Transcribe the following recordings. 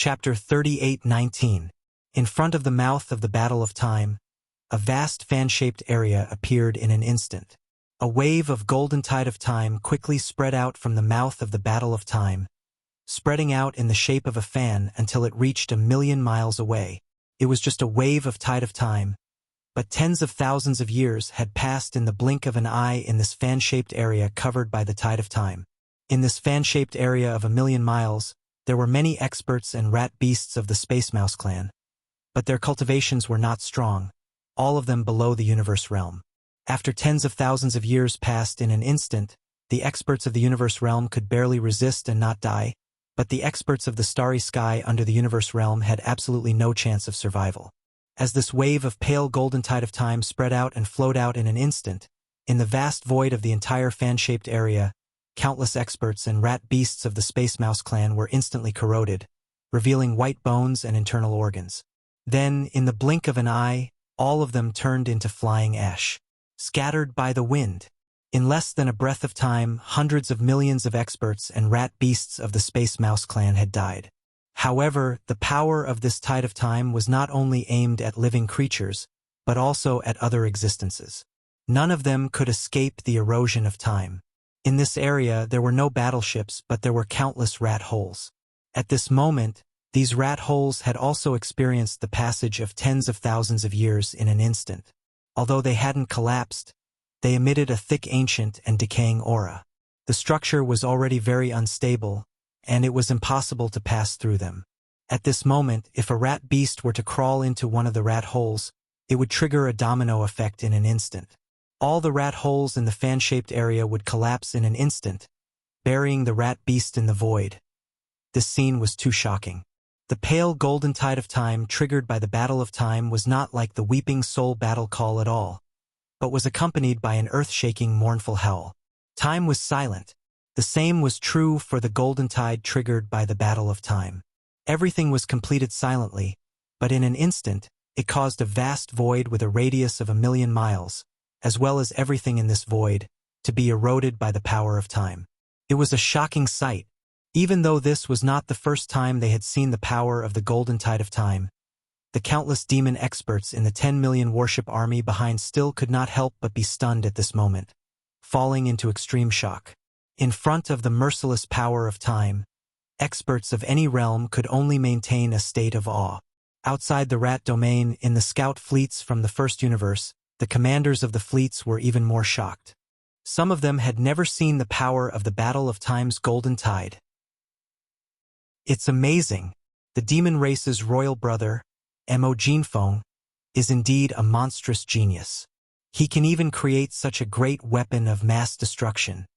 Chapter 38:19. In front of the mouth of the Battle of Time, a vast fan-shaped area appeared in an instant. A wave of golden tide of time quickly spread out from the mouth of the Battle of Time, spreading out in the shape of a fan until it reached 1,000,000 miles away. It was just a wave of tide of time, but tens of thousands of years had passed in the blink of an eye in this fan-shaped area covered by the tide of time. In this fan-shaped area of 1,000,000 miles, there were many experts and rat beasts of the Space Mouse clan, but their cultivations were not strong, all of them below the universe realm. After tens of thousands of years passed in an instant, the experts of the universe realm could barely resist and not die, but the experts of the starry sky under the universe realm had absolutely no chance of survival. As this wave of pale golden tide of time spread out and flowed out in an instant, in the vast void of the entire fan-shaped area, countless experts and rat beasts of the Space Mouse clan were instantly corroded, revealing white bones and internal organs. Then, in the blink of an eye, all of them turned into flying ash, scattered by the wind. In less than a breath of time, hundreds of millions of experts and rat beasts of the Space Mouse clan had died. However, the power of this tide of time was not only aimed at living creatures, but also at other existences. None of them could escape the erosion of time. In this area, there were no battleships, but there were countless rat holes. At this moment, these rat holes had also experienced the passage of tens of thousands of years in an instant. Although they hadn't collapsed, they emitted a thick, ancient, and decaying aura. The structure was already very unstable, and it was impossible to pass through them. At this moment, if a rat beast were to crawl into one of the rat holes, it would trigger a domino effect in an instant. All the rat holes in the fan-shaped area would collapse in an instant, burying the rat beast in the void. This scene was too shocking. The pale golden tide of time triggered by the Battle of Time was not like the weeping soul battle call at all, but was accompanied by an earth-shaking mournful howl. Time was silent. The same was true for the golden tide triggered by the Battle of Time. Everything was completed silently, but in an instant, it caused a vast void with a radius of 1,000,000 miles, as well as everything in this void, to be eroded by the power of time. It was a shocking sight. Even though this was not the first time they had seen the power of the golden tide of time, the countless demon experts in the 10,000,000 warship army behind still could not help but be stunned at this moment, falling into extreme shock. In front of the merciless power of time, experts of any realm could only maintain a state of awe. Outside the rat domain, in the scout fleets from the first universe, the commanders of the fleets were even more shocked. Some of them had never seen the power of the Battle of Time's golden tide. It's amazing. The demon race's royal brother, Mo Jinfeng, is indeed a monstrous genius. He can even create such a great weapon of mass destruction.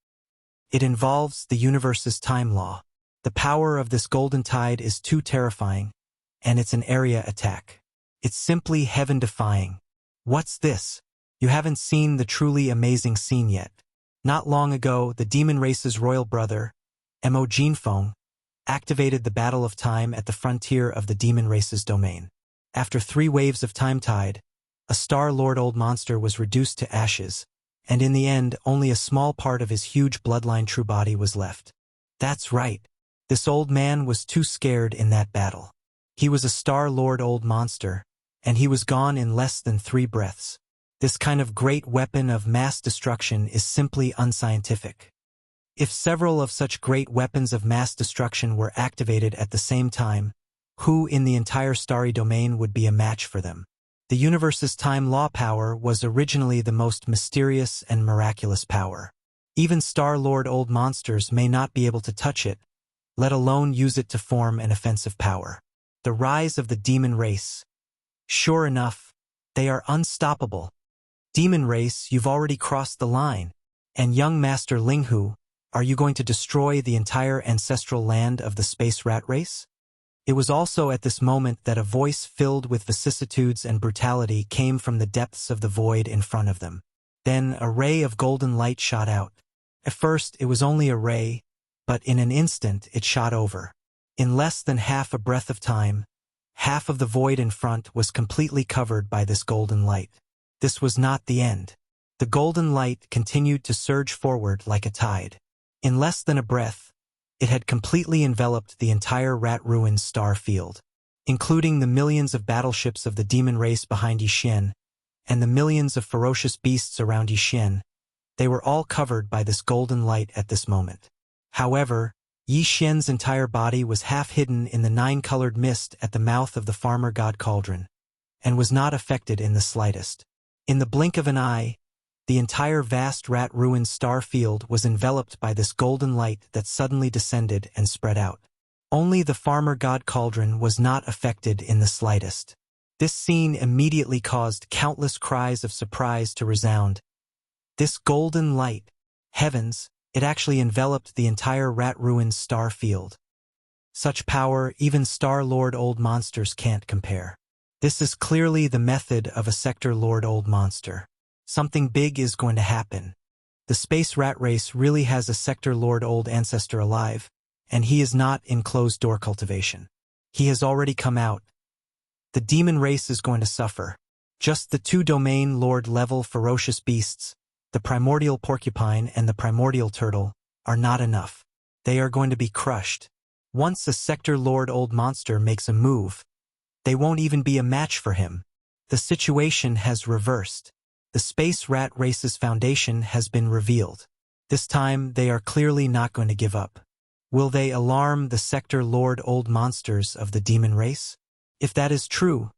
It involves the universe's time law. The power of this golden tide is too terrifying, and it's an area attack. It's simply heaven-defying. What's this? You haven't seen the truly amazing scene yet. Not long ago, the demon race's royal brother, Mo Jinfeng, activated the Battle of Time at the frontier of the demon race's domain. After 3 waves of time tide, a Star-Lord old monster was reduced to ashes, and in the end, only a small part of his huge bloodline true body was left. That's right. This old man was too scared in that battle. He was a Star-Lord old monster, and he was gone in less than 3 breaths. This kind of great weapon of mass destruction is simply unscientific. If several of such great weapons of mass destruction were activated at the same time, who in the entire starry domain would be a match for them? The universe's time law power was originally the most mysterious and miraculous power. Even Star-Lord old monsters may not be able to touch it, let alone use it to form an offensive power. The rise of the demon race. Sure enough, they are unstoppable. Demon race, you've already crossed the line. And young Master Linghu, are you going to destroy the entire ancestral land of the space rat race? It was also at this moment that a voice filled with vicissitudes and brutality came from the depths of the void in front of them. Then a ray of golden light shot out. At first, it was only a ray, but in an instant it shot over. In less than half a breath of time, half of the void in front was completely covered by this golden light. This was not the end. The golden light continued to surge forward like a tide. In less than a breath, It had completely enveloped the entire Rat Ruins star field, including the millions of battleships of the demon race behind Yixin and the millions of ferocious beasts around Yixin. They were all covered by this golden light at this moment. However, Yixin's entire body was half hidden in the 9-colored mist at the mouth of the Farmer God Cauldron, and was not affected in the slightest. In the blink of an eye, the entire vast Rat Ruins star field was enveloped by this golden light that suddenly descended and spread out. Only the Farmer God Cauldron was not affected in the slightest. This scene immediately caused countless cries of surprise to resound. This golden light, heavens, it actually enveloped the entire Rat Ruins star field. Such power even Star-Lord Old Monsters can't compare. This is clearly the method of a Sector-Lord Old Monster. Something big is going to happen. The space rat race really has a Sector-Lord Old Ancestor alive, and he is not in closed-door cultivation. He has already come out. The demon race is going to suffer. Just the 2-domain Lord-level ferocious beasts, the primordial porcupine and the primordial turtle, are not enough. They are going to be crushed. Once a Sector-Lord Old Monster makes a move, they won't even be a match for him. The situation has reversed. The space rat race's foundation has been revealed. This time, they are clearly not going to give up. Will they alarm the Sector-Lord Old Monsters of the demon race? If that is true,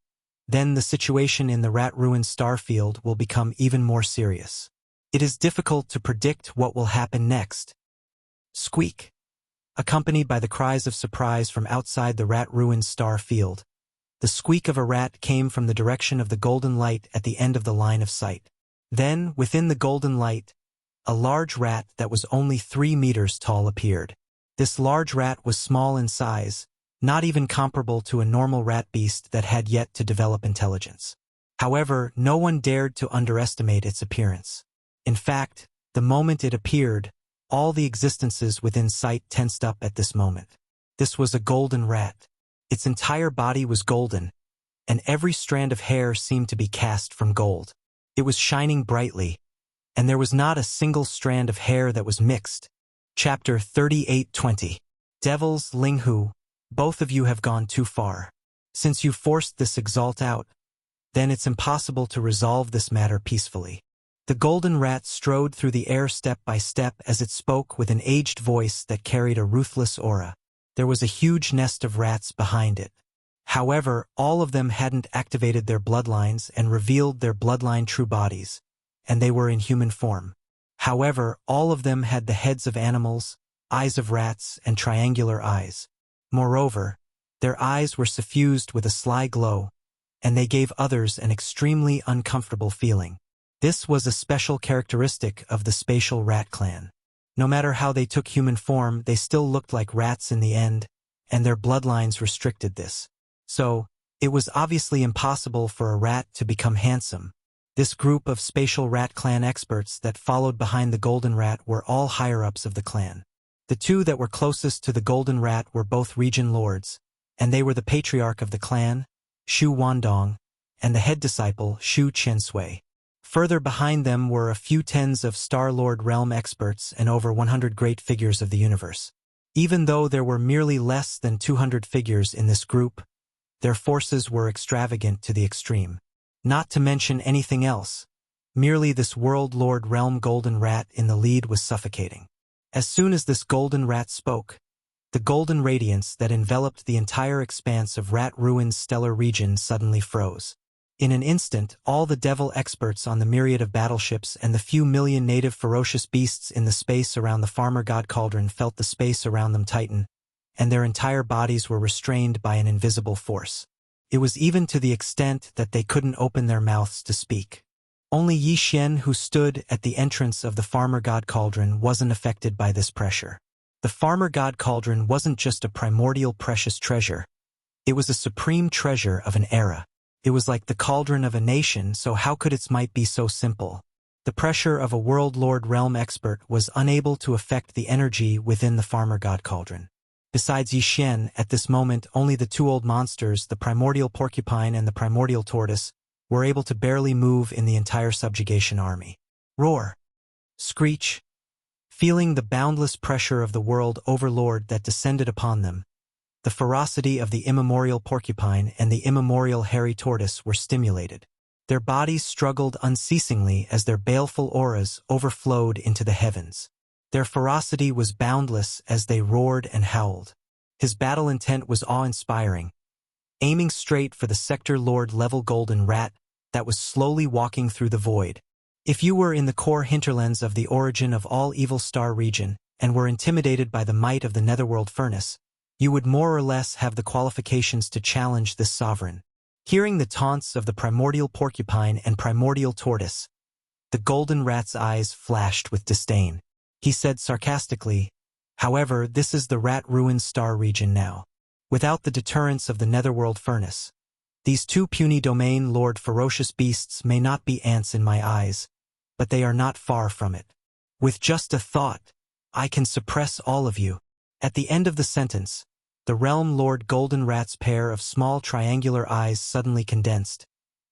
then the situation in the Rat Ruins starfield will become even more serious. It is difficult to predict what will happen next. Squeak! Accompanied by the cries of surprise from outside the Rat Ruins star field. The squeak of a rat came from the direction of the golden light at the end of the line of sight. Then, within the golden light, a large rat that was only 3 meters tall appeared. This large rat was small in size, not even comparable to a normal rat beast that had yet to develop intelligence. However, no one dared to underestimate its appearance. In fact, the moment it appeared, all the existences within sight tensed up at this moment. This was a golden rat. Its entire body was golden, and every strand of hair seemed to be cast from gold. It was shining brightly, and there was not a single strand of hair that was mixed. Chapter 38:20. Devils, Linghu, both of you have gone too far. Since you forced this exalt out, then it's impossible to resolve this matter peacefully. The golden rat strode through the air step by step as it spoke with an aged voice that carried a ruthless aura. There was a huge nest of rats behind it. However, all of them hadn't activated their bloodlines and revealed their bloodline true bodies, and they were in human form. However, all of them had the heads of animals, eyes of rats, and triangular eyes. Moreover, their eyes were suffused with a sly glow, and they gave others an extremely uncomfortable feeling. This was a special characteristic of the spatial rat clan. No matter how they took human form, they still looked like rats in the end, and their bloodlines restricted this. So, it was obviously impossible for a rat to become handsome. This group of spatial rat clan experts that followed behind the golden rat were all higher-ups of the clan. The two that were closest to the golden rat were both region lords, and they were the patriarch of the clan, Shu Wandong, and the head disciple, Shu Qiansui. Further behind them were a few tens of Star-Lord realm experts and over 100 great figures of the universe. Even though there were merely less than 200 figures in this group, their forces were extravagant to the extreme. Not to mention anything else, merely this World Lord Realm Golden Rat in the lead was suffocating. As soon as this golden rat spoke, the golden radiance that enveloped the entire expanse of Rat Ruins stellar region suddenly froze. In an instant, all the devil experts on the myriad of battleships and the few million native ferocious beasts in the space around the Farmer God Cauldron felt the space around them tighten, and their entire bodies were restrained by an invisible force. It was even to the extent that they couldn't open their mouths to speak. Only Yixin, who stood at the entrance of the Farmer God Cauldron, wasn't affected by this pressure. The Farmer God Cauldron wasn't just a primordial precious treasure. It was a supreme treasure of an era. It was like the cauldron of a nation, so how could its might be so simple? The pressure of a World Lord Realm expert was unable to affect the energy within the Farmer God Cauldron. Besides Yixin, at this moment only the two old monsters, the primordial porcupine and the primordial tortoise, were able to barely move in the entire subjugation army. Roar! Screech! Feeling the boundless pressure of the world overlord that descended upon them, the ferocity of the immemorial porcupine and the immemorial hairy tortoise were stimulated. Their bodies struggled unceasingly as their baleful auras overflowed into the heavens. Their ferocity was boundless as they roared and howled. His battle intent was awe-inspiring, aiming straight for the Sector Lord level golden rat that was slowly walking through the void. If you were in the core hinterlands of the origin of all Evil Star region and were intimidated by the might of the Netherworld Furnace, you would more or less have the qualifications to challenge this sovereign. Hearing the taunts of the primordial porcupine and primordial tortoise, the golden rat's eyes flashed with disdain. He said sarcastically, "However, this is the rat-ruined star region now. Without the deterrence of the Netherworld Furnace, these two puny domain lord ferocious beasts may not be ants in my eyes, but they are not far from it. With just a thought, I can suppress all of you." At the end of the sentence, the Realm Lord Golden Rat's pair of small triangular eyes suddenly condensed,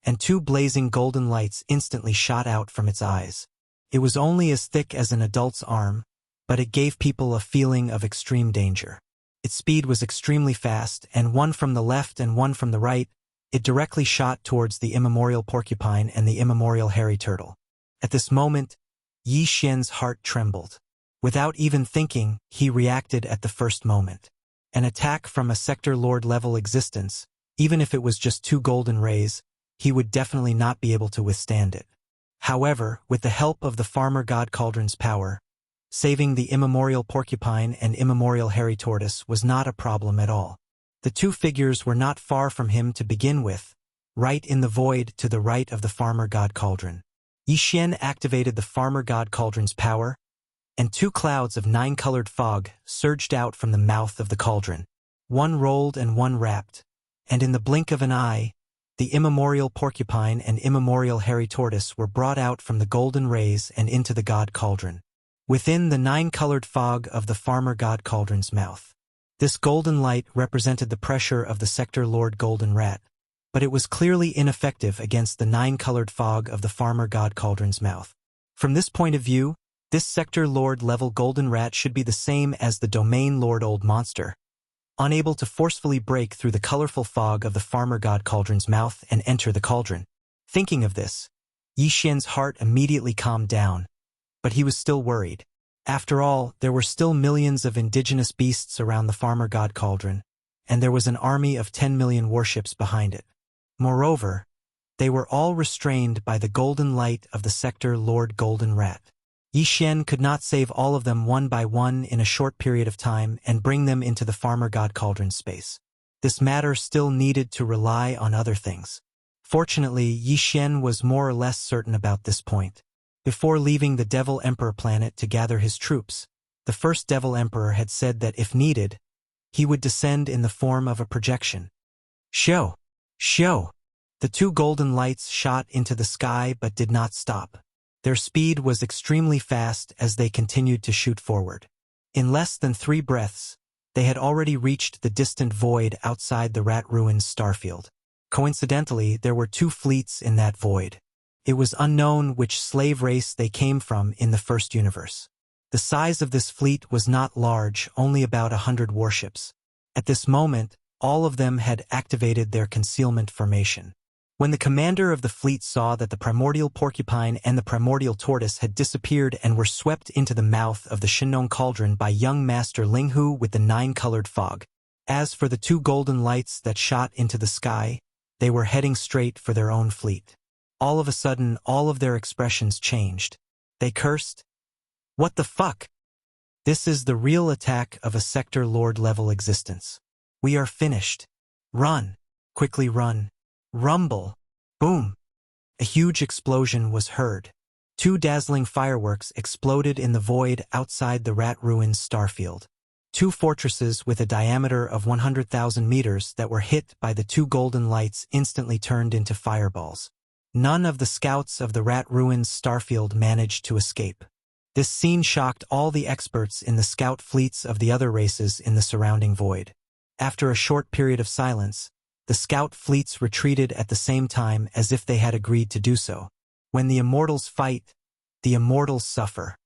and two blazing golden lights instantly shot out from its eyes. It was only as thick as an adult's arm, but it gave people a feeling of extreme danger. Its speed was extremely fast, and one from the left and one from the right, it directly shot towards the immemorial porcupine and the immemorial hairy turtle. At this moment, Yi Xian's heart trembled. Without even thinking, he reacted at the first moment. An attack from a Sector Lord level existence, even if it was just two golden rays, he would definitely not be able to withstand it. However, with the help of the Farmer God Cauldron's power, saving the immemorial porcupine and immemorial hairy tortoise was not a problem at all. The two figures were not far from him to begin with, right in the void to the right of the Farmer God Cauldron. Yi Xian activated the Farmer God Cauldron's power, and two clouds of nine-colored fog surged out from the mouth of the cauldron. One rolled and one wrapped, and in the blink of an eye, the immemorial porcupine and immemorial hairy tortoise were brought out from the golden rays and into the God Cauldron. Within the nine-colored fog of the Farmer God Cauldron's mouth. This golden light represented the pressure of the Sector Lord Golden Rat, but it was clearly ineffective against the nine-colored fog of the Farmer God Cauldron's mouth. From this point of view, this Sector Lord level Golden Rat should be the same as the Domain Lord Old Monster, unable to forcefully break through the colorful fog of the Farmer God Cauldron's mouth and enter the cauldron. Thinking of this, Yi Xian's heart immediately calmed down, but he was still worried. After all, there were still millions of indigenous beasts around the Farmer God Cauldron, and there was an army of 10 million warships behind it. Moreover, they were all restrained by the golden light of the Sector Lord Golden Rat. Yi Xian could not save all of them one by one in a short period of time and bring them into the Farmer God Cauldron space. This matter still needed to rely on other things. Fortunately, Yi Xian was more or less certain about this point. Before leaving the Devil Emperor planet to gather his troops, the first Devil Emperor had said that if needed, he would descend in the form of a projection. Show! Show! The two golden lights shot into the sky but did not stop. Their speed was extremely fast as they continued to shoot forward. In less than 3 breaths, they had already reached the distant void outside the rat-ruined starfield. Coincidentally, there were 2 fleets in that void. It was unknown which slave race they came from in the first universe. The size of this fleet was not large, only about 100 warships. At this moment, all of them had activated their concealment formation. When the commander of the fleet saw that the primordial porcupine and the primordial tortoise had disappeared and were swept into the mouth of the Shinong Cauldron by young Master Linghu with the 9-colored fog. As for the 2 golden lights that shot into the sky, they were heading straight for their own fleet. All of a sudden, all of their expressions changed. They cursed. What the fuck? This is the real attack of a Sector Lord level existence. We are finished. Run. Quickly run. Rumble. Boom. A huge explosion was heard. 2 dazzling fireworks exploded in the void outside the rat-ruined starfield. 2 fortresses with a diameter of 100,000 meters that were hit by the 2 golden lights instantly turned into fireballs. None of the scouts of the rat-ruined starfield managed to escape. This scene shocked all the experts in the scout fleets of the other races in the surrounding void. After a short period of silence, the scout fleets retreated at the same time as if they had agreed to do so. When the immortals fight, the immortals suffer.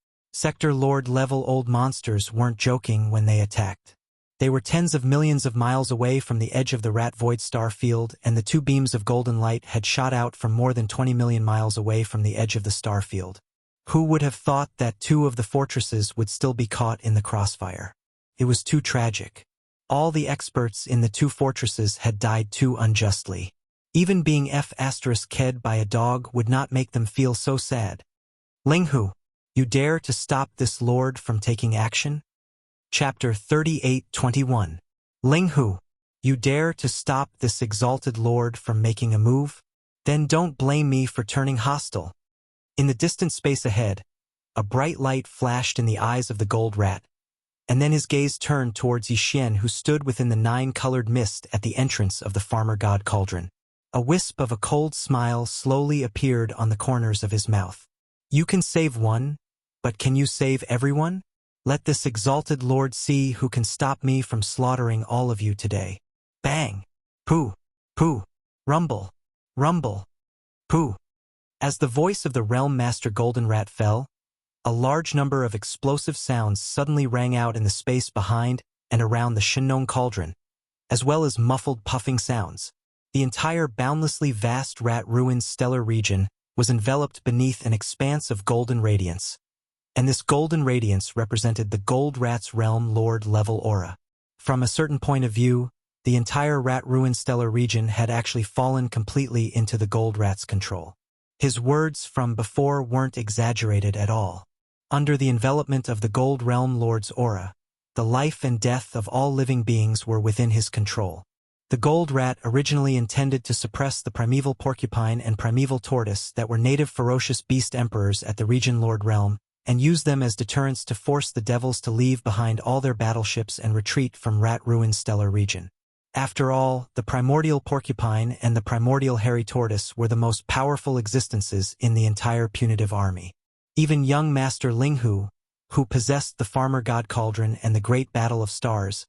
Sector Lord level old monsters weren't joking when they attacked. They were tens of millions of miles away from the edge of the Rat Void star field, and the two beams of golden light had shot out from more than 20 million miles away from the edge of the star field. Who would have thought that two of the fortresses would still be caught in the crossfire? It was too tragic. All the experts in the two fortresses had died too unjustly. Even being F***ed by a dog would not make them feel so sad. Linghu, you dare to stop this lord from taking action? Chapter 38:21. Linghu, you dare to stop this exalted lord from making a move? Then don't blame me for turning hostile. In the distant space ahead, a bright light flashed in the eyes of the gold rat, and then his gaze turned towards Yixin, who stood within the nine-colored mist at the entrance of the farmer god cauldron. A wisp of a cold smile slowly appeared on the corners of his mouth. You can save one, but can you save everyone? Let this exalted lord see who can stop me from slaughtering all of you today. Bang! Pooh! Pooh! Rumble! Rumble! Pooh! As the voice of the Realm Master Golden Rat fell, a large number of explosive sounds suddenly rang out in the space behind and around the Shinnon Cauldron, as well as muffled puffing sounds. The entire boundlessly vast rat-ruined stellar region was enveloped beneath an expanse of golden radiance, and this golden radiance represented the Gold Rat's Realm Lord level aura. From a certain point of view, the entire rat-ruined stellar region had actually fallen completely into the Gold Rat's control. His words from before weren't exaggerated at all. Under the envelopment of the Gold Realm Lord's aura, the life and death of all living beings were within his control. The Gold Rat originally intended to suppress the primeval porcupine and primeval tortoise that were native ferocious beast emperors at the Region Lord Realm, and use them as deterrents to force the devils to leave behind all their battleships and retreat from rat-ruined stellar region. After all, the primordial porcupine and the primordial hairy tortoise were the most powerful existences in the entire punitive army. Even young Master Linghu, who possessed the Farmer God Cauldron and the Great Battle of Stars,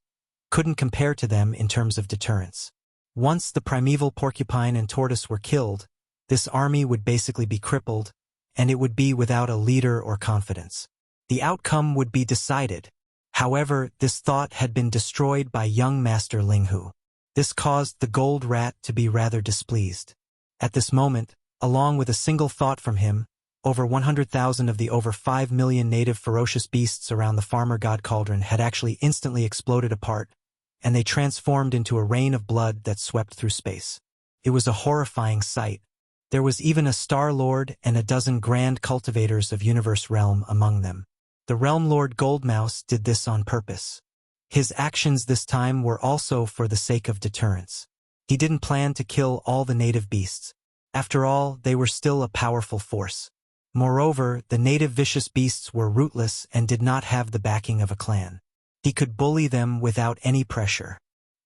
couldn't compare to them in terms of deterrence. Once the primeval porcupine and tortoise were killed, this army would basically be crippled, and it would be without a leader or confidence. The outcome would be decided. However, this thought had been destroyed by young Master Linghu. This caused the Gold Rat to be rather displeased. At this moment, along with a single thought from him, over 100,000 of the over 5 million native ferocious beasts around the Farmer God Cauldron had actually instantly exploded apart, and they transformed into a rain of blood that swept through space. It was a horrifying sight. There was even a Star Lord and a dozen grand cultivators of Universe Realm among them. The Realm Lord Goldmouse did this on purpose. His actions this time were also for the sake of deterrence. He didn't plan to kill all the native beasts. After all, they were still a powerful force. Moreover, the native vicious beasts were rootless and did not have the backing of a clan. He could bully them without any pressure.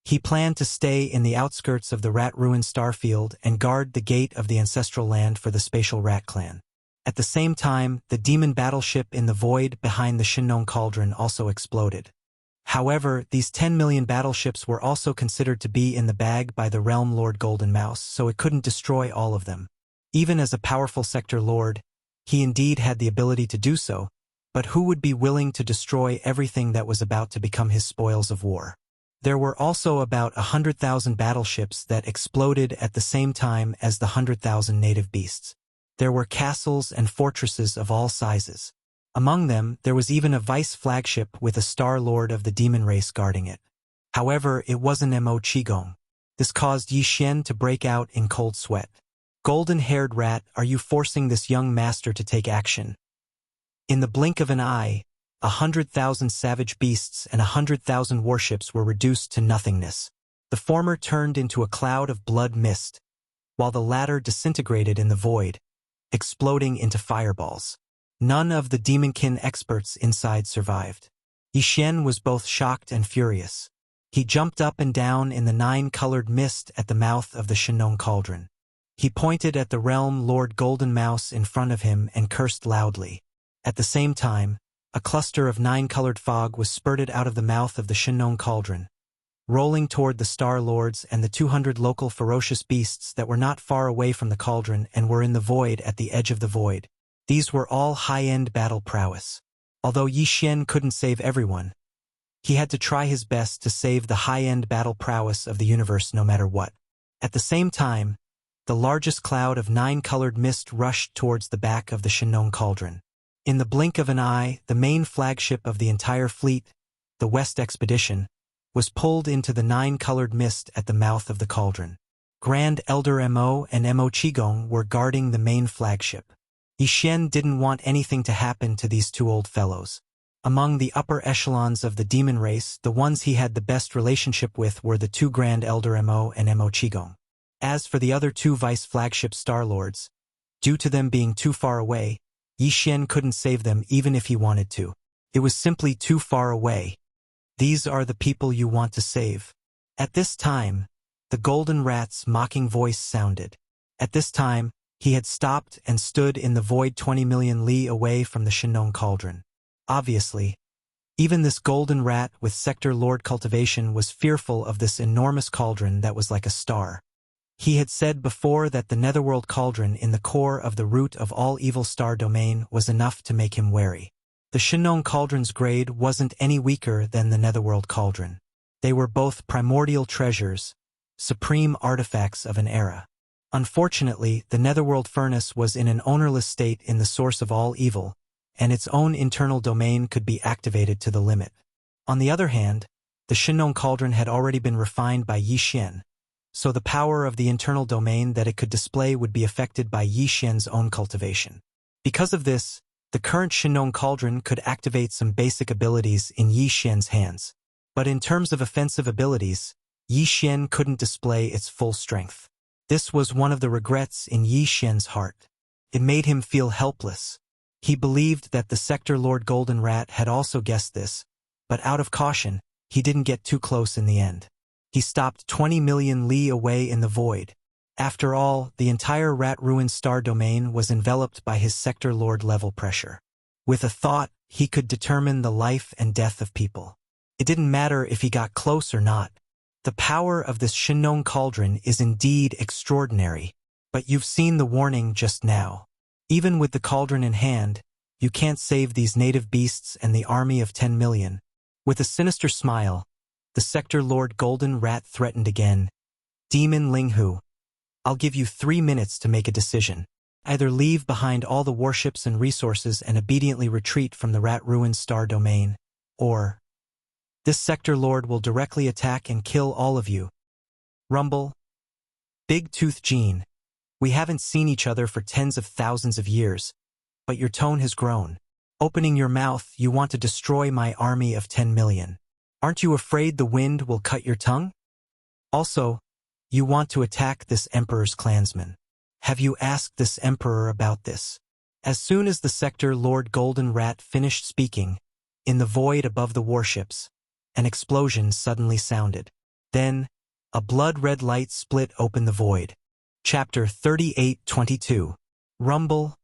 He planned to stay in the outskirts of the rat-ruined starfield and guard the gate of the ancestral land for the spatial rat clan. At the same time, the demon battleship in the void behind the Shinnon Cauldron also exploded. However, these 10 million battleships were also considered to be in the bag by the Realm Lord Golden Mouse, so it couldn't destroy all of them. Even as a powerful sector lord, he indeed had the ability to do so, but who would be willing to destroy everything that was about to become his spoils of war? There were also about 100,000 battleships that exploded at the same time as the 100,000 native beasts. There were castles and fortresses of all sizes. Among them, there was even a vice flagship with a Star Lord of the demon race guarding it. However, it wasn't Mo Qigong. This caused Yixin to break out in cold sweat. Golden-haired rat, are you forcing this young master to take action? In the blink of an eye, 100,000 savage beasts and 100,000 warships were reduced to nothingness. The former turned into a cloud of blood mist, while the latter disintegrated in the void, exploding into fireballs. None of the demonkin experts inside survived. Yixin was both shocked and furious. He jumped up and down in the nine-colored mist at the mouth of the Shinnon Cauldron. He pointed at the Realm Lord Golden Mouse in front of him and cursed loudly. At the same time, a cluster of nine-colored fog was spurted out of the mouth of the Shinnon Cauldron, rolling toward the Star Lords and the 200 local ferocious beasts that were not far away from the cauldron and were in the void at the edge of the void. These were all high-end battle prowess. Although Yi Xian couldn't save everyone, he had to try his best to save the high-end battle prowess of the universe no matter what. At the same time, the largest cloud of 9-colored mist rushed towards the back of the Shenong Cauldron. In the blink of an eye, the main flagship of the entire fleet, the West Expedition, was pulled into the 9-colored mist at the mouth of the cauldron. Grand Elder Mo and Mo Qigong were guarding the main flagship. Yi Xian didn't want anything to happen to these two old fellows. Among the upper echelons of the demon race, the ones he had the best relationship with were the two Grand Elder Mo and Mo Qigong. As for the other two vice-flagship Star-Lords, due to them being too far away, Yi Xian couldn't save them even if he wanted to. It was simply too far away. These are the people you want to save. At this time, the Golden Rat's mocking voice sounded. At this time, he had stopped and stood in the void 20 million li away from the Shenong Cauldron. Obviously, even this Golden Rat with Sector Lord cultivation was fearful of this enormous cauldron that was like a star. He had said before that the Netherworld Cauldron in the core of the root of all evil star domain was enough to make him wary. The Shenong Cauldron's grade wasn't any weaker than the Netherworld Cauldron. They were both primordial treasures, supreme artifacts of an era. Unfortunately, the Netherworld Furnace was in an ownerless state in the source of all evil, and its own internal domain could be activated to the limit. On the other hand, the Shenong Cauldron had already been refined by Yi Xian, so the power of the internal domain that it could display would be affected by Yi Xian's own cultivation. Because of this, the current Shenong Cauldron could activate some basic abilities in Yi Xian's hands. But in terms of offensive abilities, Yi Xian couldn't display its full strength. This was one of the regrets in Yi Xian's heart. It made him feel helpless. He believed that the Sector Lord Golden Rat had also guessed this, but out of caution, he didn't get too close in the end. He stopped 20 million li away in the void. After all, the entire Rat Ruin star domain was enveloped by his Sector Lord level pressure. With a thought, he could determine the life and death of people. It didn't matter if he got close or not. The power of this Shenong Cauldron is indeed extraordinary, but you've seen the warning just now. Even with the cauldron in hand, you can't save these native beasts and the army of 10 million. With a sinister smile, the Sector Lord Golden Rat threatened again. Demon Linghu, I'll give you 3 minutes to make a decision. Either leave behind all the warships and resources and obediently retreat from the Rat Ruin star domain, or this Sector Lord will directly attack and kill all of you. Rumble. Big Tooth Gene, we haven't seen each other for tens of thousands of years, but your tone has grown. Opening your mouth, you want to destroy my army of 10 million. Aren't you afraid the wind will cut your tongue? Also, you want to attack this Emperor's clansmen. Have you asked this Emperor about this? As soon as the Sector Lord Golden Rat finished speaking, in the void above the warships, an explosion suddenly sounded. Then, a blood-red light split open the void. Chapter 38:22. Rumble.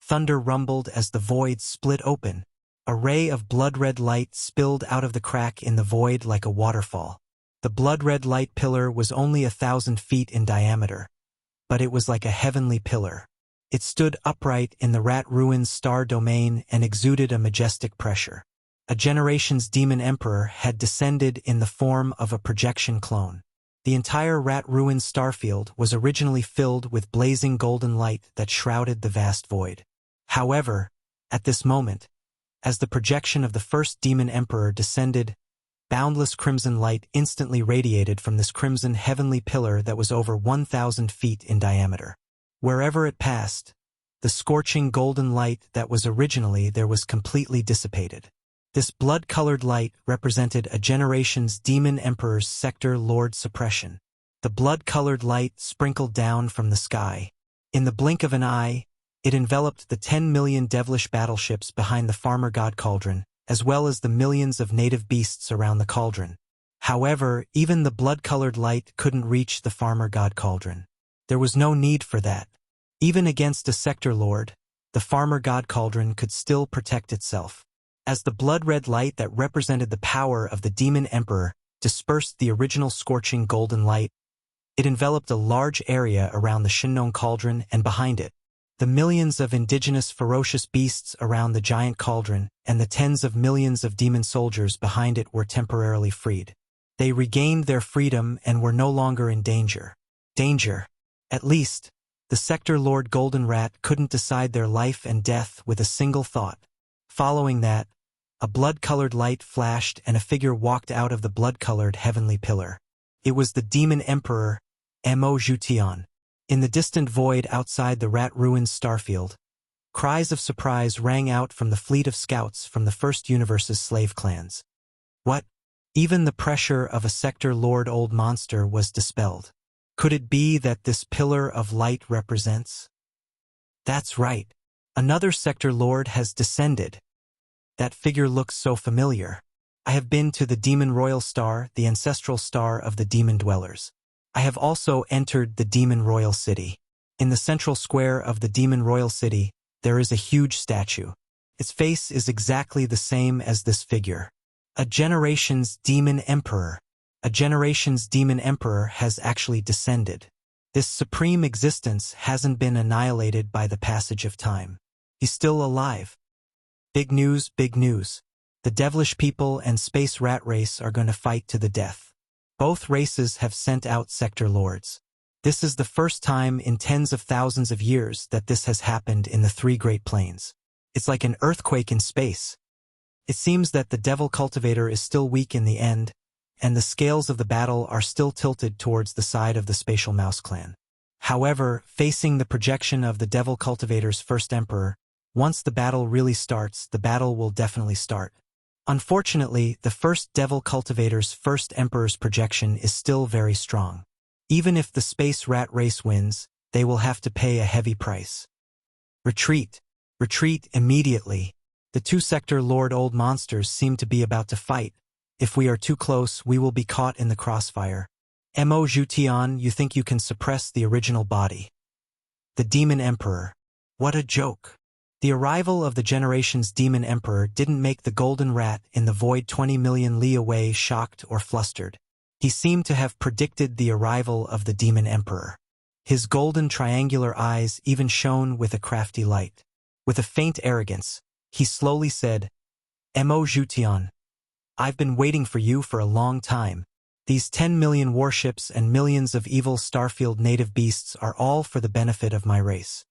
Thunder rumbled as the void split open. A ray of blood-red light spilled out of the crack in the void like a waterfall. The blood-red light pillar was only 1,000 feet in diameter, but it was like a heavenly pillar. It stood upright in the Rat Ruins star domain and exuded a majestic pressure. A generation's demon emperor had descended in the form of a projection clone. The entire Rat Ruins starfield was originally filled with blazing golden light that shrouded the vast void. However, at this moment, as the projection of the first demon emperor descended, boundless crimson light instantly radiated from this crimson heavenly pillar that was over 1,000 feet in diameter. Wherever it passed, the scorching golden light that was originally there was completely dissipated. This blood-colored light represented a generation's demon emperor's Sector Lord suppression. The blood-colored light sprinkled down from the sky. In the blink of an eye, it enveloped the 10 million devilish battleships behind the Farmer God Cauldron, as well as the millions of native beasts around the cauldron. However, even the blood-colored light couldn't reach the Farmer God Cauldron. There was no need for that. Even against a Sector Lord, the Farmer God Cauldron could still protect itself. As the blood-red light that represented the power of the Demon Emperor dispersed the original scorching golden light, it enveloped a large area around the Shenong Cauldron and behind it. The millions of indigenous ferocious beasts around the giant cauldron and the tens of millions of demon soldiers behind it were temporarily freed. They regained their freedom and were no longer in danger. Danger. At least, the Sector Lord Golden Rat couldn't decide their life and death with a single thought. Following that, a blood-colored light flashed and a figure walked out of the blood-colored heavenly pillar. It was the Demon Emperor, Mo Jutian. In the distant void outside the rat-ruined starfield, cries of surprise rang out from the fleet of scouts from the First Universe's slave clans. What? Even the pressure of a Sector Lord old monster was dispelled. Could it be that this pillar of light represents? That's right. Another Sector Lord has descended. That figure looks so familiar. I have been to the Demon Royal Star, the ancestral star of the demon dwellers. I have also entered the Demon Royal City. In the central square of the Demon Royal City, there is a huge statue. Its face is exactly the same as this figure. A generation's Demon Emperor. A generation's Demon Emperor has actually descended. This supreme existence hasn't been annihilated by the passage of time. He's still alive. Big news, big news. The devilish people and space rat race are going to fight to the death. Both races have sent out Sector Lords. This is the first time in tens of thousands of years that this has happened in the three Great Plains. It's like an earthquake in space. It seems that the Devil Cultivator is still weak in the end, and the scales of the battle are still tilted towards the side of the Spatial Mouse Clan. However, facing the projection of the Devil Cultivator's first Emperor, once the battle really starts, the battle will definitely start. Unfortunately, the first Devil Cultivator's first Emperor's projection is still very strong. Even if the space rat race wins, they will have to pay a heavy price. Retreat. Retreat immediately. The two Sector Lord old monsters seem to be about to fight. If we are too close, we will be caught in the crossfire. Mo Jutian, you think you can suppress the original body? The Demon Emperor. What a joke. The arrival of the generation's Demon Emperor didn't make the Golden Rat in the void 20 million li away shocked or flustered. He seemed to have predicted the arrival of the Demon Emperor. His golden triangular eyes even shone with a crafty light. With a faint arrogance, he slowly said, Mo Jutian, I've been waiting for you for a long time. These 10 million warships and millions of evil Starfield native beasts are all for the benefit of my race.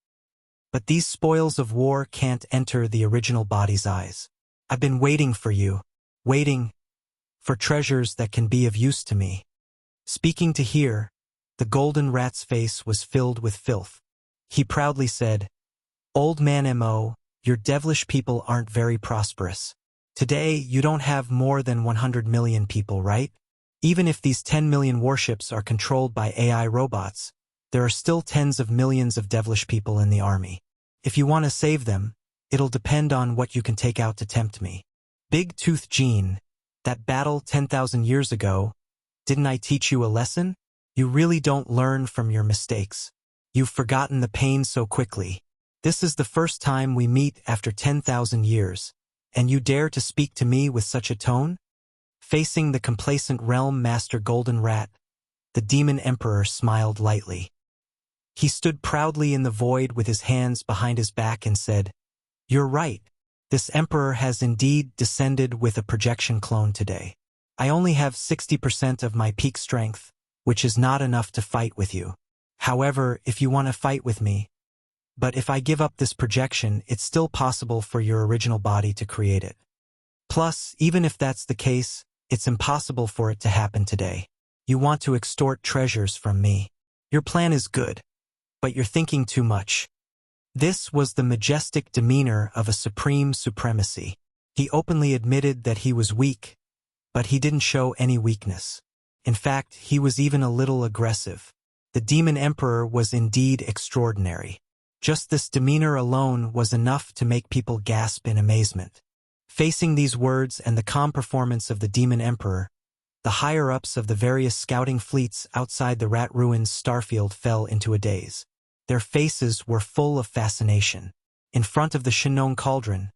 But these spoils of war can't enter the original body's eyes. I've been waiting for you, waiting for treasures that can be of use to me. Speaking to hear, the Golden Rat's face was filled with filth. He proudly said, Old man Mo, your devilish people aren't very prosperous. Today, you don't have more than 100 million people, right? Even if these 10 million warships are controlled by AI robots, there are still tens of millions of devilish people in the army. If you want to save them, it'll depend on what you can take out to tempt me. Big Tooth Gene, that battle 10,000 years ago, didn't I teach you a lesson? You really don't learn from your mistakes. You've forgotten the pain so quickly. This is the first time we meet after 10,000 years, and you dare to speak to me with such a tone? Facing the complacent Realm Master Golden Rat, the Demon Emperor smiled lightly. He stood proudly in the void with his hands behind his back and said, You're right. This Emperor has indeed descended with a projection clone today. I only have 60% of my peak strength, which is not enough to fight with you. However, if you want to fight with me, but if I give up this projection, it's still possible for your original body to create it. Plus, even if that's the case, it's impossible for it to happen today. You want to extort treasures from me. Your plan is good, but you're thinking too much. This was the majestic demeanor of a supreme supremacy. He openly admitted that he was weak, but he didn't show any weakness. In fact, he was even a little aggressive. The Demon Emperor was indeed extraordinary. Just this demeanor alone was enough to make people gasp in amazement. Facing these words and the calm performance of the Demon Emperor, the higher-ups of the various scouting fleets outside the rat-ruined starfield fell into a daze. Their faces were full of fascination. In front of the Shinnong cauldron,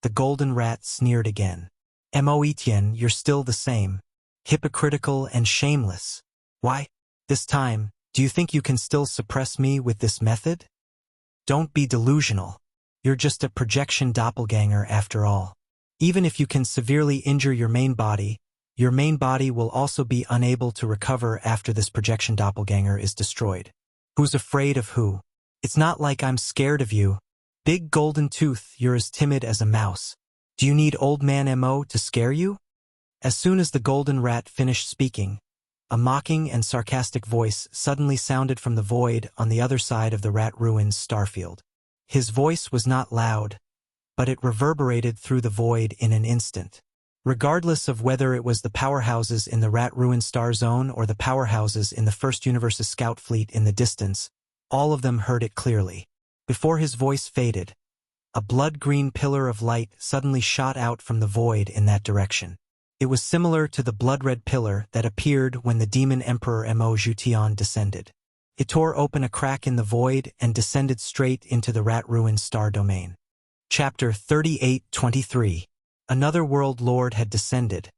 the Golden Rat sneered again. Mo Etienne, you're still the same, hypocritical and shameless. Why? This time, do you think you can still suppress me with this method? Don't be delusional. You're just a projection doppelganger after all. Even if you can severely injure your main body will also be unable to recover after this projection doppelganger is destroyed. Who's afraid of who? It's not like I'm scared of you. Big golden tooth, you're as timid as a mouse. Do you need old man M.O. to scare you? As soon as the golden rat finished speaking, a mocking and sarcastic voice suddenly sounded from the void on the other side of the rat ruins starfield. His voice was not loud, but it reverberated through the void in an instant. Regardless of whether it was the powerhouses in the rat ruin star zone or the powerhouses in the First Universe's scout fleet in the distance, all of them heard it clearly. Before his voice faded, a blood-green pillar of light suddenly shot out from the void in that direction. It was similar to the blood-red pillar that appeared when the demon emperor Mo Jutian descended. It tore open a crack in the void and descended straight into the rat ruin star domain. Chapter 38-23. Another world lord had descended,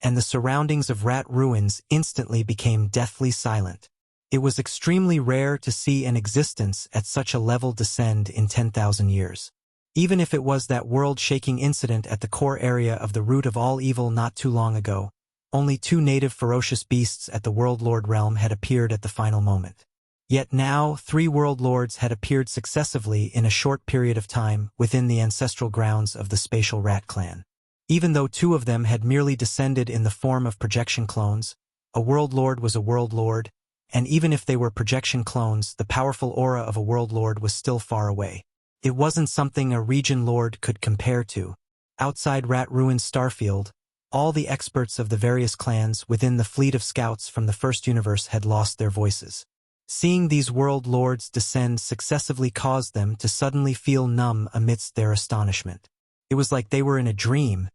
and the surroundings of rat ruins instantly became deathly silent. It was extremely rare to see an existence at such a level descend in 10,000 years. Even if it was that world-shaking incident at the core area of the root of all evil not too long ago, only 2 native ferocious beasts at the World Lord realm had appeared at the final moment. Yet now 3 world lords had appeared successively in a short period of time within the ancestral grounds of the spatial rat clan. Even though 2 of them had merely descended in the form of projection clones, a world lord was a world lord, and even if they were projection clones, the powerful aura of a world lord was still far away. It wasn't something a region lord could compare to. Outside Rat Ruin Starfield, all the experts of the various clans within the fleet of scouts from the First Universe had lost their voices. Seeing these world lords descend successively caused them to suddenly feel numb amidst their astonishment. It was like they were in a dream,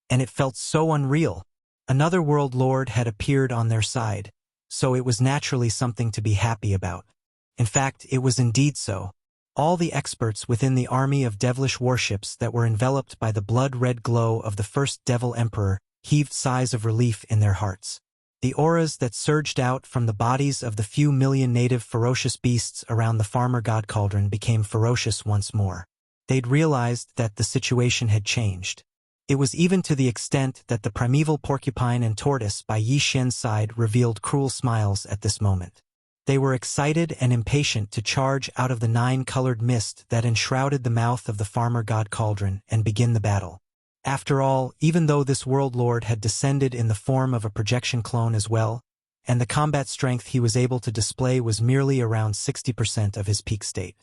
and it felt so unreal. Another world lord had appeared on their side, so it was naturally something to be happy about. In fact, it was indeed so. All the experts within the army of devilish warships that were enveloped by the blood-red glow of the first Devil Emperor heaved sighs of relief in their hearts. The auras that surged out from the bodies of the few million native ferocious beasts around the farmer god cauldron became ferocious once more. They'd realized that the situation had changed. It was even to the extent that the primeval porcupine and tortoise by Yi Xian's side revealed cruel smiles at this moment. They were excited and impatient to charge out of the 9-colored mist that enshrouded the mouth of the farmer god cauldron and begin the battle. After all, even though this world lord had descended in the form of a projection clone as well, and the combat strength he was able to display was merely around 60% of his peak state.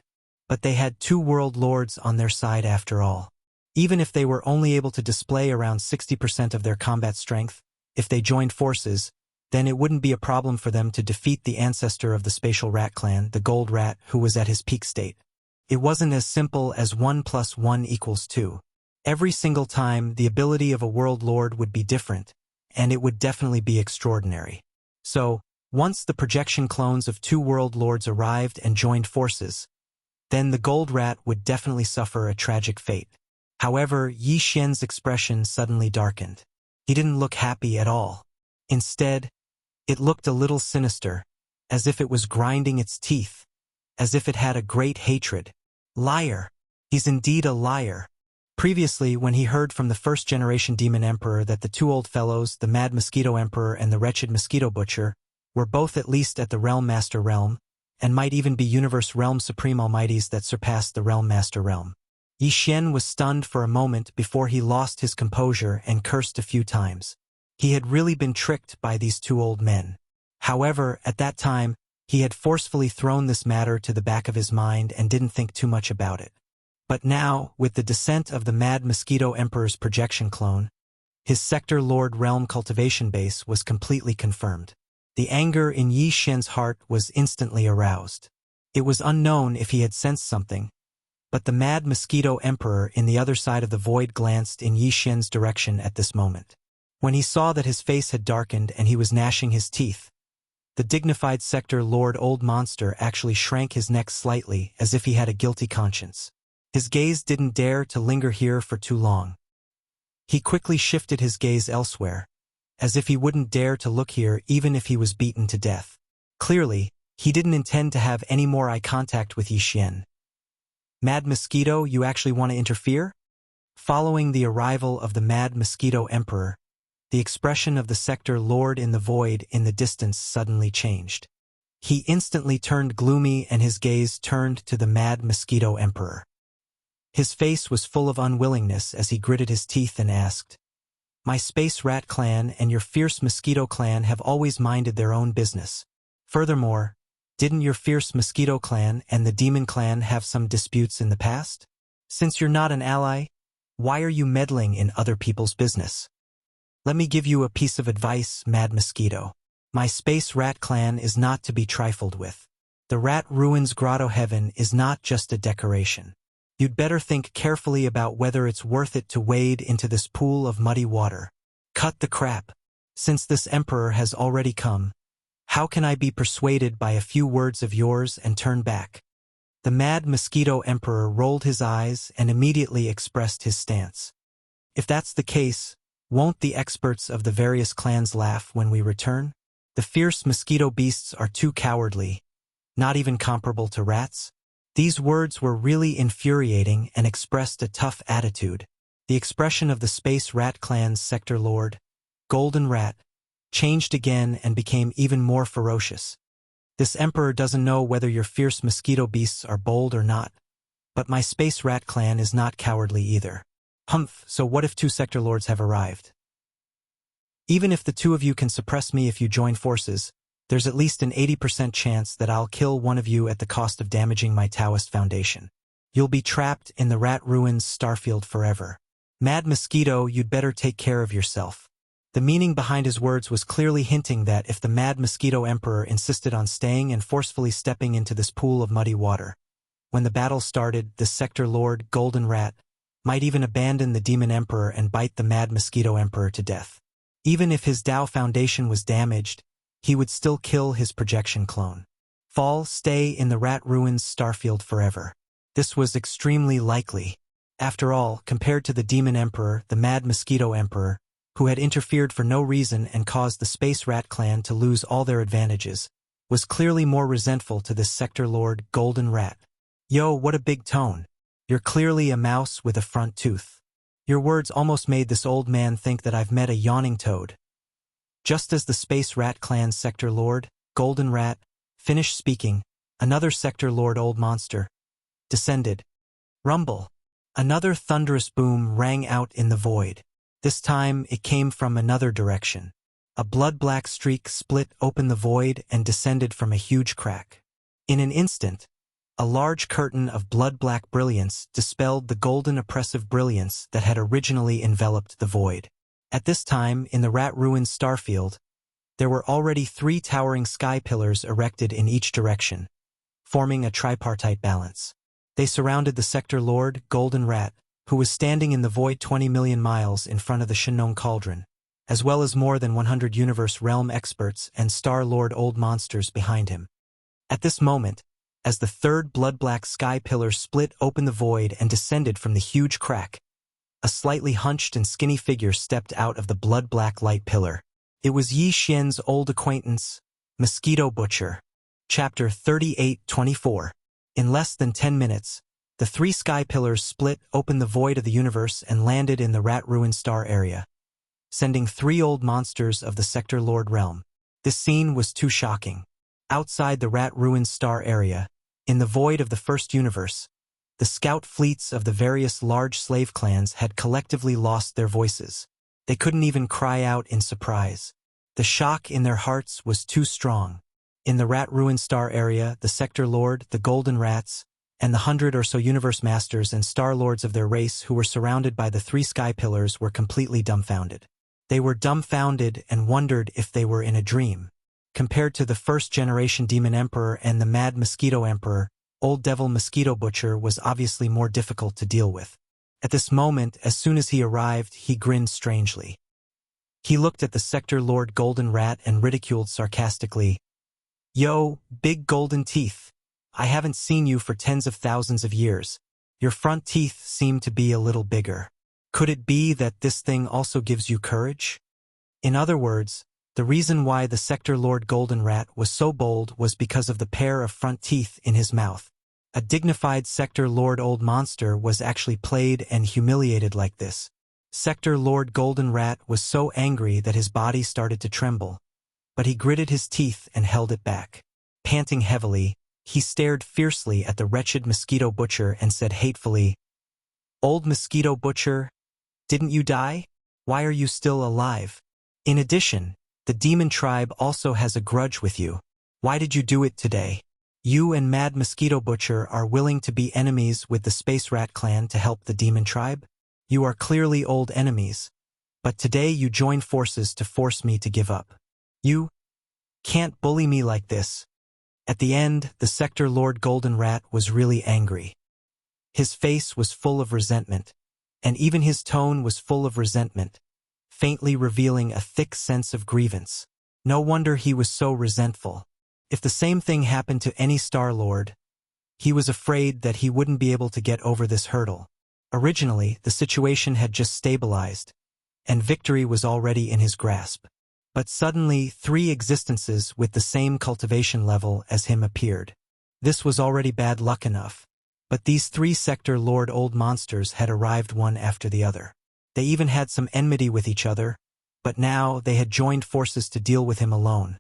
But they had 2 world lords on their side after all. Even if they were only able to display around 60% of their combat strength, if they joined forces, then it wouldn't be a problem for them to defeat the ancestor of the spatial rat clan, the gold rat, who was at his peak state. It wasn't as simple as 1 + 1 = 2. Every single time, the ability of a world lord would be different, and it would definitely be extraordinary. So, once the projection clones of 2 world lords arrived and joined forces, then the gold rat would definitely suffer a tragic fate. However, Yi Xian's expression suddenly darkened. He didn't look happy at all. Instead, it looked a little sinister, as if it was grinding its teeth, as if it had a great hatred. Liar! He's indeed a liar. Previously, when he heard from the first-generation Demon Emperor that the 2 old fellows, the Mad Mosquito Emperor and the Wretched Mosquito Butcher, were both at least at the Realm Master realm, and might even be Universe Realm Supreme Almighties that surpassed the Realm Master realm. Yi Xian was stunned for a moment before he lost his composure and cursed a few times. He had really been tricked by these 2 old men. However, at that time, he had forcefully thrown this matter to the back of his mind and didn't think too much about it. But now, with the descent of the Mad Mosquito Emperor's projection clone, his Sector Lord Realm cultivation base was completely confirmed. The anger in Yi Xian's heart was instantly aroused. It was unknown if he had sensed something, but the Mad Mosquito Emperor in the other side of the void glanced in Yi Xian's direction at this moment. When he saw that his face had darkened and he was gnashing his teeth, the dignified Sector Lord Old Monster actually shrank his neck slightly as if he had a guilty conscience. His gaze didn't dare to linger here for too long. He quickly shifted his gaze elsewhere, as if he wouldn't dare to look here even if he was beaten to death. Clearly, he didn't intend to have any more eye contact with Yi Xian. Mad Mosquito, you actually want to interfere? Following the arrival of the Mad Mosquito Emperor, the expression of the sector lord in the void in the distance suddenly changed. He instantly turned gloomy and his gaze turned to the Mad Mosquito Emperor. His face was full of unwillingness as he gritted his teeth and asked, "My Space Rat Clan and your Fierce Mosquito Clan have always minded their own business. Furthermore, didn't your Fierce Mosquito Clan and the Demon Clan have some disputes in the past? Since you're not an ally, why are you meddling in other people's business? Let me give you a piece of advice, Mad Mosquito. My Space Rat Clan is not to be trifled with. The Rat Ruins Grotto Heaven is not just a decoration. You'd better think carefully about whether it's worth it to wade into this pool of muddy water. Cut the crap. Since this Emperor has already come, how can I be persuaded by a few words of yours and turn back?" The Mad Mosquito Emperor rolled his eyes and immediately expressed his stance. "If that's the case, won't the experts of the various clans laugh when we return? The fierce mosquito beasts are too cowardly, not even comparable to rats." These words were really infuriating and expressed a tough attitude. The expression of the Space Rat Clan's sector lord, Golden Rat, changed again and became even more ferocious. "This Emperor doesn't know whether your fierce mosquito beasts are bold or not, but my Space Rat Clan is not cowardly either. Humph, so what if two sector lords have arrived? Even if the two of you can suppress me if you join forces, there's at least an 80% chance that I'll kill one of you at the cost of damaging my Taoist foundation. You'll be trapped in the Rat Ruins starfield forever. Mad Mosquito, you'd better take care of yourself." The meaning behind his words was clearly hinting that if the Mad Mosquito Emperor insisted on staying and forcefully stepping into this pool of muddy water, when the battle started, the sector lord, Golden Rat, might even abandon the Demon Emperor and bite the Mad Mosquito Emperor to death. Even if his Tao foundation was damaged, he would still kill his projection clone. Stay in the Rat Ruins starfield forever. This was extremely likely. After all, compared to the Demon Emperor, the Mad Mosquito Emperor, who had interfered for no reason and caused the Space Rat Clan to lose all their advantages, was clearly more resentful to this sector lord, Golden Rat. "Yo, what a big tone. You're clearly a mouse with a front tooth." Your words almost made this old man think that I've met a yawning toad. Just as the Space Rat Clan's sector lord, Golden Rat, finished speaking, another sector lord old monster descended. Rumble. Another thunderous boom rang out in the void. This time it came from another direction. A blood-black streak split open the void and descended from a huge crack. In an instant, a large curtain of blood-black brilliance dispelled the golden oppressive brilliance that had originally enveloped the void. At this time, in the Rat Ruins starfield, there were already 3 towering sky pillars erected in each direction, forming a tripartite balance. They surrounded the sector lord, Golden Rat, who was standing in the void 20 million miles in front of the Shinong Cauldron, as well as more than 100 Universe Realm experts and Star Lord old monsters behind him. At this moment, as the third blood-black sky pillar split open the void and descended from the huge crack, a slightly hunched and skinny figure stepped out of the blood-black light pillar. It was Yi Xian's old acquaintance, Mosquito Butcher. Chapter 38-24. In less than 10 minutes, the 3 sky pillars split open the void of the universe and landed in the Rat Ruin star area, sending 3 old monsters of the Sector Lord realm. This scene was too shocking. Outside the Rat Ruin star area, in the void of the first universe, the scout fleets of the various large slave clans had collectively lost their voices. They couldn't even cry out in surprise. The shock in their hearts was too strong. In the Rat Ruin star area, the Sector Lord, the Golden Rats, and the 100 or so Universe Masters and Star Lords of their race who were surrounded by the 3 sky pillars were completely dumbfounded. They were dumbfounded and wondered if they were in a dream. Compared to the first-generation Demon Emperor and the Mad Mosquito Emperor, Old Devil Mosquito Butcher was obviously more difficult to deal with. At this moment, as soon as he arrived, he grinned strangely. He looked at the Sector Lord Golden Rat and ridiculed sarcastically, "Yo, big golden teeth. I haven't seen you for tens of thousands of years. Your front teeth seem to be a little bigger. Could it be that this thing also gives you courage?" In other words, the reason why the Sector Lord Golden Rat was so bold was because of the pair of front teeth in his mouth. A dignified Sector Lord Old Monster was actually played and humiliated like this. Sector Lord Golden Rat was so angry that his body started to tremble, but he gritted his teeth and held it back. Panting heavily, he stared fiercely at the wretched Mosquito Butcher and said hatefully, "Old Mosquito Butcher, didn't you die? Why are you still alive? In addition, the demon tribe also has a grudge with you. Why did you do it today? You and Mad Mosquito Butcher are willing to be enemies with the Space Rat clan to help the demon tribe? You are clearly old enemies, but today you joined forces to force me to give up. You can't bully me like this." At the end, the Sector Lord Golden Rat was really angry. His face was full of resentment, and even his tone was full of resentment, faintly revealing a thick sense of grievance. No wonder he was so resentful. If the same thing happened to any Star Lord, he was afraid that he wouldn't be able to get over this hurdle. Originally, the situation had just stabilized, and victory was already in his grasp. But suddenly, 3 existences with the same cultivation level as him appeared. This was already bad luck enough. But these 3 Sector Lord Old Monsters had arrived one after the other. They even had some enmity with each other, but now they had joined forces to deal with him alone.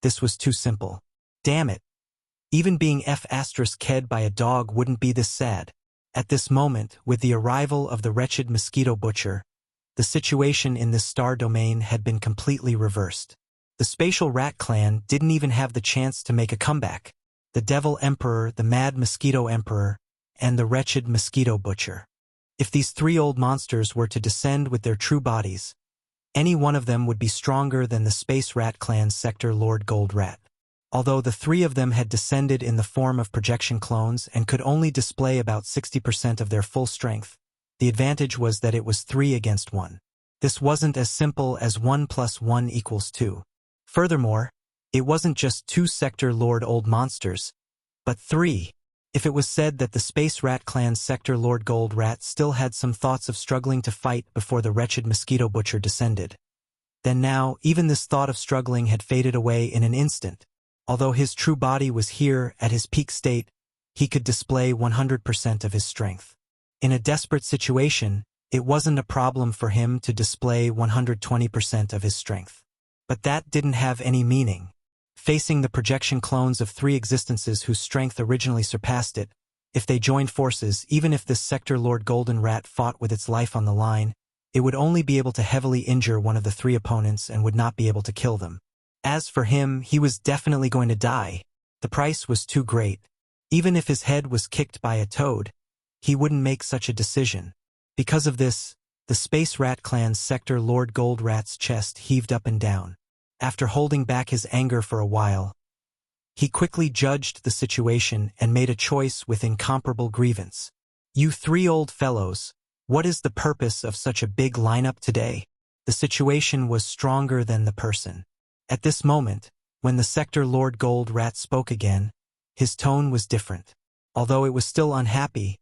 This was too simple. Damn it. Even being F***ed by a dog wouldn't be this sad. At this moment, with the arrival of the wretched Mosquito Butcher, the situation in this star domain had been completely reversed. The Spatial Rat Clan didn't even have the chance to make a comeback. The Devil Emperor, the Mad Mosquito Emperor, and the wretched Mosquito Butcher. If these 3 old monsters were to descend with their true bodies, any one of them would be stronger than the Space Rat Clan's Sector Lord Gold Rat. Although the 3 of them had descended in the form of projection clones and could only display about 60% of their full strength, the advantage was that it was 3 against 1. This wasn't as simple as 1 + 1 = 2. Furthermore, it wasn't just 2 Sector Lord Old Monsters, but 3. If it was said that the Space Rat Clan's Sector Lord Gold Rat still had some thoughts of struggling to fight before the wretched Mosquito Butcher descended, then now even this thought of struggling had faded away in an instant. Although his true body was here at his peak state, he could display 100% of his strength. In a desperate situation, it wasn't a problem for him to display 120% of his strength. But that didn't have any meaning. Facing the projection clones of 3 existences whose strength originally surpassed it, if they joined forces, even if this Sector Lord Golden Rat fought with its life on the line, it would only be able to heavily injure one of the 3 opponents and would not be able to kill them. As for him, he was definitely going to die. The price was too great. Even if his head was kicked by a toad, he wouldn't make such a decision. Because of this, the Space Rat Clan's Sector Lord Gold Rat's chest heaved up and down. After holding back his anger for a while, he quickly judged the situation and made a choice with incomparable grievance. "You 3 old fellows, what is the purpose of such a big lineup today?" The situation was stronger than the person. At this moment, when the Sector Lord Gold Rat spoke again, his tone was different. Although it was still unhappy,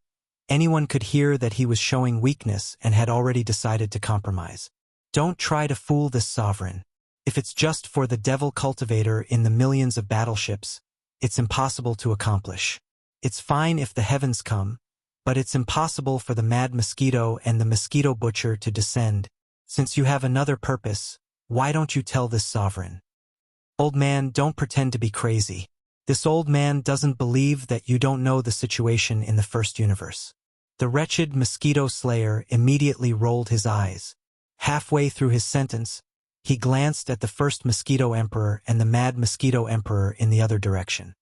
anyone could hear that he was showing weakness and had already decided to compromise. "Don't try to fool this sovereign. If it's just for the Devil Cultivator in the millions of battleships, it's impossible to accomplish. It's fine if the heavens come, but it's impossible for the Mad Mosquito and the Mosquito Butcher to descend. Since you have another purpose, why don't you tell this sovereign?" "Old man, don't pretend to be crazy. This old man doesn't believe that you don't know the situation in the first universe." The wretched Mosquito Slayer immediately rolled his eyes. Halfway through his sentence, he glanced at the first Mosquito Emperor and the Mad Mosquito Emperor in the other direction.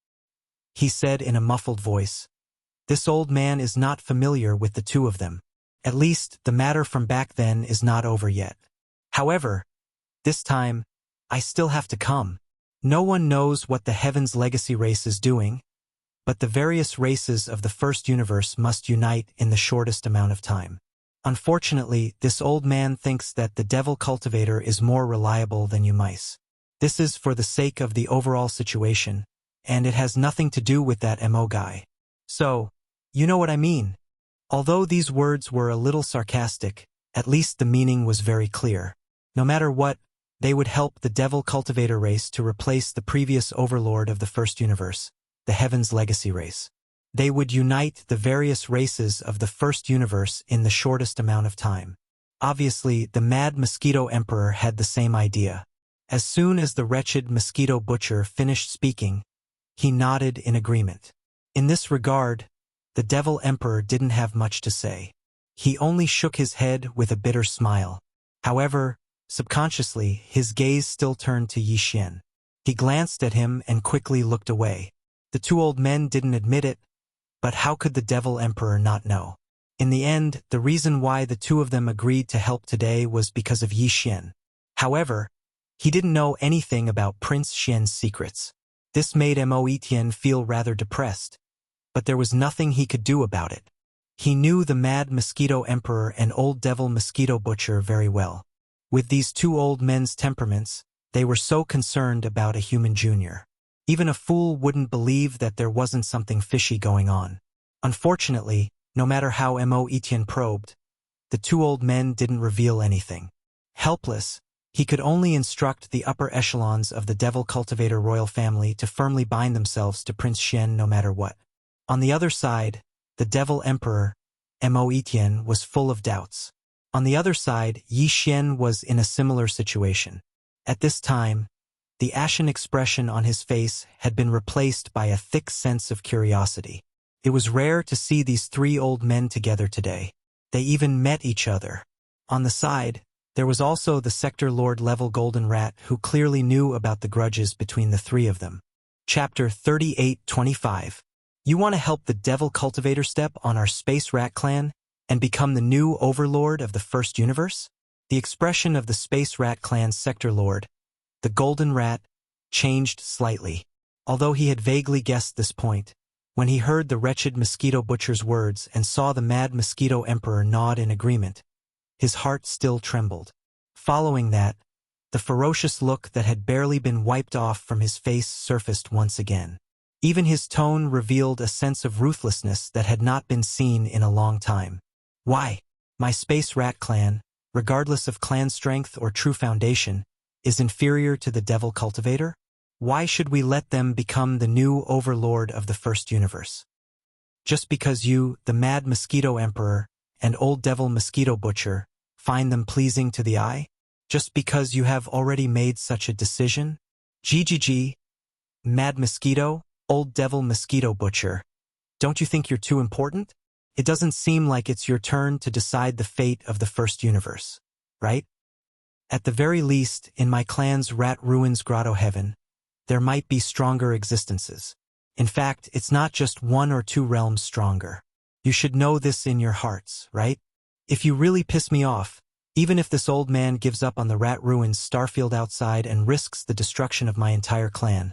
He said in a muffled voice, "This old man is not familiar with the 2 of them. At least, the matter from back then is not over yet. However, this time, I still have to come. No one knows what the Heaven's Legacy race is doing, but the various races of the first universe must unite in the shortest amount of time. Unfortunately, this old man thinks that the Devil Cultivator is more reliable than you mice. This is for the sake of the overall situation, and it has nothing to do with that MO guy. So, you know what I mean." Although these words were a little sarcastic, at least the meaning was very clear. No matter what, they would help the Devil Cultivator race to replace the previous overlord of the first universe, the Heaven's Legacy race. They would unite the various races of the first universe in the shortest amount of time. Obviously, the Mad Mosquito Emperor had the same idea. As soon as the wretched Mosquito Butcher finished speaking, he nodded in agreement. In this regard, the Devil Emperor didn't have much to say. He only shook his head with a bitter smile. However, subconsciously, his gaze still turned to Yi Xian. He glanced at him and quickly looked away. The two old men didn't admit it, but how could the Devil Emperor not know? In the end, the reason why the two of them agreed to help today was because of Yi Xian. However, he didn't know anything about Prince Xian's secrets. This made Mo Etienne feel rather depressed, but there was nothing he could do about it. He knew the Mad Mosquito Emperor and Old Devil Mosquito Butcher very well. With these two old men's temperaments, they were so concerned about a human junior. Even a fool wouldn't believe that there wasn't something fishy going on. Unfortunately, no matter how Mo Etienne probed, the two old men didn't reveal anything. Helpless, he could only instruct the upper echelons of the Devil Cultivator royal family to firmly bind themselves to Prince Xian no matter what. On the other side, the Devil Emperor, Mo Etienne, was full of doubts. On the other side, Yi Xian was in a similar situation. At this time, the ashen expression on his face had been replaced by a thick sense of curiosity. It was rare to see these three old men together today. They even met each other. On the side, there was also the Sector Lord level Golden Rat who clearly knew about the grudges between the three of them. Chapter 38-25. You want to help the Devil Cultivator step on our Space Rat clan and become the new overlord of the first universe? The expression of the Space Rat clan's Sector Lord, the Golden Rat, changed slightly. Although he had vaguely guessed this point, when he heard the wretched Mosquito Butcher's words and saw the Mad Mosquito Emperor nod in agreement, his heart still trembled. Following that, the ferocious look that had barely been wiped off from his face surfaced once again. Even his tone revealed a sense of ruthlessness that had not been seen in a long time. Why? My Space Rat clan, regardless of clan strength or true foundation, is inferior to the Devil Cultivator? Why should we let them become the new overlord of the first universe? Just because you, the Mad Mosquito Emperor, and Old Devil Mosquito Butcher, find them pleasing to the eye? Just because you have already made such a decision? GGG, Mad Mosquito, Old Devil Mosquito Butcher. Don't you think you're too important? It doesn't seem like it's your turn to decide the fate of the first universe, right? At the very least, in my clan's Rat Ruins Grotto Heaven, there might be stronger existences. In fact, it's not just one or two realms stronger. You should know this in your hearts, right? If you really piss me off, even if this old man gives up on the Rat Ruins Starfield outside and risks the destruction of my entire clan,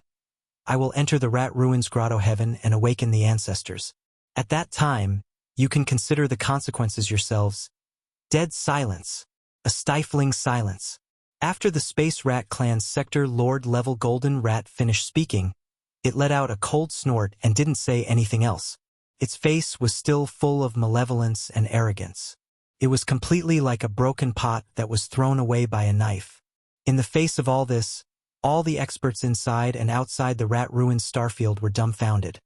I will enter the Rat Ruins Grotto Heaven and awaken the ancestors. At that time, you can consider the consequences yourselves. Dead silence. A stifling silence. After the Space Rat clan's Sector Lord level Golden Rat finished speaking, it let out a cold snort and didn't say anything else. Its face was still full of malevolence and arrogance. It was completely like a broken pot that was thrown away by a knife. In the face of all this, all the experts inside and outside the Rat Ruins Starfield were dumbfounded.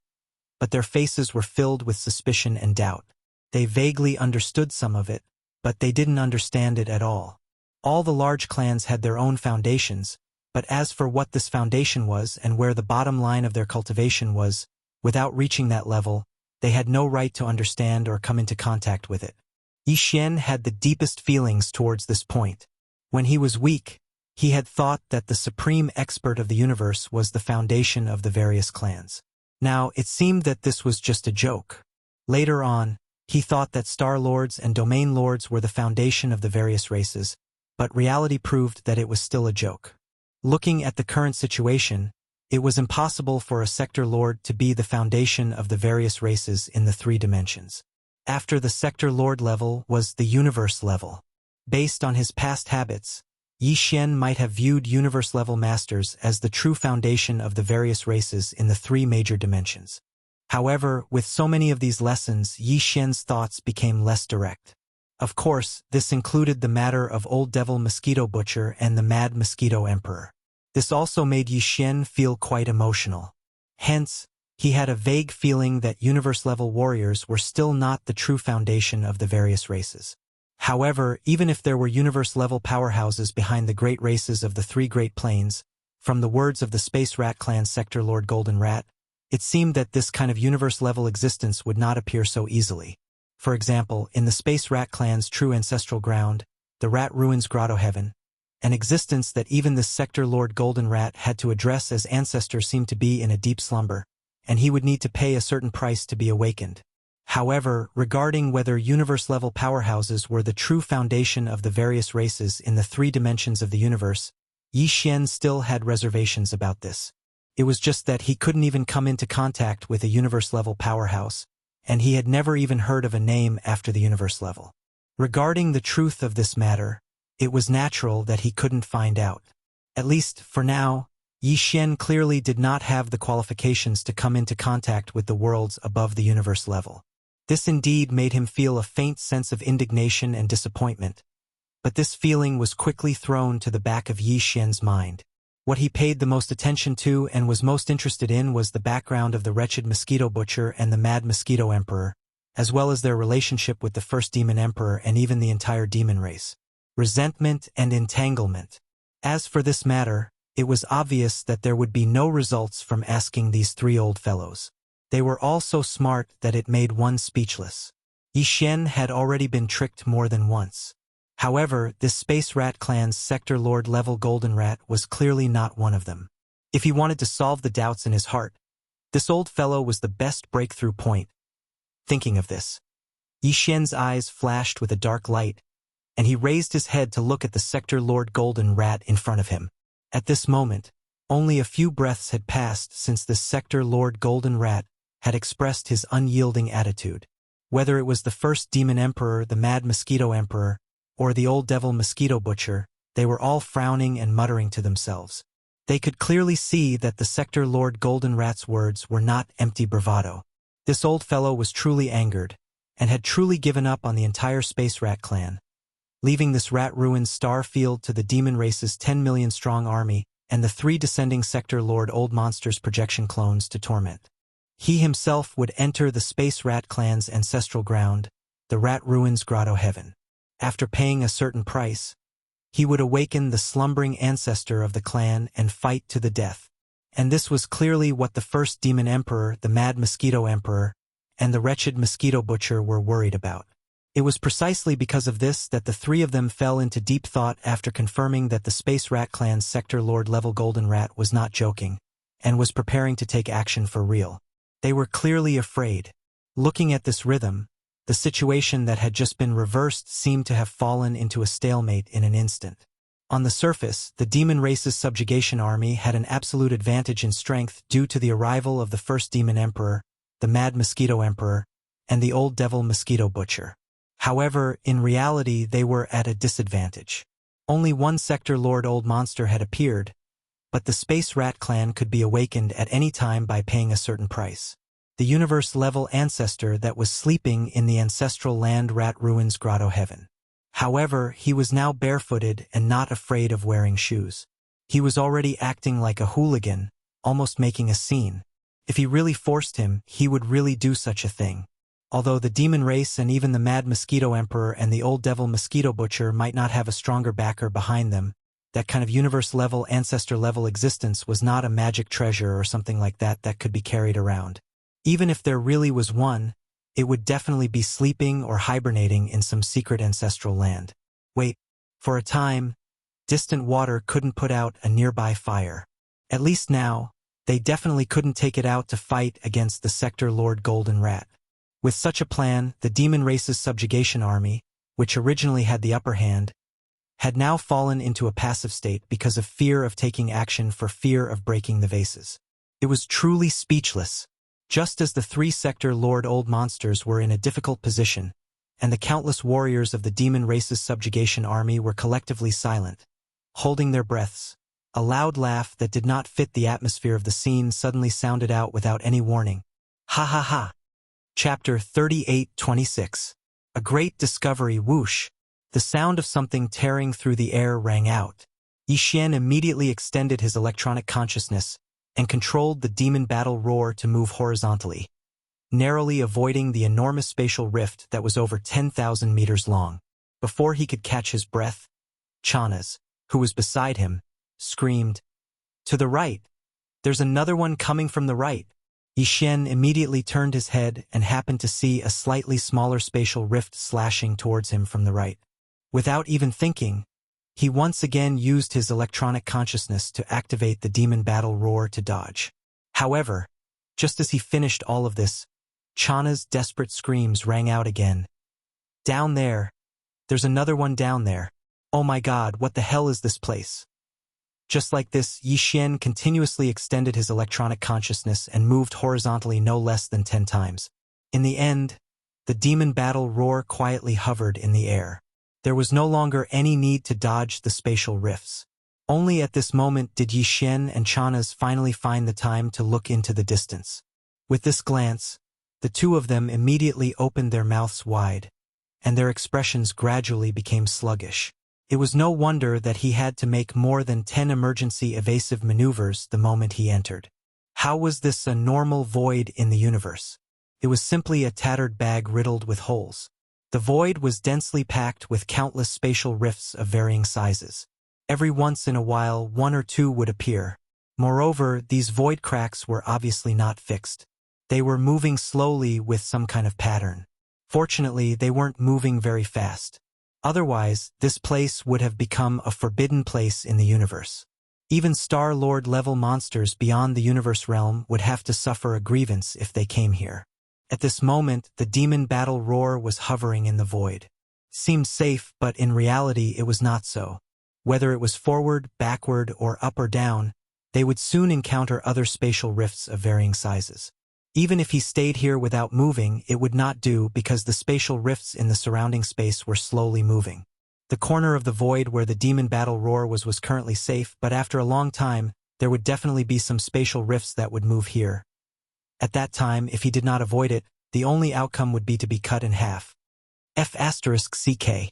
But their faces were filled with suspicion and doubt. They vaguely understood some of it, but they didn't understand it at all. All the large clans had their own foundations, but as for what this foundation was and where the bottom line of their cultivation was, without reaching that level, they had no right to understand or come into contact with it. Yi Xian had the deepest feelings towards this point. When he was weak, he had thought that the supreme expert of the universe was the foundation of the various clans. Now, it seemed that this was just a joke. Later on, he thought that Star Lords and Domain Lords were the foundation of the various races, but reality proved that it was still a joke. Looking at the current situation, it was impossible for a Sector Lord to be the foundation of the various races in the three dimensions. After the Sector Lord level was the Universe level. Based on his past habits, Yi Xian might have viewed Universe-level masters as the true foundation of the various races in the three major dimensions. However, with so many of these lessons, Yi Xian's thoughts became less direct. Of course, this included the matter of Old Devil Mosquito Butcher and the Mad Mosquito Emperor. This also made Yi Xian feel quite emotional. Hence, He had a vague feeling that universe-level warriors were still not the true foundation of the various races. However, even if there were universe-level powerhouses behind the great races of the three Great Plains, from the words of the Space Rat Clan's Sector Lord Golden Rat, it seemed that this kind of universe-level existence would not appear so easily. For example, in the Space Rat Clan's true ancestral ground, the Rat Ruins Grotto Heaven, an existence that even this Sector Lord Golden Rat had to address as ancestor seemed to be in a deep slumber, and he would need to pay a certain price to be awakened. However, regarding whether universe-level powerhouses were the true foundation of the various races in the three dimensions of the universe, Yi Xian still had reservations about this. It was just that he couldn't even come into contact with a universe-level powerhouse, and he had never even heard of a name after the universe level. Regarding the truth of this matter, it was natural that he couldn't find out. At least, for now, Yi Xian clearly did not have the qualifications to come into contact with the worlds above the universe level. This indeed made him feel a faint sense of indignation and disappointment, but this feeling was quickly thrown to the back of Yi Xian's mind. What he paid the most attention to and was most interested in was the background of the wretched Mosquito Butcher and the Mad Mosquito Emperor, as well as their relationship with the first Demon Emperor and even the entire demon race. Resentment and entanglement. As for this matter, it was obvious that there would be no results from asking these three old fellows. They were all so smart that it made one speechless. Yi Xian had already been tricked more than once. However, this Space Rat Clan's Sector Lord level Golden Rat was clearly not one of them. If he wanted to solve the doubts in his heart, this old fellow was the best breakthrough point. Thinking of this, Yi Xian's eyes flashed with a dark light, and he raised his head to look at the Sector Lord Golden Rat in front of him. At this moment, only a few breaths had passed since the Sector Lord Golden Rat had expressed his unyielding attitude. Whether it was the first Demon Emperor, the Mad Mosquito Emperor, or the old devil Mosquito Butcher, they were all frowning and muttering to themselves. They could clearly see that the Sector Lord Golden Rat's words were not empty bravado. This old fellow was truly angered, and had truly given up on the entire Space Rat Clan, leaving this rat-ruined star field to the demon race's 10 million strong army and the three descending Sector Lord Old Monsters projection clones to torment. He himself would enter the Space Rat Clan's ancestral ground, the Rat Ruins Grotto Heaven. After paying a certain price, he would awaken the slumbering ancestor of the clan and fight to the death. And this was clearly what the first Demon Emperor, the Mad Mosquito Emperor, and the wretched Mosquito Butcher were worried about. It was precisely because of this that the three of them fell into deep thought after confirming that the Space Rat Clan's Sector Lord level Golden Rat was not joking, and was preparing to take action for real. They were clearly afraid. Looking at this rhythm, the situation that had just been reversed seemed to have fallen into a stalemate in an instant. On the surface, the demon race's subjugation army had an absolute advantage in strength due to the arrival of the first Demon Emperor, the Mad Mosquito Emperor, and the old devil Mosquito Butcher. However, in reality they were at a disadvantage. Only one Sector Lord Old Monster had appeared, but the Space Rat Clan could be awakened at any time by paying a certain price. The universe-level ancestor that was sleeping in the ancestral land Rat Ruins Grotto Heaven. However, he was now barefooted and not afraid of wearing shoes. He was already acting like a hooligan, almost making a scene. If he really forced him, he would really do such a thing. Although the demon race and even the Mad Mosquito Emperor and the old devil Mosquito Butcher might not have a stronger backer behind them, that kind of universe-level, ancestor-level existence was not a magic treasure or something like that that could be carried around. Even if there really was one, it would definitely be sleeping or hibernating in some secret ancestral land. Wait, for a time, distant water couldn't put out a nearby fire. At least now, they definitely couldn't take it out to fight against the Sector Lord Golden Rat. With such a plan, the demon race's subjugation army, which originally had the upper hand, had now fallen into a passive state because of fear of taking action for fear of breaking the vases. It was truly speechless. Just as the three Sector Lord Old Monsters were in a difficult position, and the countless warriors of the demon race's subjugation army were collectively silent, holding their breaths, a loud laugh that did not fit the atmosphere of the scene suddenly sounded out without any warning. Ha ha ha! Chapter 38:26. A great discovery. Whoosh! The sound of something tearing through the air rang out. Yi Xian immediately extended his electronic consciousness and controlled the demon battle roar to move horizontally, narrowly avoiding the enormous spatial rift that was over 10,000 meters long. Before he could catch his breath, Chanas, who was beside him, screamed, "To the right! There's another one coming from the right!" Yixin immediately turned his head and happened to see a slightly smaller spatial rift slashing towards him from the right. Without even thinking, he once again used his electronic consciousness to activate the demon battle roar to dodge. However, just as he finished all of this, Chana's desperate screams rang out again. "Down there! There's another one down there! Oh my god, what the hell is this place?" Just like this, Yixin continuously extended his electronic consciousness and moved horizontally no less than 10 times. In the end, the demon battle roar quietly hovered in the air. There was no longer any need to dodge the spatial rifts. Only at this moment did Yixin and Chanas finally find the time to look into the distance. With this glance, the two of them immediately opened their mouths wide, and their expressions gradually became sluggish. It was no wonder that he had to make more than 10 emergency evasive maneuvers the moment he entered. How was this a normal void in the universe? It was simply a tattered bag riddled with holes. The void was densely packed with countless spatial rifts of varying sizes. Every once in a while, one or two would appear. Moreover, these void cracks were obviously not fixed. They were moving slowly with some kind of pattern. Fortunately, they weren't moving very fast. Otherwise, this place would have become a forbidden place in the universe. Even Star-Lord level monsters beyond the universe realm would have to suffer a grievance if they came here. At this moment, the demon battle roar was hovering in the void. Seemed safe, but in reality it was not so. Whether it was forward, backward, or up or down, they would soon encounter other spatial rifts of varying sizes. Even if he stayed here without moving, it would not do because the spatial rifts in the surrounding space were slowly moving. The corner of the void where the demon battle roar was currently safe, but after a long time, there would definitely be some spatial rifts that would move here. At that time, if he did not avoid it, the only outcome would be to be cut in half. F***CK.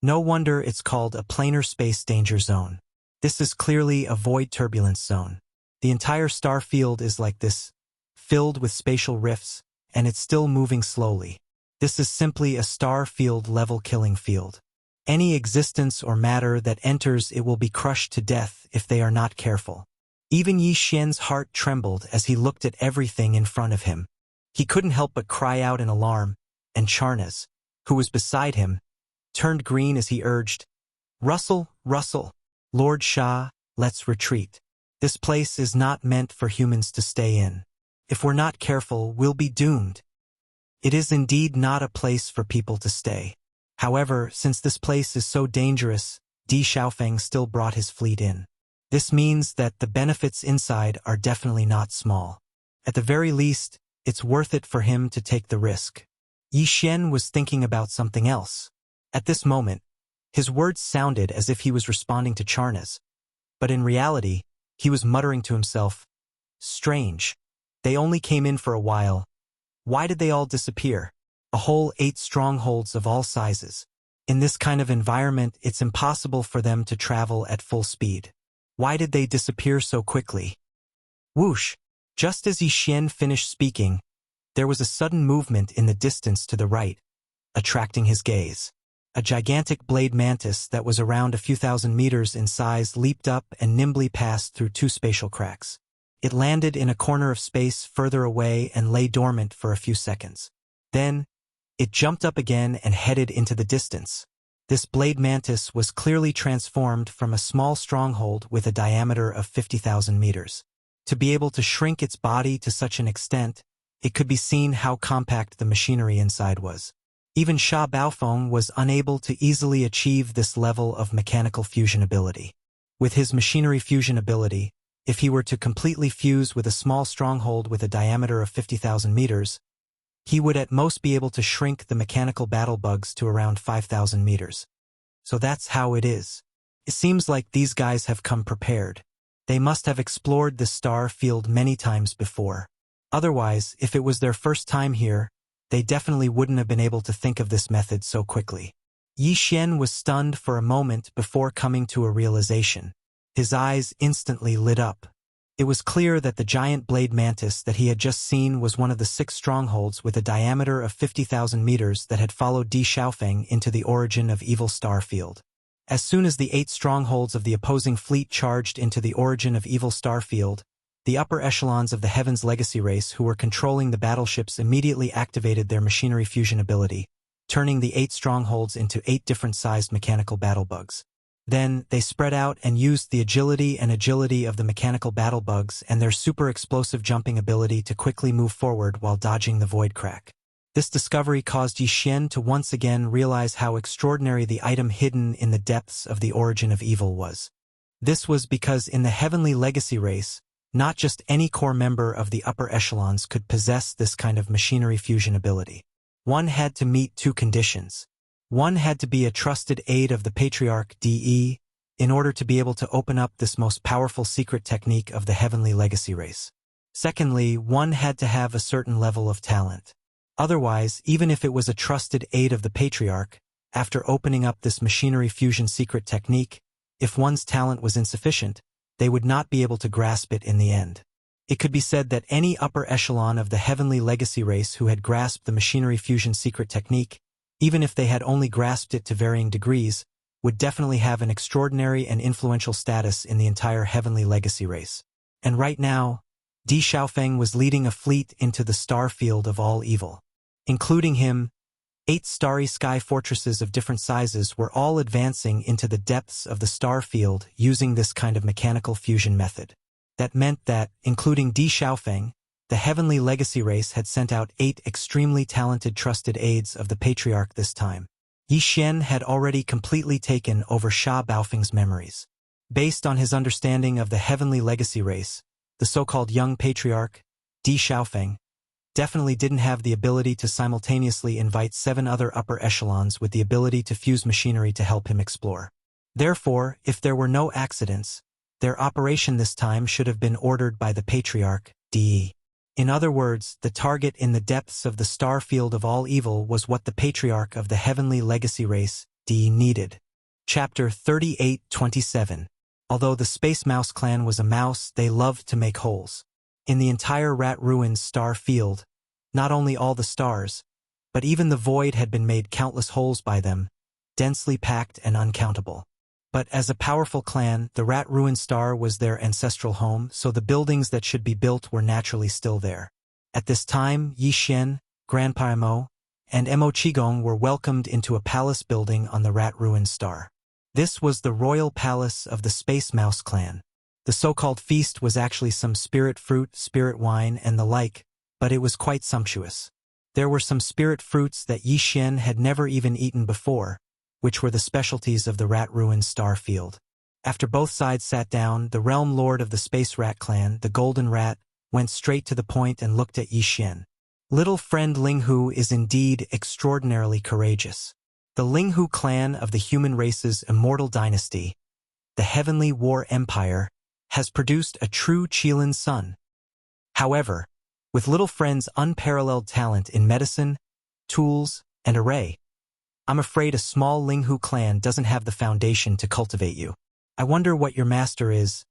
No wonder it's called a planar space danger zone. This is clearly a void turbulence zone. The entire star field is like this, filled with spatial rifts, and it's still moving slowly. This is simply a star field level killing field. Any existence or matter that enters it will be crushed to death if they are not careful. Even Yixin's heart trembled as he looked at everything in front of him. He couldn't help but cry out in alarm, and Chanas, who was beside him, turned green as he urged, "Russell, Russell, Lord Shah, let's retreat. This place is not meant for humans to stay in. If we're not careful, we'll be doomed." It is indeed not a place for people to stay. However, since this place is so dangerous, Di Xiaofeng still brought his fleet in. This means that the benefits inside are definitely not small. At the very least, it's worth it for him to take the risk. Yixin was thinking about something else. At this moment, his words sounded as if he was responding to Chanas, but in reality, he was muttering to himself, "Strange. They only came in for a while. Why did they all disappear? A whole 8 strongholds of all sizes. In this kind of environment, it's impossible for them to travel at full speed. Why did they disappear so quickly?" Whoosh! Just as Yixin finished speaking, there was a sudden movement in the distance to the right, attracting his gaze. A gigantic blade mantis that was around a few thousand meters in size leaped up and nimbly passed through 2 spatial cracks. It landed in a corner of space further away and lay dormant for a few seconds. Then, it jumped up again and headed into the distance. This blade mantis was clearly transformed from a small stronghold with a diameter of 50,000 meters. To be able to shrink its body to such an extent, it could be seen how compact the machinery inside was. Even Sha Baofeng was unable to easily achieve this level of mechanical fusion ability. With his machinery fusion ability, if he were to completely fuse with a small stronghold with a diameter of 50,000 meters, he would at most be able to shrink the mechanical battle bugs to around 5,000 meters. So that's how it is. It seems like these guys have come prepared. They must have explored the star field many times before. Otherwise, if it was their first time here, they definitely wouldn't have been able to think of this method so quickly. Yixin was stunned for a moment before coming to a realization. His eyes instantly lit up. It was clear that the giant blade mantis that he had just seen was one of the 6 strongholds with a diameter of 50,000 meters that had followed Di Xiaofeng into the origin of Evil Star Field. As soon as the 8 strongholds of the opposing fleet charged into the origin of Evil Star Field, the upper echelons of the Heaven's Legacy race who were controlling the battleships immediately activated their machinery fusion ability, turning the 8 strongholds into 8 different-sized mechanical battle bugs. Then, they spread out and used the agility of the mechanical battle bugs and their super-explosive jumping ability to quickly move forward while dodging the void crack. This discovery caused Yi Xian to once again realize how extraordinary the item hidden in the depths of the origin of evil was. This was because in the Heavenly Legacy race, not just any core member of the upper echelons could possess this kind of machinery fusion ability. One had to meet 2 conditions. One had to be a trusted aide of the Patriarch DE in order to be able to open up this most powerful secret technique of the Heavenly Legacy race. Secondly, one had to have a certain level of talent. Otherwise, even if it was a trusted aide of the Patriarch, after opening up this machinery fusion secret technique, if one's talent was insufficient, they would not be able to grasp it in the end. It could be said that any upper echelon of the Heavenly Legacy race who had grasped the machinery fusion secret technique, even if they had only grasped it to varying degrees, would definitely have an extraordinary and influential status in the entire Heavenly Legacy race. And right now, Di Xiaofeng was leading a fleet into the star field of all evil. Including him, 8 starry sky fortresses of different sizes were all advancing into the depths of the star field using this kind of mechanical fusion method. That meant that, including Di Xiaofeng, the Heavenly Legacy race had sent out 8 extremely talented trusted aides of the Patriarch this time. Yi Xian had already completely taken over Sha Baofeng's memories. Based on his understanding of the Heavenly Legacy race, the so-called young Patriarch, Di Xiaofeng, definitely didn't have the ability to simultaneously invite 7 other upper echelons with the ability to fuse machinery to help him explore. Therefore, if there were no accidents, their operation this time should have been ordered by the Patriarch, DE. In other words, the target in the depths of the star field of all evil was what the Patriarch of the Heavenly Legacy race, DE, needed. Chapter 38:27. Although the Space Mouse clan was a mouse, they loved to make holes. In the entire Rat Ruins star field, not only all the stars, but even the void had been made countless holes by them, densely packed and uncountable. But as a powerful clan, the Rat Ruin Star was their ancestral home, so the buildings that should be built were naturally still there. At this time, Yi Xian, Grandpa Mo, and Mo Qigong were welcomed into a palace building on the Rat Ruin Star. This was the royal palace of the Space Mouse clan. The so-called feast was actually some spirit fruit, spirit wine, and the like, but it was quite sumptuous. There were some spirit fruits that Yi Xian had never even eaten before, which were the specialties of the Rat Ruin Star Field. After both sides sat down, the realm lord of the Space Rat clan, the Golden Rat, went straight to the point and looked at Yi Xian. Little friend Linghu is indeed extraordinarily courageous. The Linghu clan of the human race's immortal dynasty, the Heavenly War Empire, has produced a true Qilin son. However, with little friend's unparalleled talent in medicine, tools, and array, I'm afraid a small Linghu clan doesn't have the foundation to cultivate you. I wonder what your master is.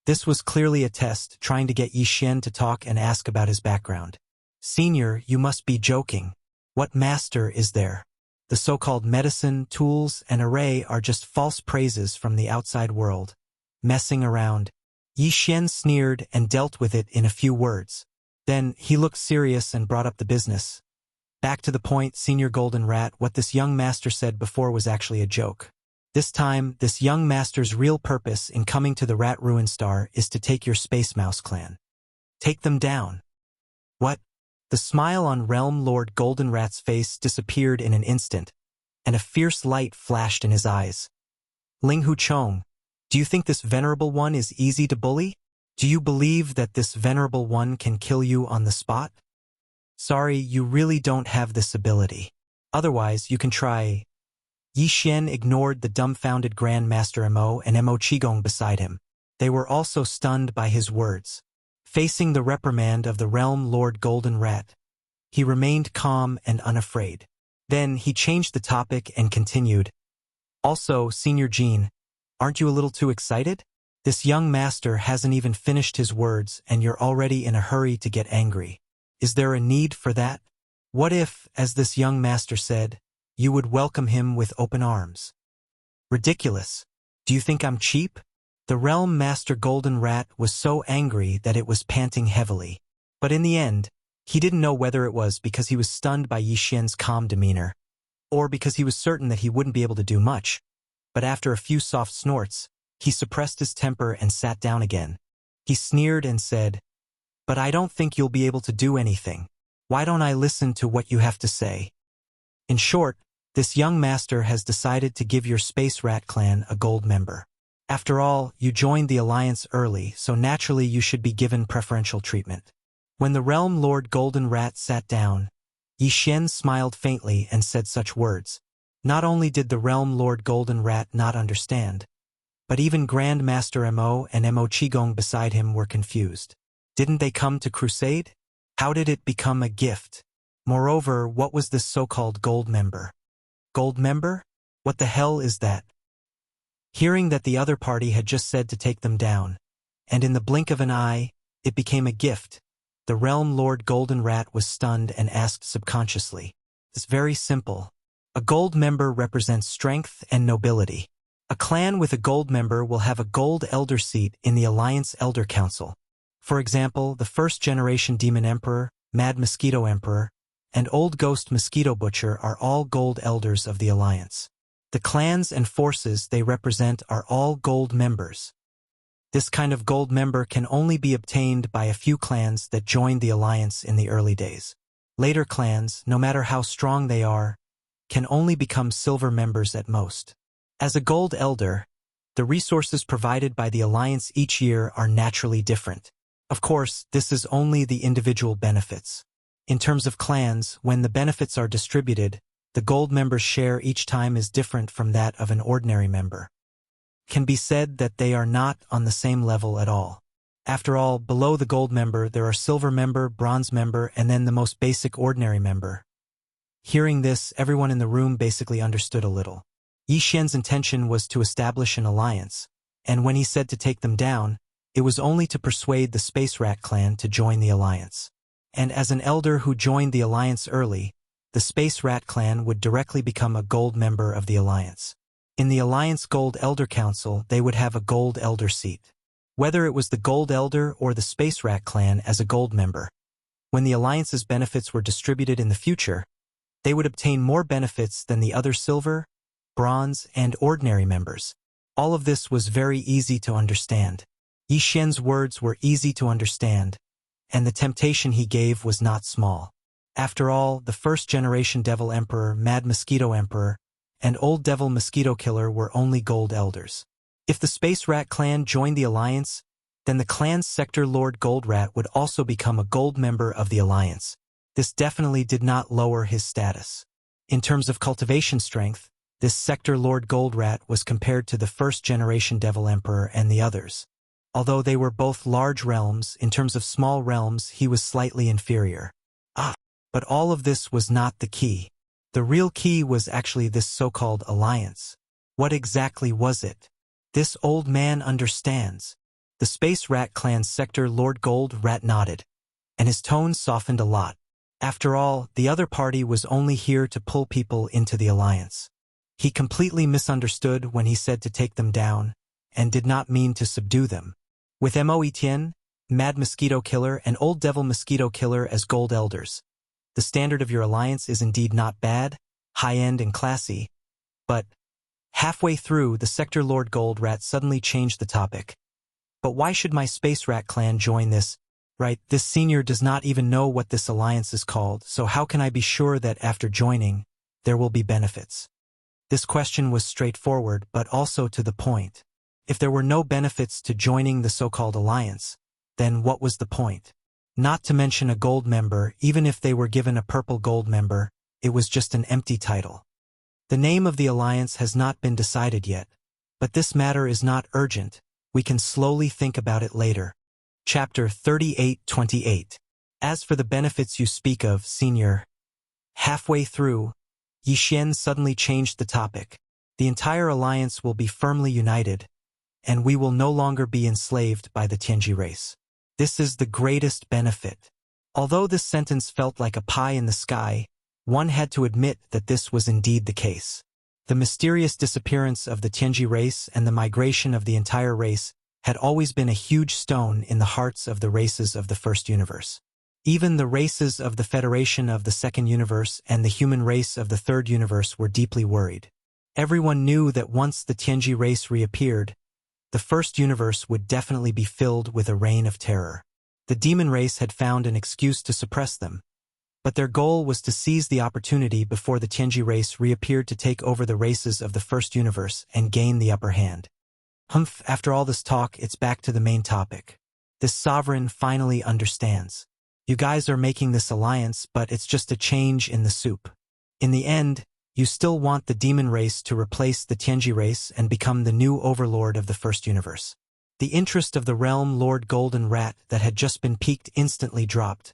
This was clearly a test, trying to get Yi Xian to talk and ask about his background. Senior, you must be joking. What master is there? The so-called medicine, tools, and array are just false praises from the outside world. Messing around. Yi Xian sneered and dealt with it in a few words. Then he looked serious and brought up the business. Back to the point, Senior Golden Rat, what this young master said before was actually a joke. This time, this young master's real purpose in coming to the Rat Ruin Star is to take your Space Mouse clan. Take them down. What? The smile on Realm Lord Golden Rat's face disappeared in an instant, and a fierce light flashed in his eyes. Linghu Chong, do you think this venerable one is easy to bully? Do you believe that this venerable one can kill you on the spot? Sorry, you really don't have this ability. Otherwise, you can try. Yi Xian ignored the dumbfounded Grand Master Mo and Mo Qigong beside him. They were also stunned by his words. Facing the reprimand of the Realm Lord Golden Rat, he remained calm and unafraid. Then he changed the topic and continued. Also, Senior Jean, aren't you a little too excited? This young master hasn't even finished his words and you're already in a hurry to get angry. Is there a need for that? What if, as this young master said, you would welcome him with open arms? Ridiculous. Do you think I'm cheap? The realm master Golden Rat was so angry that it was panting heavily. But in the end, he didn't know whether it was because he was stunned by Yi Xian's calm demeanor, or because he was certain that he wouldn't be able to do much. But after a few soft snorts, he suppressed his temper and sat down again. He sneered and said, "But I don't think you'll be able to do anything. Why don't I listen to what you have to say?" In short, this young master has decided to give your Space Rat clan a gold member. After all, you joined the alliance early, so naturally you should be given preferential treatment. When the Realm Lord Golden Rat sat down, Yi Xian smiled faintly and said such words. Not only did the Realm Lord Golden Rat not understand, but even Grand Master Mo and Mo Qigong beside him were confused. Didn't they come to crusade? How did it become a gift? Moreover, what was this so-called gold member? Gold member? What the hell is that? Hearing that the other party had just said to take them down, and in the blink of an eye, it became a gift, the Realm Lord Golden Rat was stunned and asked subconsciously. It's very simple. A gold member represents strength and nobility. A clan with a gold member will have a gold elder seat in the Alliance Elder Council. For example, the first generation Demon Emperor, Mad Mosquito Emperor, and Old Ghost Mosquito Butcher are all gold elders of the Alliance. The clans and forces they represent are all gold members. This kind of gold member can only be obtained by a few clans that joined the Alliance in the early days. Later clans, no matter how strong they are, can only become silver members at most. As a gold elder, the resources provided by the Alliance each year are naturally different. Of course, this is only the individual benefits. In terms of clans, when the benefits are distributed, the gold member's share each time is different from that of an ordinary member. It can be said that they are not on the same level at all. After all, below the gold member there are silver member, bronze member, and then the most basic ordinary member. Hearing this, everyone in the room basically understood a little. Yi Xian's intention was to establish an alliance, and when he said to take them down, it was only to persuade the Space Rat clan to join the alliance. And as an elder who joined the alliance early, the Space Rat clan would directly become a gold member of the alliance. In the Alliance Gold Elder Council, they would have a gold elder seat. Whether it was the Gold Elder or the Space Rat clan as a gold member, when the alliance's benefits were distributed in the future, they would obtain more benefits than the other silver, bronze, and ordinary members. All of this was very easy to understand. Yi Xian's words were easy to understand, and the temptation he gave was not small. After all, the first generation Devil Emperor, Mad Mosquito Emperor, and Old Devil Mosquito Killer were only gold elders. If the Space Rat clan joined the alliance, then the clan's Sector Lord Gold Rat would also become a gold member of the alliance. This definitely did not lower his status. In terms of cultivation strength, this Sector Lord Gold Rat was compared to the first generation Devil Emperor and the others. Although they were both large realms, in terms of small realms he was slightly inferior. But all of this was not the key. The real key was actually this so-called alliance. What exactly was it? This old man understands. The Space Rat clan's Sector Lord Gold Rat nodded, and his tone softened a lot. After all, the other party was only here to pull people into the alliance. He completely misunderstood when he said to take them down, and did not mean to subdue them. With Mo Etienne, Mad Mosquito Killer, and Old Devil Mosquito Killer as gold elders, the standard of your alliance is indeed not bad, high-end and classy, but halfway through, the Sector Lord Gold Rat suddenly changed the topic. But why should my Space Rat clan join this? Right, this senior does not even know what this alliance is called, so how can I be sure that after joining, there will be benefits? This question was straightforward, but also to the point. If there were no benefits to joining the so-called alliance, then what was the point? Not to mention a gold member, even if they were given a purple gold member, it was just an empty title. The name of the alliance has not been decided yet, but this matter is not urgent. We can slowly think about it later. Chapter 38:28. As for the benefits you speak of, Senior, halfway through, Yi Xian suddenly changed the topic. The entire alliance will be firmly united, and we will no longer be enslaved by the Tianji race. This is the greatest benefit. Although this sentence felt like a pie in the sky, one had to admit that this was indeed the case. The mysterious disappearance of the Tianji race and the migration of the entire race had always been a huge stone in the hearts of the races of the first universe. Even the races of the Federation of the second universe and the human race of the third universe were deeply worried. Everyone knew that once the Tianji race reappeared, the first universe would definitely be filled with a reign of terror. The demon race had found an excuse to suppress them, but their goal was to seize the opportunity before the Tianji race reappeared to take over the races of the first universe and gain the upper hand. Humph, after all this talk, it's back to the main topic. This sovereign finally understands. You guys are making this alliance, but it's just a change in the soup. In the end, you still want the demon race to replace the Tianji race and become the new overlord of the first universe. The interest of the realm Lord Golden Rat that had just been piqued instantly dropped,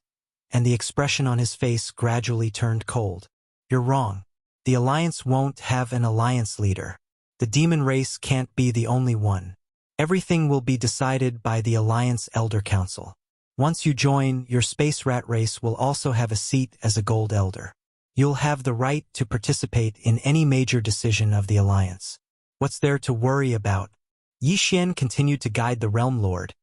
and the expression on his face gradually turned cold. You're wrong. The alliance won't have an alliance leader. The demon race can't be the only one. Everything will be decided by the Alliance Elder Council. Once you join, your space rat race will also have a seat as a Gold Elder. You'll have the right to participate in any major decision of the Alliance. What's there to worry about? Yi Xian continued to guide the Realm Lord.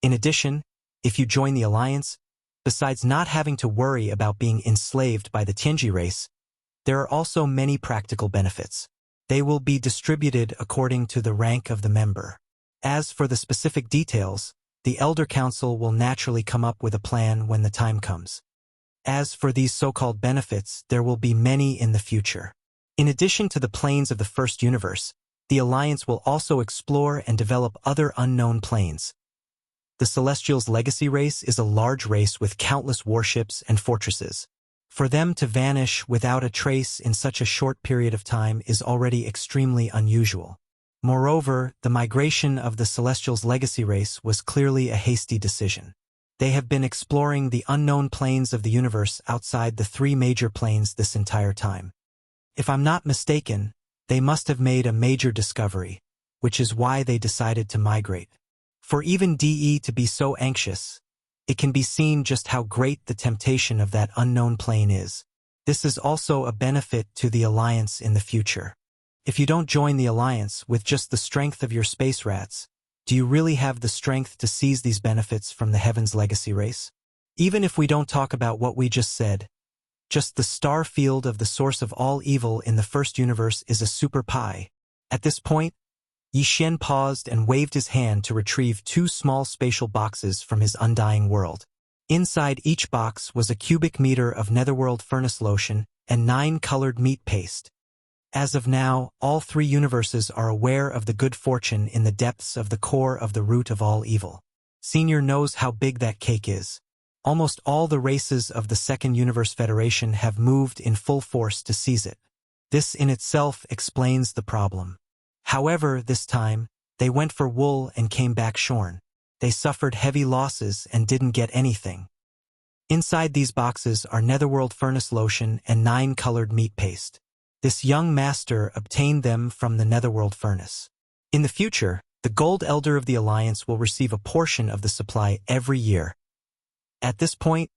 In addition, if you join the Alliance, besides not having to worry about being enslaved by the Tianji race, there are also many practical benefits. They will be distributed according to the rank of the member. As for the specific details, the Elder Council will naturally come up with a plan when the time comes. As for these so-called benefits, there will be many in the future. In addition to the planes of the first universe, the Alliance will also explore and develop other unknown planes. The Celestials' legacy race is a large race with countless warships and fortresses. For them to vanish without a trace in such a short period of time is already extremely unusual. Moreover, the migration of the Celestials' legacy race was clearly a hasty decision. They have been exploring the unknown planes of the universe outside the three major planes this entire time. If I'm not mistaken, they must have made a major discovery, which is why they decided to migrate. For even DE to be so anxious, it can be seen just how great the temptation of that unknown plane is. This is also a benefit to the Alliance in the future. If you don't join the Alliance with just the strength of your space rats, do you really have the strength to seize these benefits from the Heaven's legacy race? Even if we don't talk about what we just said, just the star field of the source of all evil in the first universe is a super pie. At this point, Yi Xian paused and waved his hand to retrieve two small spatial boxes from his undying world. Inside each box was a cubic meter of netherworld furnace lotion and 9 colored meat paste. As of now, all three universes are aware of the good fortune in the depths of the core of the root of all evil. Senior knows how big that cake is. Almost all the races of the Second Universe Federation have moved in full force to seize it. This in itself explains the problem. However, this time, they went for wool and came back shorn. They suffered heavy losses and didn't get anything. Inside these boxes are netherworld furnace lotion and 9 colored meat paste. This young master obtained them from the netherworld furnace. In the future, the Gold Elder of the Alliance will receive a portion of the supply every year. At this point,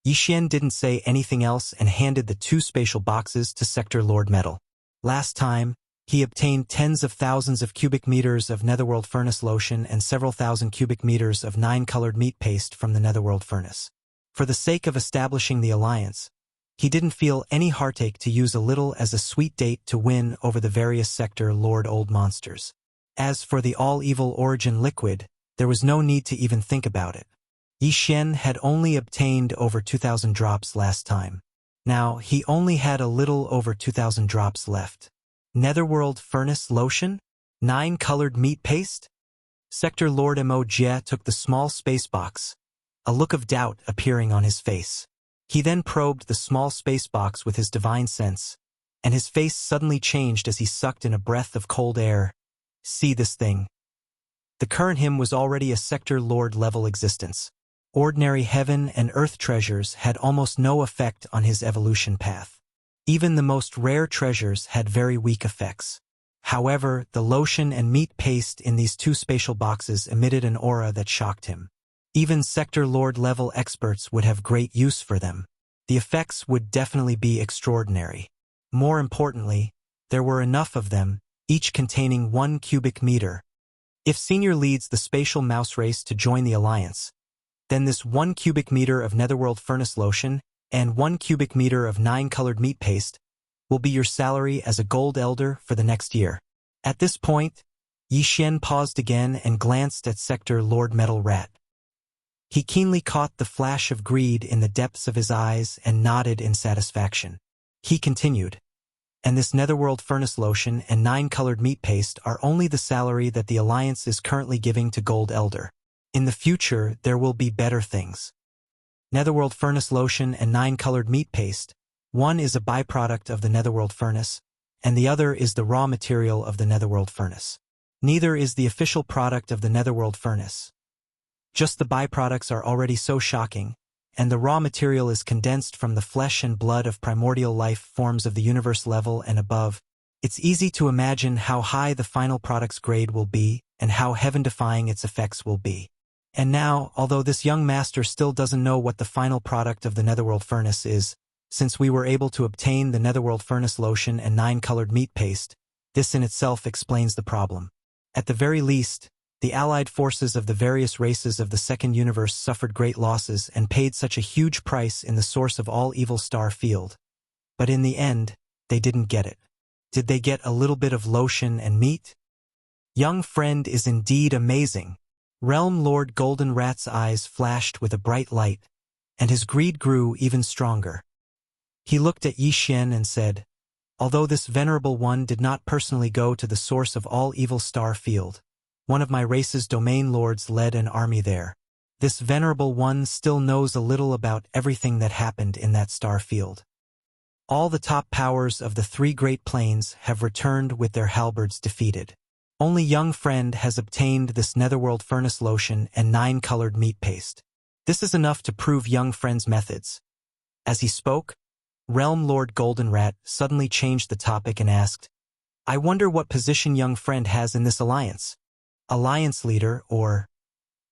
Yi Xian didn't say anything else and handed the 2 spatial boxes to Sector Lord Metal. Last time, he obtained tens of thousands of cubic meters of netherworld furnace lotion and several thousand cubic meters of 9 colored meat paste from the netherworld furnace. For the sake of establishing the alliance, he didn't feel any heartache to use a little as a sweet date to win over the various Sector Lord Old Monsters. As for the all-evil origin liquid, there was no need to even think about it. Yi Xian had only obtained over 2,000 drops last time. Now, he only had a little over 2,000 drops left. Netherworld furnace lotion? 9 colored meat paste? Sector Lord Mo Jie took the small space box, a look of doubt appearing on his face. He then probed the small space box with his divine sense, and his face suddenly changed as he sucked in a breath of cold air. See this thing. The current him was already a Sector Lord level existence. Ordinary heaven and earth treasures had almost no effect on his evolution path. Even the most rare treasures had very weak effects. However, the lotion and meat paste in these two spatial boxes emitted an aura that shocked him. Even Sector Lord-level experts would have great use for them. The effects would definitely be extraordinary. More importantly, there were enough of them, each containing 1 cubic meter. If Senior leads the spatial mouse race to join the alliance, then this 1 cubic meter of Netherworld furnace lotion and 1 cubic meter of 9-colored meat paste will be your salary as a gold elder for the next year. At this point, Yi Xian paused again and glanced at Sector Lord Metal Rat. He keenly caught the flash of greed in the depths of his eyes and nodded in satisfaction. He continued, "And this Netherworld furnace lotion and 9-colored meat paste are only the salary that the Alliance is currently giving to Gold Elder. In the future, there will be better things. Netherworld furnace lotion and 9-colored meat paste, one is a byproduct of the Netherworld furnace, and the other is the raw material of the Netherworld furnace. Neither is the official product of the Netherworld furnace. Just the byproducts are already so shocking, and the raw material is condensed from the flesh and blood of primordial life forms of the universe level and above. It's easy to imagine how high the final product's grade will be and how heaven-defying its effects will be. And now, although this young master still doesn't know what the final product of the Netherworld furnace is, since we were able to obtain the Netherworld furnace lotion and 9-colored meat paste, this in itself explains the problem. At the very least, the allied forces of the various races of the Second Universe suffered great losses and paid such a huge price in the source of all evil star field. But in the end, they didn't get it. Did they get a little bit of lotion and meat? Young friend is indeed amazing. Realm Lord Golden Rat's eyes flashed with a bright light, and his greed grew even stronger. He looked at Yi Xian and said, "Although this venerable one did not personally go to the source of all evil star field, one of my race's domain lords led an army there. This venerable one still knows a little about everything that happened in that star field. All the top powers of the 3 Great Plains have returned with their halberds defeated. Only young friend has obtained this Netherworld furnace lotion and 9-colored meat paste. This is enough to prove young friend's methods." As he spoke, Realm Lord Golden Rat suddenly changed the topic and asked, "I wonder what position young friend has in this alliance? Alliance leader, or—"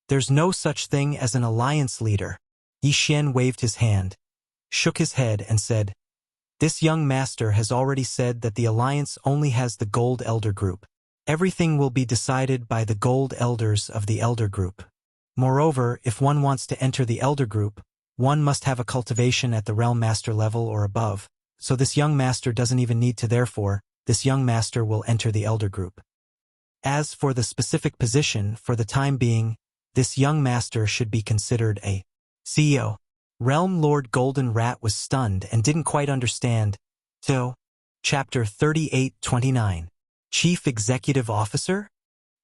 "There's no such thing as an alliance leader." Yi Xian waved his hand, shook his head and said, "This young master has already said that the alliance only has the Gold Elder group. Everything will be decided by the Gold Elders of the Elder group. Moreover, if one wants to enter the Elder group, one must have a cultivation at the Realm Master level or above, so this young master doesn't even need to. Therefore, this young master will enter the Elder group. As for the specific position, for the time being, this young master should be considered a CEO." Realm Lord Golden Rat was stunned and didn't quite understand. So, Chapter 38-29. Chief Executive Officer?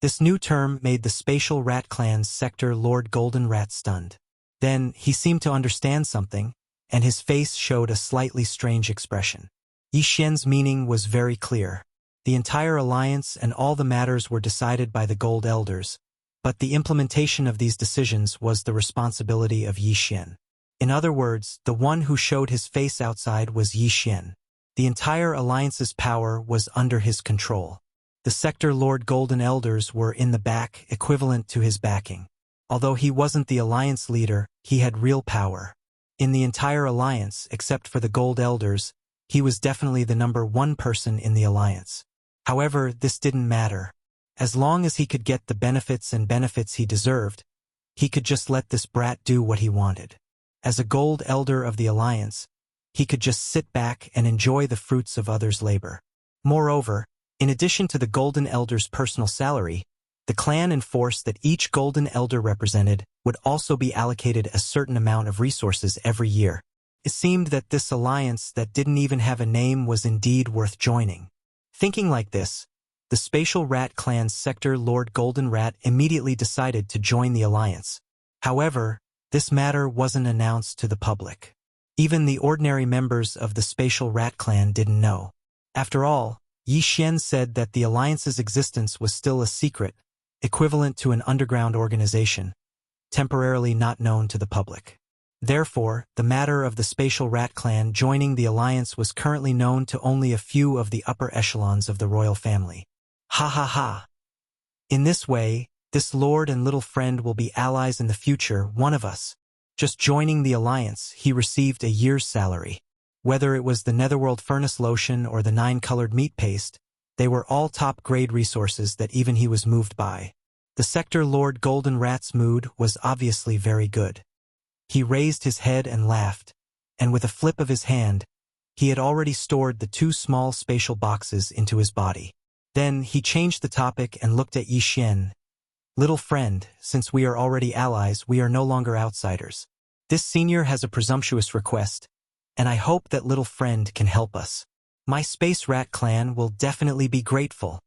This new term made the Spatial Rat Clan's Sector Lord Golden Rat stunned. Then, he seemed to understand something, and his face showed a slightly strange expression. Yi Xian's meaning was very clear. The entire alliance and all the matters were decided by the Gold Elders, but the implementation of these decisions was the responsibility of Yi Xian. In other words, the one who showed his face outside was Yi Xian. The entire alliance's power was under his control. The Sector Lord Golden Elders were in the back, equivalent to his backing. Although he wasn't the alliance leader, he had real power. In the entire alliance, except for the Gold Elders, he was definitely the number 1 person in the alliance. However, this didn't matter. As long as he could get the benefits he deserved, he could just let this brat do what he wanted. As a Gold Elder of the alliance, he could just sit back and enjoy the fruits of others' labor. Moreover, in addition to the Golden Elder's personal salary, the clan enforced that each Golden Elder represented would also be allocated a certain amount of resources every year. It seemed that this alliance that didn't even have a name was indeed worth joining. Thinking like this, the Spatial Rat Clan's Sector Lord Golden Rat immediately decided to join the alliance. However, this matter wasn't announced to the public. Even the ordinary members of the Spatial Rat Clan didn't know. After all, Yi Xian said that the alliance's existence was still a secret, equivalent to an underground organization, temporarily not known to the public. Therefore, the matter of the Spatial Rat Clan joining the alliance was currently known to only a few of the upper echelons of the royal family. Ha ha ha. In this way, this lord and little friend will be allies in the future, one of us. Just joining the alliance, he received a year's salary. Whether it was the netherworld furnace lotion or the 9-colored meat paste, they were all top-grade resources that even he was moved by. The Sector Lord Golden Rat's mood was obviously very good. He raised his head and laughed, and with a flip of his hand, he had already stored the 2 small spatial boxes into his body. Then he changed the topic and looked at Yi Xian. Little friend, since we are already allies, we are no longer outsiders. This senior has a presumptuous request, and I hope that little friend can help us. My Space Rat clan will definitely be grateful.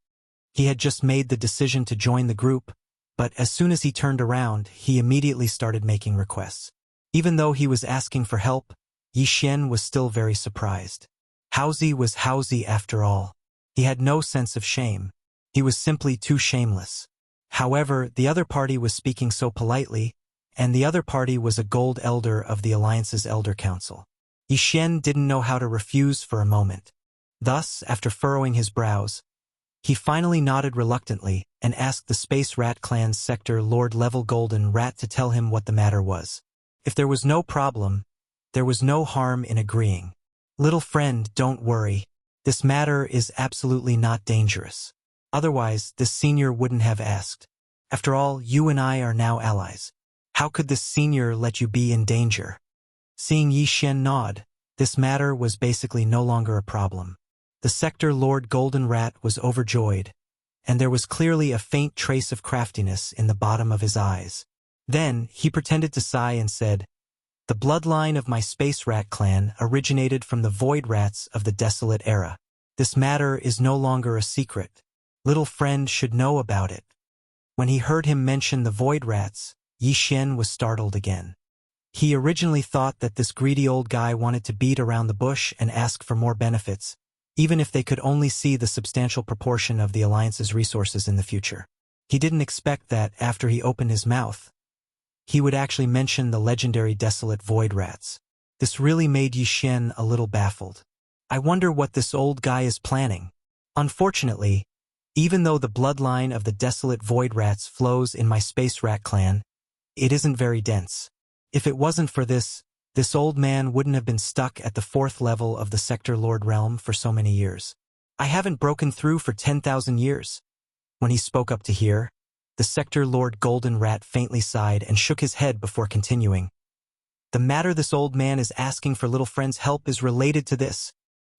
He had just made the decision to join the group, but as soon as he turned around, he immediately started making requests. Even though he was asking for help, Yi Xian was still very surprised. Housie was Housie after all. He had no sense of shame. He was simply too shameless. However, the other party was speaking so politely, and the other party was a gold elder of the Alliance's Elder Council. Yi Xian didn't know how to refuse for a moment. Thus, after furrowing his brows, he finally nodded reluctantly and asked the Space Rat Clan's Sector Lord Level Golden Rat to tell him what the matter was. If there was no problem, there was no harm in agreeing. Little friend, don't worry. This matter is absolutely not dangerous. Otherwise, this senior wouldn't have asked. After all, you and I are now allies. How could this senior let you be in danger? Seeing Yi Xian nod, this matter was basically no longer a problem. The Sector Lord Golden Rat was overjoyed, and there was clearly a faint trace of craftiness in the bottom of his eyes. Then, he pretended to sigh and said, "The bloodline of my Space Rat clan originated from the Void Rats of the Desolate Era. This matter is no longer a secret. Little friend should know about it." When he heard him mention the Void Rats, Yi Xian was startled again. He originally thought that this greedy old guy wanted to beat around the bush and ask for more benefits, even if they could only see the substantial proportion of the Alliance's resources in the future. He didn't expect that, after he opened his mouth, he would actually mention the legendary Desolate Void Rats. This really made Yi Xian a little baffled. I wonder what this old guy is planning. Unfortunately, even though the bloodline of the Desolate Void Rats flows in my Space Rat clan, it isn't very dense. If it wasn't for this old man wouldn't have been stuck at the 4th level of the Sector Lord realm for so many years. I haven't broken through for 10,000 years. When he spoke up to hear, the Sector Lord Golden Rat faintly sighed and shook his head before continuing. The matter this old man is asking for little friend's help is related to this.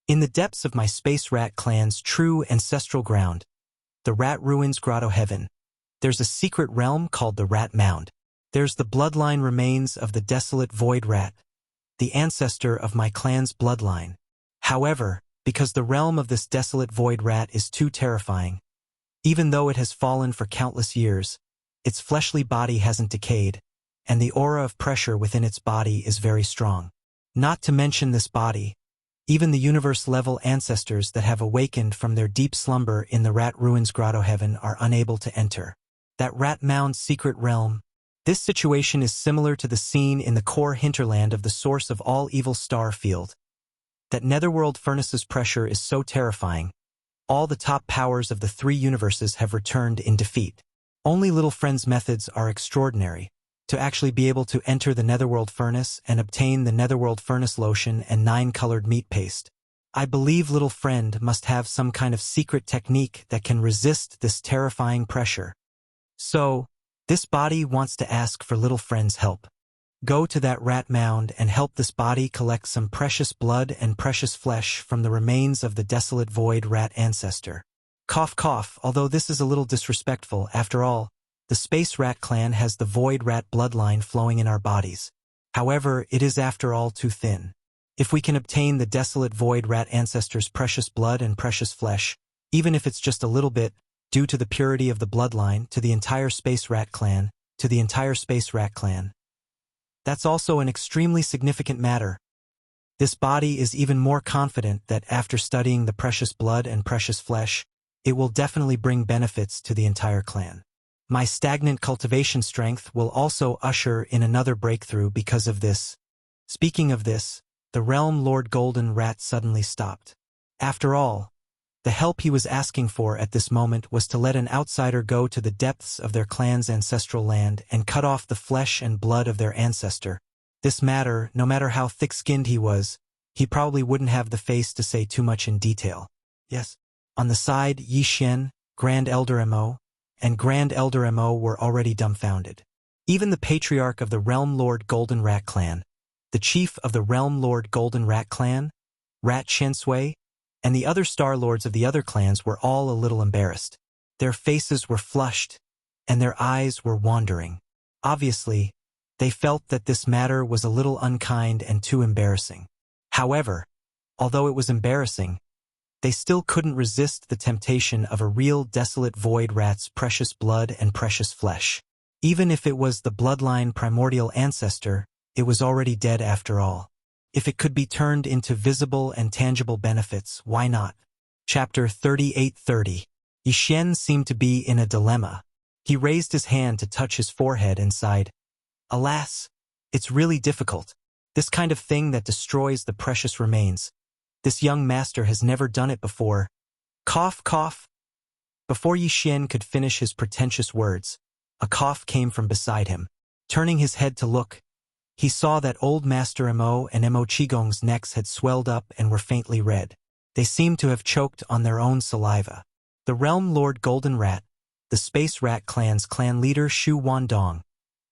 In the depths of my Space Rat clan's true ancestral ground, the Rat Ruins Grotto Heaven, there's a secret realm called the Rat Mound. There's the bloodline remains of the Desolate Void Rat, the ancestor of my clan's bloodline. However, because the realm of this Desolate Void Rat is too terrifying, even though it has fallen for countless years, its fleshly body hasn't decayed, and the aura of pressure within its body is very strong. Not to mention this body, even the universe-level ancestors that have awakened from their deep slumber in the Rat Ruins Grotto Heaven are unable to enter that Rat Mound's secret realm. This situation is similar to the scene in the core hinterland of the source of all evil star field. That netherworld furnace's pressure is so terrifying. All the top powers of the 3 universes have returned in defeat. Only little friend's methods are extraordinary. To actually be able to enter the netherworld furnace and obtain the netherworld furnace lotion and 9-colored meat paste. I believe little friend must have some kind of secret technique that can resist this terrifying pressure. So, this body wants to ask for little friend's help. Go to that rat mound and help this body collect some precious blood and precious flesh from the remains of the Desolate Void Rat ancestor. Cough cough, although this is a little disrespectful, after all, the Space Rat clan has the Void Rat bloodline flowing in our bodies. However, it is after all too thin. If we can obtain the Desolate Void Rat ancestor's precious blood and precious flesh, even if it's just a little bit, due to the purity of the bloodline, to the entire Space Rat clan, that's also an extremely significant matter. This body is even more confident that after studying the precious blood and precious flesh, it will definitely bring benefits to the entire clan. My stagnant cultivation strength will also usher in another breakthrough because of this. Speaking of this, the Realm Lord Golden Rat suddenly stopped. After all, The help he was asking for at this moment was to let an outsider go to the depths of their clan's ancestral land and cut off the flesh and blood of their ancestor. This matter, no matter how thick-skinned he probably wouldn't have the face to say too much in detail. Yes. On the side, Yi Xian, Grand Elder Mo, and Grand Elder Mo were already dumbfounded. Even the patriarch of the Realm Lord Golden Rat clan, the chief of the Realm Lord Golden Rat clan, Rat Shensui, and the other Star Lords of the other clans were all a little embarrassed. Their faces were flushed, and their eyes were wandering. Obviously, they felt that this matter was a little unkind and too embarrassing. However, although it was embarrassing, they still couldn't resist the temptation of a real desolate void rat's precious blood and precious flesh. Even if it was the bloodline primordial ancestor, it was already dead after all. If it could be turned into visible and tangible benefits, why not? Chapter 38:30. Yi Xian seemed to be in a dilemma. He raised his hand to touch his forehead and sighed. Alas, it's really difficult. This kind of thing that destroys the precious remains. This young master has never done it before. Cough, cough. Before Yi Xian could finish his pretentious words, a cough came from beside him. Turning his head to look, he saw that old Master Mo and Mo Qigong's necks had swelled up and were faintly red. They seemed to have choked on their own saliva. The Realm Lord Golden Rat, the Space Rat clan's clan leader Shu Wandong,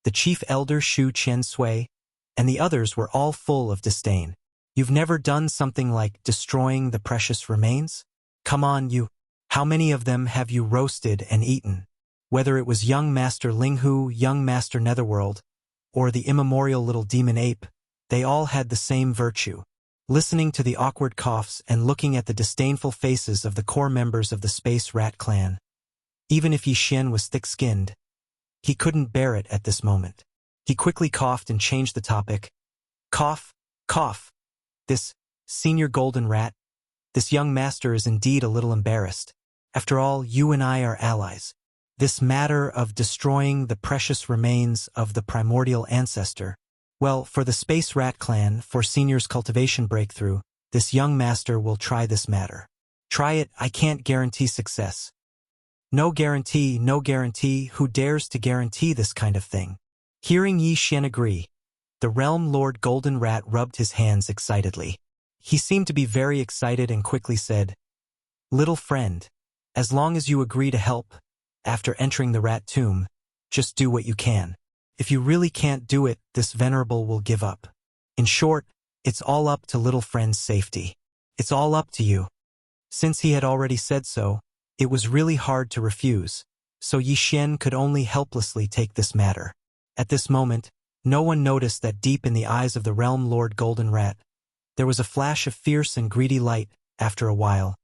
the chief elder Shu Qiansui, and the others were all full of disdain. You've never done something like destroying the precious remains? Come on, you. How many of them have you roasted and eaten? Whether it was young Master Linghu, young Master Netherworld, or the immemorial little demon ape, they all had the same virtue. Listening to the awkward coughs and looking at the disdainful faces of the core members of the Space Rat clan, even if Yi Xian was thick-skinned, he couldn't bear it at this moment. He quickly coughed and changed the topic. Cough, cough. This senior golden rat, this young master is indeed a little embarrassed. After all, you and I are allies. This matter of destroying the precious remains of the primordial ancestor, well, for the Space Rat clan, for Senior's cultivation breakthrough, this young master will try this matter. Try it, I can't guarantee success. No guarantee, no guarantee, who dares to guarantee this kind of thing? Hearing Yi Xian agree, the Realm Lord Golden Rat rubbed his hands excitedly. He seemed to be very excited and quickly said, Little friend, as long as you agree to help, after entering the rat tomb, just do what you can. If you really can't do it, this venerable will give up. In short, it's all up to little friend's safety. It's all up to you. Since he had already said so, it was really hard to refuse, so Yi Xian could only helplessly take this matter. At this moment, no one noticed that deep in the eyes of the Realm Lord Golden Rat, there was a flash of fierce and greedy light. After a while,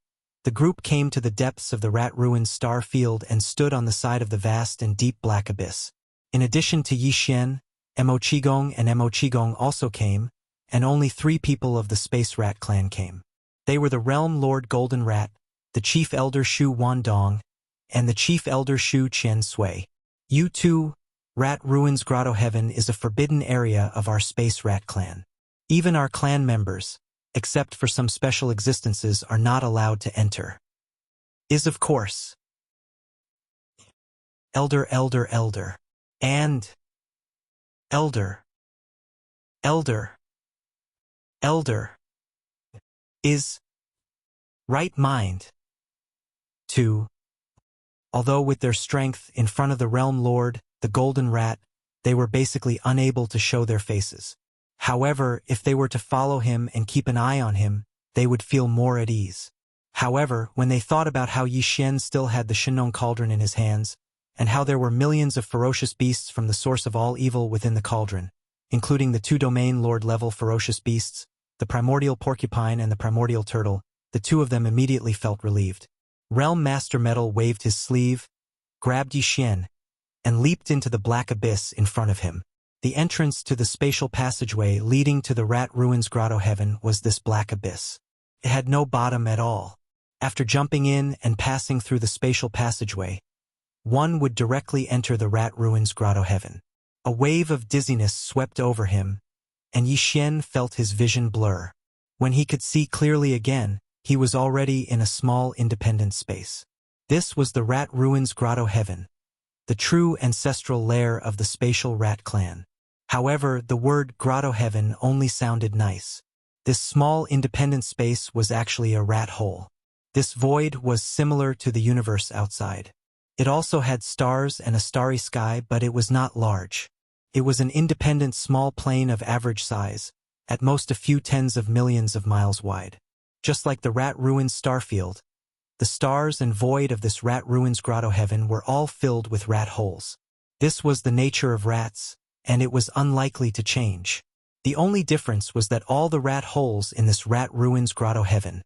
the group came to the depths of the rat ruined star field and stood on the side of the vast and deep black abyss. In addition to Yi Xian, Mo Qigong and Mo Qigong also came, and only 3 people of the Space Rat clan came. They were the Realm Lord Golden Rat, the Chief Elder Shu Wandong, and the Chief Elder Shu Qiansui. You too, Rat Ruins Grotto Heaven is a forbidden area of our Space Rat clan. Even our clan members, except for some special existences, are not allowed to enter. Is of course. Elder, and Elder, is right mind. 2. Although with their strength in front of the Realm Lord, the Golden Rat, they were basically unable to show their faces. However, if they were to follow him and keep an eye on him, they would feel more at ease. However, when they thought about how Yi Xian still had the Shinong cauldron in his hands, and how there were millions of ferocious beasts from the source of all evil within the cauldron, including the 2 domain lord-level ferocious beasts, the primordial porcupine and the primordial turtle, the 2 of them immediately felt relieved. Realm Master Metal waved his sleeve, grabbed Yi Xian, and leaped into the black abyss in front of him. The entrance to the spatial passageway leading to the Rat Ruins Grotto Heaven was this black abyss. It had no bottom at all. After jumping in and passing through the spatial passageway, one would directly enter the Rat Ruins Grotto Heaven. A wave of dizziness swept over him, and Yi Xian felt his vision blur. When he could see clearly again, he was already in a small independent space. This was the Rat Ruins Grotto Heaven, the true ancestral lair of the spatial rat clan. However, the word Grotto Heaven only sounded nice. This small independent space was actually a rat hole. This void was similar to the universe outside. It also had stars and a starry sky, but it was not large. It was an independent small plane of average size, at most a few tens of millions of miles wide. Just like the Rat Ruins starfield, the stars and void of this Rat Ruins Grotto Heaven were all filled with rat holes. This was the nature of rats, and it was unlikely to change. The only difference was that all the rat holes in this Rat Ruins Grotto Heaven,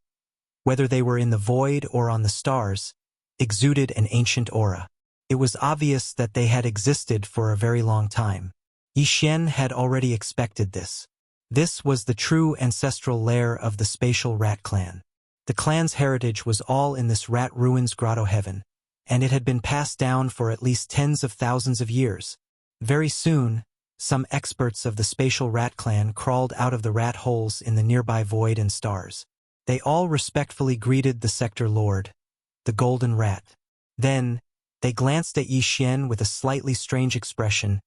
whether they were in the void or on the stars, exuded an ancient aura. It was obvious that they had existed for a very long time. Yi Xian had already expected this. This was the true ancestral lair of the spatial rat clan. The clan's heritage was all in this Rat Ruins Grotto Heaven, and it had been passed down for at least tens of thousands of years. Very soon, some experts of the spatial rat clan crawled out of the rat holes in the nearby void and stars. They all respectfully greeted the sector lord, the golden rat. Then, they glanced at Yi Xian with a slightly strange expression,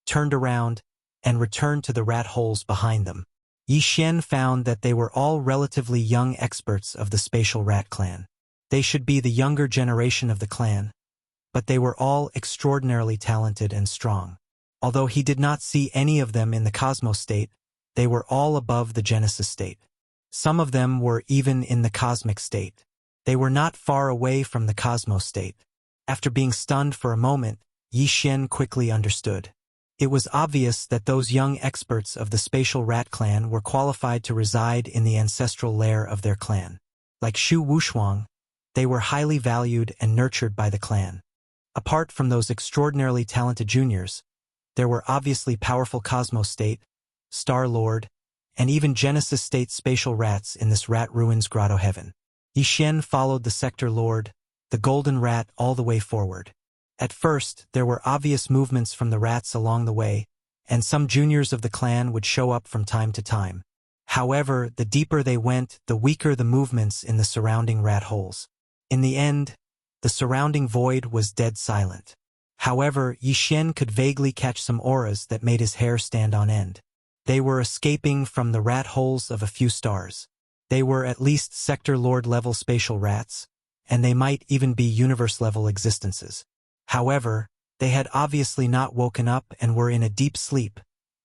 turned around, and returned to the rat holes behind them. Yi Xian found that they were all relatively young experts of the spatial rat clan. They should be the younger generation of the clan, but they were all extraordinarily talented and strong. Although he did not see any of them in the cosmos state, they were all above the genesis state. Some of them were even in the cosmic state. They were not far away from the cosmos state. After being stunned for a moment, Yi Xian quickly understood. It was obvious that those young experts of the spatial rat clan were qualified to reside in the ancestral lair of their clan. Like Shu Wushuang, they were highly valued and nurtured by the clan. Apart from those extraordinarily talented juniors, there were obviously powerful Cosmos State, Star Lord, and even Genesis State spatial rats in this Rat Ruins Grotto Heaven. Yi Xian followed the sector lord, the golden rat, all the way forward. At first, there were obvious movements from the rats along the way, and some juniors of the clan would show up from time to time. However, the deeper they went, the weaker the movements in the surrounding rat holes. In the end, the surrounding void was dead silent. However, Yi Xian could vaguely catch some auras that made his hair stand on end. They were escaping from the rat holes of a few stars. They were at least sector lord level spatial rats, and they might even be universe level existences. However, they had obviously not woken up and were in a deep sleep,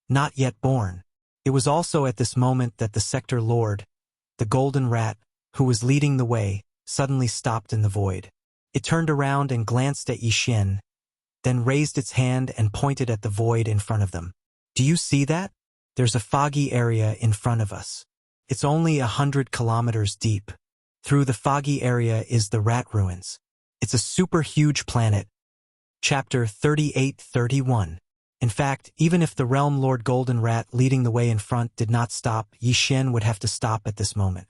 not yet born. It was also at this moment that the sector lord, the golden rat, who was leading the way, suddenly stopped in the void. It turned around and glanced at Yi Xian, then raised its hand and pointed at the void in front of them. "Do you see that? There's a foggy area in front of us. It's only 100 kilometers deep. Through the foggy area is the Rat Ruins. It's a super huge planet." Chapter 38-31. In fact, even if the Realm Lord Golden Rat leading the way in front did not stop, Yi Xian would have to stop at this moment.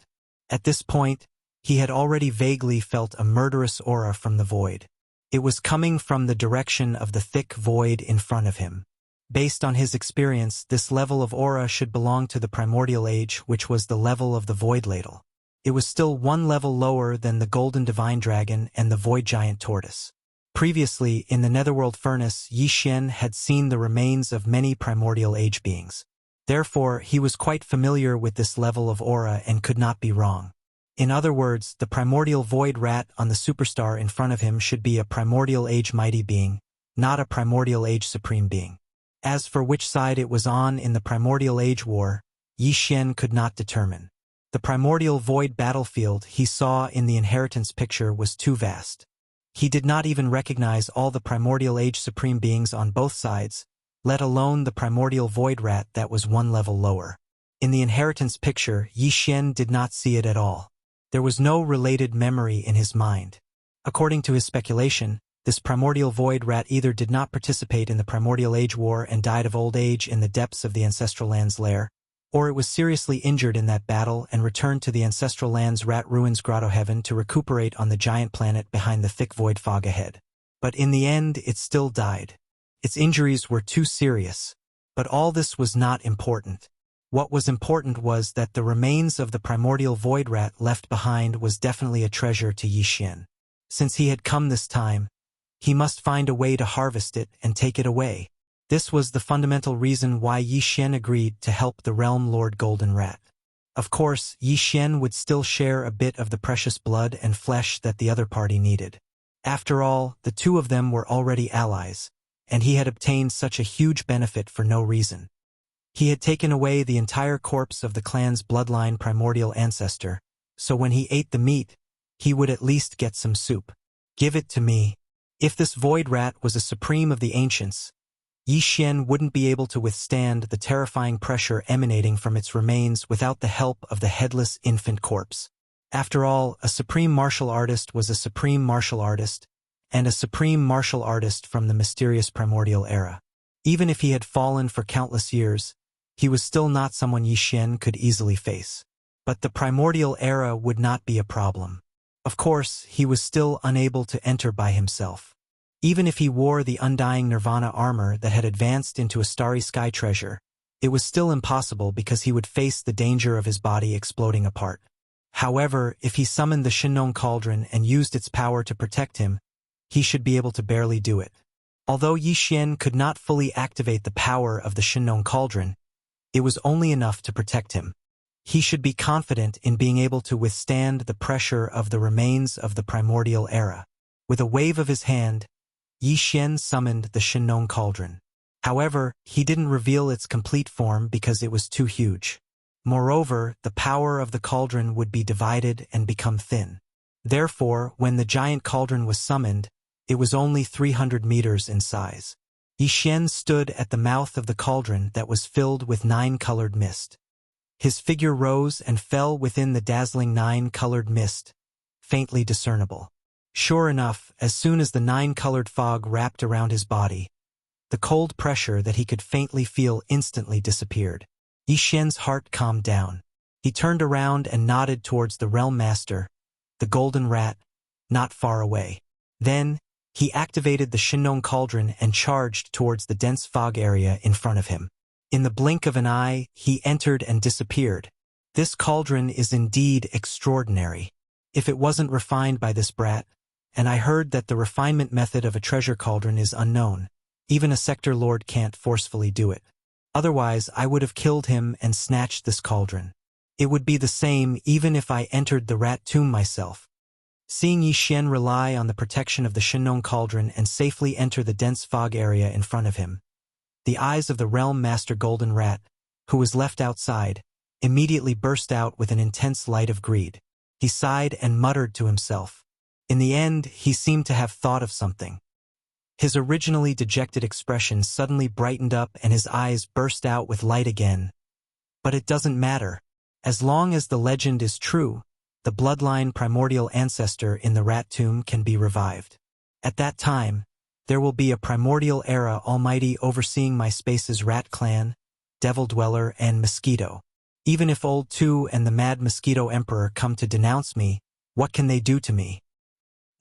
At this point, he had already vaguely felt a murderous aura from the void. It was coming from the direction of the thick void in front of him. Based on his experience, this level of aura should belong to the primordial age, which was the level of the void ladle. It was still one level lower than the golden divine dragon and the void giant tortoise. Previously, in the netherworld furnace, Yi Xian had seen the remains of many primordial age beings. Therefore, he was quite familiar with this level of aura and could not be wrong. In other words, the primordial void rat on the superstar in front of him should be a primordial age mighty being, not a primordial age supreme being. As for which side it was on in the primordial age war, Yi Xian could not determine. The primordial void battlefield he saw in the inheritance picture was too vast. He did not even recognize all the primordial age supreme beings on both sides, let alone the primordial void rat that was one level lower. In the inheritance picture, Yi Xian did not see it at all. There was no related memory in his mind. According to his speculation, this primordial void rat either did not participate in the primordial age war and died of old age in the depths of the ancestral land's lair, or it was seriously injured in that battle and returned to the ancestral land's Rat Ruins Grotto Heaven to recuperate on the giant planet behind the thick void fog ahead. But in the end, it still died. Its injuries were too serious. But all this was not important. What was important was that the remains of the primordial void rat left behind was definitely a treasure to Yi Xian. Since he had come this time, he must find a way to harvest it and take it away. This was the fundamental reason why Yi Xian agreed to help the Realm Lord Golden Rat. Of course, Yi Xian would still share a bit of the precious blood and flesh that the other party needed. After all, the two of them were already allies, and he had obtained such a huge benefit for no reason. He had taken away the entire corpse of the clan's bloodline primordial ancestor, so when he ate the meat, he would at least get some soup. Give it to me. If this void rat was a supreme of the ancients, Yi Xian wouldn't be able to withstand the terrifying pressure emanating from its remains without the help of the headless infant corpse. After all, a supreme martial artist was a supreme martial artist, and a supreme martial artist from the mysterious primordial era. Even if he had fallen for countless years, he was still not someone Yi Xian could easily face. But the primordial era would not be a problem. Of course, he was still unable to enter by himself. Even if he wore the undying Nirvana armor that had advanced into a starry sky treasure, it was still impossible because he would face the danger of his body exploding apart. However, if he summoned the Shinnon Cauldron and used its power to protect him, he should be able to barely do it. Although Yi Xian could not fully activate the power of the Shinnon Cauldron, it was only enough to protect him. He should be confident in being able to withstand the pressure of the remains of the primordial era. With a wave of his hand, Yi Xian summoned the Shinnon Cauldron. However, he didn't reveal its complete form because it was too huge. Moreover, the power of the cauldron would be divided and become thin. Therefore, when the giant cauldron was summoned, it was only 300 meters in size. Yi Xian stood at the mouth of the cauldron that was filled with 9-colored mist. His figure rose and fell within the dazzling 9-colored mist, faintly discernible. Sure enough, as soon as the 9-colored fog wrapped around his body, the cold pressure that he could faintly feel instantly disappeared. Yi Xian's heart calmed down. He turned around and nodded towards the Realm Master, the Golden Rat, not far away. Then, he activated the Shinnon Cauldron and charged towards the dense fog area in front of him. In the blink of an eye, he entered and disappeared. This cauldron is indeed extraordinary. If it wasn't refined by this brat, and I heard that the refinement method of a treasure cauldron is unknown, even a sector lord can't forcefully do it. Otherwise, I would have killed him and snatched this cauldron. It would be the same even if I entered the rat tomb myself. Seeing Yi Xian rely on the protection of the Shinnon Cauldron and safely enter the dense fog area in front of him, the eyes of the Realm Master Golden Rat, who was left outside, immediately burst out with an intense light of greed. He sighed and muttered to himself. In the end, he seemed to have thought of something. His originally dejected expression suddenly brightened up and his eyes burst out with light again. But it doesn't matter. As long as the legend is true, the bloodline primordial ancestor in the rat tomb can be revived. At that time, there will be a primordial era almighty overseeing my space's rat clan, devil dweller, and mosquito. Even if Old Two and the Mad Mosquito Emperor come to denounce me, what can they do to me?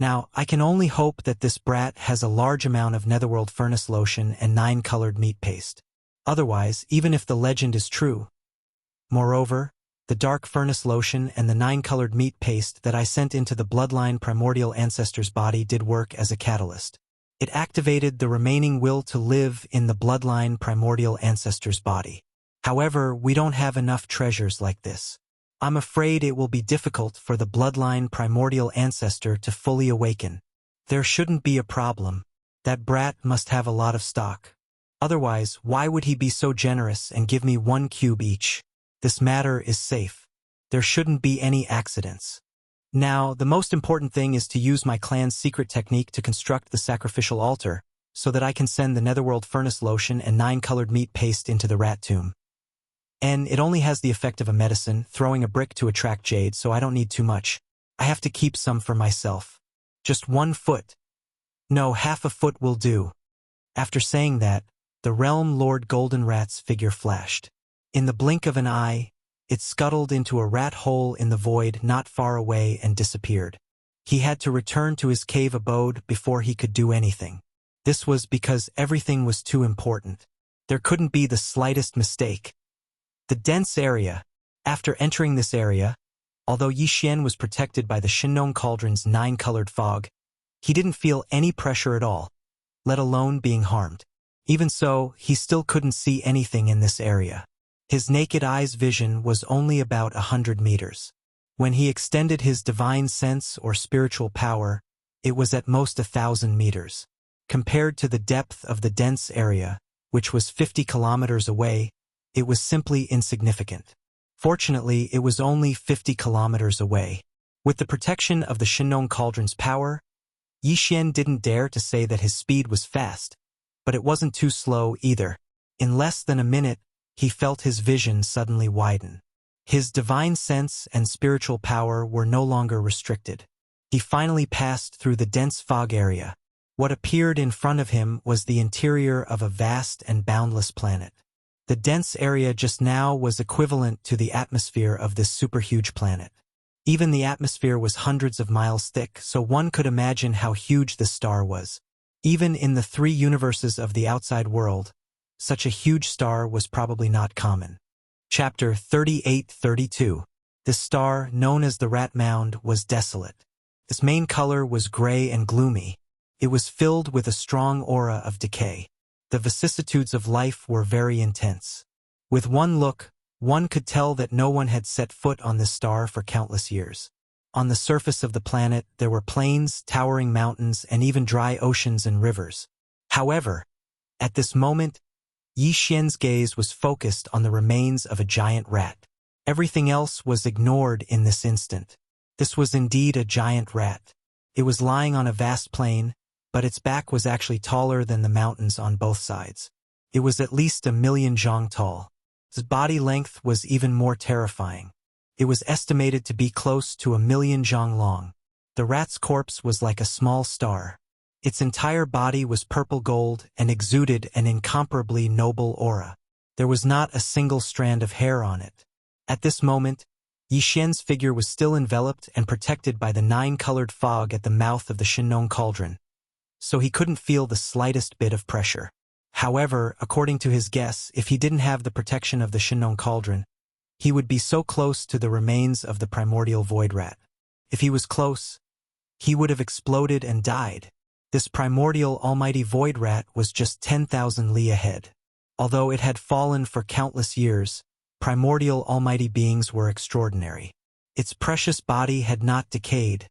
Now, I can only hope that this brat has a large amount of netherworld furnace lotion and 9-colored meat paste. Otherwise, even if the legend is true. Moreover, the dark furnace lotion and the 9-colored meat paste that I sent into the bloodline primordial ancestor's body did work as a catalyst. It activated the remaining will to live in the bloodline primordial ancestor's body. However, we don't have enough treasures like this. I'm afraid it will be difficult for the bloodline primordial ancestor to fully awaken. There shouldn't be a problem. That brat must have a lot of stock. Otherwise, why would he be so generous and give me 1 cube each? This matter is safe. There shouldn't be any accidents. Now, the most important thing is to use my clan's secret technique to construct the sacrificial altar, so that I can send the netherworld furnace lotion and 9-colored meat paste into the rat tomb. And it only has the effect of a medicine, throwing a brick to attract jade, so I don't need too much. I have to keep some for myself. Just 1 foot. No, half a foot will do. After saying that, the Realm Lord Golden Rat's figure flashed. In the blink of an eye, it scuttled into a rat hole in the void not far away and disappeared. He had to return to his cave abode before he could do anything. This was because everything was too important. There couldn't be the slightest mistake. The dense area. After entering this area, although Yi Xian was protected by the Shinong Cauldron's 9-colored fog, he didn't feel any pressure at all, let alone being harmed. Even so, he still couldn't see anything in this area. His naked eye's vision was only about 100 meters. When he extended his divine sense or spiritual power, it was at most 1,000 meters. Compared to the depth of the dense area, which was 50 kilometers away, it was simply insignificant. Fortunately, it was only 50 kilometers away. With the protection of the Shinong Cauldron's power, Yi Xian didn't dare to say that his speed was fast, but it wasn't too slow either. In less than a minute, he felt his vision suddenly widen. His divine sense and spiritual power were no longer restricted. He finally passed through the dense fog area. What appeared in front of him was the interior of a vast and boundless planet. The dense area just now was equivalent to the atmosphere of this superhuge planet. Even the atmosphere was hundreds of miles thick, so one could imagine how huge the star was. Even in the 3 universes of the outside world, such a huge star was probably not common. Chapter 38-32. This star, known as the Rat Mound, was desolate. Its main color was gray and gloomy. It was filled with a strong aura of decay. The vicissitudes of life were very intense. With one look, one could tell that no one had set foot on this star for countless years. On the surface of the planet, there were plains, towering mountains, and even dry oceans and rivers. However, at this moment, Yi Xian's gaze was focused on the remains of a giant rat. Everything else was ignored in this instant. This was indeed a giant rat. It was lying on a vast plain, but its back was actually taller than the mountains on both sides. It was at least 1,000,000 zhang tall. Its body length was even more terrifying. It was estimated to be close to 1,000,000 zhang long. The rat's corpse was like a small star. Its entire body was purple gold and exuded an incomparably noble aura. There was not a single strand of hair on it. At this moment, Yi Xian's figure was still enveloped and protected by the 9-colored fog at the mouth of the Shinong Cauldron, so he couldn't feel the slightest bit of pressure. However, according to his guess, if he didn't have the protection of the Shinong Cauldron, he would be so close to the remains of the primordial void rat. If he was close, he would have exploded and died. This primordial almighty void rat was just 10,000 li ahead. Although it had fallen for countless years, primordial almighty beings were extraordinary. Its precious body had not decayed,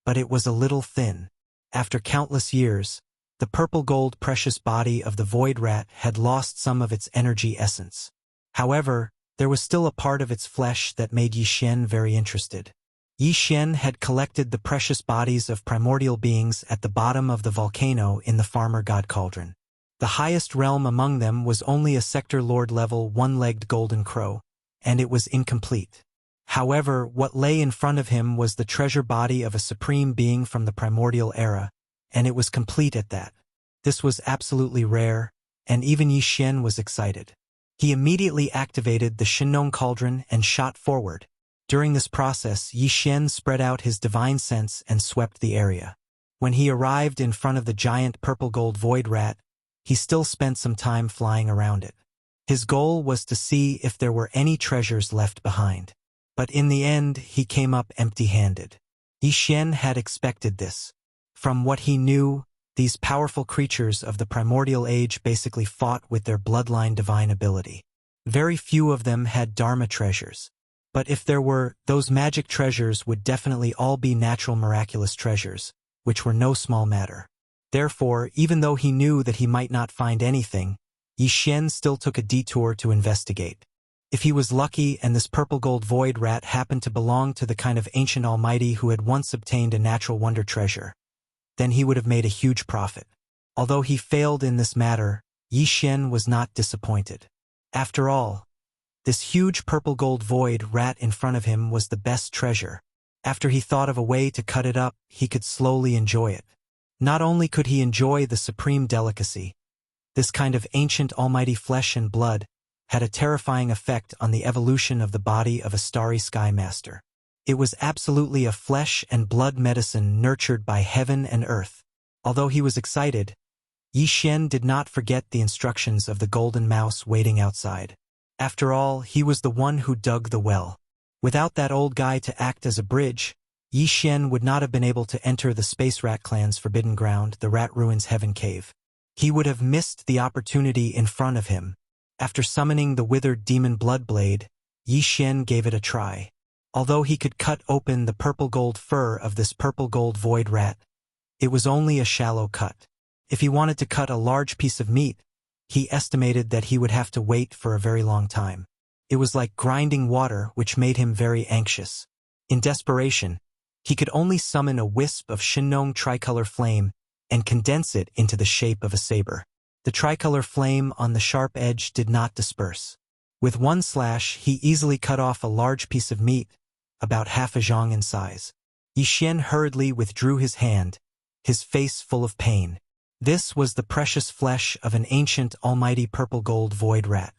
but it was a little thin. After countless years, the purple gold precious body of the void rat had lost some of its energy essence. However, there was still a part of its flesh that made Yi Xian very interested. Yi Xian had collected the precious bodies of primordial beings at the bottom of the volcano in the Farmer God Cauldron. The highest realm among them was only a sector lord level 1-legged golden crow, and it was incomplete. However, what lay in front of him was the treasure body of a supreme being from the primordial era, and it was complete at that. This was absolutely rare, and even Yi Xian was excited. He immediately activated the Shinong Cauldron and shot forward. During this process, Yi Xian spread out his divine sense and swept the area. When he arrived in front of the giant purple gold void rat, he still spent some time flying around it. His goal was to see if there were any treasures left behind. But in the end, he came up empty-handed. Yi Xian had expected this. From what he knew, these powerful creatures of the primordial age basically fought with their bloodline divine ability. Very few of them had Dharma treasures. But if there were, those magic treasures would definitely all be natural miraculous treasures, which were no small matter. Therefore, even though he knew that he might not find anything, Yi Xian still took a detour to investigate. If he was lucky and this purple gold void rat happened to belong to the kind of ancient almighty who had once obtained a natural wonder treasure, then he would have made a huge profit. Although he failed in this matter, Yi Xian was not disappointed. After all, this huge purple gold void rat in front of him was the best treasure. After he thought of a way to cut it up, he could slowly enjoy it. Not only could he enjoy the supreme delicacy, this kind of ancient almighty flesh and blood had a terrifying effect on the evolution of the body of a starry sky master. It was absolutely a flesh and blood medicine nurtured by heaven and earth. Although he was excited, Yi Xian did not forget the instructions of the golden mouse waiting outside. After all, he was the one who dug the well. Without that old guy to act as a bridge, Yi Xian would not have been able to enter the Space Rat Clan's forbidden ground, the Rat Ruins Heaven Cave. He would have missed the opportunity in front of him. After summoning the withered demon blood blade, Yi Xian gave it a try. Although he could cut open the purple-gold fur of this purple-gold void rat, it was only a shallow cut. If he wanted to cut a large piece of meat, he estimated that he would have to wait for a very long time. It was like grinding water, which made him very anxious. In desperation, he could only summon a wisp of Shinnong tricolor flame and condense it into the shape of a saber. The tricolor flame on the sharp edge did not disperse. With one slash, he easily cut off a large piece of meat, about half a zhang in size. Yi Xian hurriedly withdrew his hand, his face full of pain. This was the precious flesh of an ancient almighty purple-gold void rat.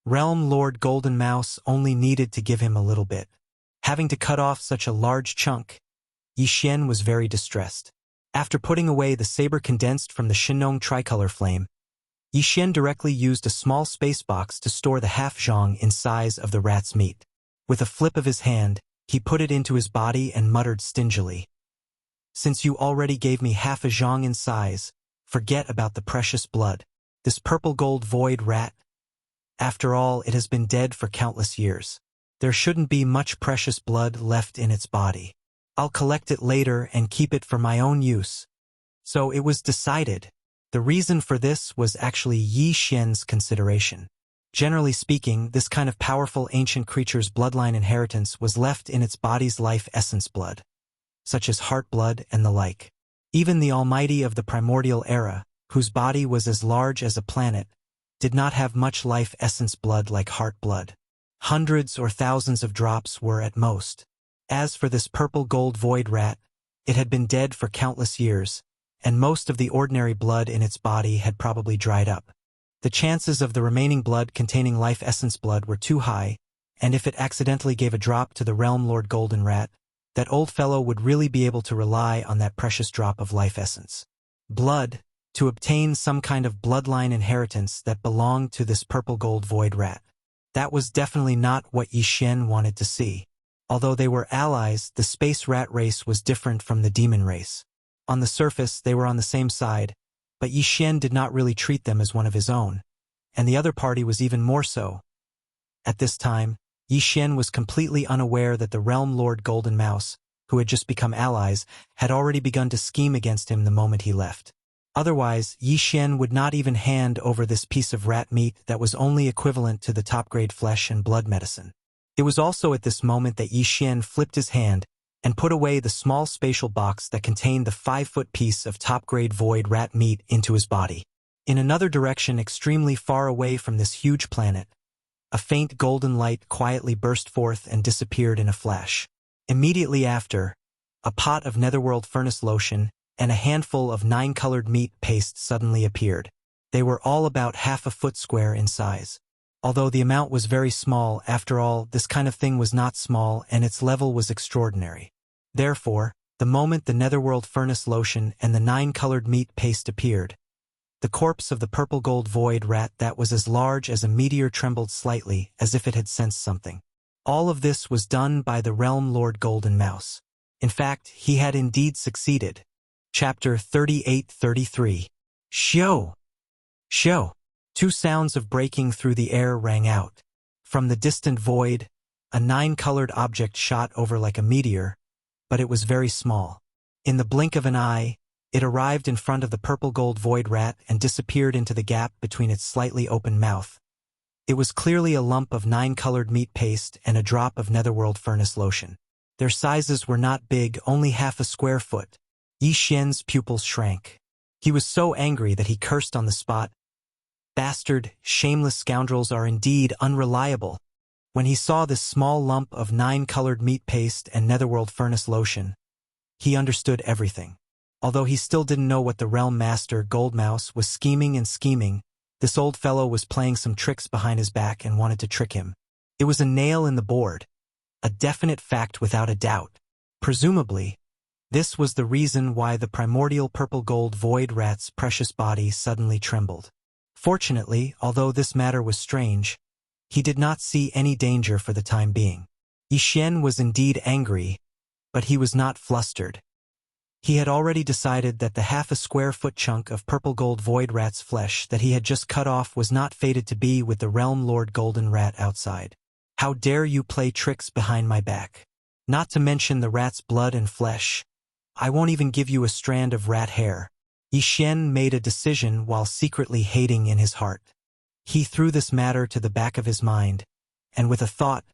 Realm Lord Golden Mouse only needed to give him a little bit. Having to cut off such a large chunk, Yi Xian was very distressed. After putting away the saber condensed from the Shinnong tricolor flame, Yi Xian directly used a small space box to store the half zhang in size of the rat's meat. With a flip of his hand, he put it into his body and muttered stingily, "Since you already gave me half a zhang in size, forget about the precious blood. This purple-gold void rat, after all, it has been dead for countless years. There shouldn't be much precious blood left in its body. I'll collect it later and keep it for my own use." So it was decided. The reason for this was actually Yi Xian's consideration. Generally speaking, this kind of powerful ancient creature's bloodline inheritance was left in its body's life essence blood, such as heart blood and the like. Even the Almighty of the primordial era, whose body was as large as a planet, did not have much life essence blood like heart blood. Hundreds or thousands of drops were at most. As for this purple-gold void rat, it had been dead for countless years, and most of the ordinary blood in its body had probably dried up. The chances of the remaining blood containing life essence blood were too high, and if it accidentally gave a drop to the Realm Lord Golden Rat, that old fellow would really be able to rely on that precious drop of life essence blood to obtain some kind of bloodline inheritance that belonged to this purple-gold void rat. That was definitely not what Yi Xian wanted to see. Although they were allies, the space rat race was different from the demon race. On the surface, they were on the same side, but Yi Xian did not really treat them as one of his own, and the other party was even more so. At this time, Yi Xian was completely unaware that the Realm Lord Golden Mouse, who had just become allies, had already begun to scheme against him the moment he left. Otherwise, Yi Xian would not even hand over this piece of rat meat that was only equivalent to the top-grade flesh and blood medicine. It was also at this moment that Yi Xian flipped his hand and put away the small spatial box that contained the 5-foot piece of top-grade void rat meat into his body. In another direction extremely far away from this huge planet, a faint golden light quietly burst forth and disappeared in a flash. Immediately after, a pot of netherworld furnace lotion and a handful of 9-colored meat paste suddenly appeared. They were all about half a foot square in size. Although the amount was very small, after all, this kind of thing was not small and its level was extraordinary. Therefore, the moment the netherworld furnace lotion and the 9-colored meat paste appeared, the corpse of the purple-gold void rat that was as large as a meteor trembled slightly as if it had sensed something. All of this was done by the Realm Lord Golden Mouse. In fact, he had indeed succeeded. Chapter 38-33. Shio! Shio! Two sounds of breaking through the air rang out. From the distant void, a 9-colored object shot over like a meteor, but it was very small. In the blink of an eye, it arrived in front of the purple-gold void rat and disappeared into the gap between its slightly open mouth. It was clearly a lump of 9-colored meat paste and a drop of netherworld furnace lotion. Their sizes were not big, only half a square foot. Yi Xian's pupils shrank. He was so angry that he cursed on the spot. Bastard, shameless scoundrels are indeed unreliable. When he saw this small lump of 9-colored meat paste and netherworld furnace lotion, he understood everything. Although he still didn't know what the Realm Master Gold Mouse was scheming and scheming, this old fellow was playing some tricks behind his back and wanted to trick him. It was a nail in the board, a definite fact without a doubt. Presumably, this was the reason why the primordial purple-gold void rat's precious body suddenly trembled. Fortunately, although this matter was strange, He did not see any danger for the time being. Yi Xian was indeed angry, but he was not flustered. He had already decided that the half-a-square-foot chunk of purple gold void rat's flesh that he had just cut off was not fated to be with the realm lord golden rat outside. How dare you play tricks behind my back? Not to mention the rat's blood and flesh. I won't even give you a strand of rat hair. Yi Xian made a decision while secretly hating in his heart. He threw this matter to the back of his mind, and with a thought,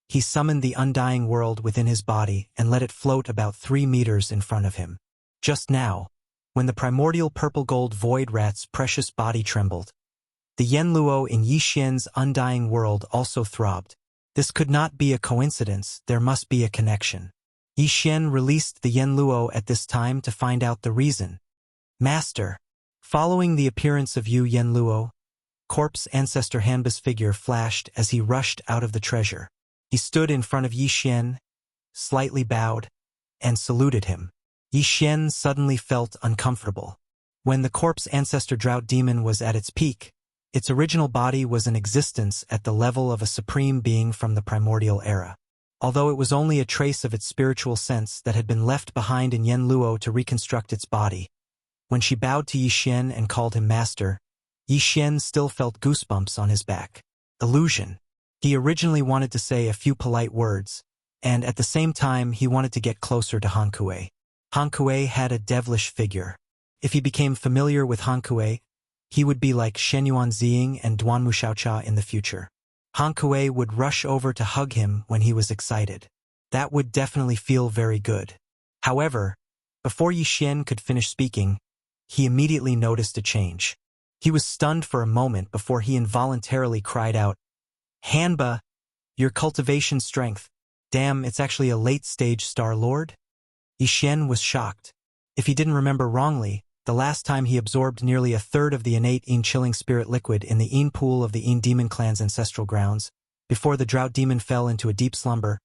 he summoned the undying world within his body and let it float about 3 meters in front of him. Just now, when the primordial purple gold void rat's precious body trembled, the Yanluo in Yi Xian's undying world also throbbed. This could not be a coincidence, there must be a connection. Yi Xian released the Yanluo at this time to find out the reason. Master, following the appearance of Yu Yanluo, corpse ancestor Hanba's figure flashed as he rushed out of the treasure. He stood in front of Yi Xian, slightly bowed, and saluted him. Yi Xian suddenly felt uncomfortable. When the corpse ancestor drought demon was at its peak, its original body was in existence at the level of a supreme being from the primordial era. Although it was only a trace of its spiritual sense that had been left behind in Yanluo to reconstruct its body, when she bowed to Yi Xian and called him master, Yi Xian still felt goosebumps on his back. Illusion. He originally wanted to say a few polite words, and at the same time he wanted to get closer to Han Kuei. Han Kuei had a devilish figure. If he became familiar with Han Kuei, he would be like Shenyuan Ziying and Duanmu Xiaocha in the future. Han Kuei would rush over to hug him when he was excited. That would definitely feel very good. However, before Yi Xian could finish speaking, he immediately noticed a change. He was stunned for a moment before he involuntarily cried out, "Hanba, your cultivation strength. Damn, it's actually a late-stage Star Lord?" Yi Xian was shocked. If he didn't remember wrongly, the last time he absorbed nearly a third of the innate Yin chilling spirit liquid in the Yin pool of the Yin demon clan's ancestral grounds, before the drought demon fell into a deep slumber,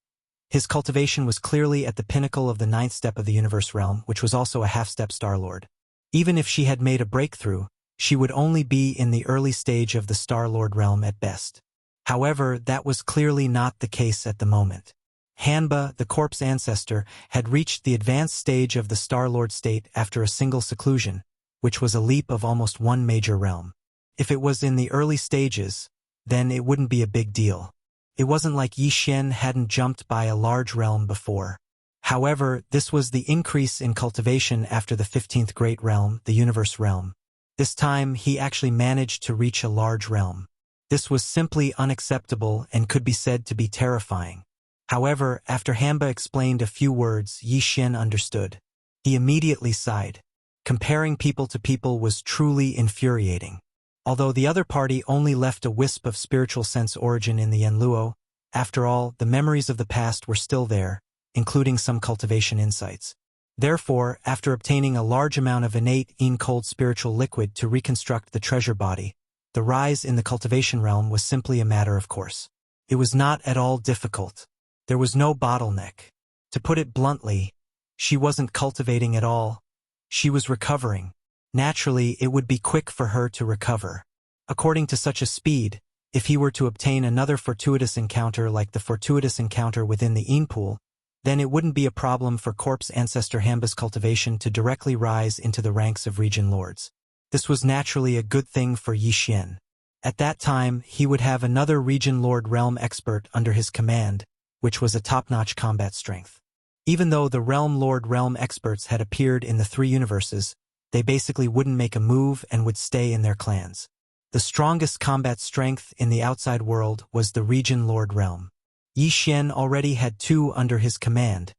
his cultivation was clearly at the pinnacle of the 9th step of the universe realm, which was also a half-step Star Lord. Even if she had made a breakthrough, she would only be in the early stage of the Star Lord realm at best. However, that was clearly not the case at the moment. Hanba, the corpse ancestor, had reached the advanced stage of the Star Lord state after a single seclusion, which was a leap of almost 1 major realm. If it was in the early stages, then it wouldn't be a big deal. It wasn't like Yi Xian hadn't jumped by a large realm before. However, this was the increase in cultivation after the 15th great realm, the universe realm. This time, he actually managed to reach a large realm. This was simply unacceptable and could be said to be terrifying. However, after Hanba explained a few words, Yi Xian understood. He immediately sighed. Comparing people to people was truly infuriating. Although the other party only left a wisp of spiritual sense origin in the Yanluo, after all, the memories of the past were still there, including some cultivation insights. Therefore, after obtaining a large amount of innate Yin cold spiritual liquid to reconstruct the treasure body, the rise in the cultivation realm was simply a matter of course. It was not at all difficult. There was no bottleneck. To put it bluntly, she wasn't cultivating at all. She was recovering. Naturally, it would be quick for her to recover. According to such a speed, if he were to obtain another fortuitous encounter like the fortuitous encounter within the Yin pool, then it wouldn't be a problem for corpse ancestor Hanba's cultivation to directly rise into the ranks of region lords. This was naturally a good thing for Yi Xian. At that time, he would have another region lord realm expert under his command, which was a top-notch combat strength. Even though the realm lord realm experts had appeared in the 3 universes, they basically wouldn't make a move and would stay in their clans. The strongest combat strength in the outside world was the region lord realm. Yi Xian already had 2 under his command,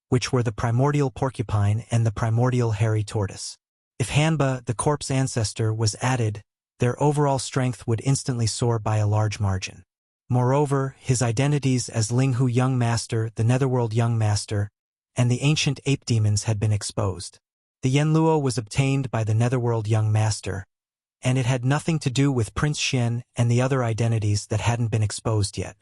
which were the primordial porcupine and the primordial hairy tortoise. If Hanba, the corpse ancestor, was added, their overall strength would instantly soar by a large margin. Moreover, his identities as Linghu Young Master, the Netherworld Young Master, and the ancient ape demons had been exposed. The Yanluo was obtained by the Netherworld Young Master, and it had nothing to do with Prince Xian and the other identities that hadn't been exposed yet.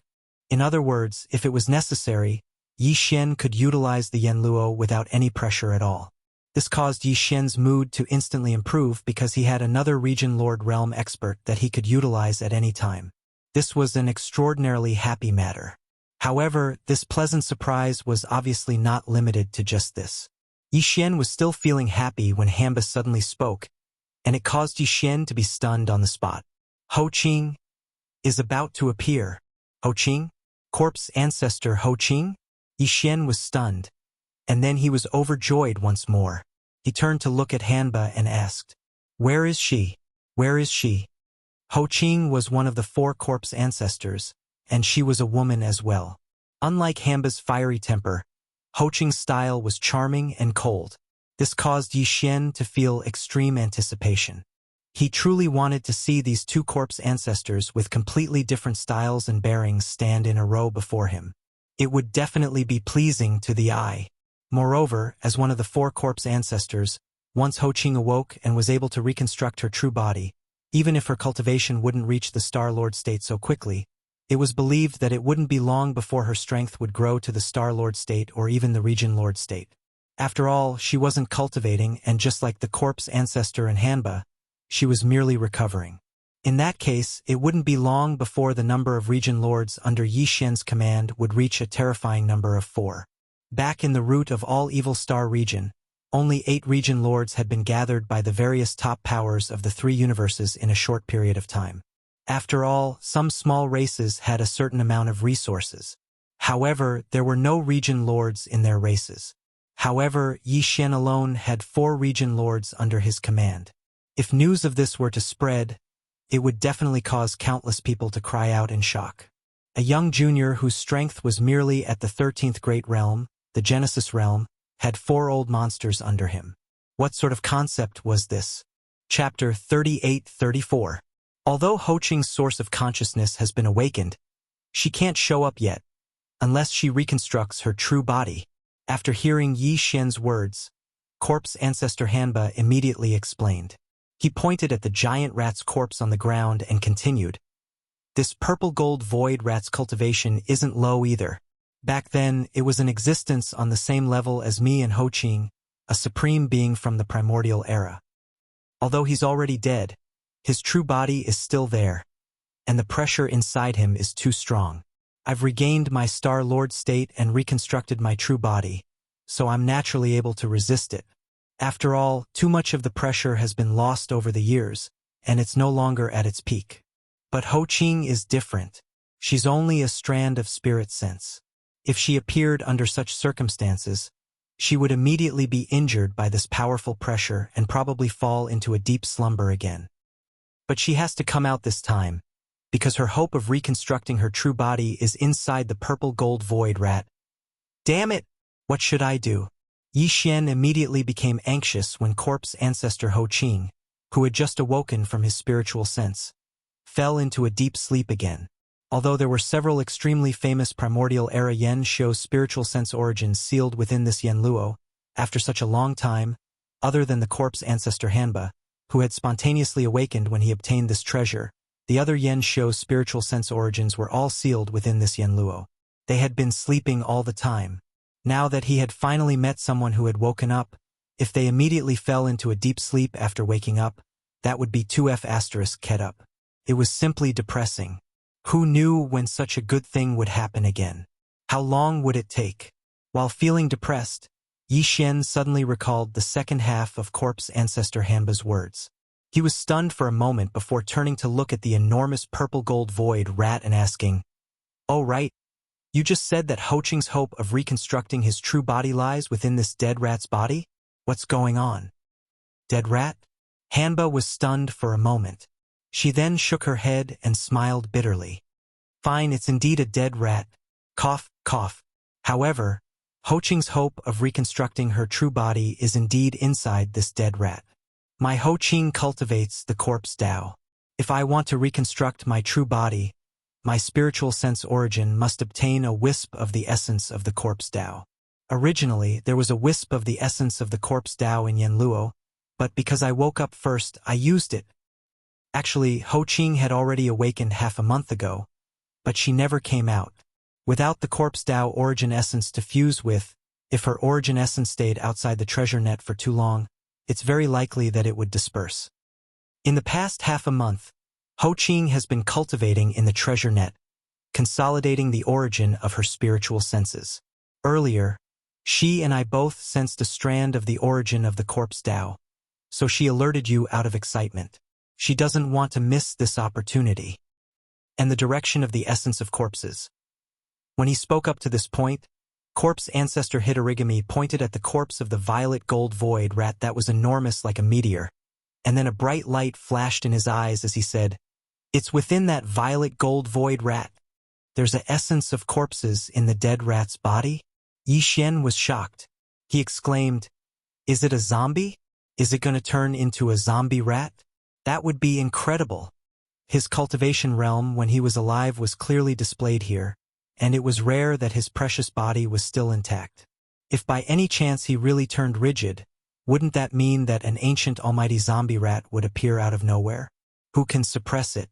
In other words, if it was necessary, Yi Xian could utilize the Yanluo without any pressure at all. This caused Yi Xian's mood to instantly improve because he had another region lord realm expert that he could utilize at any time. This was an extraordinarily happy matter. However, this pleasant surprise was obviously not limited to just this. Yi Xian was still feeling happy when Hamba suddenly spoke, and it caused Yi Xian to be stunned on the spot. Ho Qing is about to appear. Ho Qing? Corpse ancestor Ho Qing? Yi Xian was stunned, and then he was overjoyed once more. He turned to look at Hanba and asked, "Where is she? Where is she?" Ho Qing was one of the 4 corpse ancestors, and she was a woman as well. Unlike Hanba's fiery temper, Ho Qing's style was charming and cold. This caused Yi Xian to feel extreme anticipation. He truly wanted to see these 2 corpse ancestors with completely different styles and bearings stand in a row before him. It would definitely be pleasing to the eye. Moreover, as one of the 4 corpse ancestors, once Ho Qing awoke and was able to reconstruct her true body, even if her cultivation wouldn't reach the Star Lord state so quickly, it was believed that it wouldn't be long before her strength would grow to the Star Lord state or even the Region Lord state. After all, she wasn't cultivating, and just like the corpse ancestor in Hanba, she was merely recovering. In that case, it wouldn't be long before the number of Region Lords under Yi Xian's command would reach a terrifying number of 4. Back in the root of all Evil Star region, only 8 Region Lords had been gathered by the various top powers of the 3 universes in a short period of time. After all, some small races had a certain amount of resources. However, there were no Region Lords in their races. However, Yi Xian alone had 4 Region Lords under his command. If news of this were to spread, it would definitely cause countless people to cry out in shock. A young junior whose strength was merely at the 13th Great Realm, the Genesis Realm, had 4 old monsters under him. What sort of concept was this? Chapter 38-34. Although Ho Qing's source of consciousness has been awakened, she can't show up yet, unless she reconstructs her true body. After hearing Yi Xian's words, corpse ancestor Hanba immediately explained. He pointed at the giant rat's corpse on the ground and continued, "This purple gold void rat's cultivation isn't low either. Back then, it was in existence on the same level as me and Ho Qing, a supreme being from the primordial era. Although he's already dead, his true body is still there, and the pressure inside him is too strong. I've regained my Star Lord state and reconstructed my true body, so I'm naturally able to resist it. After all, too much of the pressure has been lost over the years, and it's no longer at its peak. But Ho Qing is different. She's only a strand of spirit sense. If she appeared under such circumstances, she would immediately be injured by this powerful pressure and probably fall into a deep slumber again. But she has to come out this time, because her hope of reconstructing her true body is inside the purple gold void rat. Damn it! What should I do?" Yi Xian immediately became anxious when corpse ancestor Ho Qing, who had just awoken from his spiritual sense, fell into a deep sleep again. Although there were several extremely famous primordial era Yen Shou spiritual sense origins sealed within this Yen Luo, after such a long time, other than the corpse ancestor Hanba, who had spontaneously awakened when he obtained this treasure, the other Yen Shou spiritual sense origins were all sealed within this Yen Luo. They had been sleeping all the time. Now that he had finally met someone who had woken up, if they immediately fell into a deep sleep after waking up, that would be 2F** ket up. It was simply depressing. Who knew when such a good thing would happen again? How long would it take? While feeling depressed, Yi Xian suddenly recalled the second half of corpse ancestor Hanba's words. He was stunned for a moment before turning to look at the enormous purple gold void rat and asking, "Oh right, you just said that Ho Qing's hope of reconstructing his true body lies within this dead rat's body? What's going on?" "Dead rat?" Hanba was stunned for a moment. She then shook her head and smiled bitterly. "Fine, it's indeed a dead rat. Cough, cough. However, Ho Qing's hope of reconstructing her true body is indeed inside this dead rat. My Ho Qing cultivates the corpse Tao. If I want to reconstruct my true body, my spiritual sense origin must obtain a wisp of the essence of the corpse Tao. Originally, there was a wisp of the essence of the corpse Tao in Yen Luo, but because I woke up first, I used it. Actually, Ho Qing had already awakened half a month ago, but she never came out. Without the corpse Tao origin essence to fuse with, if her origin essence stayed outside the treasure net for too long, it's very likely that it would disperse. In the past half a month, Ho Qing has been cultivating in the treasure net, consolidating the origin of her spiritual senses. Earlier, she and I both sensed a strand of the origin of the corpse Tao, so she alerted you out of excitement. She doesn't want to miss this opportunity. And the direction of the essence of corpses. When he spoke up to this point, corpse ancestor Hitorigami pointed at the corpse of the violet gold void rat that was enormous like a meteor, and then a bright light flashed in his eyes as he said, "It's within that violet gold void rat. There's an essence of corpses in the dead rat's body?" Yi Xian was shocked. He exclaimed, "Is it a zombie? Is it going to turn into a zombie rat? That would be incredible." His cultivation realm when he was alive was clearly displayed here, and it was rare that his precious body was still intact. If by any chance he really turned rigid, wouldn't that mean that an ancient almighty zombie rat would appear out of nowhere? Who can suppress it?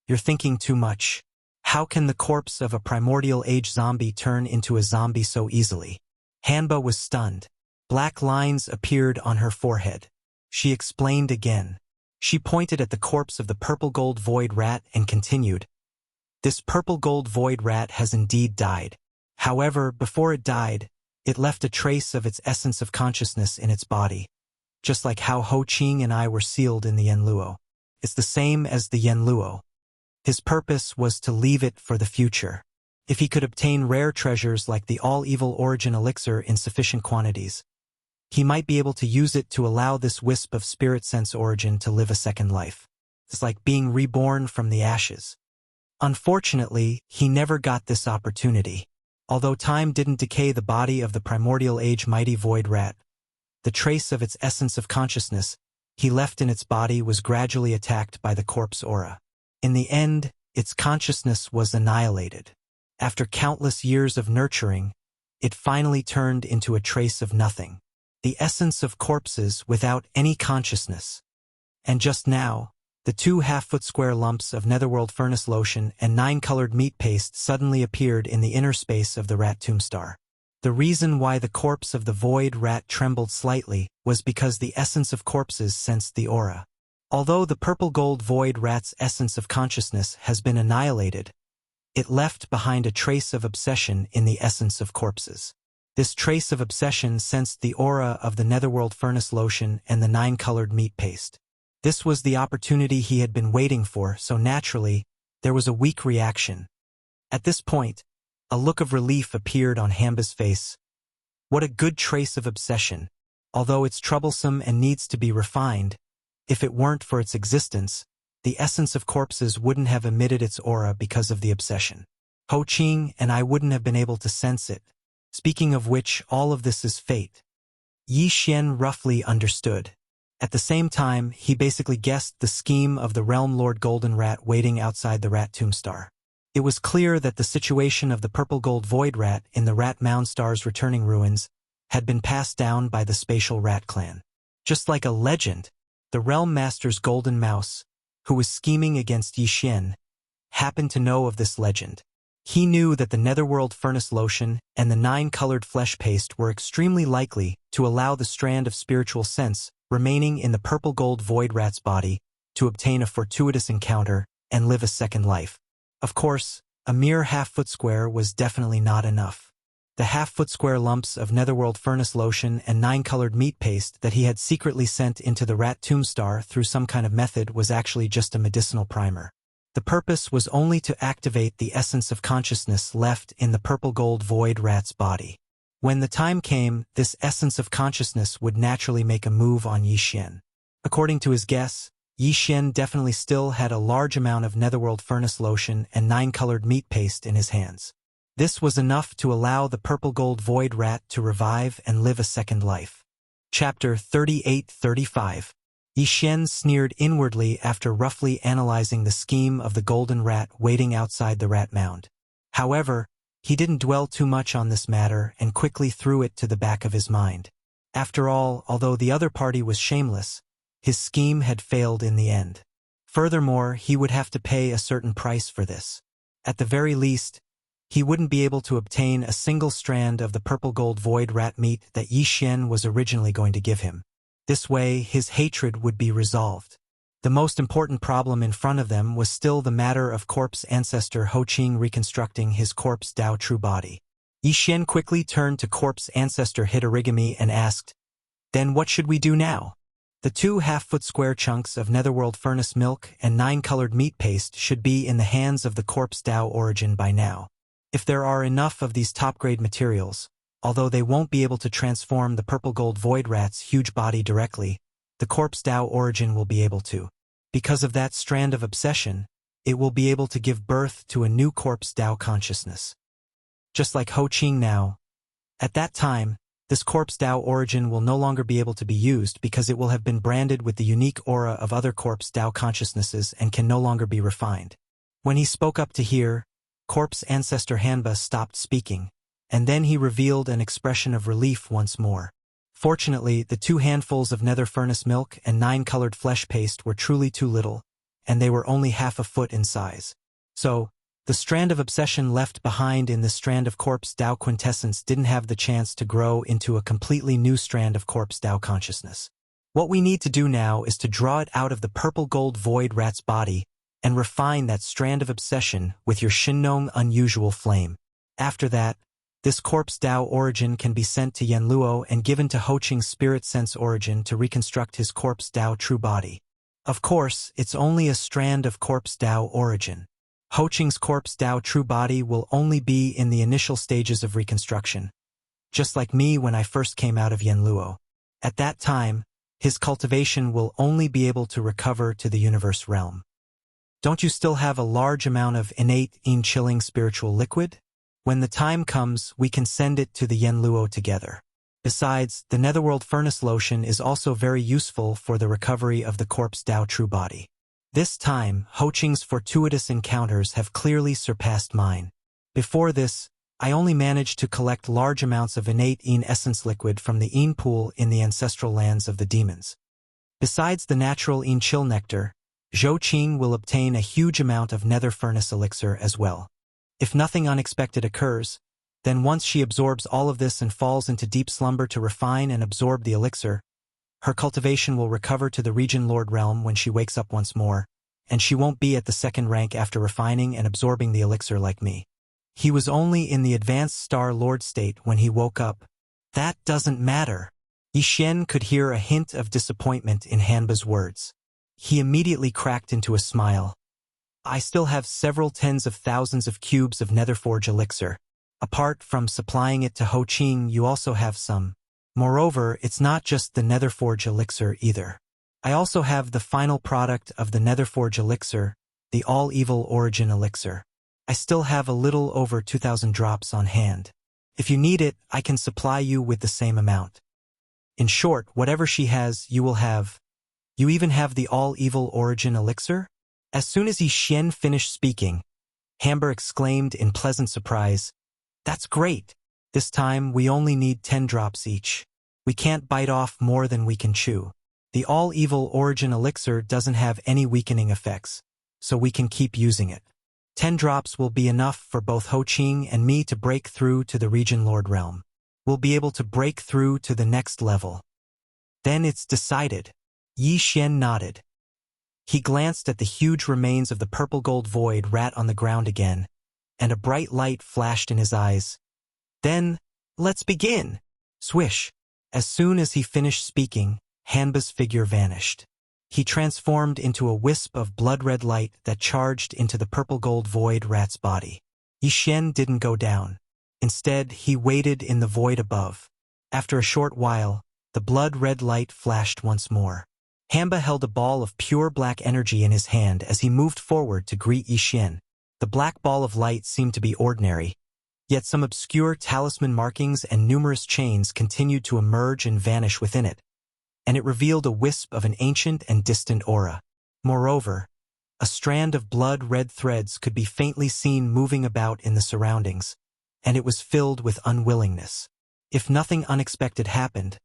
You're thinking too much. How can the corpse of a primordial age zombie turn into a zombie so easily? Hanba was stunned. Black lines appeared on her forehead. She explained again. She pointed at the corpse of the purple gold void rat and continued, "This purple gold void rat has indeed died. However, before it died, it left a trace of its essence of consciousness in its body, just like how Ho Qing and I were sealed in the Yanluo. It's the same as the Yanluo. His purpose was to leave it for the future. If he could obtain rare treasures like the all-evil origin elixir in sufficient quantities, he might be able to use it to allow this wisp of spirit sense origin to live a second life. It's like being reborn from the ashes. Unfortunately, he never got this opportunity. Although time didn't decay the body of the primordial age mighty void rat, the trace of its essence of consciousness he left in its body was gradually attacked by the corpse aura. In the end, its consciousness was annihilated. After countless years of nurturing, it finally turned into a trace of nothing. The essence of corpses without any consciousness. And just now, the 2 half-foot square lumps of netherworld furnace lotion and 9-colored meat paste suddenly appeared in the inner space of the rat tombstar. The reason why the corpse of the void rat trembled slightly was because the essence of corpses sensed the aura. Although the purple gold void rat's essence of consciousness has been annihilated, it left behind a trace of obsession in the essence of corpses. This trace of obsession sensed the aura of the netherworld furnace lotion and the 9-colored meat paste. This was the opportunity he had been waiting for, so naturally, there was a weak reaction. At this point, a look of relief appeared on Hanba's face. What a good trace of obsession. Although it's troublesome and needs to be refined, if it weren't for its existence, the essence of corpses wouldn't have emitted its aura because of the obsession. Ho Qing and I wouldn't have been able to sense it. Speaking of which, all of this is fate. Yi Xian roughly understood. At the same time, he basically guessed the scheme of the Realm Lord Golden Rat waiting outside the Rat Tombstar. It was clear that the situation of the purple gold void rat in the Rat Moundstar's returning ruins had been passed down by the spatial rat clan. Just like a legend, the Realm Master's golden mouse, who was scheming against Yi Xian, happened to know of this legend. He knew that the netherworld furnace lotion and the 9-colored flesh paste were extremely likely to allow the strand of spiritual sense remaining in the purple gold void rat's body to obtain a fortuitous encounter and live a second life. Of course, a mere half-foot square was definitely not enough. The half-foot square lumps of netherworld furnace lotion and 9-colored meat paste that he had secretly sent into the rat tombstar through some kind of method was actually just a medicinal primer. The purpose was only to activate the essence of consciousness left in the purple gold void rat's body. When the time came, this essence of consciousness would naturally make a move on Yi Xian. According to his guess, Yi Xian definitely still had a large amount of netherworld furnace lotion and 9-colored meat paste in his hands. This was enough to allow the purple gold void rat to revive and live a second life. Chapter 38-35. Yi Xian sneered inwardly after roughly analyzing the scheme of the golden rat waiting outside the rat mound. However, he didn't dwell too much on this matter and quickly threw it to the back of his mind. After all, although the other party was shameless, his scheme had failed in the end. Furthermore, he would have to pay a certain price for this. At the very least, he wouldn't be able to obtain a single strand of the purple gold void rat meat that Yi Xian was originally going to give him. This way, his hatred would be resolved. The most important problem in front of them was still the matter of corpse ancestor Ho Qing reconstructing his corpse Dao true body. Yi Xian quickly turned to corpse ancestor Hitorigami and asked, "Then what should we do now?" The 2 half-foot square chunks of netherworld furnace milk and 9-colored meat paste should be in the hands of the corpse Dao origin by now. If there are enough of these top-grade materials, although they won't be able to transform the purple gold void rat's huge body directly, the corpse Dao origin will be able to. Because of that strand of obsession, it will be able to give birth to a new corpse Dao consciousness. Just like Ho Qing now. At that time, this corpse Dao origin will no longer be able to be used because it will have been branded with the unique aura of other corpse Dao consciousnesses and can no longer be refined. When he spoke up to hear, corpse ancestor Hanba stopped speaking, and then he revealed an expression of relief once more. Fortunately, the 2 handfuls of nether furnace milk and 9-colored flesh paste were truly too little, and they were only half a foot in size. So, the strand of obsession left behind in the strand of corpse Dao quintessence didn't have the chance to grow into a completely new strand of corpse Dao consciousness. What we need to do now is to draw it out of the purple gold void rat's body and refine that strand of obsession with your Shinnong unusual flame. After that, this corpse Dao origin can be sent to Yanluo and given to Ho Qing's spirit sense origin to reconstruct his corpse Dao true body. Of course, it's only a strand of corpse Dao origin. Ho Qing's corpse Dao true body will only be in the initial stages of reconstruction, just like me when I first came out of Yanluo. At that time, his cultivation will only be able to recover to the universe realm. Don't you still have a large amount of innate, chilling spiritual liquid? When the time comes, we can send it to the Yanluo together. Besides, the netherworld furnace lotion is also very useful for the recovery of the corpse Dao true body. This time, Ho Qing's fortuitous encounters have clearly surpassed mine. Before this, I only managed to collect large amounts of innate essence liquid from the pool in the ancestral lands of the demons. Besides the natural chill nectar, Zhou Qing will obtain a huge amount of nether furnace elixir as well. If nothing unexpected occurs, then once she absorbs all of this and falls into deep slumber to refine and absorb the elixir, her cultivation will recover to the region lord realm when she wakes up once more, and she won't be at the 2nd rank after refining and absorbing the elixir like me. He was only in the advanced star lord state when he woke up. That doesn't matter. Yi Xian could hear a hint of disappointment in Hanba's words. He immediately cracked into a smile. I still have several tens of thousands of cubes of netherforge elixir. Apart from supplying it to Ho Qing, you also have some. Moreover, it's not just the netherforge elixir either. I also have the final product of the netherforge elixir, the all-evil origin elixir. I still have a little over 2,000 drops on hand. If you need it, I can supply you with the same amount. In short, whatever she has, you will have. You even have the all-evil origin elixir? As soon as Yi Xian finished speaking, Hanba exclaimed in pleasant surprise, "That's great! This time, we only need 10 drops each. We can't bite off more than we can chew. The all-evil origin elixir doesn't have any weakening effects, so we can keep using it. 10 drops will be enough for both Ho Qing and me to break through to the region lord realm. We'll be able to break through to the next level." "Then it's decided." Yi Xian nodded. He glanced at the huge remains of the purple gold void rat on the ground again, and a bright light flashed in his eyes. "Then, let's begin!" Swish! As soon as he finished speaking, Hanba's figure vanished. He transformed into a wisp of blood-red light that charged into the purple gold void rat's body. Yi Xian didn't go down. Instead, he waited in the void above. After a short while, the blood-red light flashed once more. Hanba held a ball of pure black energy in his hand as he moved forward to greet Yi Xian. The black ball of light seemed to be ordinary, yet some obscure talisman markings and numerous chains continued to emerge and vanish within it, and it revealed a wisp of an ancient and distant aura. Moreover, a strand of blood-red threads could be faintly seen moving about in the surroundings, and it was filled with unwillingness. If nothing unexpected happened,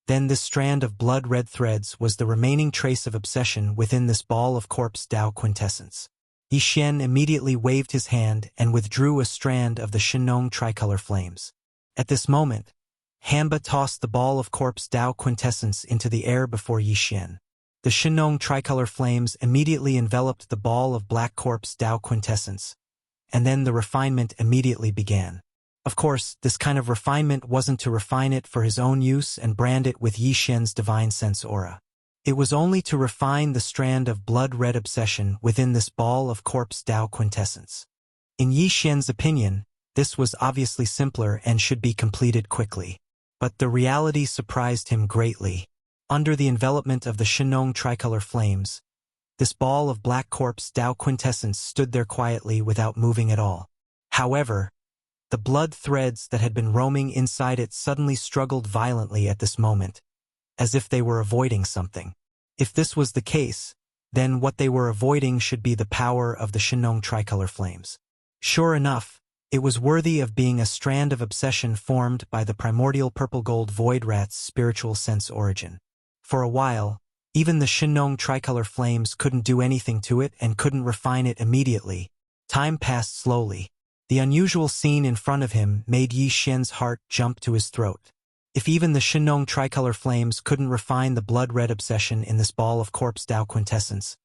then this strand of blood-red threads was the remaining trace of obsession within this ball of corpse Dao quintessence. Yi Xian immediately waved his hand and withdrew a strand of the Shinnong tricolor flames. At this moment, Hanba tossed the ball of corpse Dao quintessence into the air before Yi Xian. The Shinong tricolor flames immediately enveloped the ball of black corpse Tao quintessence, and then the refinement immediately began. Of course, this kind of refinement wasn't to refine it for his own use and brand it with Yi Xian's divine sense aura. It was only to refine the strand of blood-red obsession within this ball of corpse Tao quintessence. In Yi Xian's opinion, this was obviously simpler and should be completed quickly. But the reality surprised him greatly. Under the envelopment of the Shinong tricolor flames, this ball of black corpse Tao quintessence stood there quietly without moving at all. However, the blood threads that had been roaming inside it suddenly struggled violently at this moment, as if they were avoiding something. If this was the case, then what they were avoiding should be the power of the Shinong tricolor flames. Sure enough, it was worthy of being a strand of obsession formed by the primordial purple-gold void rat's spiritual sense origin. For a while, even the Shinong tricolor flames couldn't do anything to it and couldn't refine it immediately. Time passed slowly. The unusual scene in front of him made Yi Xian's heart jump to his throat. If even the Shinong tricolor flames couldn't refine the blood-red obsession in this ball of corpse Tao quintessence,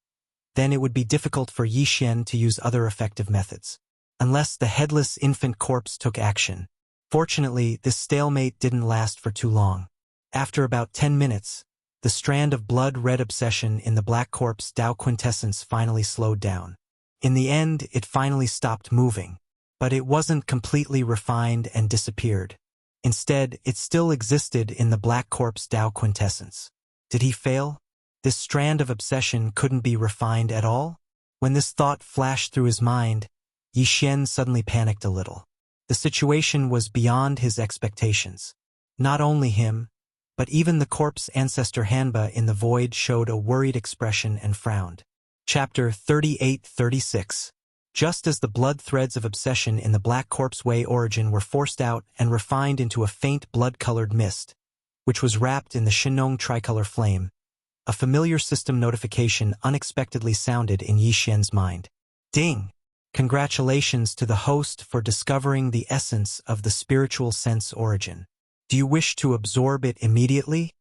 then it would be difficult for Yi Xian to use other effective methods. Unless the headless infant corpse took action. Fortunately, this stalemate didn't last for too long. After about 10 minutes, the strand of blood-red obsession in the black corpse Tao quintessence finally slowed down. In the end, it finally stopped moving. But it wasn't completely refined and disappeared. Instead, it still existed in the black corpse Tao quintessence. Did he fail? This strand of obsession couldn't be refined at all? When this thought flashed through his mind, Yi Xian suddenly panicked a little. The situation was beyond his expectations. Not only him, but even the corpse ancestor Hanba in the void showed a worried expression and frowned. Chapter 38-36. Just as the blood threads of obsession in the black corpse way origin were forced out and refined into a faint blood-colored mist, which was wrapped in the Shinong tricolor flame, a familiar system notification unexpectedly sounded in Yi Xian's mind. Ding! Congratulations to the host for discovering the essence of the spiritual sense origin. Do you wish to absorb it immediately?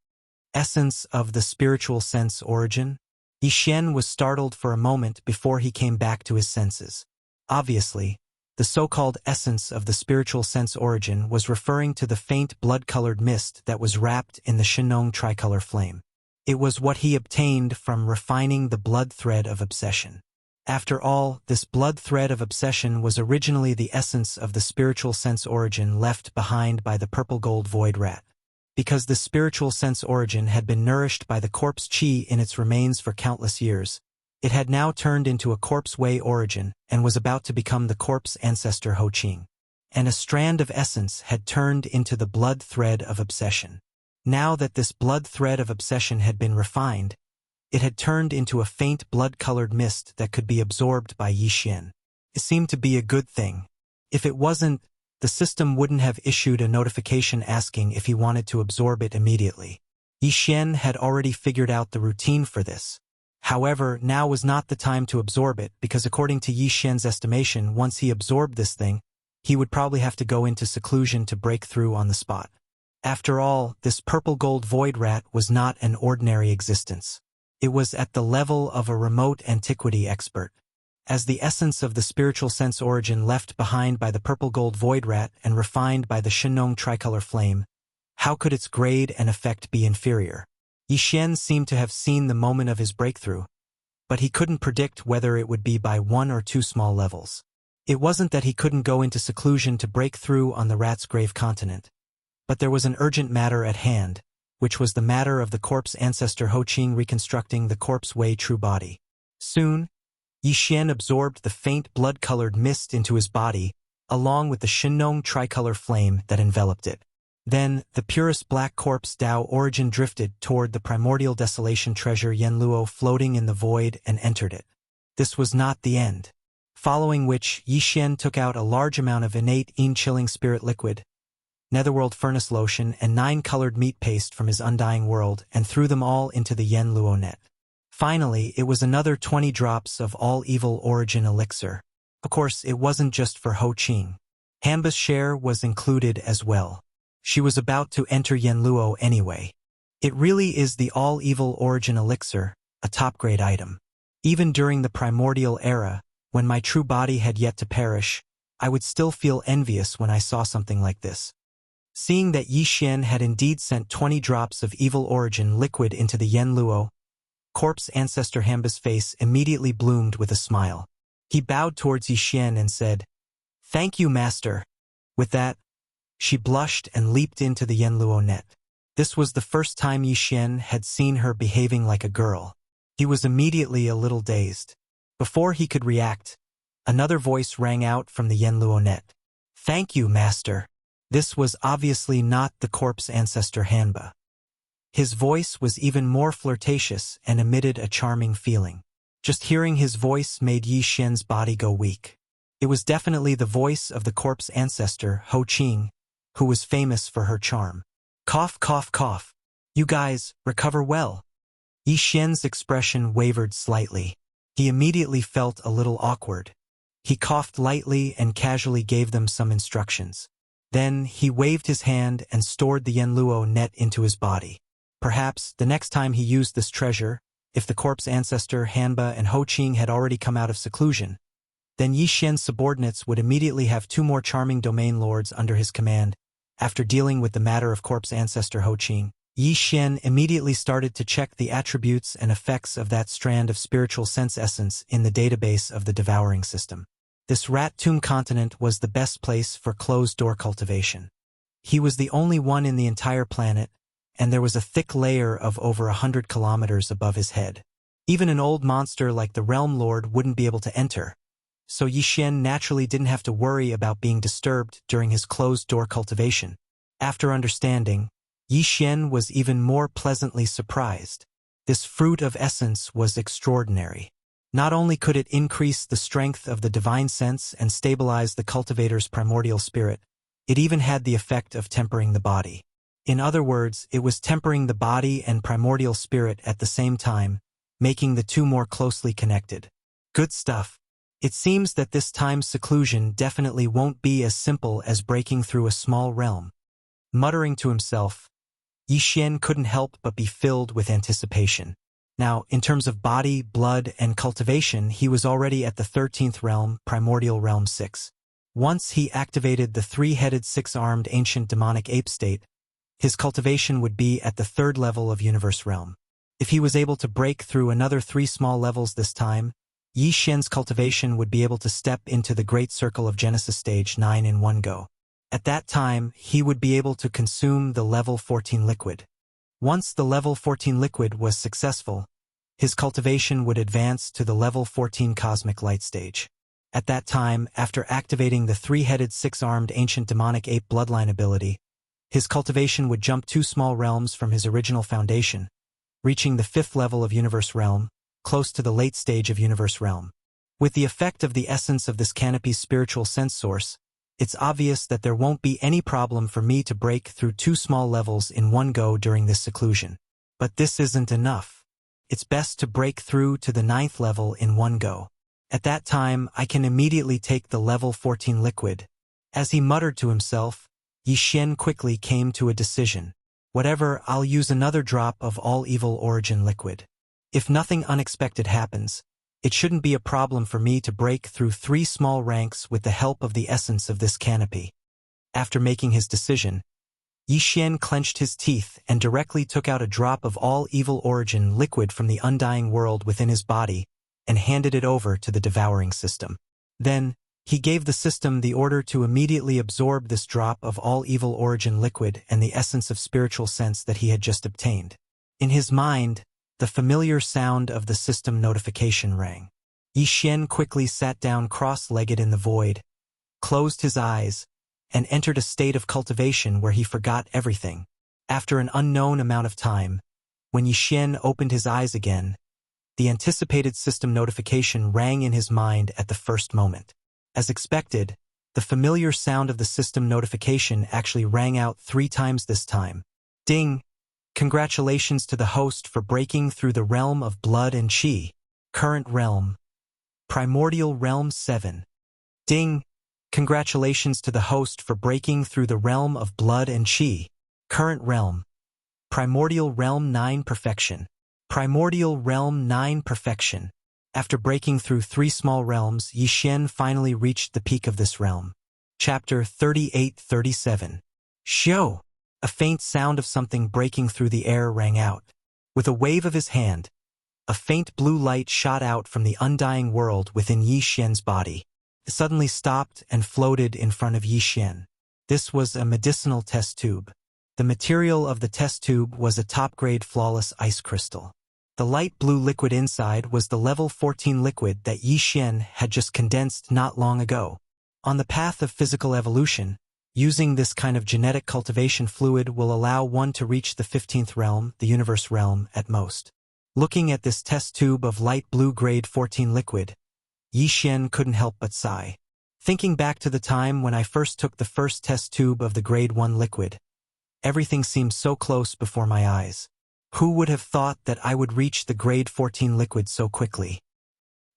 Essence of the spiritual sense origin? Yi Xian was startled for a moment before he came back to his senses. Obviously, the so-called essence of the spiritual sense origin was referring to the faint blood-colored mist that was wrapped in the Shinong tricolor flame. It was what he obtained from refining the blood thread of obsession. After all, this blood thread of obsession was originally the essence of the spiritual sense origin left behind by the purple-gold void rat. Because the spiritual sense origin had been nourished by the corpse qi in its remains for countless years, it had now turned into a corpse way origin and was about to become the corpse ancestor Ho Qing. And a strand of essence had turned into the blood thread of obsession. Now that this blood thread of obsession had been refined, it had turned into a faint blood-colored mist that could be absorbed by Yi Xian. It seemed to be a good thing. If it wasn't, the system wouldn't have issued a notification asking if he wanted to absorb it immediately. Yi Xian had already figured out the routine for this. However, now was not the time to absorb it because according to Yi Xian's estimation, once he absorbed this thing, he would probably have to go into seclusion to break through on the spot. After all, this purple-gold void rat was not an ordinary existence. It was at the level of a remote antiquity expert. As the essence of the spiritual sense origin left behind by the purple-gold void rat and refined by the Shinong tricolor flame, how could its grade and effect be inferior? Yi Xian seemed to have seen the moment of his breakthrough, but he couldn't predict whether it would be by 1 or 2 small levels. It wasn't that he couldn't go into seclusion to break through on the rat's grave continent, but there was an urgent matter at hand, which was the matter of the corpse ancestor Ho Qing reconstructing the corpse way true body. Soon, Yi Xian absorbed the faint blood-colored mist into his body, along with the Shinong tricolor flame that enveloped it. Then, the purest black corpse Tao origin drifted toward the primordial desolation treasure Yanluo floating in the void and entered it. This was not the end. Following which, Yi Xian took out a large amount of innate chilling spirit liquid, netherworld furnace lotion, and 9-colored meat paste from his undying world and threw them all into the Yanluo net. Finally, it was another 20 drops of all-evil origin elixir. Of course, it wasn't just for Ho Qing. Hanba's share was included as well. She was about to enter Yanluo anyway. It really is the all-evil origin elixir, a top-grade item. Even during the primordial era, when my true body had yet to perish, I would still feel envious when I saw something like this. Seeing that Yi Xian had indeed sent 20 drops of evil origin liquid into the Yen Luo, corpse ancestor Hanba's face immediately bloomed with a smile. He bowed towards Yi Xian and said, "Thank you, master." With that, she blushed and leaped into the Yen Luo net. This was the first time Yi Xian had seen her behaving like a girl. He was immediately a little dazed. Before he could react, another voice rang out from the Yen Luo net. "Thank you, master." This was obviously not the corpse ancestor Hanba. His voice was even more flirtatious and emitted a charming feeling. Just hearing his voice made Yi Xian's body go weak. It was definitely the voice of the corpse ancestor, Ho Qing, who was famous for her charm. Cough, cough, cough. You guys, recover well. Yi Xian's expression wavered slightly. He immediately felt a little awkward. He coughed lightly and casually gave them some instructions. Then he waved his hand and stored the Yen Luo net into his body. Perhaps, the next time he used this treasure, if the corpse ancestor Hanba and Ho Qing had already come out of seclusion, then Yi Xian's subordinates would immediately have 2 more charming domain lords under his command. After dealing with the matter of corpse ancestor Ho Qing, Yi Xian immediately started to check the attributes and effects of that strand of spiritual sense essence in the database of the devouring system. This rat tomb continent was the best place for closed-door cultivation. He was the only one in the entire planet, and there was a thick layer of over 100 kilometers above his head. Even an old monster like the Realm Lord wouldn't be able to enter, so Yi Xian naturally didn't have to worry about being disturbed during his closed-door cultivation. After understanding, Yi Xian was even more pleasantly surprised. This fruit of essence was extraordinary. Not only could it increase the strength of the divine sense and stabilize the cultivator's primordial spirit, it even had the effect of tempering the body. In other words, it was tempering the body and primordial spirit at the same time, making the two more closely connected. Good stuff. It seems that this time's seclusion definitely won't be as simple as breaking through a small realm. Muttering to himself, Yi Xian couldn't help but be filled with anticipation. Now, in terms of body, blood, and cultivation, he was already at the 13th realm, Primordial Realm 6. Once he activated the 3-headed 6-armed ancient demonic ape state, his cultivation would be at the 3rd level of Universe Realm. If he was able to break through another 3 small levels this time, Yi Xian's cultivation would be able to step into the Great Circle of Genesis Stage 9 in one go. At that time, he would be able to consume the level 14 liquid. Once the level 14 liquid was successful, his cultivation would advance to the level 14 cosmic light stage. At that time, after activating the 3-headed 6-armed ancient demonic ape bloodline ability, his cultivation would jump 2 small realms from his original foundation, reaching the 5th level of Universe Realm, close to the late stage of Universe Realm. With the effect of the essence of this canopy's spiritual sense source, it's obvious that there won't be any problem for me to break through 2 small levels in one go during this seclusion. But this isn't enough. It's best to break through to the 9th level in one go. At that time, I can immediately take the level 14 liquid. As he muttered to himself, Yi Xian quickly came to a decision. Whatever, I'll use another drop of all evil origin liquid. If nothing unexpected happens, it shouldn't be a problem for me to break through 3 small ranks with the help of the essence of this canopy. After making his decision, Yi Xian clenched his teeth and directly took out a drop of all evil origin liquid from the undying world within his body and handed it over to the devouring system. Then, he gave the system the order to immediately absorb this drop of all evil origin liquid and the essence of spiritual sense that he had just obtained. In his mind, the familiar sound of the system notification rang. Yi Xian quickly sat down cross-legged in the void, closed his eyes, and entered a state of cultivation where he forgot everything. After an unknown amount of time, when Yi Xian opened his eyes again, the anticipated system notification rang in his mind at the first moment. As expected, the familiar sound of the system notification actually rang out 3 times this time. Ding! Congratulations to the host for breaking through the realm of blood and chi. Current realm. Primordial Realm 7. Ding! Congratulations to the host for breaking through the realm of blood and chi. Current realm. Primordial Realm 9 Perfection. Primordial Realm 9 Perfection. After breaking through 3 small realms, Yi Xian finally reached the peak of this realm. Chapter 38-37. Xiao! A faint sound of something breaking through the air rang out. With a wave of his hand, a faint blue light shot out from the undying world within Yi Xian's body. It suddenly stopped and floated in front of Yi Xian. This was a medicinal test tube. The material of the test tube was a top-grade flawless ice crystal. The light blue liquid inside was the level 14 liquid that Yi Xian had just condensed not long ago. On the path of physical evolution, using this kind of genetic cultivation fluid will allow one to reach the 15th realm, the universe realm, at most. Looking at this test tube of light blue grade 14 liquid, Yi Xian couldn't help but sigh. Thinking back to the time when I first took the first test tube of the grade 1 liquid, everything seemed so close before my eyes. Who would have thought that I would reach the grade 14 liquid so quickly?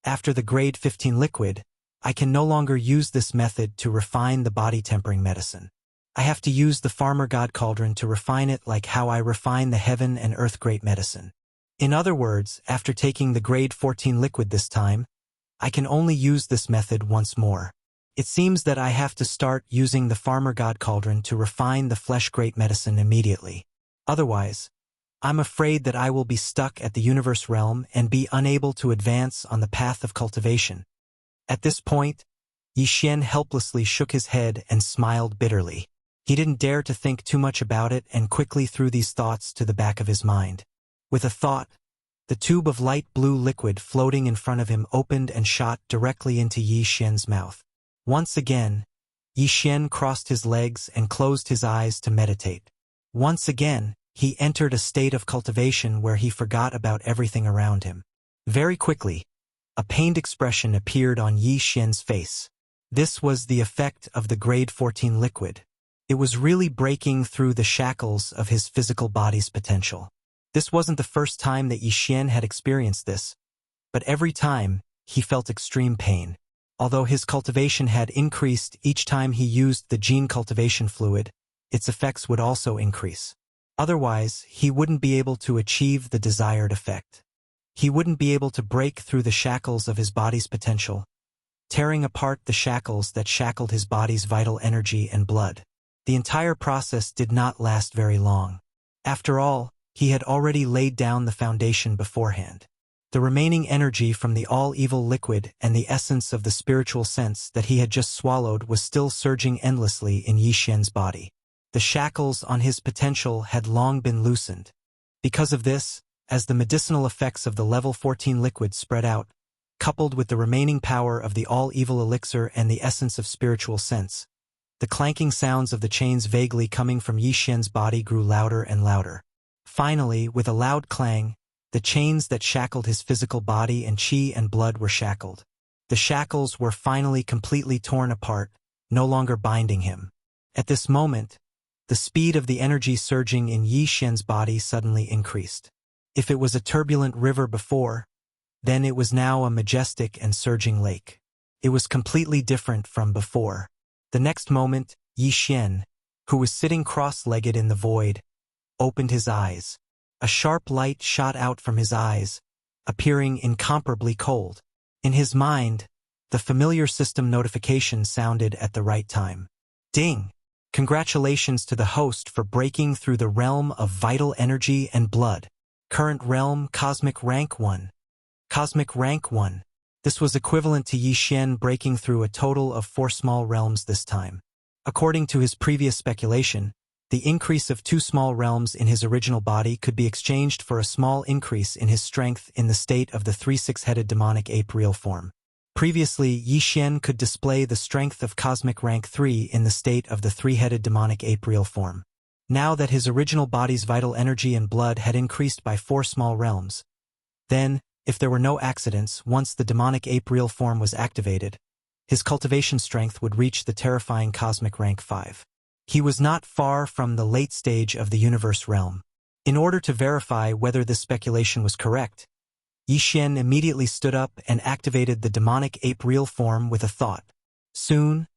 After the grade 15 liquid, I can no longer use this method to refine the body tempering medicine. I have to use the farmer god cauldron to refine it like how I refine the heaven and earth great medicine. In other words, after taking the grade 14 liquid this time, I can only use this method once more. It seems that I have to start using the farmer god cauldron to refine the flesh great medicine immediately. Otherwise, I'm afraid that I will be stuck at the universe realm and be unable to advance on the path of cultivation. At this point, Yi Xian helplessly shook his head and smiled bitterly. He didn't dare to think too much about it and quickly threw these thoughts to the back of his mind. With a thought, the tube of light blue liquid floating in front of him opened and shot directly into Yi Xian's mouth. Once again, Yi Xian crossed his legs and closed his eyes to meditate. Once again, he entered a state of cultivation where he forgot about everything around him. Very quickly, a pained expression appeared on Yi Xian's face. This was the effect of the grade 14 liquid. It was really breaking through the shackles of his physical body's potential. This wasn't the first time that Yi Xian had experienced this, but every time, he felt extreme pain. Although his cultivation had increased each time he used the gene cultivation fluid, its effects would also increase. Otherwise, he wouldn't be able to achieve the desired effect. He wouldn't be able to break through the shackles of his body's potential, tearing apart the shackles that shackled his body's vital energy and blood. The entire process did not last very long. After all, he had already laid down the foundation beforehand. The remaining energy from the all-evil liquid and the essence of the spiritual sense that he had just swallowed was still surging endlessly in Yi Xian's body. The shackles on his potential had long been loosened. Because of this, as the medicinal effects of the level 14 liquid spread out, coupled with the remaining power of the all-evil elixir and the essence of spiritual sense, the clanking sounds of the chains vaguely coming from Yi Xian's body grew louder and louder. Finally, with a loud clang, the chains that shackled his physical body and qi and blood were shackled. The shackles were finally completely torn apart, no longer binding him. At this moment, the speed of the energy surging in Yi Xian's body suddenly increased. If it was a turbulent river before, then it was now a majestic and surging lake. It was completely different from before. The next moment, Yi Xian, who was sitting cross-legged in the void, opened his eyes. A sharp light shot out from his eyes, appearing incomparably cold. In his mind, the familiar system notification sounded at the right time. Ding! Congratulations to the host for breaking through the realm of vital energy and blood. Current realm, Cosmic Rank 1. Cosmic Rank 1. This was equivalent to Yi Xian breaking through a total of 4 small realms this time. According to his previous speculation, the increase of 2 small realms in his original body could be exchanged for a small increase in his strength in the state of the 3-6-headed demonic ape real form. Previously, Yi Xian could display the strength of Cosmic Rank 3 in the state of the 3-headed demonic ape real form. Now that his original body's vital energy and blood had increased by 4 small realms, then, if there were no accidents, once the demonic ape real form was activated, his cultivation strength would reach the terrifying Cosmic Rank 5. He was not far from the late stage of the universe realm. In order to verify whether this speculation was correct, Yi Xian immediately stood up and activated the demonic ape real form with a thought. Soon,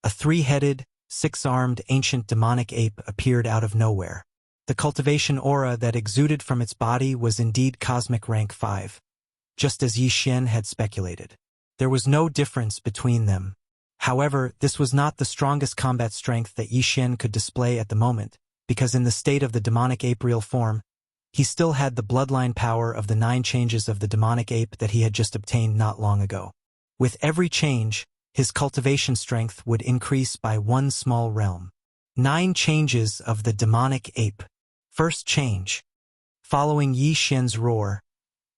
a 3-headed, 6-armed ancient demonic ape appeared out of nowhere. The cultivation aura that exuded from its body was indeed cosmic rank 5, just as Yi Xian had speculated. There was no difference between them. However, this was not the strongest combat strength that Yi Xian could display at the moment, because in the state of the demonic ape real form, he still had the bloodline power of the 9 changes of the demonic ape that he had just obtained not long ago. With every change, his cultivation strength would increase by 1 small realm. 9 changes of the demonic ape. First change. Following Yi Xian's roar,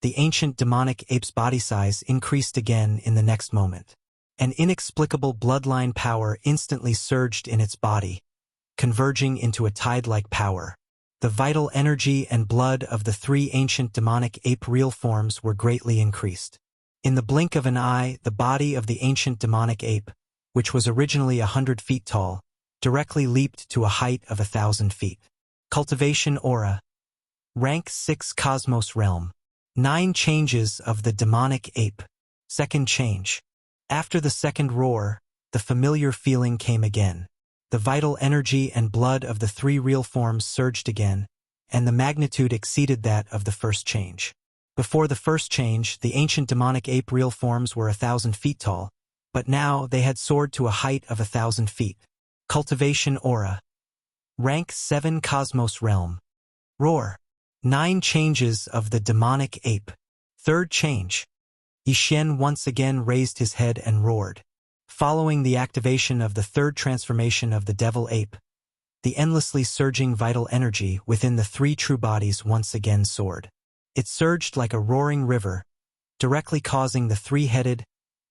the ancient demonic ape's body size increased again in the next moment. An inexplicable bloodline power instantly surged in its body, converging into a tide-like power. The vital energy and blood of the 3 ancient demonic ape real forms were greatly increased. In the blink of an eye, the body of the ancient demonic ape, which was originally 100 feet tall, directly leaped to a height of 1,000 feet. Cultivation aura. Rank 6 Cosmos Realm. 9 changes of the demonic ape. Second change. After the second roar, the familiar feeling came again. The vital energy and blood of the 3 real forms surged again, and the magnitude exceeded that of the first change. Before the first change, the ancient demonic ape real forms were 1,000 feet tall, but now they had soared to a height of 1,000 feet. Cultivation aura. Rank 7 Cosmos Realm. Roar. 9 changes of the demonic ape. Third change. Yi Xian once again raised his head and roared. Following the activation of the third transformation of the devil ape, the endlessly surging vital energy within the 3 true bodies once again soared. It surged like a roaring river, directly causing the 3-headed,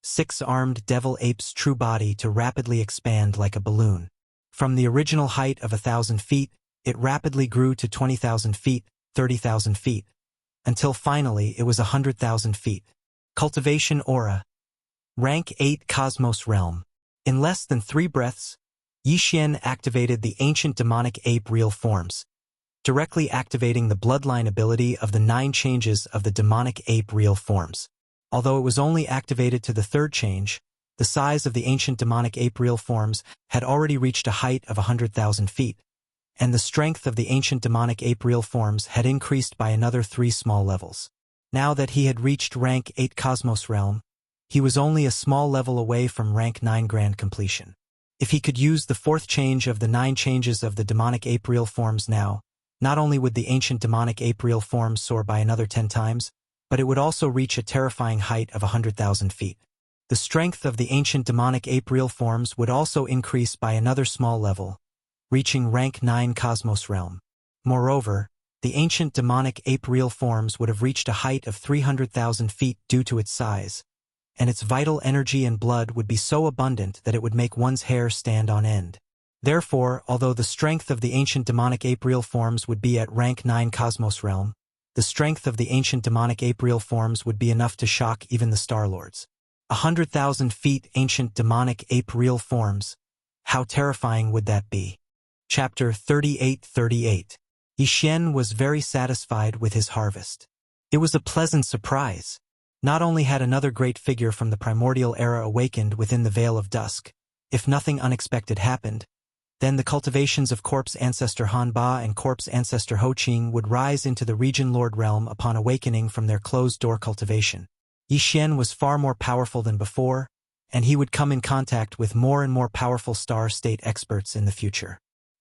6-armed devil ape's true body to rapidly expand like a balloon. From the original height of 1,000 feet, it rapidly grew to 20,000 feet, 30,000 feet, until finally it was 100,000 feet. Cultivation aura. Rank 8 Cosmos Realm. In less than 3 breaths, Yi Xian activated the ancient demonic ape real forms, directly activating the bloodline ability of the 9 changes of the demonic ape real forms. Although it was only activated to the third change, the size of the ancient demonic ape real forms had already reached a height of 100,000 feet, and the strength of the ancient demonic ape real forms had increased by another 3 small levels. Now that he had reached rank 8 Cosmos Realm, he was only a small level away from rank 9 Grand Completion. If he could use the 4th change of the 9 changes of the demonic ape real forms now, not only would the ancient demonic ape real forms soar by another 10 times, but it would also reach a terrifying height of 100,000 feet. The strength of the ancient demonic ape real forms would also increase by another small level, reaching rank 9 Cosmos Realm. Moreover, the ancient demonic ape real forms would have reached a height of 300,000 feet due to its size, and its vital energy and blood would be so abundant that it would make one's hair stand on end. Therefore, although the strength of the ancient demonic ape real forms would be at rank 9 Cosmos Realm, the strength of the ancient demonic ape real forms would be enough to shock even the Star Lords. 100,000 feet ancient demonic ape real forms. How terrifying would that be? Chapter 38:38. Yi Xian was very satisfied with his harvest. It was a pleasant surprise. Not only had another great figure from the primordial era awakened within the Veil of Dusk, if nothing unexpected happened, then the cultivations of Corpse Ancestor Han Ba and Corpse Ancestor Ho Qing would rise into the Region Lord realm upon awakening from their closed-door cultivation. Yi Xian was far more powerful than before, and he would come in contact with more and more powerful Star State experts in the future.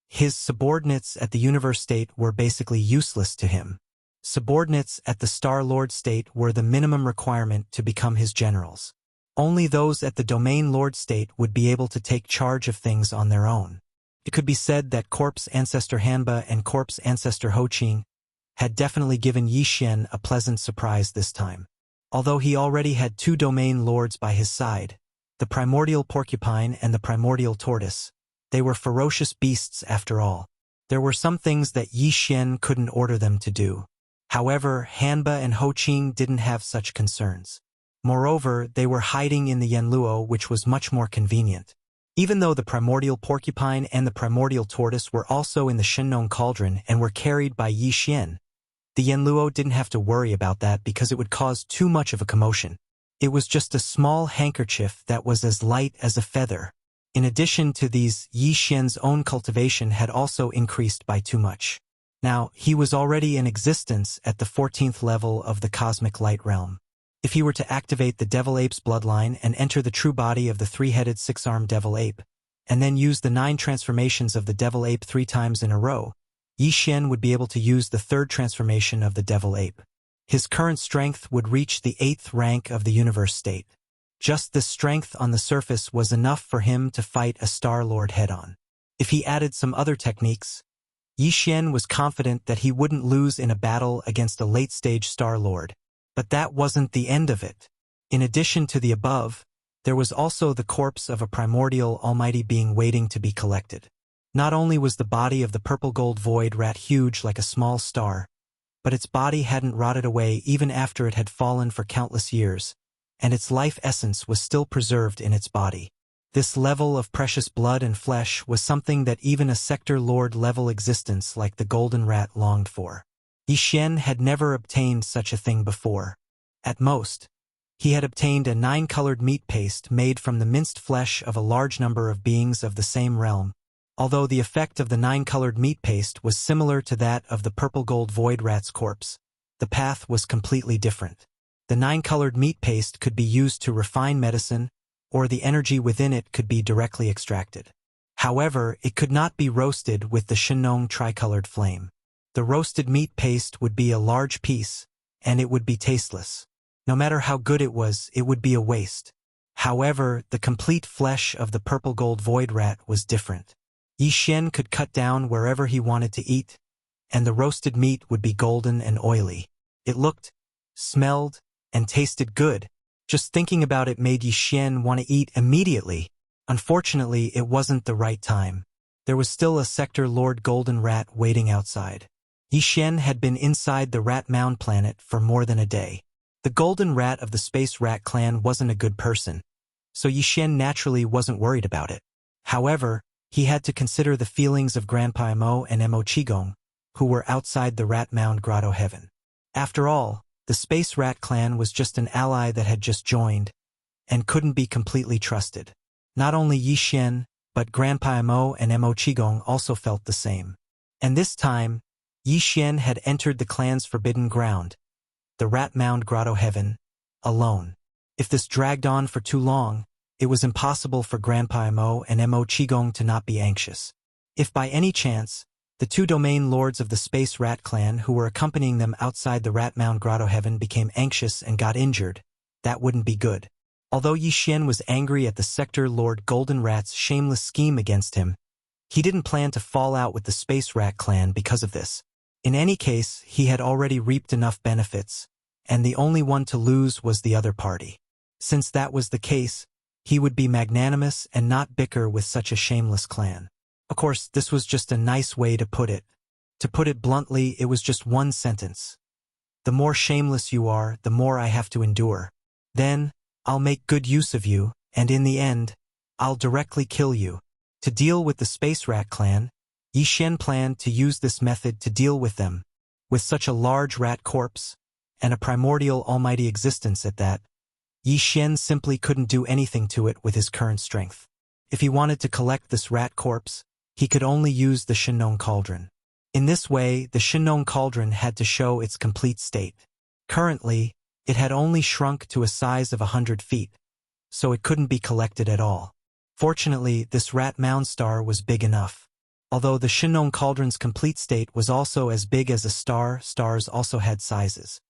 His subordinates at the Universe State were basically useless to him. Subordinates at the Star Lord State were the minimum requirement to become his generals. Only those at the Domain Lord State would be able to take charge of things on their own. It could be said that Corpse Ancestor Hanba and Corpse Ancestor Ho Qing had definitely given Yi Xian a pleasant surprise this time. Although he already had 2 Domain Lords by his side, the Primordial Porcupine and the Primordial Tortoise, they were ferocious beasts after all. There were some things that Yi Xian couldn't order them to do. However, Hanba and Ho Qing didn't have such concerns. Moreover, they were hiding in the Yanluo, which was much more convenient. Even though the Primordial Porcupine and the Primordial Tortoise were also in the Shenong Cauldron and were carried by Yi Xian, the Yanluo didn't have to worry about that because it would cause too much of a commotion. It was just a small handkerchief that was as light as a feather. In addition to these, Yi Xian's own cultivation had also increased by too much. Now, he was already in existence at the 14th level of the cosmic light realm. If he were to activate the Devil Ape's bloodline and enter the true body of the three-headed six-armed Devil Ape, and then use the 9 transformations of the Devil Ape 3 times in a row, Yi Xian would be able to use the 3rd transformation of the Devil Ape. His current strength would reach the 8th rank of the universe state. Just this strength on the surface was enough for him to fight a Star Lord head-on. If he added some other techniques, Yi Xian was confident that he wouldn't lose in a battle against a late-stage Star Lord. But that wasn't the end of it. In addition to the above, there was also the corpse of a primordial almighty being waiting to be collected. Not only was the body of the purple gold void rat huge like a small star, but its body hadn't rotted away even after it had fallen for countless years, and its life essence was still preserved in its body. This level of precious blood and flesh was something that even a Sector Lord level existence like the Golden Rat longed for. Yi Xian had never obtained such a thing before. At most, he had obtained a 9-colored meat paste made from the minced flesh of a large number of beings of the same realm. Although the effect of the 9-colored meat paste was similar to that of the purple gold void rat's corpse, the path was completely different. The 9-colored meat paste could be used to refine medicine, or the energy within it could be directly extracted. However, it could not be roasted with the Shenong tricolored flame. The roasted meat paste would be a large piece, and it would be tasteless. No matter how good it would be a waste. However, the complete flesh of the purple gold void rat was different. Yi Xian could cut down wherever he wanted to eat, and the roasted meat would be golden and oily. It looked, smelled, and tasted good. Just thinking about it made Yi Xian want to eat immediately. Unfortunately, it wasn't the right time. There was still a Sector Lord Golden Rat waiting outside. Yi Xian had been inside the Rat Mound planet for more than a day. The Golden Rat of the Space Rat clan wasn't a good person, so Yi Xian naturally wasn't worried about it. However, he had to consider the feelings of Grandpa Mo and Mo Qigong, who were outside the Rat Mound Grotto Heaven. After all, the Space Rat clan was just an ally that had just joined, and couldn't be completely trusted. Not only Yi Xian, but Grandpa Mo and Mo Qigong also felt the same. And this time, Yi Xian had entered the clan's forbidden ground, the Rat Mound Grotto Heaven, alone. If this dragged on for too long, it was impossible for Grandpa Mo and Mo Qigong to not be anxious. If by any chance, the 2 domain lords of the Space Rat clan who were accompanying them outside the Rat Mound Grotto Heaven became anxious and got injured, that wouldn't be good. Although Yi Xian was angry at the Sector Lord Golden Rat's shameless scheme against him, he didn't plan to fall out with the Space Rat clan because of this. In any case, he had already reaped enough benefits, and the only one to lose was the other party. Since that was the case, he would be magnanimous and not bicker with such a shameless clan. Of course, this was just a nice way to put it. To put it bluntly, it was just one sentence. The more shameless you are, the more I have to endure. Then, I'll make good use of you, and in the end, I'll directly kill you. To deal with the Space Rat clan, Yi Xian planned to use this method to deal with them. With such a large rat corpse, and a primordial almighty existence at that, Yi Xian simply couldn't do anything to it with his current strength. If he wanted to collect this rat corpse, he could only use the Shenong Cauldron. In this way, the Shenong Cauldron had to show its complete state. Currently, it had only shrunk to a size of 100 feet, so it couldn't be collected at all. Fortunately, this Rat Mound star was big enough. Although the Shenong Cauldron's complete state was also as big as a star, stars also had sizes.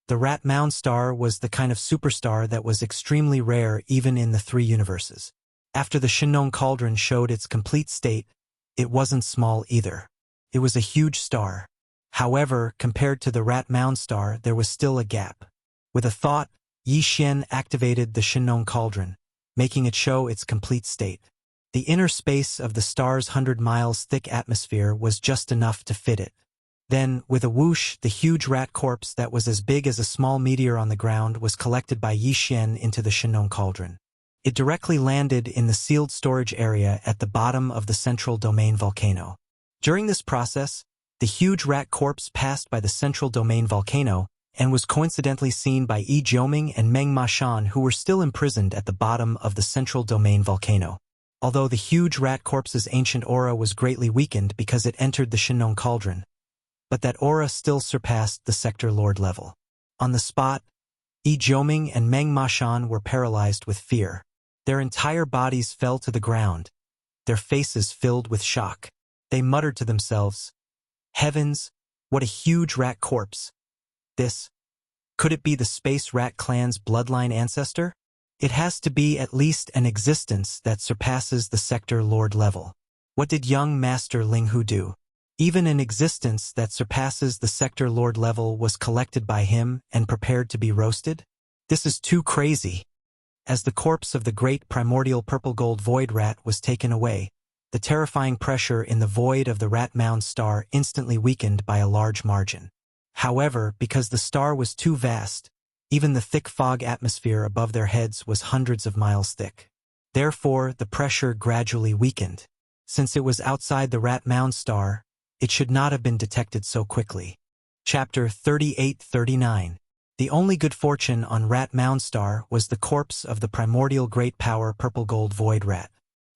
The Rat Mound star was the kind of superstar that was extremely rare even in the 3 universes. After the Shenong Cauldron showed its complete state, it wasn't small either. It was a huge star. However, compared to the Rat Mound star, there was still a gap. With a thought, Yi Xian activated the Shenong Cauldron, making it show its complete state. The inner space of the star's 100 miles thick atmosphere was just enough to fit it. Then, with a whoosh, the huge rat corpse that was as big as a small meteor on the ground was collected by Yi Xian into the Shenong Cauldron. It directly landed in the sealed storage area at the bottom of the central domain volcano. During this process, the huge rat corpse passed by the central domain volcano and was coincidentally seen by Yi Jioming and Meng Mashan, who were still imprisoned at the bottom of the central domain volcano. Although the huge rat corpse's ancient aura was greatly weakened because it entered the Shenong Cauldron, but that aura still surpassed the sector lord level. On the spot, Yi Jioming and Meng Mashan were paralyzed with fear. Their entire bodies fell to the ground, their faces filled with shock. They muttered to themselves, "Heavens, what a huge rat corpse! Could it be the space rat clan's bloodline ancestor? It has to be at least an existence that surpasses the sector lord level." What did young Master Linghu do? Even an existence that surpasses the sector lord level was collected by him and prepared to be roasted? This is too crazy. As the corpse of the great primordial purple gold void rat was taken away, the terrifying pressure in the void of the rat mound star instantly weakened by a large margin. However, because the star was too vast, even the thick fog atmosphere above their heads was hundreds of miles thick. Therefore, the pressure gradually weakened. Since it was outside the rat mound star, it should not have been detected so quickly. Chapter 38-39. The only good fortune on Rat Mound Star was the corpse of the primordial great power purple gold void rat.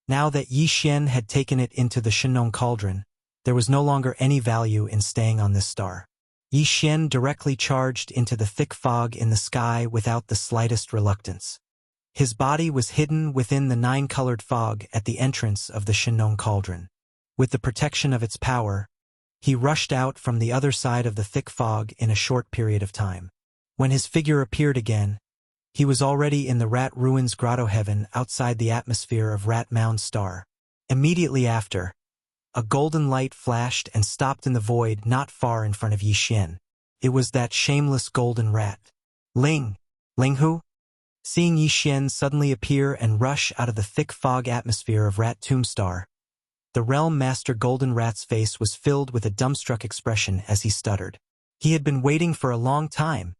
Now that Yi Xian had taken it into the Shenong cauldron, there was no longer any value in staying on this star. Yi Xian directly charged into the thick fog in the sky without the slightest reluctance. His body was hidden within the nine-colored fog at the entrance of the Shenong cauldron. With the protection of its power, he rushed out from the other side of the thick fog in a short period of time. When his figure appeared again, he was already in the Rat Ruins grotto heaven outside the atmosphere of Rat Mound Star. Immediately after, a golden light flashed and stopped in the void not far in front of Yi Xian. It was that shameless golden rat. Linghu? Seeing Yi Xian suddenly appear and rush out of the thick fog atmosphere of Rat Tomb Star, the Realm Master Golden Rat's face was filled with a dumbstruck expression as he stuttered. He had been waiting for a long time.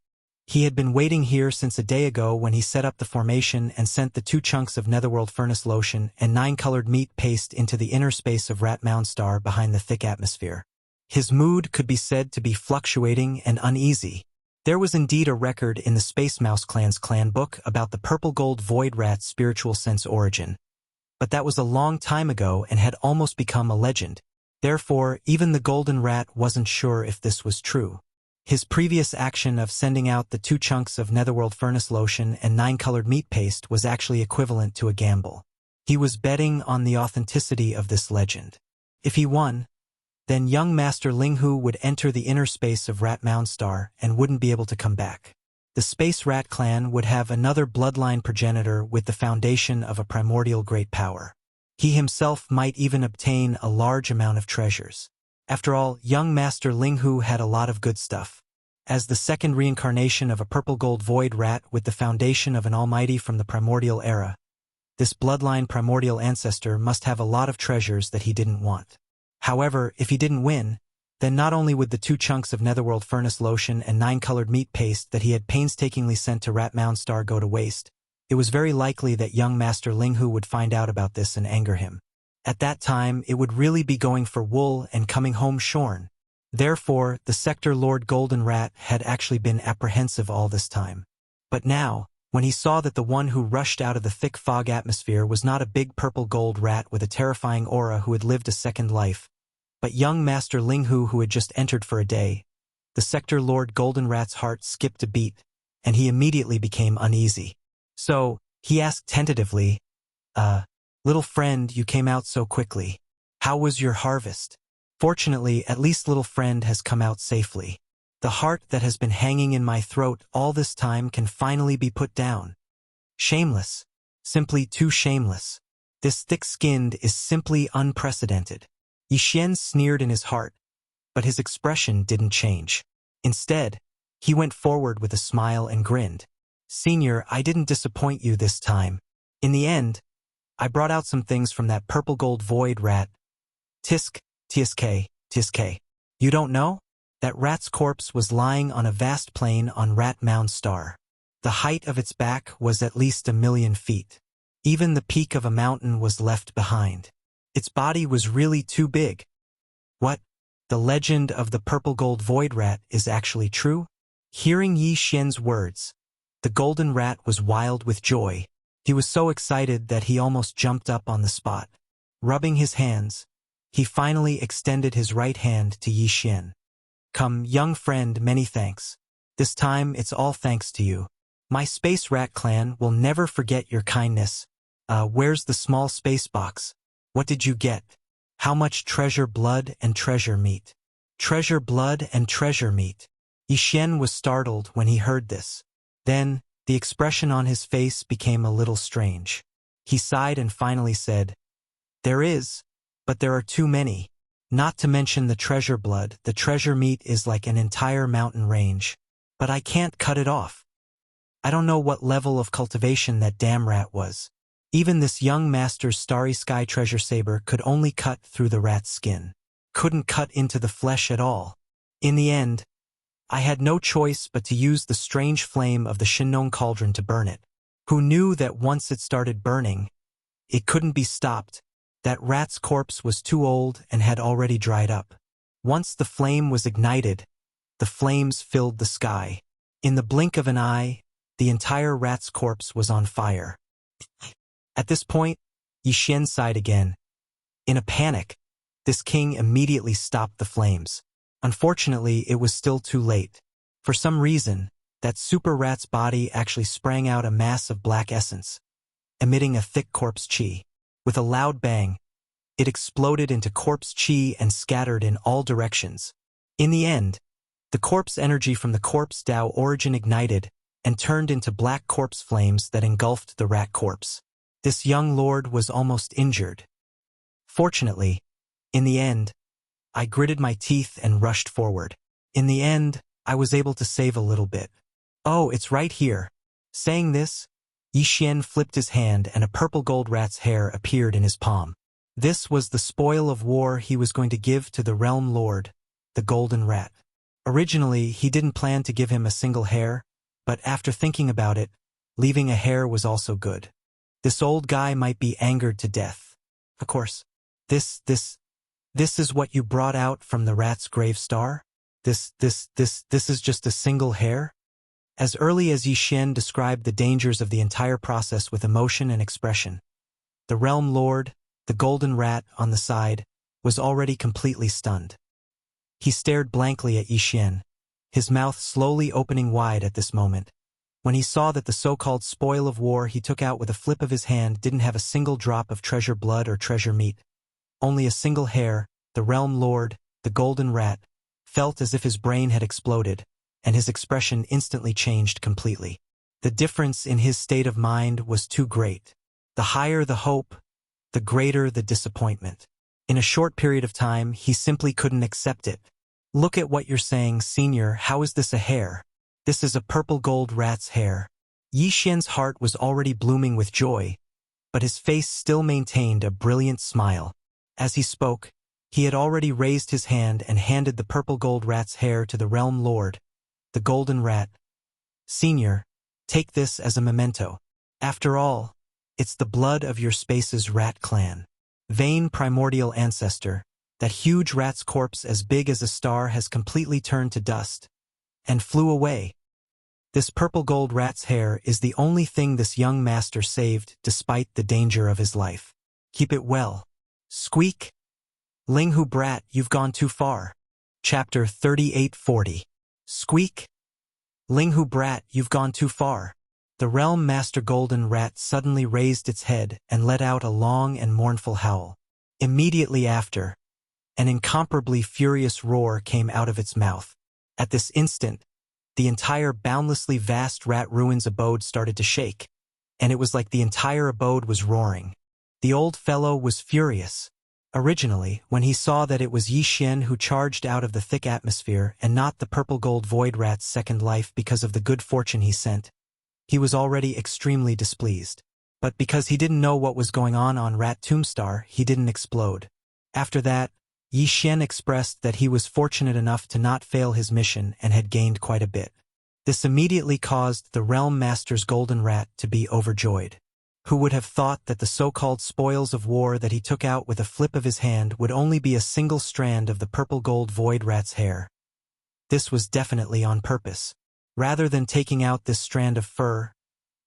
He had been waiting here since a day ago when he set up the formation and sent the 2 chunks of netherworld furnace lotion and 9-colored meat paste into the inner space of Rat Mound Star behind the thick atmosphere. His mood could be said to be fluctuating and uneasy. There was indeed a record in the Space Mouse Clan's clan book about the purple gold void rat's spiritual sense origin, but that was a long time ago and had almost become a legend. Therefore, even the golden rat wasn't sure if this was true. His previous action of sending out the 2 chunks of netherworld furnace lotion and 9-colored meat paste was actually equivalent to a gamble. He was betting on the authenticity of this legend. If he won, then young Master Linghu would enter the inner space of Rat Mound Star and wouldn't be able to come back. The Space Rat Clan would have another bloodline progenitor with the foundation of a primordial great power. He himself might even obtain a large amount of treasures. After all, young Master Linghu had a lot of good stuff. As the second reincarnation of a purple gold void rat with the foundation of an almighty from the primordial era, this bloodline primordial ancestor must have a lot of treasures that he didn't want. However, if he didn't win, then not only would the 2 chunks of netherworld furnace lotion and 9-colored meat paste that he had painstakingly sent to Rat Mound Star go to waste, it was very likely that young Master Linghu would find out about this and anger him. At that time, it would really be going for wool and coming home shorn. Therefore, the Sector Lord Golden Rat had actually been apprehensive all this time. But now, when he saw that the one who rushed out of the thick fog atmosphere was not a big purple gold rat with a terrifying aura who had lived a second life, but young Master Linghu who had just entered for a day, the Sector Lord Golden Rat's heart skipped a beat, and he immediately became uneasy. So, he asked tentatively, "Little friend, you came out so quickly. How was your harvest?" Fortunately, at least little friend has come out safely. The heart that has been hanging in my throat all this time can finally be put down. Shameless. Simply too shameless. This thick-skinned is simply unprecedented. Yi Xian sneered in his heart, but his expression didn't change. Instead, he went forward with a smile and grinned. "Senior, I didn't disappoint you this time. In the end, I brought out some things from that purple gold void rat. Tsk. You don't know? That rat's corpse was lying on a vast plain on Rat Mound Star. The height of its back was at least 1,000,000 feet. Even the peak of a mountain was left behind. Its body was really too big. What? The legend of the purple gold void rat is actually true?" Hearing Yi Xian's words, the golden rat was wild with joy. He was so excited that he almost jumped up on the spot. Rubbing his hands, he finally extended his right hand to Yi Xian. Come, young friend, many thanks. This time it's all thanks to you. My space rat clan will never forget your kindness. Where's the small space box? What did you get? How much treasure blood and treasure meat? Treasure blood and treasure meat. Yixian was startled when he heard this. Then, the expression on his face became a little strange. He sighed and finally said, "There is, but there are too many. Not to mention the treasure blood, the treasure meat is like an entire mountain range. But I can't cut it off. I don't know what level of cultivation that damn rat was. Even this young master's starry sky treasure saber could only cut through the rat's skin. Couldn't cut into the flesh at all. In the end, I had no choice but to use the strange flame of the Shinnong cauldron to burn it. Who knew that once it started burning, it couldn't be stopped. That rat's corpse was too old and had already dried up. Once the flame was ignited, the flames filled the sky. In the blink of an eye, the entire rat's corpse was on fire. At this point, Yixian sighed again. In a panic, this king immediately stopped the flames. Unfortunately, it was still too late. For some reason, that super rat's body actually sprang out a mass of black essence, emitting a thick corpse chi. With a loud bang, it exploded into corpse chi and scattered in all directions. In the end, the corpse energy from the corpse Tao origin ignited and turned into black corpse flames that engulfed the rat corpse. This young lord was almost injured. Fortunately, in the end, I gritted my teeth and rushed forward. In the end, I was able to save a little bit. Oh, it's right here. Saying this, Yixian flipped his hand and a purple gold rat's hair appeared in his palm. This was the spoil of war he was going to give to the realm lord, the golden rat. Originally, he didn't plan to give him a single hair, but after thinking about it, leaving a hair was also good. This old guy might be angered to death. Of course, this is what you brought out from the rat's grave star? This is just a single hair? As early as Yixian described the dangers of the entire process with emotion and expression, the realm lord, the golden rat on the side, was already completely stunned. He stared blankly at Yixian, his mouth slowly opening wide at this moment. When he saw that the so-called spoil of war he took out with a flip of his hand didn't have a single drop of treasure blood or treasure meat, only a single hair, the realm lord, the golden rat, felt as if his brain had exploded, and his expression instantly changed completely. The difference in his state of mind was too great. The higher the hope, the greater the disappointment. In a short period of time, he simply couldn't accept it. Look at what you're saying, senior. How is this a hair? This is a purple gold rat's hair. Yixian's heart was already blooming with joy, but his face still maintained a brilliant smile. As he spoke, he had already raised his hand and handed the purple gold rat's hair to the realm lord, the golden rat. Senior, take this as a memento. After all, it's the blood of your space's rat clan. Vain primordial ancestor, that huge rat's corpse as big as a star has completely turned to dust and flew away. This purple gold rat's hair is the only thing this young master saved despite the danger of his life. Keep it well. Squeak. Linghu brat, you've gone too far. Chapter 3840. Squeak. Linghu brat, you've gone too far. The realm master golden rat suddenly raised its head and let out a long and mournful howl. Immediately after, an incomparably furious roar came out of its mouth. At this instant, the entire boundlessly vast rat ruins abode started to shake, and it was like the entire abode was roaring. The old fellow was furious. Originally, when he saw that it was Yixian who charged out of the thick atmosphere and not the purple gold void rat's second life because of the good fortune he sent, he was already extremely displeased. But because he didn't know what was going on Rat Tombstar, he didn't explode. After that, Yixian expressed that he was fortunate enough to not fail his mission and had gained quite a bit. This immediately caused the Realm Master's golden rat to be overjoyed. Who would have thought that the so-called spoils of war that he took out with a flip of his hand would only be a single strand of the purple gold void rat's hair? This was definitely on purpose. Rather than taking out this strand of fur,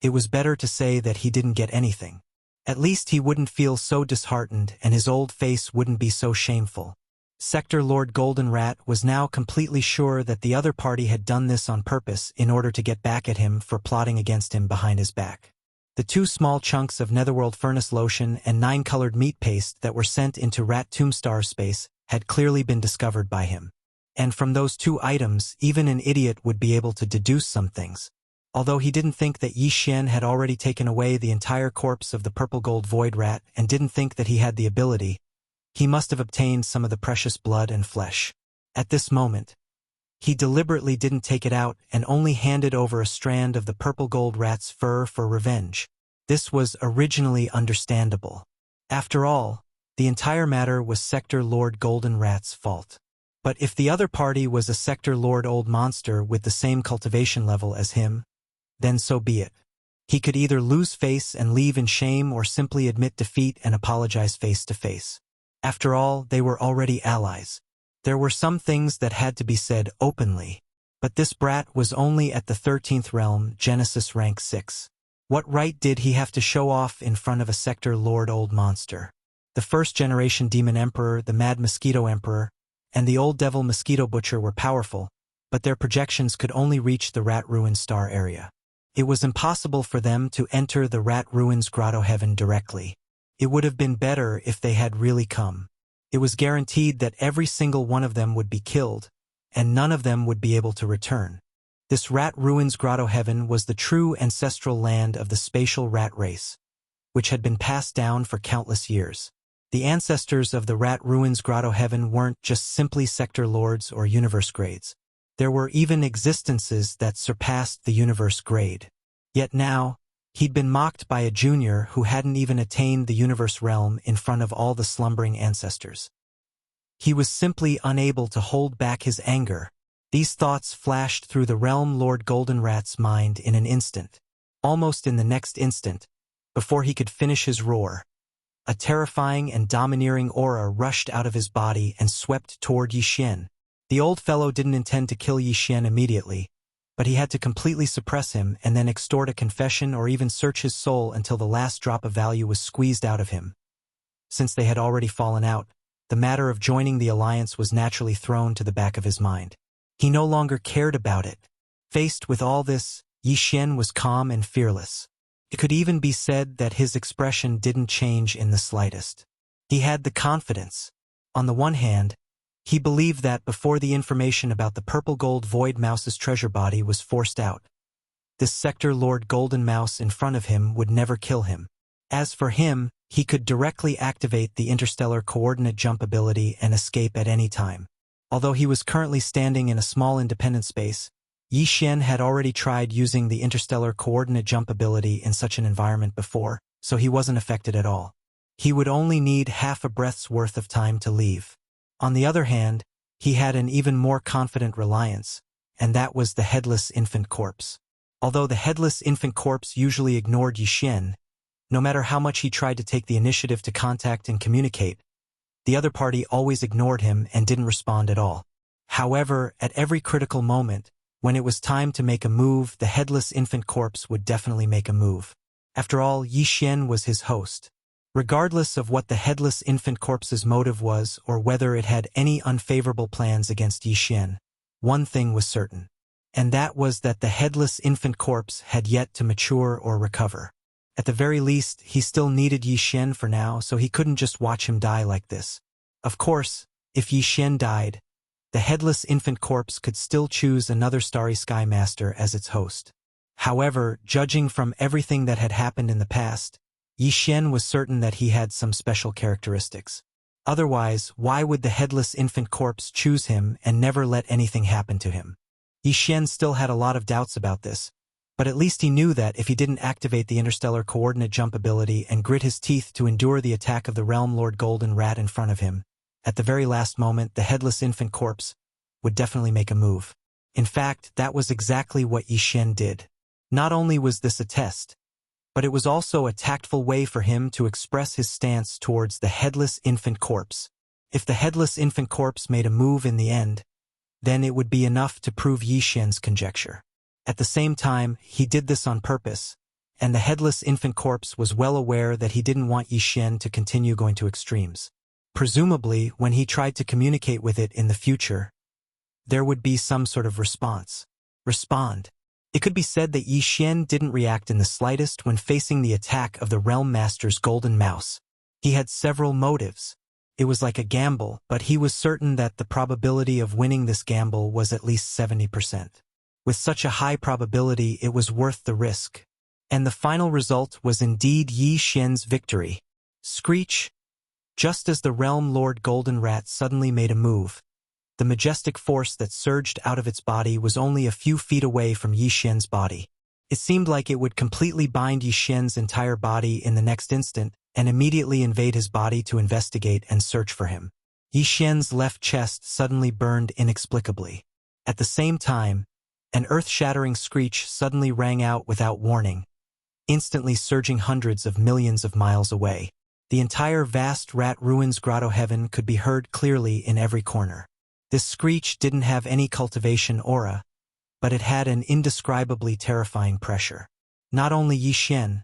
it was better to say that he didn't get anything. At least he wouldn't feel so disheartened and his old face wouldn't be so shameful. Sector Lord Golden Rat was now completely sure that the other party had done this on purpose in order to get back at him for plotting against him behind his back. The 2 small chunks of Netherworld Furnace Lotion and 9-colored meat paste that were sent into Rat Tombstar space had clearly been discovered by him. And from those 2 items, even an idiot would be able to deduce some things. Although he didn't think that Yi Xian had already taken away the entire corpse of the purple gold void rat and didn't think that he had the ability, he must have obtained some of the precious blood and flesh. At this moment, he deliberately didn't take it out and only handed over a strand of the purple gold rat's fur for revenge. This was originally understandable. After all, the entire matter was Sector Lord Golden Rat's fault. But if the other party was a Sector Lord Old Monster with the same cultivation level as him, then so be it. He could either lose face and leave in shame or simply admit defeat and apologize face to face. After all, they were already allies. There were some things that had to be said openly, but this brat was only at the 13th realm, Genesis rank 6. What right did he have to show off in front of a Sector Lord Old Monster? The first generation Demon Emperor, the Mad Mosquito Emperor, and the Old Devil Mosquito Butcher were powerful, but their projections could only reach the Rat Ruins star area. It was impossible for them to enter the Rat Ruins Grotto Heaven directly. It would have been better if they had really come. It was guaranteed that every single one of them would be killed, and none of them would be able to return. This Rat Ruins Grotto Heaven was the true ancestral land of the spatial rat race, which had been passed down for countless years. The ancestors of the Rat Ruins Grotto Heaven weren't just simply sector lords or universe grades. There were even existences that surpassed the universe grade. Yet now, he'd been mocked by a junior who hadn't even attained the universe realm in front of all the slumbering ancestors. He was simply unable to hold back his anger. These thoughts flashed through the Realm Lord Golden Rat's mind in an instant. Almost in the next instant, before he could finish his roar, a terrifying and domineering aura rushed out of his body and swept toward Yi Xian. The old fellow didn't intend to kill Yi Xian immediately, but he had to completely suppress him and then extort a confession or even search his soul until the last drop of value was squeezed out of him. Since they had already fallen out, the matter of joining the alliance was naturally thrown to the back of his mind. He no longer cared about it. Faced with all this, Yi Xian was calm and fearless. It could even be said that his expression didn't change in the slightest. He had the confidence. On the one hand, he believed that before the information about the purple gold void mouse's treasure body was forced out, this Sector Lord Golden Mouse in front of him would never kill him. As for him, he could directly activate the interstellar coordinate jump ability and escape at any time. Although he was currently standing in a small independent space, Yi Xian had already tried using the interstellar coordinate jump ability in such an environment before, so he wasn't affected at all. He would only need half a breath's worth of time to leave. On the other hand, he had an even more confident reliance, and that was the headless infant corpse. Although the headless infant corpse usually ignored Yi Xian, no matter how much he tried to take the initiative to contact and communicate, the other party always ignored him and didn't respond at all. However, at every critical moment, when it was time to make a move, the headless infant corpse would definitely make a move. After all, Yi Xian was his host. Regardless of what the headless infant corpse's motive was or whether it had any unfavorable plans against Yi Xian, one thing was certain, and that was that the headless infant corpse had yet to mature or recover. At the very least, he still needed Yi Xian for now, so he couldn't just watch him die like this. Of course, if Yi Xian died, the headless infant corpse could still choose another Starry Sky Master as its host. However, judging from everything that had happened in the past, Yi Xian was certain that he had some special characteristics. Otherwise, why would the headless infant corpse choose him and never let anything happen to him? Yi Xian still had a lot of doubts about this, but at least he knew that if he didn't activate the interstellar coordinate jump ability and grit his teeth to endure the attack of the Realm Lord Golden Rat in front of him, at the very last moment the headless infant corpse would definitely make a move. In fact, that was exactly what Yi Xian did. Not only was this a test, but it was also a tactful way for him to express his stance towards the headless infant corpse. If the headless infant corpse made a move in the end, then it would be enough to prove Yi Xian's conjecture. At the same time, he did this on purpose, and the headless infant corpse was well aware that he didn't want Yi Xian to continue going to extremes. Presumably, when he tried to communicate with it in the future, there would be some sort of response. Respond. It could be said that Yi Xian didn't react in the slightest when facing the attack of the Realm Master's golden mouse. He had several motives. It was like a gamble, but he was certain that the probability of winning this gamble was at least 70%. With such a high probability, it was worth the risk. And the final result was indeed Yi Xian's victory. Screech! Just as the Realm Lord Golden Rat suddenly made a move, the majestic force that surged out of its body was only a few feet away from Yi Xian's body. It seemed like it would completely bind Yi Xian's entire body in the next instant and immediately invade his body to investigate and search for him. Yi Xian's left chest suddenly burned inexplicably. At the same time, an earth-shattering screech suddenly rang out without warning, instantly surging hundreds of millions of miles away. The entire vast rat ruins grotto heaven could be heard clearly in every corner. This screech didn't have any cultivation aura, but it had an indescribably terrifying pressure. Not only Yi Xian,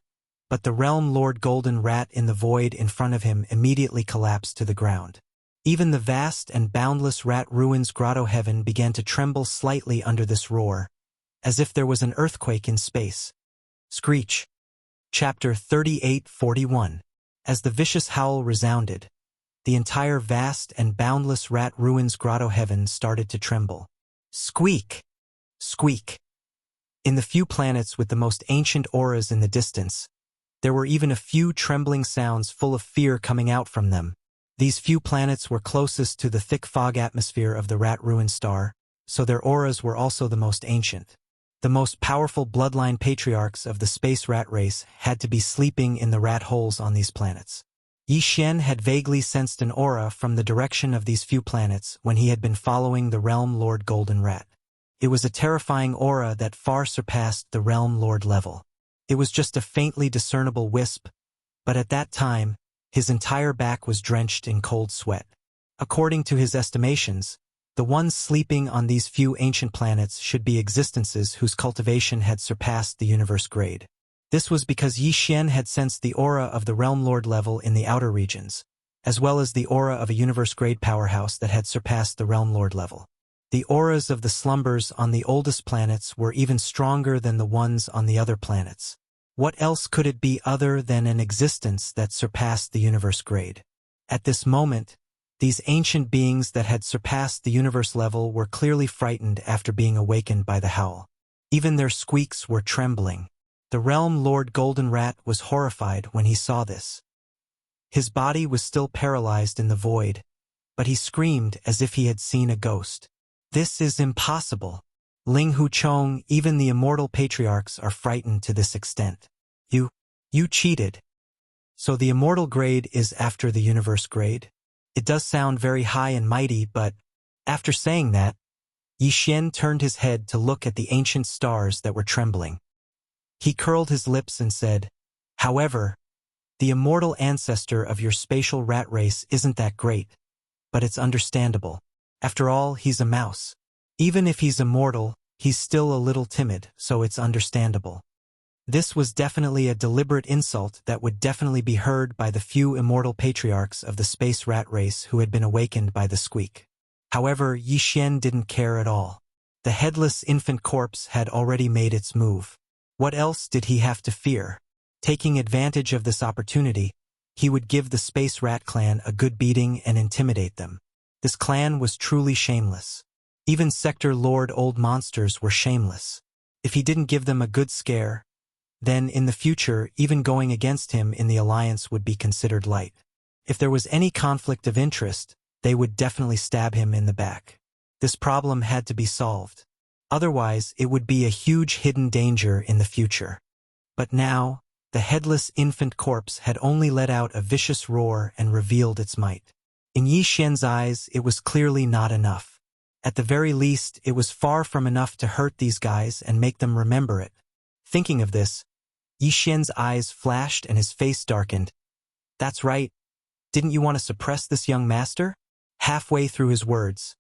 but the Realm Lord Golden Rat in the void in front of him immediately collapsed to the ground. Even the vast and boundless rat ruins grotto heaven began to tremble slightly under this roar, as if there was an earthquake in space. Screech. Chapter 38:41. As the vicious howl resounded, the entire vast and boundless rat ruins grotto heaven started to tremble. Squeak! Squeak! In the few planets with the most ancient auras in the distance, there were even a few trembling sounds full of fear coming out from them. These few planets were closest to the thick fog atmosphere of the rat ruin star, so their auras were also the most ancient. The most powerful bloodline patriarchs of the space rat race had to be sleeping in the rat holes on these planets. Yi Xian had vaguely sensed an aura from the direction of these few planets when he had been following the Realm Lord Golden Rat. It was a terrifying aura that far surpassed the Realm Lord level. It was just a faintly discernible wisp, but at that time, his entire back was drenched in cold sweat. According to his estimations, the ones sleeping on these few ancient planets should be existences whose cultivation had surpassed the universe grade. This was because Yi Xian had sensed the aura of the Realm Lord level in the outer regions, as well as the aura of a universe-grade powerhouse that had surpassed the Realm Lord level. The auras of the slumbers on the oldest planets were even stronger than the ones on the other planets. What else could it be other than an existence that surpassed the universe grade? At this moment, these ancient beings that had surpassed the universe level were clearly frightened after being awakened by the howl. Even their squeaks were trembling. The Realm Lord Golden Rat was horrified when he saw this. His body was still paralyzed in the void, but he screamed as if he had seen a ghost. This is impossible. Ling Huchong, even the immortal patriarchs are frightened to this extent. You cheated. So the immortal grade is after the universe grade? It does sound very high and mighty, but after saying that, Yi Xian turned his head to look at the ancient stars that were trembling. He curled his lips and said, "However, the immortal ancestor of your spatial rat race isn't that great, but it's understandable. After all, he's a mouse. Even if he's immortal, he's still a little timid, so it's understandable." This was definitely a deliberate insult that would definitely be heard by the few immortal patriarchs of the space rat race who had been awakened by the squeak. However, Yi Xian didn't care at all. The headless infant corpse had already made its move. What else did he have to fear? Taking advantage of this opportunity, he would give the Space Rat clan a good beating and intimidate them. This clan was truly shameless. Even Sector Lord Old Monsters were shameless. If he didn't give them a good scare, then in the future, even going against him in the alliance would be considered light. If there was any conflict of interest, they would definitely stab him in the back. This problem had to be solved. Otherwise, it would be a huge hidden danger in the future. But now, the headless infant corpse had only let out a vicious roar and revealed its might. In Yi Xian's eyes, it was clearly not enough. At the very least, it was far from enough to hurt these guys and make them remember it. Thinking of this, Yi Xian's eyes flashed and his face darkened. "That's right. Didn't you want to suppress this young master?" Halfway through his words,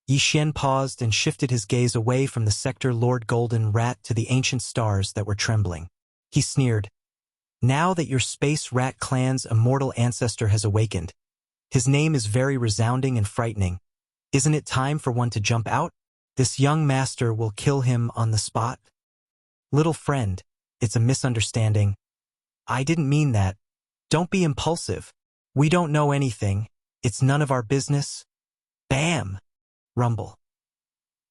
Yi Xian paused and shifted his gaze away from the Sector Lord Golden Rat to the ancient stars that were trembling. He sneered, "Now that your Space Rat clan's immortal ancestor has awakened, His name is very resounding and frightening. Isn't it time for one to jump out? This young master will kill him on the spot. Little friend, it's a misunderstanding. I didn't mean that. Don't be impulsive. We don't know anything. It's none of our business. Bam! Rumble.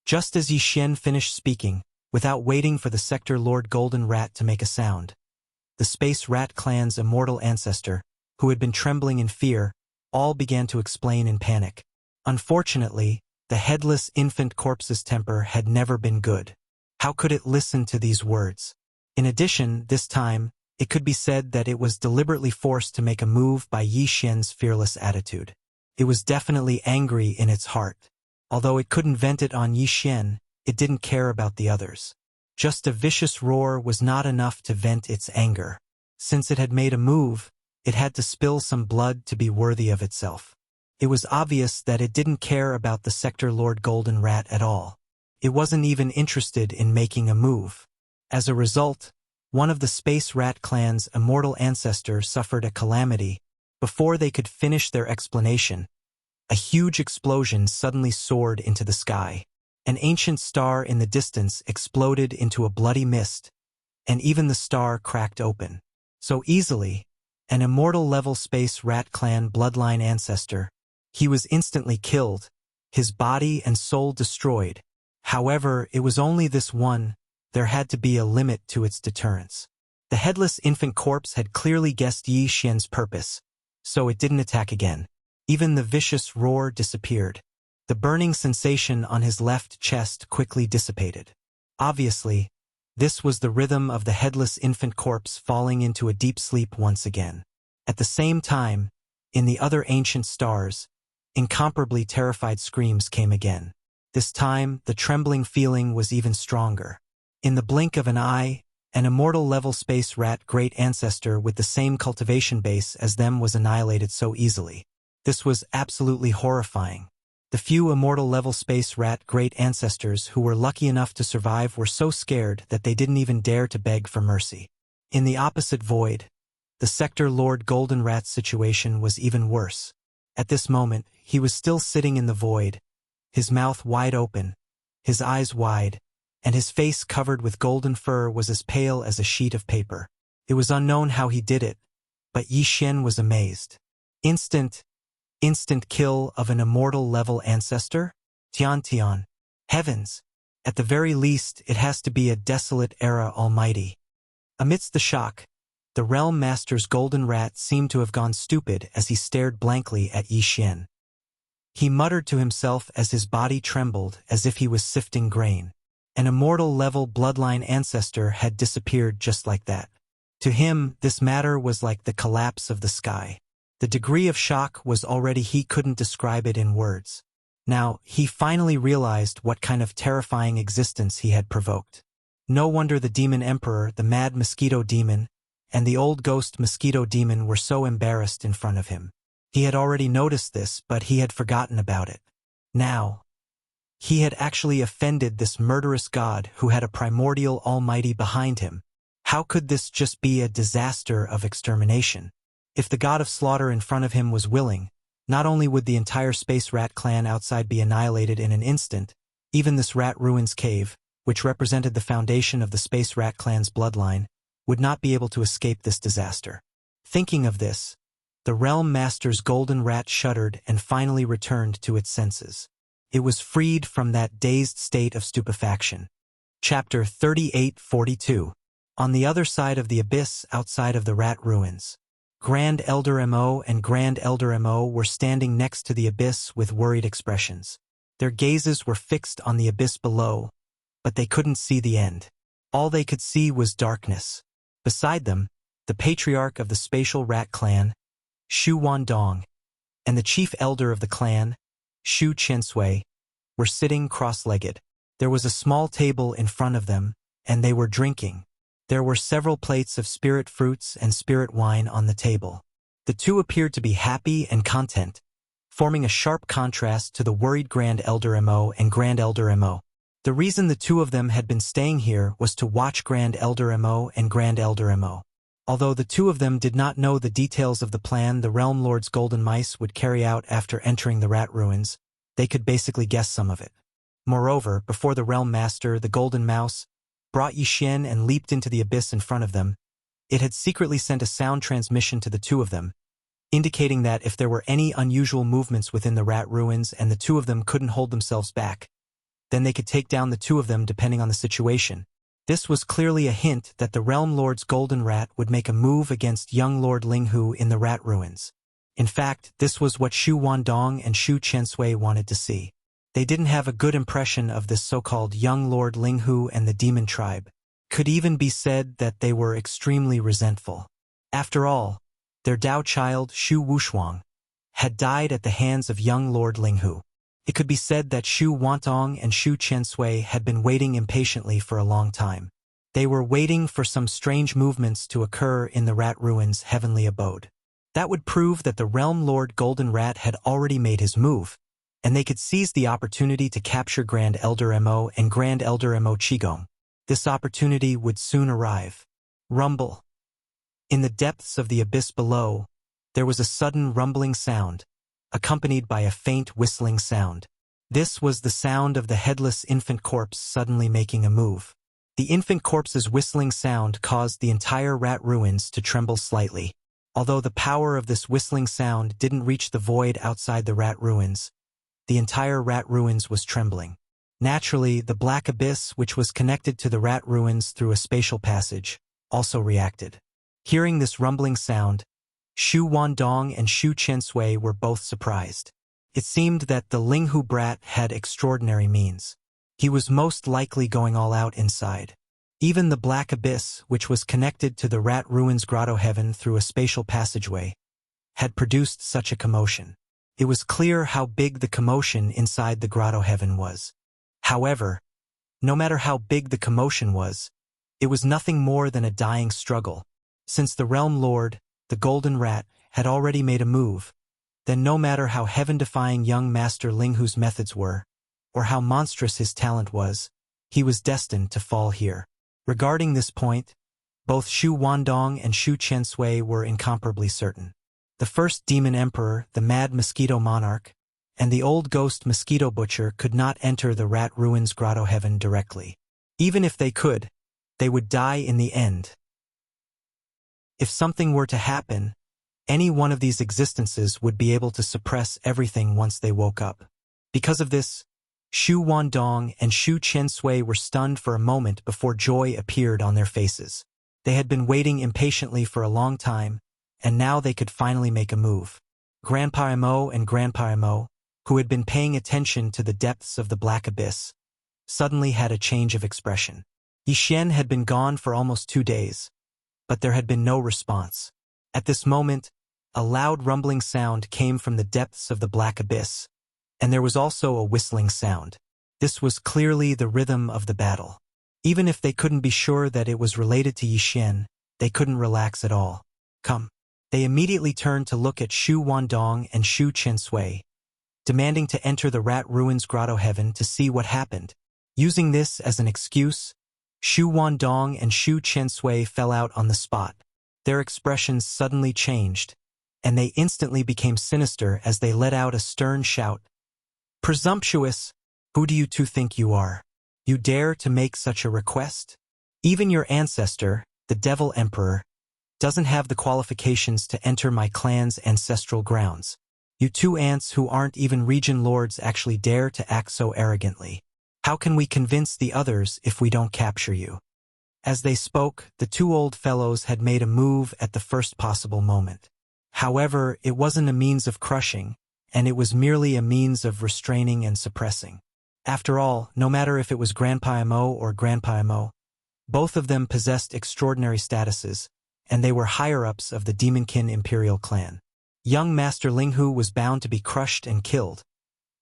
Just as Yi Xian finished speaking, without waiting for the Sector Lord Golden Rat to make a sound, the Space Rat Clan's immortal ancestor, who had been trembling in fear, all began to explain in panic. Unfortunately, the headless infant corpse's temper had never been good. How could it listen to these words? In addition, this time, it could be said that it was deliberately forced to make a move by Yi Xian's fearless attitude. It was definitely angry in its heart. Although it couldn't vent it on Yi Xian, it didn't care about the others. Just a vicious roar was not enough to vent its anger. Since it had made a move, it had to spill some blood to be worthy of itself. It was obvious that it didn't care about the Sector Lord Golden Rat at all. It wasn't even interested in making a move. As a result, one of the Space Rat Clan's immortal ancestors suffered a calamity. Before they could finish their explanation, a huge explosion suddenly soared into the sky. An ancient star in the distance exploded into a bloody mist, and even the star cracked open. So easily, an immortal-level Space Rat Clan bloodline ancestor, he was instantly killed, his body and soul destroyed. However, it was only this one. There had to be a limit to its deterrence. The headless infant corpse had clearly guessed Yi Xian's purpose, so it didn't attack again. Even the vicious roar disappeared. The burning sensation on his left chest quickly dissipated. Obviously, this was the rhythm of the headless infant corpse falling into a deep sleep once again. At the same time, in the other ancient stars, incomparably terrified screams came again. This time, the trembling feeling was even stronger. In the blink of an eye, an immortal-level space rat great ancestor with the same cultivation base as them was annihilated so easily. This was absolutely horrifying. The few immortal-level space rat great ancestors who were lucky enough to survive were so scared that they didn't even dare to beg for mercy. In the opposite void, the Sector Lord Golden Rat's situation was even worse. At this moment, he was still sitting in the void, his mouth wide open, his eyes wide, and his face covered with golden fur was as pale as a sheet of paper. It was unknown how he did it, but Yi Xian was amazed. Instant kill of an immortal-level ancestor? Tian. Heavens! At the very least, it has to be a desolate era almighty. Amidst the shock, the Realm Master's golden rat seemed to have gone stupid as he stared blankly at Yi Xian. He muttered to himself as his body trembled as if he was sifting grain. An immortal-level bloodline ancestor had disappeared just like that. To him, this matter was like the collapse of the sky. The degree of shock was already he couldn't describe it in words. Now, he finally realized what kind of terrifying existence he had provoked. No wonder the Demon Emperor, the Mad Mosquito Demon, and the Old Ghost Mosquito Demon were so embarrassed in front of him. He had already noticed this, but he had forgotten about it. Now, he had actually offended this murderous god who had a primordial almighty behind him. How could this just be a disaster of extermination? If the god of slaughter in front of him was willing, not only would the entire Space Rat Clan outside be annihilated in an instant, even this Rat Ruins Cave, which represented the foundation of the Space Rat Clan's bloodline, would not be able to escape this disaster. Thinking of this, the Realm Master's golden rat shuddered and finally returned to its senses. It was freed from that dazed state of stupefaction. Chapter 38-42. On the other side of the abyss outside of the Rat Ruins, Grand Elder Mo and Grand Elder Mo were standing next to the abyss with worried expressions. Their gazes were fixed on the abyss below, but they couldn't see the end. All they could see was darkness. Beside them, the patriarch of the Spatial Rat Clan, Shu Wandong, and the chief elder of the clan, Shu Qinsui, were sitting cross-legged. There was a small table in front of them, and they were drinking. There were several plates of spirit fruits and spirit wine on the table. The two appeared to be happy and content, forming a sharp contrast to the worried Grand Elder Mo and Grand Elder Mo. The reason the two of them had been staying here was to watch Grand Elder Mo and Grand Elder Mo. Although the two of them did not know the details of the plan the Realm Lord's golden mice would carry out after entering the rat ruins, they could basically guess some of it. Moreover, before the Realm Master, the Golden Mouse, brought Yixin and leaped into the abyss in front of them, it had secretly sent a sound transmission to the two of them, indicating that if there were any unusual movements within the rat ruins and the two of them couldn't hold themselves back, then they could take down the two of them depending on the situation. This was clearly a hint that the Realm Lord's golden rat would make a move against young Lord Linghu in the rat ruins. In fact, this was what Xu Wandong and Xu Chensui wanted to see. They didn't have a good impression of this so-called young Lord Linghu and the demon tribe. Could even be said that they were extremely resentful. After all, their Dao child, Xu Wushuang, had died at the hands of young Lord Linghu. It could be said that Xu Wantong and Xu Chensui had been waiting impatiently for a long time. They were waiting for some strange movements to occur in the rat ruins' heavenly abode. That would prove that the Realm Lord Golden Rat had already made his move, and they could seize the opportunity to capture Grand Elder Mo and Grand Elder Mo Qigong. This opportunity would soon arrive. Rumble. In the depths of the abyss below, there was a sudden rumbling sound, accompanied by a faint whistling sound. This was the sound of the headless infant corpse suddenly making a move. The infant corpse's whistling sound caused the entire rat ruins to tremble slightly. Although the power of this whistling sound didn't reach the void outside the rat ruins, the entire rat ruins was trembling. Naturally, the black abyss, which was connected to the rat ruins through a spatial passage, also reacted. Hearing this rumbling sound, Xu Wandong and Xu Chensui were both surprised. It seemed that the Linghu brat had extraordinary means. He was most likely going all out inside. Even the black abyss, which was connected to the rat ruins grotto heaven through a spatial passageway, had produced such a commotion. It was clear how big the commotion inside the grotto heaven was. However, no matter how big the commotion was, it was nothing more than a dying struggle. Since the Realm Lord, the Golden Rat, had already made a move, then no matter how heaven-defying young Master Linghu's methods were, or how monstrous his talent was, he was destined to fall here. Regarding this point, both Xu Wandong and Xu Chensui were incomparably certain. The first demon emperor, the mad mosquito monarch, and the old ghost mosquito butcher could not enter the rat ruins grotto heaven directly. Even if they could, they would die in the end. If something were to happen, any one of these existences would be able to suppress everything once they woke up. Because of this, Xu Wandong and Xu Chensui were stunned for a moment before joy appeared on their faces. They had been waiting impatiently for a long time, and now they could finally make a move. Grandpa Mo and Grandpa Mo, who had been paying attention to the depths of the black abyss, suddenly had a change of expression. Yixin had been gone for almost 2 days, but there had been no response. At this moment, a loud rumbling sound came from the depths of the black abyss, and there was also a whistling sound. This was clearly the rhythm of the battle. Even if they couldn't be sure that it was related to Yixin, they couldn't relax at all. Come. They immediately turned to look at Xu Wandong and Xu Chensui, demanding to enter the rat ruins grotto heaven to see what happened. Using this as an excuse, Xu Wandong and Xu Chensui fell out on the spot. Their expressions suddenly changed, and they instantly became sinister as they let out a stern shout. Presumptuous! Who do you two think you are? You dare to make such a request? Even your ancestor, the Devil Emperor, doesn't have the qualifications to enter my clan's ancestral grounds. You two ants who aren't even region lords actually dare to act so arrogantly. How can we convince the others if we don't capture you? As they spoke, the two old fellows had made a move at the first possible moment. However, it wasn't a means of crushing, and it was merely a means of restraining and suppressing. After all, no matter if it was Grandpa Mo or Grandpa Mo, both of them possessed extraordinary statuses, and they were higher-ups of the Demonkin Imperial clan. Young Master Linghu was bound to be crushed and killed,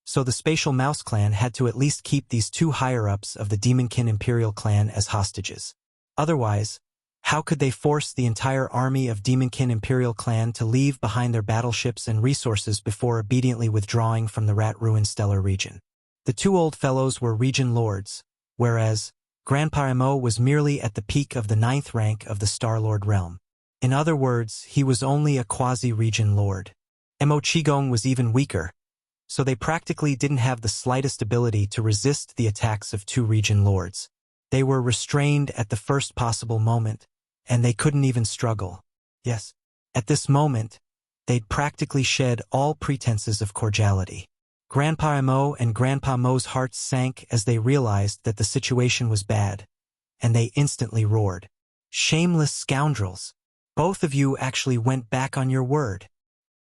so the Spatial Mouse clan had to at least keep these two higher-ups of the Demonkin Imperial clan as hostages. Otherwise, how could they force the entire army of Demonkin Imperial clan to leave behind their battleships and resources before obediently withdrawing from the Rat Ruin Stellar region? The two old fellows were region lords, whereas Grandpa Mo was merely at the peak of the 9th rank of the Star-Lord realm. In other words, he was only a quasi-region lord. Mo Qigong was even weaker, so they practically didn't have the slightest ability to resist the attacks of two region lords. They were restrained at the first possible moment, and they couldn't even struggle. Yes, at this moment, they'd practically shed all pretenses of cordiality. Grandpa Mo and Grandpa Mo's hearts sank as they realized that the situation was bad, and they instantly roared. Shameless scoundrels! Both of you actually went back on your word.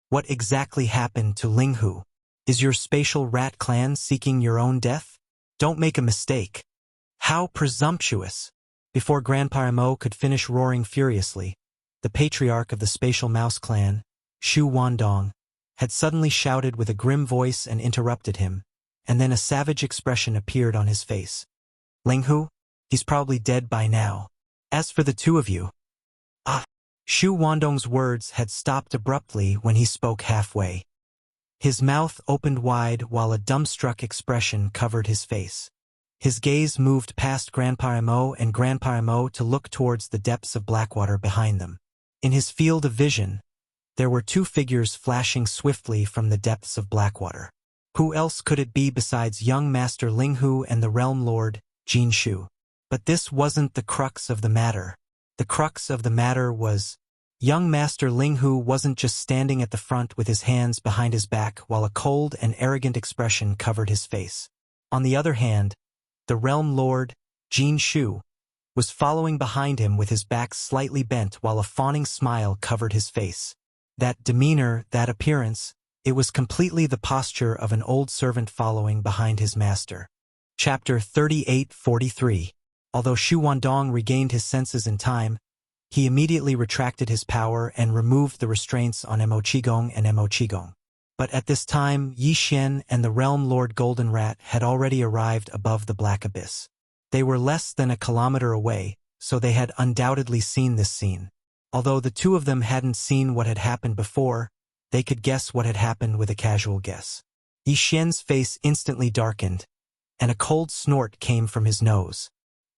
What exactly happened to Linghu? Is your spatial rat clan seeking your own death? Don't make a mistake. How presumptuous! Before Grandpa Mo could finish roaring furiously, the patriarch of the spatial mouse clan, Shu Wandong, had suddenly shouted with a grim voice and interrupted him, and then a savage expression appeared on his face. Linghu? He's probably dead by now. As for the two of you... Shu Wandong's words had stopped abruptly when he spoke halfway. His mouth opened wide while a dumbstruck expression covered his face. His gaze moved past Grandpa Mo and Grandpa Mo to look towards the depths of Blackwater behind them. In his field of vision, there were two figures flashing swiftly from the depths of Blackwater. Who else could it be besides young Master Linghu and the Realm Lord, Jin Shu? But this wasn't the crux of the matter. The crux of the matter was, young Master Linghu wasn't just standing at the front with his hands behind his back while a cold and arrogant expression covered his face. On the other hand, the Realm Lord, Jin Shu, was following behind him with his back slightly bent while a fawning smile covered his face. That demeanor, that appearance, it was completely the posture of an old servant following behind his master. Chapter 38-43. Although Shu Wandong regained his senses in time, he immediately retracted his power and removed the restraints on Mo Qigong and Mo Qigong. But at this time, Yi Xian and the Realm Lord Golden Rat had already arrived above the Black Abyss. They were less than a kilometer away, so they had undoubtedly seen this scene. Although the two of them hadn't seen what had happened before, they could guess what had happened with a casual guess. Yi Xian's face instantly darkened, and a cold snort came from his nose.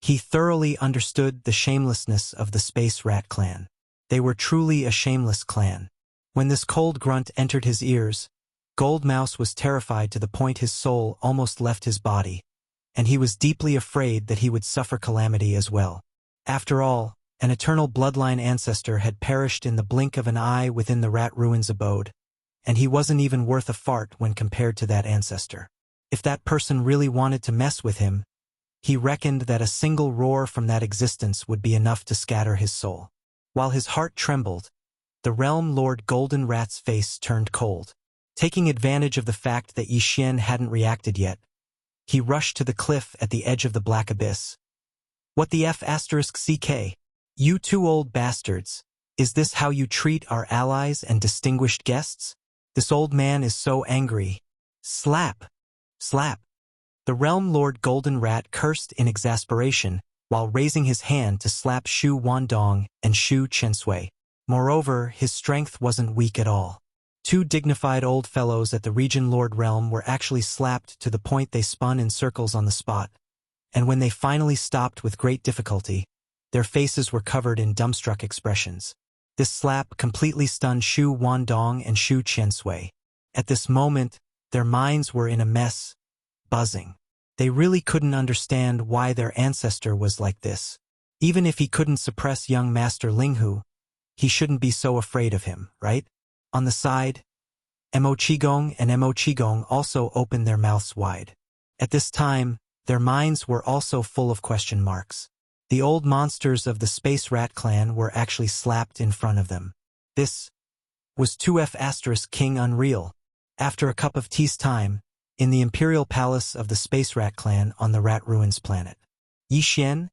He thoroughly understood the shamelessness of the Space Rat clan. They were truly a shameless clan. When this cold grunt entered his ears, Gold Mouse was terrified to the point his soul almost left his body, and he was deeply afraid that he would suffer calamity as well. After all, an eternal bloodline ancestor had perished in the blink of an eye within the Rat Ruins abode, and he wasn't even worth a fart when compared to that ancestor. If that person really wanted to mess with him, he reckoned that a single roar from that existence would be enough to scatter his soul. While his heart trembled, the Realm Lord Golden Rat's face turned cold. Taking advantage of the fact that Yi Xian hadn't reacted yet, he rushed to the cliff at the edge of the Black Abyss. What the F***CK? You two old bastards, is this how you treat our allies and distinguished guests? This old man is so angry. Slap! Slap! The Realm Lord Golden Rat cursed in exasperation while raising his hand to slap Shu Wandong and Shu Chensui. Moreover, his strength wasn't weak at all. Two dignified old fellows at the Region Lord realm were actually slapped to the point they spun in circles on the spot, and when they finally stopped with great difficulty, their faces were covered in dumbstruck expressions. This slap completely stunned Shu Wandong and Shu Chensui. At this moment, their minds were in a mess, buzzing. They really couldn't understand why their ancestor was like this. Even if he couldn't suppress young Master Linghu, he shouldn't be so afraid of him, right? On the side, Mo Qigong and Mo Qigong also opened their mouths wide. At this time, their minds were also full of question marks. The old monsters of the Space Rat clan were actually slapped in front of them. This was 2F** King Unreal. After a cup of tea's time, in the Imperial Palace of the Space Rat clan on the Rat Ruins planet, Yi Xian,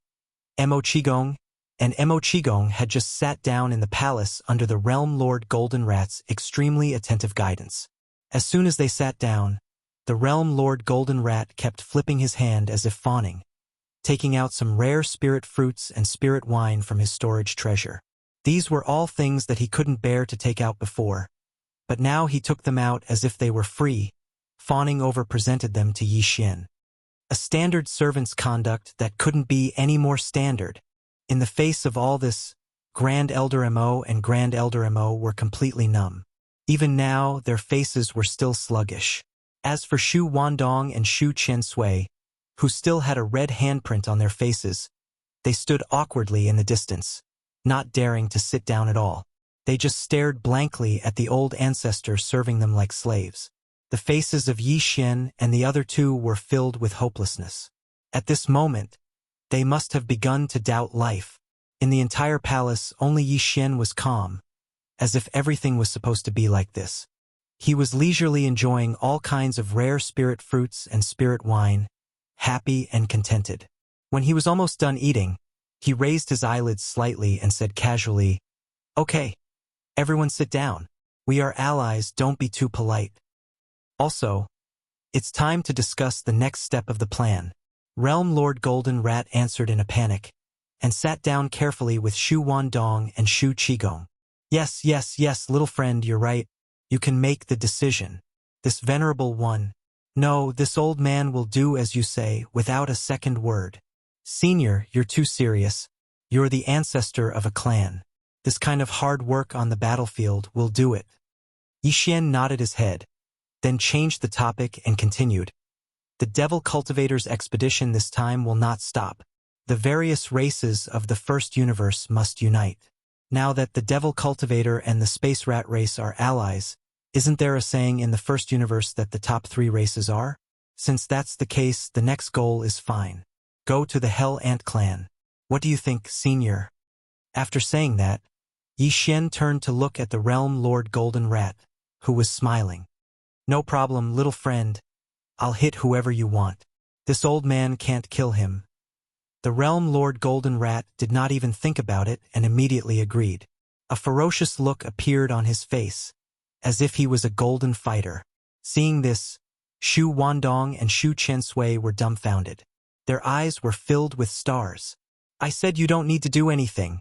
Mo Qigong, and Mo Qigong had just sat down in the palace under the Realm Lord Golden Rat's extremely attentive guidance. As soon as they sat down, the Realm Lord Golden Rat kept flipping his hand as if fawning, taking out some rare spirit fruits and spirit wine from his storage treasure. These were all things that he couldn't bear to take out before, but now he took them out as if they were free, fawning over presented them to Yi Xian. A standard servant's conduct that couldn't be any more standard. In the face of all this Grand Elder Mo and Grand Elder Mo were completely numb. Even now, their faces were still sluggish. As for Shu Wandong and Shu Qiansui, who still had a red handprint on their faces, they stood awkwardly in the distance, not daring to sit down at all. They just stared blankly at the old ancestor serving them like slaves. The faces of Yi Xian and the other two were filled with hopelessness. At this moment, they must have begun to doubt life. In the entire palace, only Yi Xian was calm, as if everything was supposed to be like this. He was leisurely enjoying all kinds of rare spirit fruits and spirit wine, happy and contented. When he was almost done eating, he raised his eyelids slightly and said casually, "Okay, everyone sit down. We are allies, don't be too polite. Also, it's time to discuss the next step of the plan." Realm Lord Golden Rat answered in a panic, and sat down carefully with Shu Wandong and Shu Qigong. Yes, little friend, you're right. You can make the decision. This venerable one. No, this old man will do as you say, without a second word. Senior, you're too serious. You're the ancestor of a clan. This kind of hard work on the battlefield will do it. Yi Xian nodded his head, then changed the topic and continued. The Devil Cultivator's expedition this time will not stop. The various races of the first universe must unite. Now that the Devil Cultivator and the Space Rat race are allies, isn't there a saying in the first universe that the top 3 races are? Since that's the case, the next goal is fine. Go to the Hell Ant Clan. What do you think, Senior? After saying that, Yi Xian turned to look at the Realm Lord Golden Rat, who was smiling. No problem, little friend. I'll hit whoever you want. This old man can't kill him. The Realm Lord Golden Rat did not even think about it and immediately agreed. A ferocious look appeared on his face, as if he was a golden fighter. Seeing this, Shu Wandong and Shu Qiansui were dumbfounded. Their eyes were filled with stars. I said you don't need to do anything.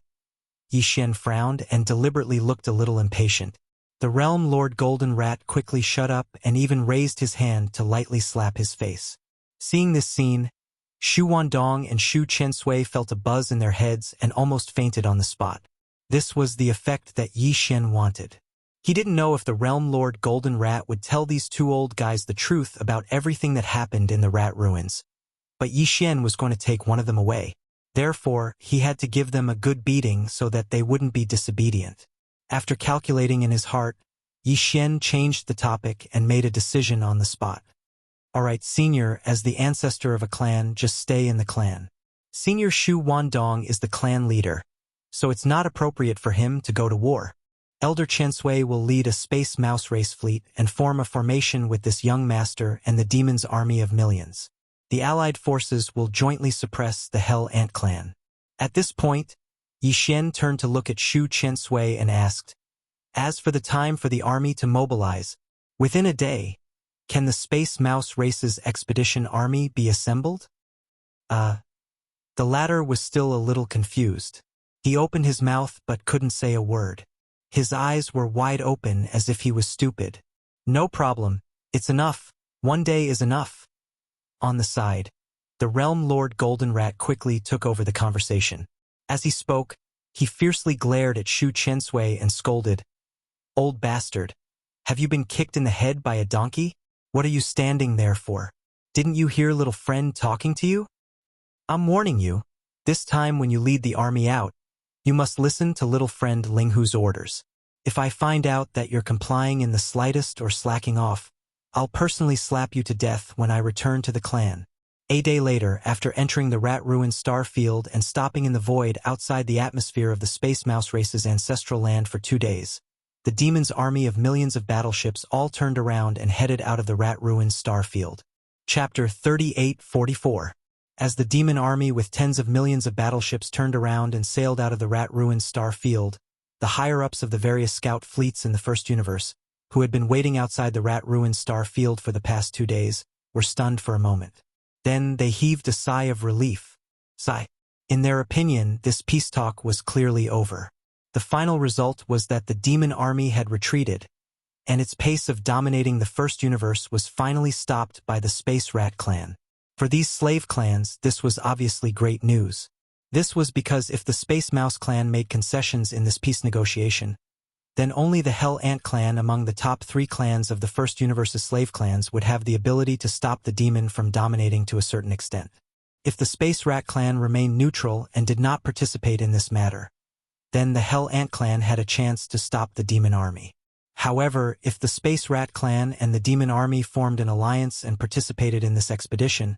Yi Xian frowned and deliberately looked a little impatient. The Realm Lord Golden Rat quickly shut up and even raised his hand to lightly slap his face. Seeing this scene, Shu Wandong and Shu Qiansui felt a buzz in their heads and almost fainted on the spot. This was the effect that Yi Xian wanted. He didn't know if the Realm Lord Golden Rat would tell these two old guys the truth about everything that happened in the rat ruins. But Yi Xian was going to take one of them away. Therefore, he had to give them a good beating so that they wouldn't be disobedient. After calculating in his heart, Yi Xian changed the topic and made a decision on the spot. Alright, Senior, as the ancestor of a clan, just stay in the clan. Senior Shu Wandong is the clan leader, so it's not appropriate for him to go to war. Elder Qiansui will lead a space mouse race fleet and form a formation with this young master and the demon's army of millions. The allied forces will jointly suppress the Hell Ant Clan. At this point, Yi Xian turned to look at Shu Qiansui and asked, as for the time for the army to mobilize, within a day, can the Space Mouse Race's expedition army be assembled? The latter was still a little confused. He opened his mouth but couldn't say a word. His eyes were wide open as if he was stupid. No problem, it's enough. One day is enough. On the side, the Realm Lord Golden Rat quickly took over the conversation. As he spoke, he fiercely glared at Shu Qiansui and scolded, "Old bastard, have you been kicked in the head by a donkey? What are you standing there for? Didn't you hear little friend talking to you? I'm warning you, this time when you lead the army out, you must listen to little friend Linghu's orders. If I find out that you're complying in the slightest or slacking off, I'll personally slap you to death when I return to the clan." A day later, after entering the rat ruined star field and stopping in the void outside the atmosphere of the Space Mouse Race's ancestral land for 2 days, the demon's army of millions of battleships all turned around and headed out of the rat ruined star field. Chapter 3844. As the demon army with tens of millions of battleships turned around and sailed out of the rat ruined star field, the higher-ups of the various scout fleets in the first universe, who had been waiting outside the rat ruined star field for the past 2 days, were stunned for a moment. Then they heaved a sigh of relief. Sigh. In their opinion, this peace talk was clearly over. The final result was that the demon army had retreated, and its pace of dominating the first universe was finally stopped by the Space Rat Clan. For these slave clans, this was obviously great news. This was because if the Space Mouse clan made concessions in this peace negotiation, then only the Hell Ant clan among the top 3 clans of the First Universe's slave clans would have the ability to stop the demon from dominating to a certain extent. If the Space Rat clan remained neutral and did not participate in this matter, then the Hell Ant clan had a chance to stop the demon army. However, if the Space Rat clan and the demon army formed an alliance and participated in this expedition,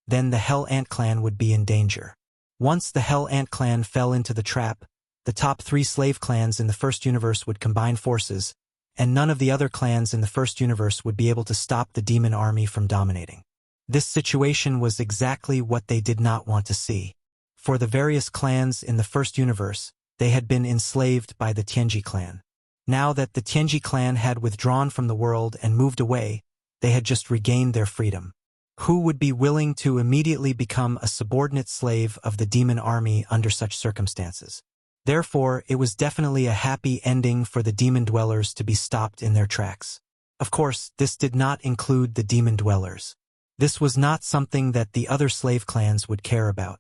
then the Hell Ant clan would be in danger. Once the Hell Ant clan fell into the trap, the top 3 slave clans in the First Universe would combine forces, and none of the other clans in the First Universe would be able to stop the demon army from dominating. This situation was exactly what they did not want to see. For the various clans in the First Universe, they had been enslaved by the Tianji clan. Now that the Tianji clan had withdrawn from the world and moved away, they had just regained their freedom. Who would be willing to immediately become a subordinate slave of the demon army under such circumstances? Therefore, it was definitely a happy ending for the demon dwellers to be stopped in their tracks. Of course, this did not include the demon dwellers. This was not something that the other slave clans would care about.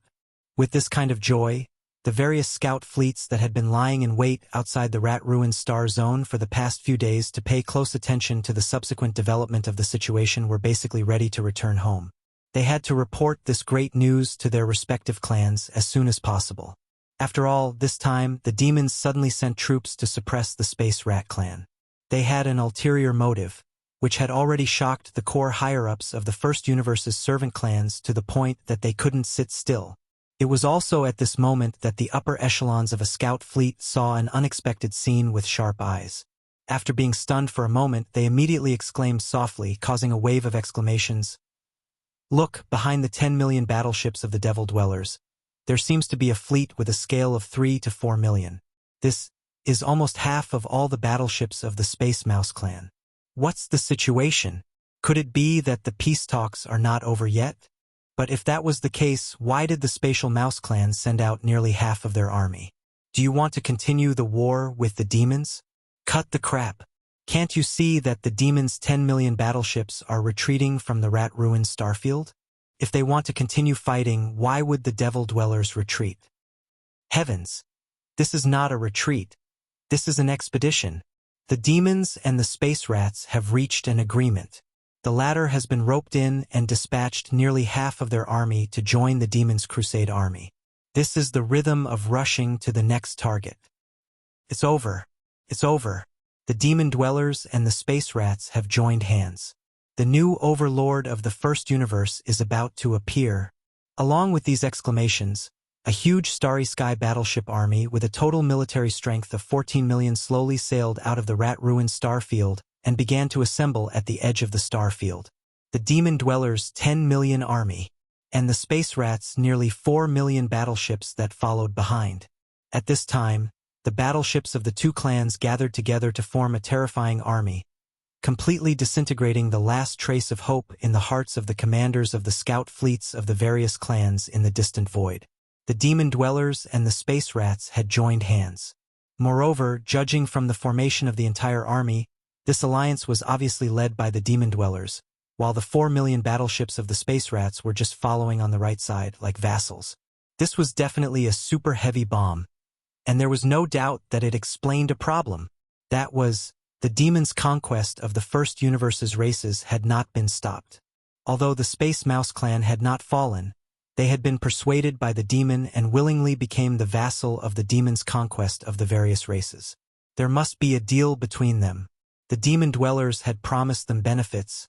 With this kind of joy, the various scout fleets that had been lying in wait outside the Rat Ruin Star Zone for the past few days to pay close attention to the subsequent development of the situation were basically ready to return home. They had to report this great news to their respective clans as soon as possible. After all, this time, the demons suddenly sent troops to suppress the Space Rat clan. They had an ulterior motive, which had already shocked the core higher-ups of the First Universe's servant clans to the point that they couldn't sit still. It was also at this moment that the upper echelons of a scout fleet saw an unexpected scene with sharp eyes. After being stunned for a moment, they immediately exclaimed softly, causing a wave of exclamations. "Look, behind the 10 million battleships of the Devil Dwellers, there seems to be a fleet with a scale of 3 to 4 million. This is almost half of all the battleships of the Space Mouse clan. What's the situation? Could it be that the peace talks are not over yet? But if that was the case, why did the Spatial Mouse clan send out nearly half of their army? Do you want to continue the war with the demons? Cut the crap. Can't you see that the demons' 10 million battleships are retreating from the Rat Ruin Starfield? If they want to continue fighting, why would the Devil Dwellers retreat? Heavens! This is not a retreat. This is an expedition. The demons and the space rats have reached an agreement. The latter has been roped in and dispatched nearly half of their army to join the demons' crusade army. This is the rhythm of rushing to the next target. It's over. It's over. The demon dwellers and the space rats have joined hands. The new overlord of the First Universe is about to appear. Along with these exclamations, a huge Starry Sky battleship army with a total military strength of 14 million slowly sailed out of the Rat Ruin Starfield and began to assemble at the edge of the starfield. The demon dwellers' 10 million army, and the space rats' nearly 4 million battleships that followed behind. At this time, the battleships of the two clans gathered together to form a terrifying army, completely disintegrating the last trace of hope in the hearts of the commanders of the scout fleets of the various clans in the distant void. The demon dwellers and the space rats had joined hands. Moreover, judging from the formation of the entire army, this alliance was obviously led by the demon dwellers, while the 4 million battleships of the space rats were just following on the right side like vassals. This was definitely a super heavy bomb, and there was no doubt that it explained a problem. That was, the demons' conquest of the First Universe's races had not been stopped. Although the Space Mouse clan had not fallen, they had been persuaded by the demon and willingly became the vassal of the demon's conquest of the various races. There must be a deal between them. The demon dwellers had promised them benefits,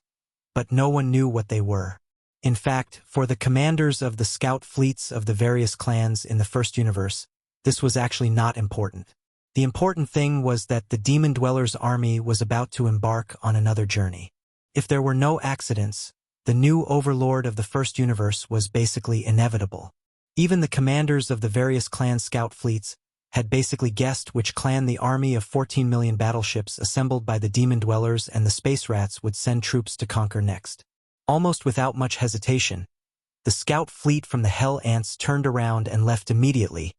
but no one knew what they were. In fact, for the commanders of the scout fleets of the various clans in the First Universe, this was actually not important. The important thing was that the demon dwellers' army was about to embark on another journey. If there were no accidents, the new overlord of the First Universe was basically inevitable. Even the commanders of the various clan scout fleets had basically guessed which clan the army of 14 million battleships assembled by the demon dwellers and the space rats would send troops to conquer next. Almost without much hesitation, the scout fleet from the Hell Ants turned around and left immediately,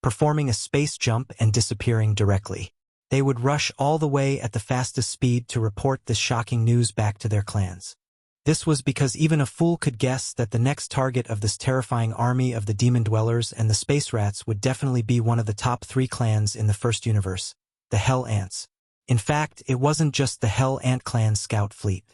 performing a space jump and disappearing directly. They would rush all the way at the fastest speed to report this shocking news back to their clans. This was because even a fool could guess that the next target of this terrifying army of the demon dwellers and the space rats would definitely be one of the top 3 clans in the first universe, the Hell Ants. In fact, it wasn't just the Hell Ant clan's scout fleet.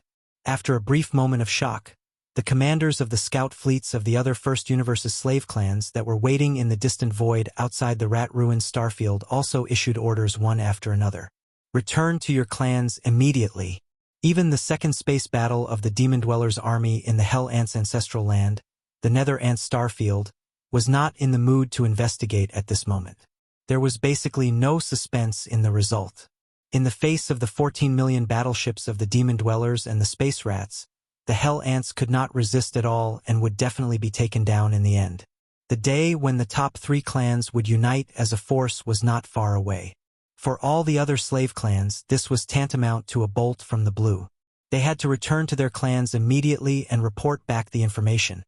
After a brief moment of shock, the commanders of the scout fleets of the other First Universe's slave clans that were waiting in the distant void outside the rat-ruined starfield also issued orders one after another. Return to your clans immediately. Even the second space battle of the Demon Dwellers' army in the Hell Ants' ancestral land, the Nether Ants' starfield, was not in the mood to investigate at this moment. There was basically no suspense in the result. In the face of the 14 million battleships of the Demon Dwellers and the Space Rats, the Hell Ants could not resist at all and would definitely be taken down in the end. The day when the top 3 clans would unite as a force was not far away. For all the other slave clans, this was tantamount to a bolt from the blue. They had to return to their clans immediately and report back the information,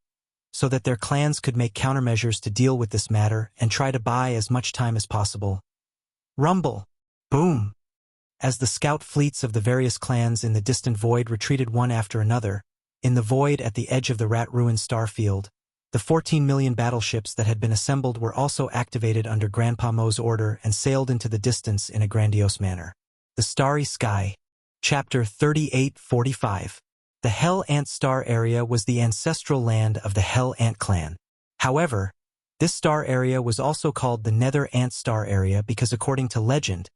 so that their clans could make countermeasures to deal with this matter and try to buy as much time as possible. Rumble! Boom! As the scout fleets of the various clans in the distant void retreated one after another, in the void at the edge of the rat-ruined starfield, the 14 million battleships that had been assembled were also activated under Grandpa Mo's order and sailed into the distance in a grandiose manner. The Starry Sky. Chapter 3845. The Hell Ant Star Area was the ancestral land of the Hell Ant clan. However, this star area was also called the Nether Ant Star Area because, according to legend,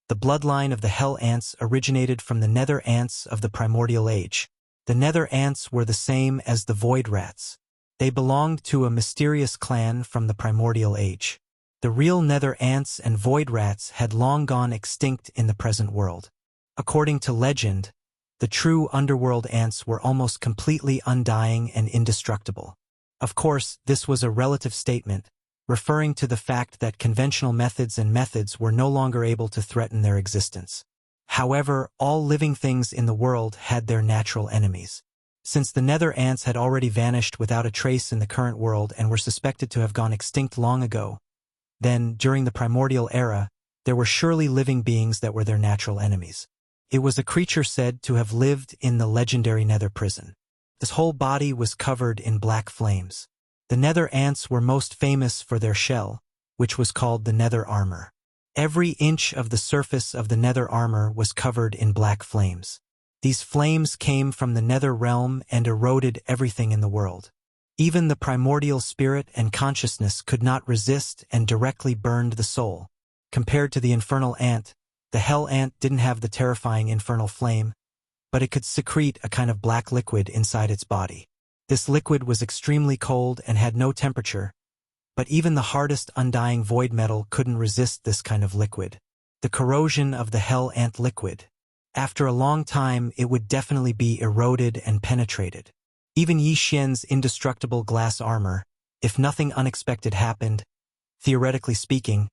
the bloodline of the Hell Ants originated from the Nether Ants of the Primordial Age. The Nether Ants were the same as the Void Rats. They belonged to a mysterious clan from the Primordial Age. The real Nether Ants and Void Rats had long gone extinct in the present world. According to legend, the true underworld ants were almost completely undying and indestructible. Of course, this was a relative statement, referring to the fact that conventional methods were no longer able to threaten their existence. However, all living things in the world had their natural enemies. Since the Nether Ants had already vanished without a trace in the current world and were suspected to have gone extinct long ago, then, during the primordial era, there were surely living beings that were their natural enemies. It was a creature said to have lived in the legendary Nether prison. His whole body was covered in black flames. The Nether Ants were most famous for their shell, which was called the Nether Armor. Every inch of the surface of the Nether Armor was covered in black flames. These flames came from the Nether realm and eroded everything in the world. Even the primordial spirit and consciousness could not resist and directly burned the soul. Compared to the infernal ant, the Hell Ant didn't have the terrifying infernal flame, but it could secrete a kind of black liquid inside its body. This liquid was extremely cold and had no temperature, but even the hardest undying void metal couldn't resist this kind of liquid. The corrosion of the Hell Ant liquid. After a long time, it would definitely be eroded and penetrated. Even Yi Xian's indestructible glass armor, if nothing unexpected happened, theoretically speaking,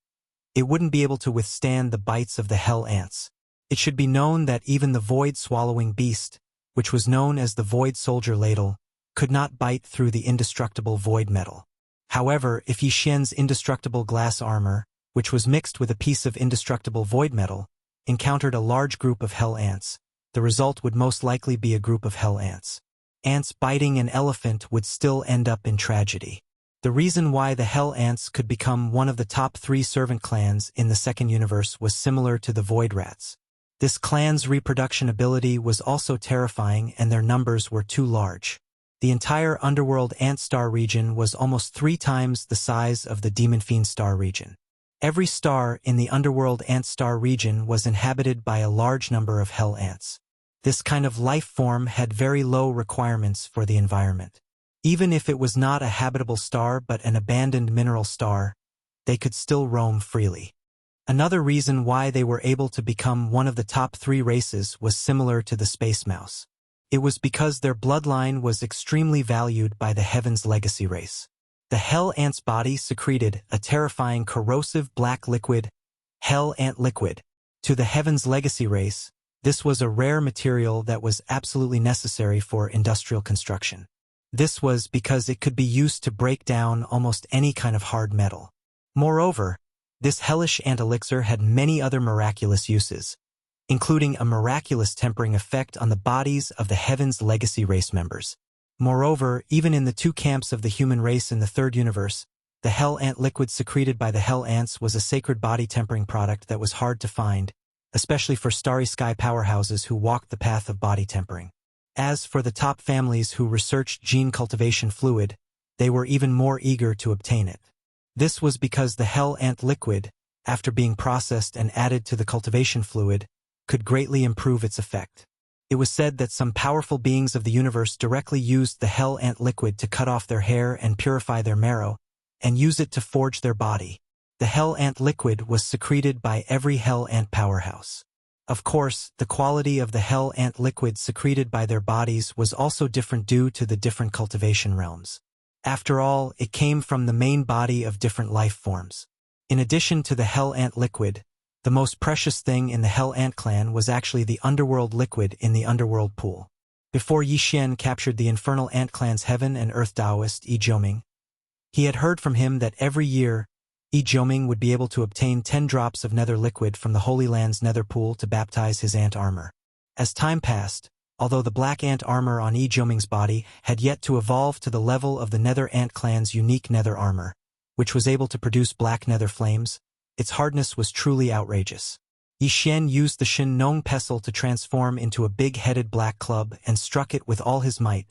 it wouldn't be able to withstand the bites of the Hell Ants. It should be known that even the void-swallowing beast, which was known as the Void Soldier Ladle, could not bite through the indestructible void metal. However, if Yi Xian's indestructible glass armor, which was mixed with a piece of indestructible void metal, encountered a large group of Hell Ants, the result would most likely be a group of Hell Ants. Ants biting an elephant would still end up in tragedy. The reason why the Hell Ants could become one of the top 3 servant clans in the second universe was similar to the Void Rats. This clan's reproduction ability was also terrifying and their numbers were too large. The entire Underworld Ant Star region was almost 3 times the size of the Demon Fiend Star region. Every star in the Underworld Ant Star region was inhabited by a large number of Hell Ants. This kind of life form had very low requirements for the environment. Even if it was not a habitable star but an abandoned mineral star, they could still roam freely. Another reason why they were able to become one of the top 3 races was similar to the Space Mouse. It was because their bloodline was extremely valued by the Heaven's Legacy race. The Hell Ant's body secreted a terrifying corrosive black liquid, Hell Ant liquid. To the Heaven's Legacy race, this was a rare material that was absolutely necessary for industrial construction. This was because it could be used to break down almost any kind of hard metal. Moreover, this hellish ant elixir had many other miraculous uses. including a miraculous tempering effect on the bodies of the Heaven's Legacy race members. Moreover, even in the two camps of the human race in the third universe, the Hell Ant liquid secreted by the Hell Ants was a sacred body tempering product that was hard to find, especially for starry sky powerhouses who walked the path of body tempering. As for the top families who researched gene cultivation fluid, they were even more eager to obtain it. This was because the Hell Ant liquid, after being processed and added to the cultivation fluid, could greatly improve its effect. It was said that some powerful beings of the universe directly used the Hell Ant liquid to cut off their hair and purify their marrow, and use it to forge their body. The Hell Ant liquid was secreted by every Hell Ant powerhouse. Of course, the quality of the Hell Ant liquid secreted by their bodies was also different due to the different cultivation realms. After all, it came from the main body of different life forms. In addition to the Hell Ant liquid, the most precious thing in the Hell Ant clan was actually the underworld liquid in the underworld pool. Before Yi Xian captured the infernal ant clan's heaven and earth Taoist Yi Jiuming, he had heard from him that every year, Yi Jiuming would be able to obtain 10 drops of nether liquid from the Holy Land's nether pool to baptize his ant armor. As time passed, although the black ant armor on Yi Jiuming's body had yet to evolve to the level of the nether ant clan's unique nether armor, which was able to produce black nether flames, its hardness was truly outrageous. Yi Xian used the Shin Nong pestle to transform into a big-headed black club and struck it with all his might,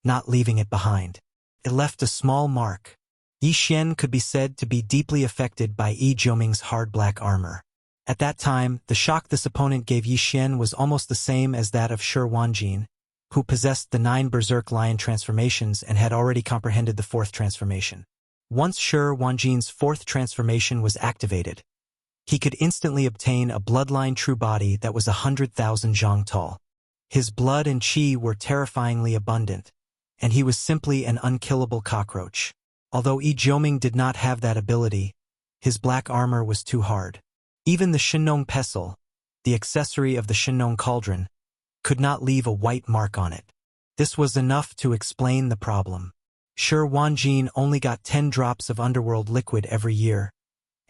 not leaving it behind. It left a small mark. Yi Xian could be said to be deeply affected by Yi Jiuming's hard black armor. At that time, the shock this opponent gave Yi Xian was almost the same as that of Shi Wanjin, who possessed the 9 Berserk Lion transformations and had already comprehended the 4th transformation. Once Shi Wanjin's 4th transformation was activated, he could instantly obtain a bloodline true body that was 100,000 zhang tall. His blood and qi were terrifyingly abundant, and he was simply an unkillable cockroach. Although Yi Jiuming did not have that ability, his black armor was too hard. Even the Shinnong pestle, the accessory of the Shinnong cauldron, could not leave a white mark on it. This was enough to explain the problem. Shi Wanjin only got 10 drops of underworld liquid every year,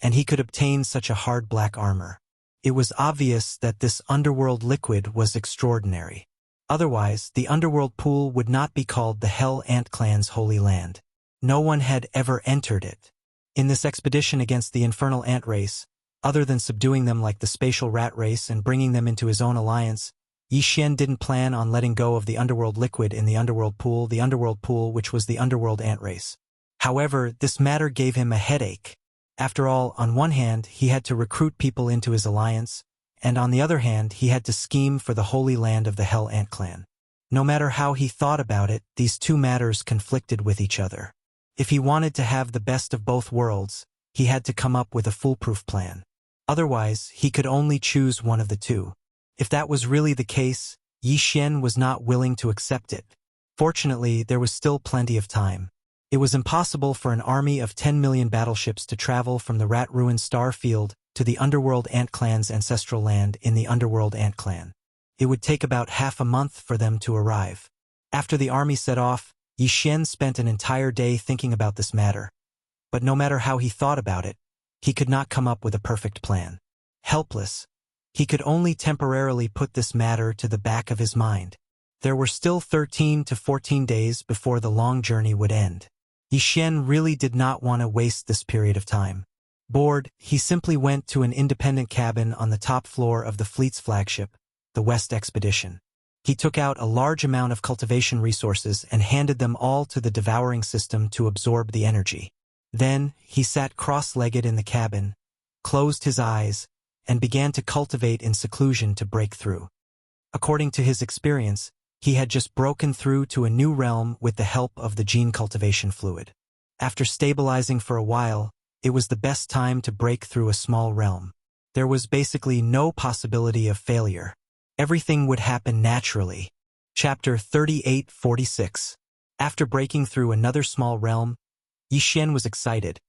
and he could obtain such a hard black armor. It was obvious that this underworld liquid was extraordinary. Otherwise, the underworld pool would not be called the Hell Ant Clan's Holy Land. No one had ever entered it. In this expedition against the infernal ant race, other than subduing them like the spatial rat race and bringing them into his own alliance, Yi Xian didn't plan on letting go of the underworld liquid in the underworld pool which was the underworld ant race. However, this matter gave him a headache. After all, on one hand, he had to recruit people into his alliance, and on the other hand, he had to scheme for the holy land of the Hell Ant Clan. No matter how he thought about it, these two matters conflicted with each other. If he wanted to have the best of both worlds, he had to come up with a foolproof plan. Otherwise, he could only choose one of the two. If that was really the case, Yi Xian was not willing to accept it. Fortunately, there was still plenty of time. It was impossible for an army of 10 million battleships to travel from the rat-ruined star field to the underworld ant clan's ancestral land in the underworld ant clan. It would take about half a month for them to arrive. After the army set off, Yi Xian spent an entire day thinking about this matter. But no matter how he thought about it, he could not come up with a perfect plan. Helpless, he could only temporarily put this matter to the back of his mind. There were still 13 to 14 days before the long journey would end. Yi Xian really did not want to waste this period of time. Bored, he simply went to an independent cabin on the top floor of the fleet's flagship, the West Expedition. He took out a large amount of cultivation resources and handed them all to the devouring system to absorb the energy. Then, he sat cross-legged in the cabin, closed his eyes, and began to cultivate in seclusion to break through. According to his experience, he had just broken through to a new realm with the help of the gene cultivation fluid. After stabilizing for a while, it was the best time to break through a small realm. There was basically no possibility of failure. Everything would happen naturally. Chapter 3846. After breaking through another small realm, Yi Xian was excited,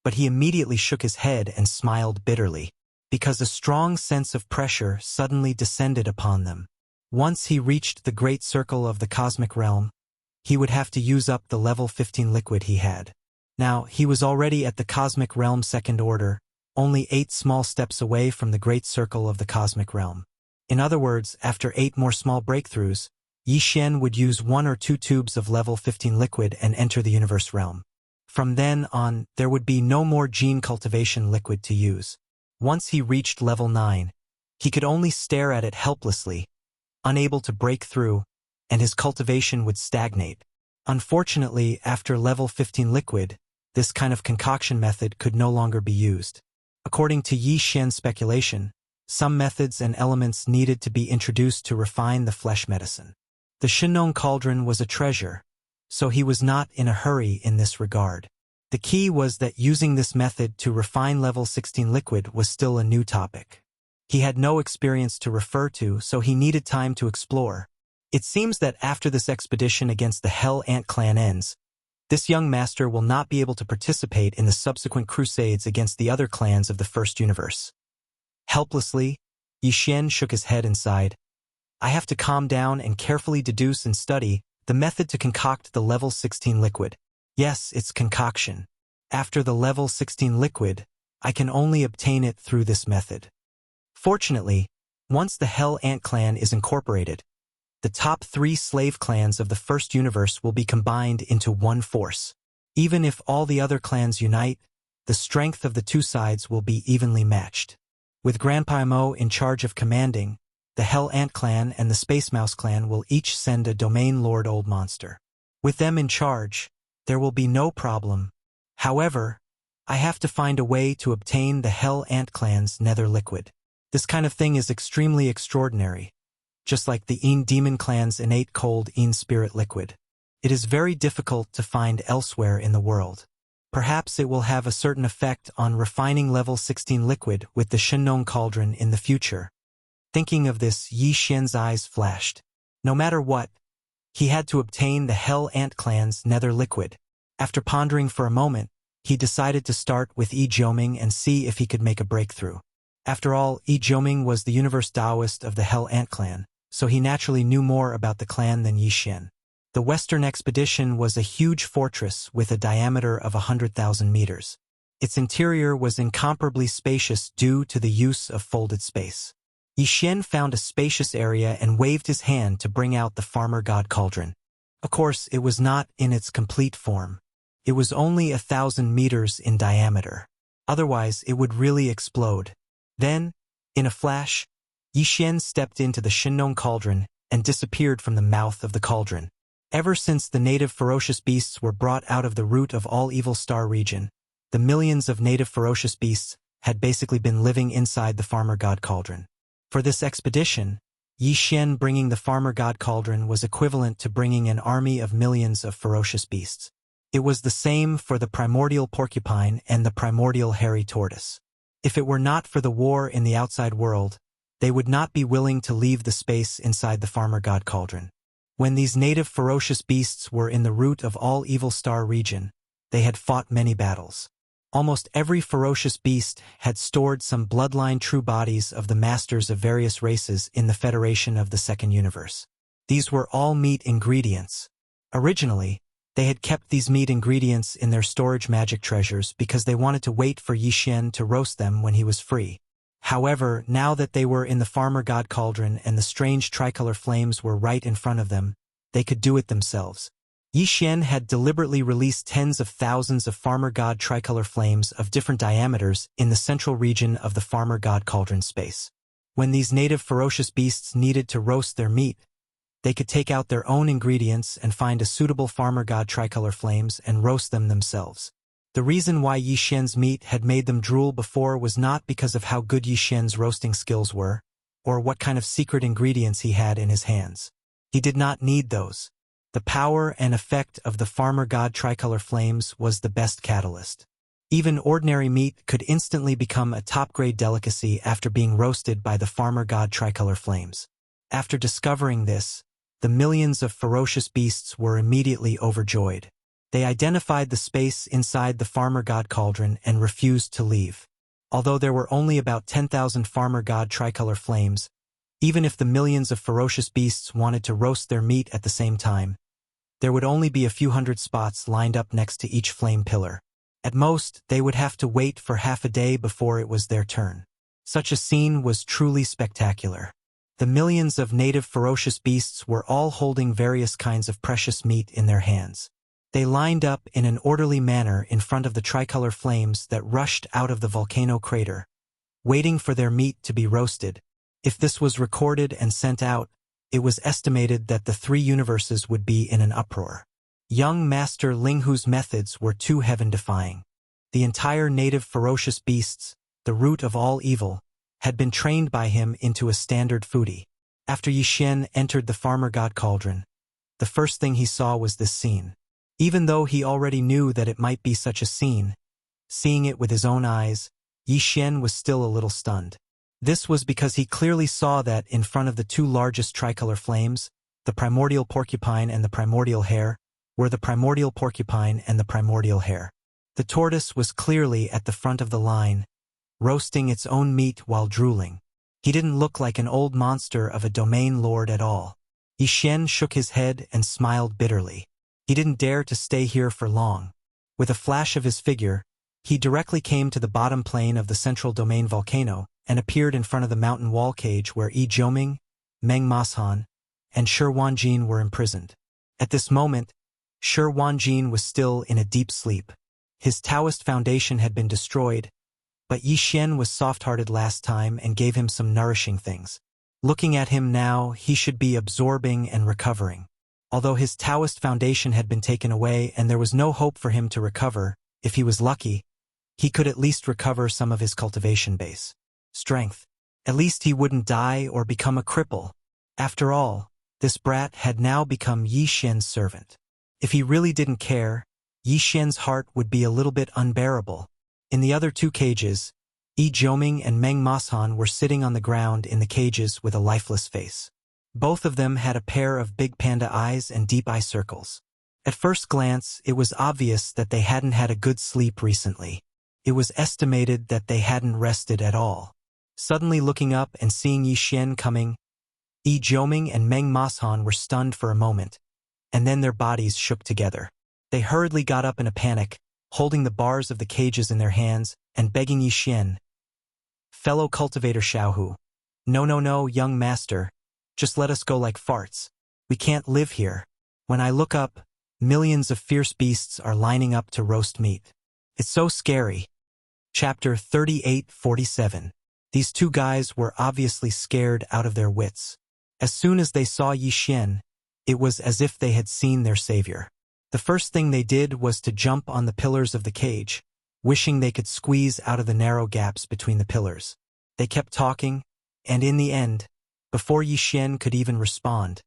but he immediately shook his head and smiled bitterly, because a strong sense of pressure suddenly descended upon them. Once he reached the great circle of the cosmic realm, he would have to use up the level 15 liquid he had. Now, he was already at the cosmic realm second order, only 8 small steps away from the great circle of the cosmic realm. In other words, after 8 more small breakthroughs, Yi Xian would use 1 or 2 tubes of level 15 liquid and enter the universe realm. From then on, there would be no more gene cultivation liquid to use. Once he reached level 9, he could only stare at it helplessly, unable to break through, and his cultivation would stagnate. Unfortunately, after level 15 liquid, this kind of concoction method could no longer be used. According to Yi Xian's speculation, some methods and elements needed to be introduced to refine the flesh medicine. The Shinong cauldron was a treasure, so he was not in a hurry in this regard. The key was that using this method to refine level 16 liquid was still a new topic. He had no experience to refer to, so he needed time to explore. It seems that after this expedition against the Hell Ant clan ends, this young master will not be able to participate in the subsequent crusades against the other clans of the first universe. Helplessly, Yi Xian shook his head and sighed. I have to calm down and carefully deduce and study the method to concoct the level 16 liquid. Yes, it's concoction. After the level 16 liquid, I can only obtain it through this method. Fortunately, once the Hell Ant clan is incorporated, the top 3 slave clans of the first universe will be combined into one force. Even if all the other clans unite, the strength of the 2 sides will be evenly matched. With Grandpa Mo in charge of commanding, the Hell Ant clan and the Space Mouse clan will each send a Domain Lord Old Monster. With them in charge, there will be no problem. However, I have to find a way to obtain the Hell Ant clan's nether liquid. This kind of thing is extremely extraordinary, just like the Een Demon clan's innate cold Een spirit liquid. It is very difficult to find elsewhere in the world. Perhaps it will have a certain effect on refining level 16 liquid with the Shinong cauldron in the future. Thinking of this, Yi Xian's eyes flashed. No matter what, he had to obtain the Hell Ant clan's nether liquid. After pondering for a moment, he decided to start with Yi Jiuming and see if he could make a breakthrough. After all, Yi Jiuming was the universe Taoist of the Hell Ant clan, so he naturally knew more about the clan than Yi Xian. The Western expedition was a huge fortress with a diameter of 100,000 meters. Its interior was incomparably spacious due to the use of folded space. Yi Xian found a spacious area and waved his hand to bring out the Farmer God Cauldron. Of course, it was not in its complete form. It was only 1,000 meters in diameter. Otherwise, it would really explode. Then, in a flash, Yi Xian stepped into the Shinong cauldron and disappeared from the mouth of the cauldron. Ever since the native ferocious beasts were brought out of the root of all Evil Star region, the millions of native ferocious beasts had basically been living inside the Farmer God Cauldron. For this expedition, Yi Xian bringing the Farmer God Cauldron was equivalent to bringing an army of millions of ferocious beasts. It was the same for the primordial porcupine and the primordial hairy tortoise. If it were not for the war in the outside world, they would not be willing to leave the space inside the Farmer God Cauldron. When these native ferocious beasts were in the root of all Evil Star region, they had fought many battles. Almost every ferocious beast had stored some bloodline true bodies of the masters of various races in the Federation of the Second Universe. These were all meat ingredients. Originally, they had kept these meat ingredients in their storage magic treasures because they wanted to wait for Yi Xian to roast them when he was free. However, now that they were in the Farmer God Cauldron and the strange tricolor flames were right in front of them, they could do it themselves. Yi Xian had deliberately released tens of thousands of Farmer God tricolor flames of different diameters in the central region of the Farmer God Cauldron space. When these native ferocious beasts needed to roast their meat, they could take out their own ingredients and find a suitable Farmer God tricolor flames and roast them themselves. The reason why Yi Xian's meat had made them drool before was not because of how good Yi Xian's roasting skills were, or what kind of secret ingredients he had in his hands. He did not need those. The power and effect of the Farmer God tricolor flames was the best catalyst. Even ordinary meat could instantly become a top-grade delicacy after being roasted by the Farmer God tricolor flames. After discovering this, the millions of ferocious beasts were immediately overjoyed. They identified the space inside the Farmer God Cauldron and refused to leave. Although there were only about 10,000 Farmer God tricolor flames, even if the millions of ferocious beasts wanted to roast their meat at the same time, there would only be a few hundred spots lined up next to each flame pillar. At most, they would have to wait for half a day before it was their turn. Such a scene was truly spectacular. The millions of native ferocious beasts were all holding various kinds of precious meat in their hands. They lined up in an orderly manner in front of the tricolor flames that rushed out of the volcano crater, waiting for their meat to be roasted. If this was recorded and sent out, it was estimated that the three universes would be in an uproar. Young Master Linghu's methods were too heaven-defying. The entire native ferocious beasts, the root of all evil, had been trained by him into a standard foodie. After Yixin entered the farmer god cauldron, the first thing he saw was this scene. Even though he already knew that it might be such a scene, seeing it with his own eyes, Yixin was still a little stunned. This was because he clearly saw that in front of the two largest tricolor flames, the primordial porcupine and the primordial hare, were the primordial porcupine and the primordial hare. The tortoise was clearly at the front of the line, roasting its own meat while drooling. He didn't look like an old monster of a domain lord at all. Yixin shook his head and smiled bitterly. He didn't dare to stay here for long. With a flash of his figure, he directly came to the bottom plane of the central domain volcano and appeared in front of the mountain wall cage where Yi Jiuming, Meng Mashan, and Shi Wanjin were imprisoned. At this moment, Shi Wanjin was still in a deep sleep. His Taoist foundation had been destroyed, but Yixin was soft-hearted last time and gave him some nourishing things. Looking at him now, he should be absorbing and recovering. Although his Taoist foundation had been taken away and there was no hope for him to recover, if he was lucky, he could at least recover some of his cultivation base. Strength. At least he wouldn't die or become a cripple. After all, this brat had now become Yixin's servant. If he really didn't care, Yixin's heart would be a little bit unbearable. In the other two cages, Yi Jiuming and Meng Mashan were sitting on the ground in the cages with a lifeless face. Both of them had a pair of big panda eyes and deep eye circles. At first glance, it was obvious that they hadn't had a good sleep recently. It was estimated that they hadn't rested at all. Suddenly looking up and seeing Yixin coming, Yi Jiuming and Meng Mashan were stunned for a moment, and then their bodies shook together. They hurriedly got up in a panic, holding the bars of the cages in their hands and begging Yixin, "Fellow cultivator Xiaohu, no, young master, just let us go like farts. We can't live here. When I look up, millions of fierce beasts are lining up to roast meat. It's so scary." Chapter 38-47. These two guys were obviously scared out of their wits. As soon as they saw Yixin, it was as if they had seen their savior. The first thing they did was to jump on the pillars of the cage, wishing they could squeeze out of the narrow gaps between the pillars. They kept talking, and in the end, before Yixin could even respond,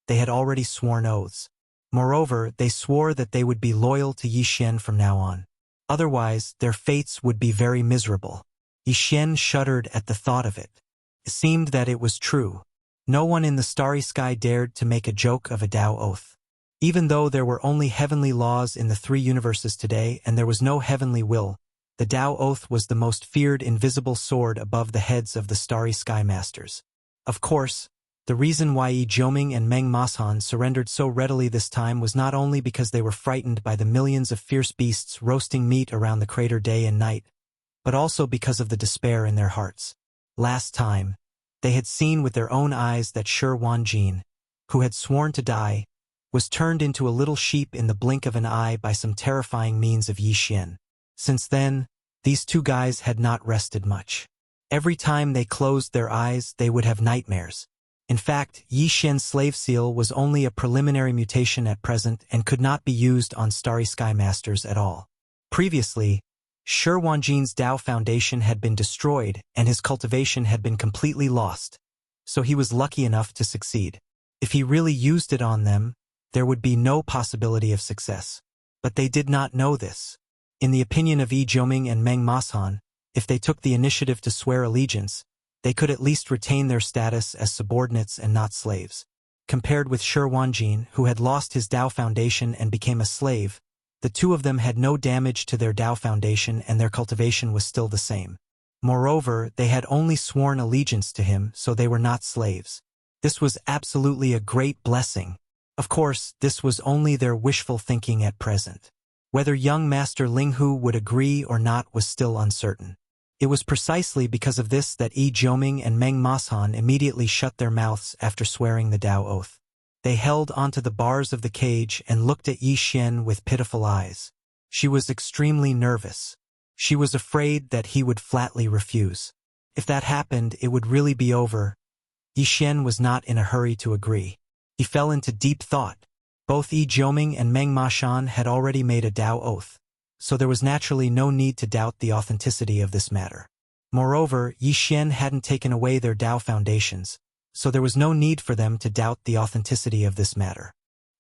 they had already sworn oaths. Moreover, they swore that they would be loyal to Yixin from now on. Otherwise, their fates would be very miserable. Yixin shuddered at the thought of it. It seemed that it was true. No one in the starry sky dared to make a joke of a Tao oath. Even though there were only heavenly laws in the three universes today and there was no heavenly will, the Tao oath was the most feared invisible sword above the heads of the starry sky masters. Of course, the reason why Yi Jiuming and Meng Mashan surrendered so readily this time was not only because they were frightened by the millions of fierce beasts roasting meat around the crater day and night, but also because of the despair in their hearts. Last time, they had seen with their own eyes that Shi Wanjin, who had sworn to die, was turned into a little sheep in the blink of an eye by some terrifying means of Yixin. Since then, these two guys had not rested much. Every time they closed their eyes, they would have nightmares. In fact, Yixin's slave seal was only a preliminary mutation at present and could not be used on Starry Sky Masters at all. Previously, Shi Wanjin's Tao Foundation had been destroyed and his cultivation had been completely lost, so he was lucky enough to succeed. If he really used it on them, there would be no possibility of success. But they did not know this. In the opinion of Yi Jiuming and Meng Mashan, if they took the initiative to swear allegiance, they could at least retain their status as subordinates and not slaves. Compared with Shi Wanjin, who had lost his Tao Foundation and became a slave, the two of them had no damage to their Tao Foundation and their cultivation was still the same. Moreover, they had only sworn allegiance to him, so they were not slaves. This was absolutely a great blessing. Of course, this was only their wishful thinking at present. Whether young Master Linghu would agree or not was still uncertain. It was precisely because of this that Yi Jioming and Meng Mashan immediately shut their mouths after swearing the Tao oath. They held onto the bars of the cage and looked at Yi Xian with pitiful eyes. She was extremely nervous. She was afraid that he would flatly refuse. If that happened, it would really be over. Yi Xian was not in a hurry to agree. He fell into deep thought. Both Yi Jioming and Meng Mashan had already made a Tao oath, so there was naturally no need to doubt the authenticity of this matter. Moreover, Yi Xian hadn't taken away their Tao foundations, so there was no need for them to doubt the authenticity of this matter.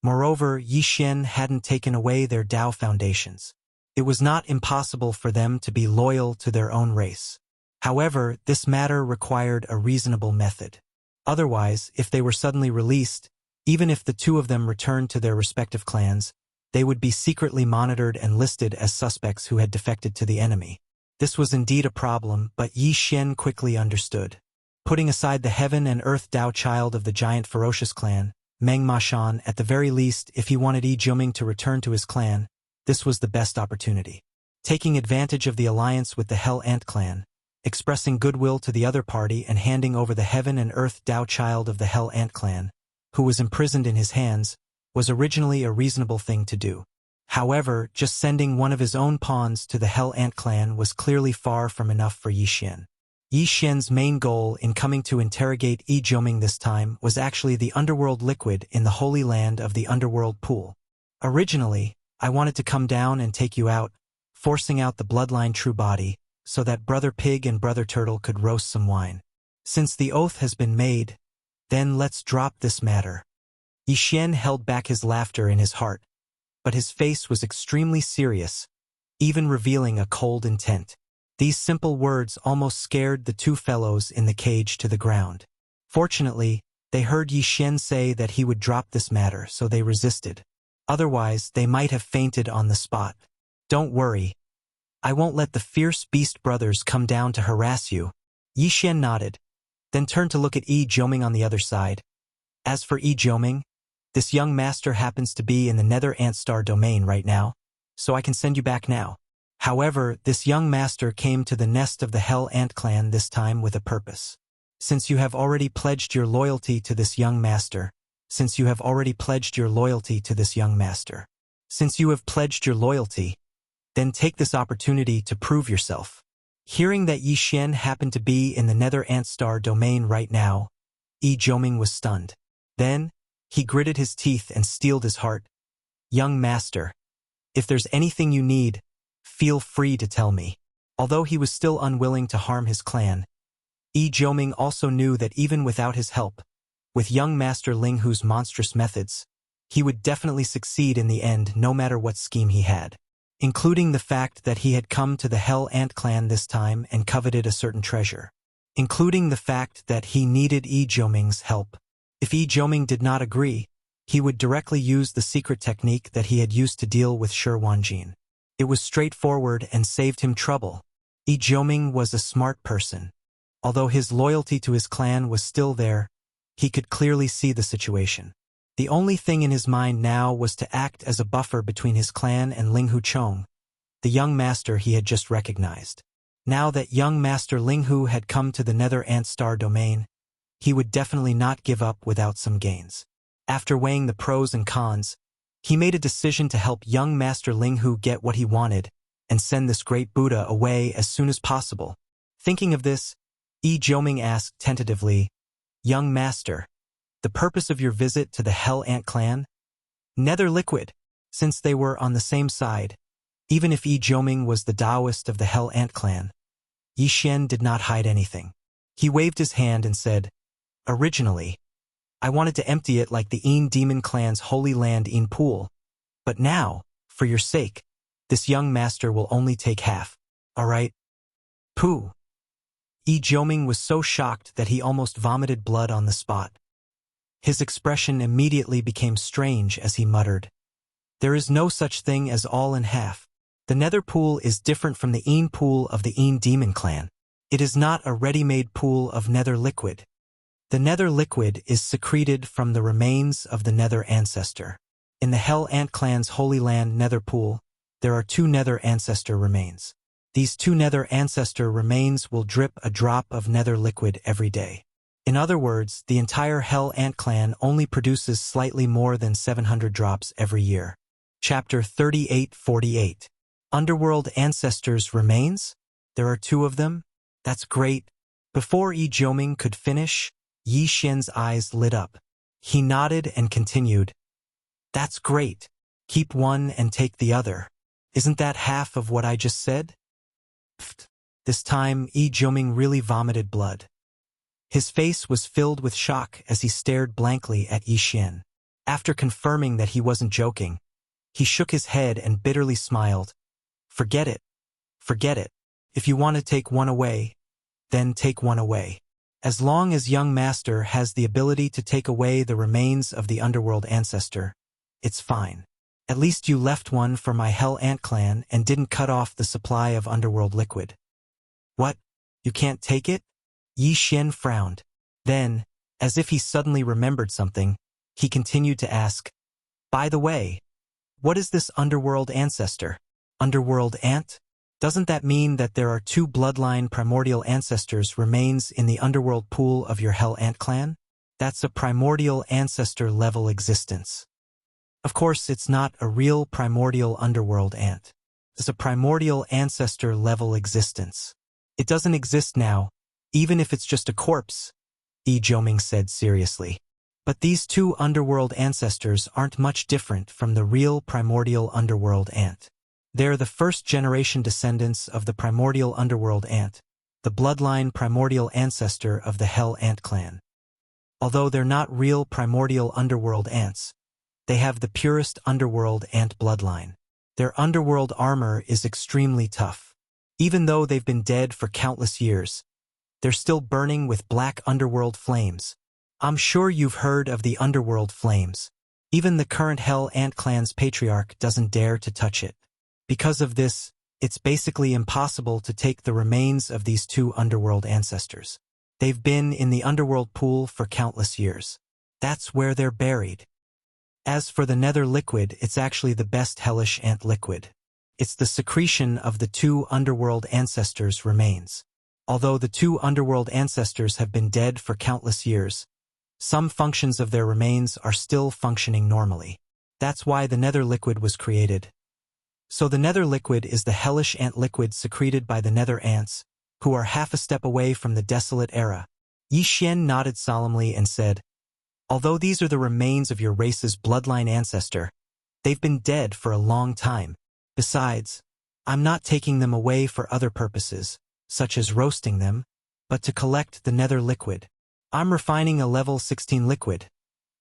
Moreover, Yi Xian hadn't taken away their Tao foundations. It was not impossible for them to be loyal to their own race. However, this matter required a reasonable method. Otherwise, if they were suddenly released, even if the two of them returned to their respective clans, they would be secretly monitored and listed as suspects who had defected to the enemy. This was indeed a problem, but Yi Xian quickly understood. Putting aside the heaven and earth Tao child of the giant ferocious clan, Meng Mashan, at the very least, if he wanted Yi Jioming to return to his clan, this was the best opportunity. Taking advantage of the alliance with the Hell Ant clan, expressing goodwill to the other party and handing over the heaven and earth Tao child of the Hell Ant clan, who was imprisoned in his hands, was originally a reasonable thing to do. However, just sending one of his own pawns to the Hell Ant clan was clearly far from enough for Yi Xian. Yi Xian's main goal in coming to interrogate Yi Jioming this time was actually the underworld liquid in the Holy Land of the Underworld Pool. Originally, I wanted to come down and take you out, forcing out the bloodline true body, so that Brother Pig and Brother Turtle could roast some wine. Since the oath has been made, then let's drop this matter. Yi Xian held back his laughter in his heart, but his face was extremely serious, even revealing a cold intent. These simple words almost scared the two fellows in the cage to the ground. Fortunately, they heard Yi Xian say that he would drop this matter, so they resisted. Otherwise, they might have fainted on the spot. Don't worry. I won't let the fierce beast brothers come down to harass you. Yi Xian nodded, then turned to look at Yi Jioming on the other side. As for Yi Jioming, this young master happens to be in the Nether Ant Star domain right now, so I can send you back now. However, this young master came to the nest of the Hell Ant clan this time with a purpose. Since you have already pledged your loyalty to this young master, since you have pledged your loyalty, then take this opportunity to prove yourself. Hearing that Yi Xian happened to be in the Nether Ant Star domain right now, Yi Jioming was stunned. Then, he gritted his teeth and steeled his heart. Young master, if there's anything you need, feel free to tell me. Although he was still unwilling to harm his clan, Yi Jioming also knew that even without his help, with young Master Ling Hu's monstrous methods, he would definitely succeed in the end no matter what scheme he had. Including the fact that he had come to the Hell Ant clan this time and coveted a certain treasure. Including the fact that he needed Yi Jioming's help. If Yi Jioming did not agree, he would directly use the secret technique that he had used to deal with Shi Wanjin. It was straightforward and saved him trouble. Yi Jioming was a smart person. Although his loyalty to his clan was still there, he could clearly see the situation. The only thing in his mind now was to act as a buffer between his clan and Ling Hu Chong, the young master he had just recognized. Now that young Master Ling Hu had come to the Nether Ant Star domain, he would definitely not give up without some gains. After weighing the pros and cons, he made a decision to help young Master Ling Hu get what he wanted and send this great Buddha away as soon as possible. Thinking of this, Yi Jioming asked tentatively, "Young master, the purpose of your visit to the Hell Ant clan?" Nether liquid. Since they were on the same side, even if Yi Jioming was the Taoist of the Hell Ant clan, Yi Xian did not hide anything. He waved his hand and said, "Originally, I wanted to empty it like the Een Demon clan's Holy Land Een Pool, but now, for your sake, this young master will only take half. All right?" Pooh. Yi Jioming was so shocked that he almost vomited blood on the spot. His expression immediately became strange as he muttered, "There is no such thing as all in half. The Nether Pool is different from the Een Pool of the Een Demon clan. It is not a ready-made pool of nether liquid. The nether liquid is secreted from the remains of the nether ancestor. In the Hell Ant clan's Holy Land Nether Pool, there are 2 nether ancestor remains. These two nether ancestor remains will drip a drop of nether liquid every day. In other words, the entire Hell Ant clan only produces slightly more than 700 drops every year. Chapter 3848. Underworld Ancestors Remains? There are two of them? That's great. Before Yi Jiuming could finish, Yi Xian's eyes lit up. He nodded and continued. That's great. Keep one and take the other. Isn't that half of what I just said? Pfft. This time, Yi Jiuming really vomited blood. His face was filled with shock as he stared blankly at Yi Xian. After confirming that he wasn't joking, he shook his head and bitterly smiled. Forget it. Forget it. If you want to take one away, then take one away. As long as young master has the ability to take away the remains of the underworld ancestor, it's fine. At least you left one for my Hell Ant clan and didn't cut off the supply of underworld liquid. What? You can't take it? Yi Xian frowned. Then, as if he suddenly remembered something, he continued to ask, by the way, what is this underworld ancestor? Underworld ant? Doesn't that mean that there are two bloodline primordial ancestors remains in the underworld pool of your Hell Ant clan? That's a primordial ancestor level existence. Of course, it's not a real primordial underworld ant. It's a primordial ancestor level existence. It doesn't exist now, even if it's just a corpse, Yi Jiuming said seriously. But these two underworld ancestors aren't much different from the real primordial underworld ant. They're the first-generation descendants of the primordial underworld ant, the bloodline primordial ancestor of the Hell Ant clan. Although they're not real primordial underworld ants, they have the purest underworld ant bloodline. Their underworld armor is extremely tough. Even though they've been dead for countless years, they're still burning with black underworld flames. I'm sure you've heard of the underworld flames. Even the current Hell Ant clan's patriarch doesn't dare to touch it. Because of this, it's basically impossible to take the remains of these two underworld ancestors. They've been in the underworld pool for countless years. That's where they're buried. As for the nether liquid, it's actually the best hellish ant liquid. It's the secretion of the two underworld ancestors' remains. Although the two underworld ancestors have been dead for countless years, some functions of their remains are still functioning normally. That's why the nether liquid was created. So the nether liquid is the hellish ant liquid secreted by the nether ants, who are half a step away from the desolate era. Yi Xian nodded solemnly and said, although these are the remains of your race's bloodline ancestor, they've been dead for a long time. Besides, I'm not taking them away for other purposes, such as roasting them, but to collect the nether liquid. I'm refining a level 16 liquid.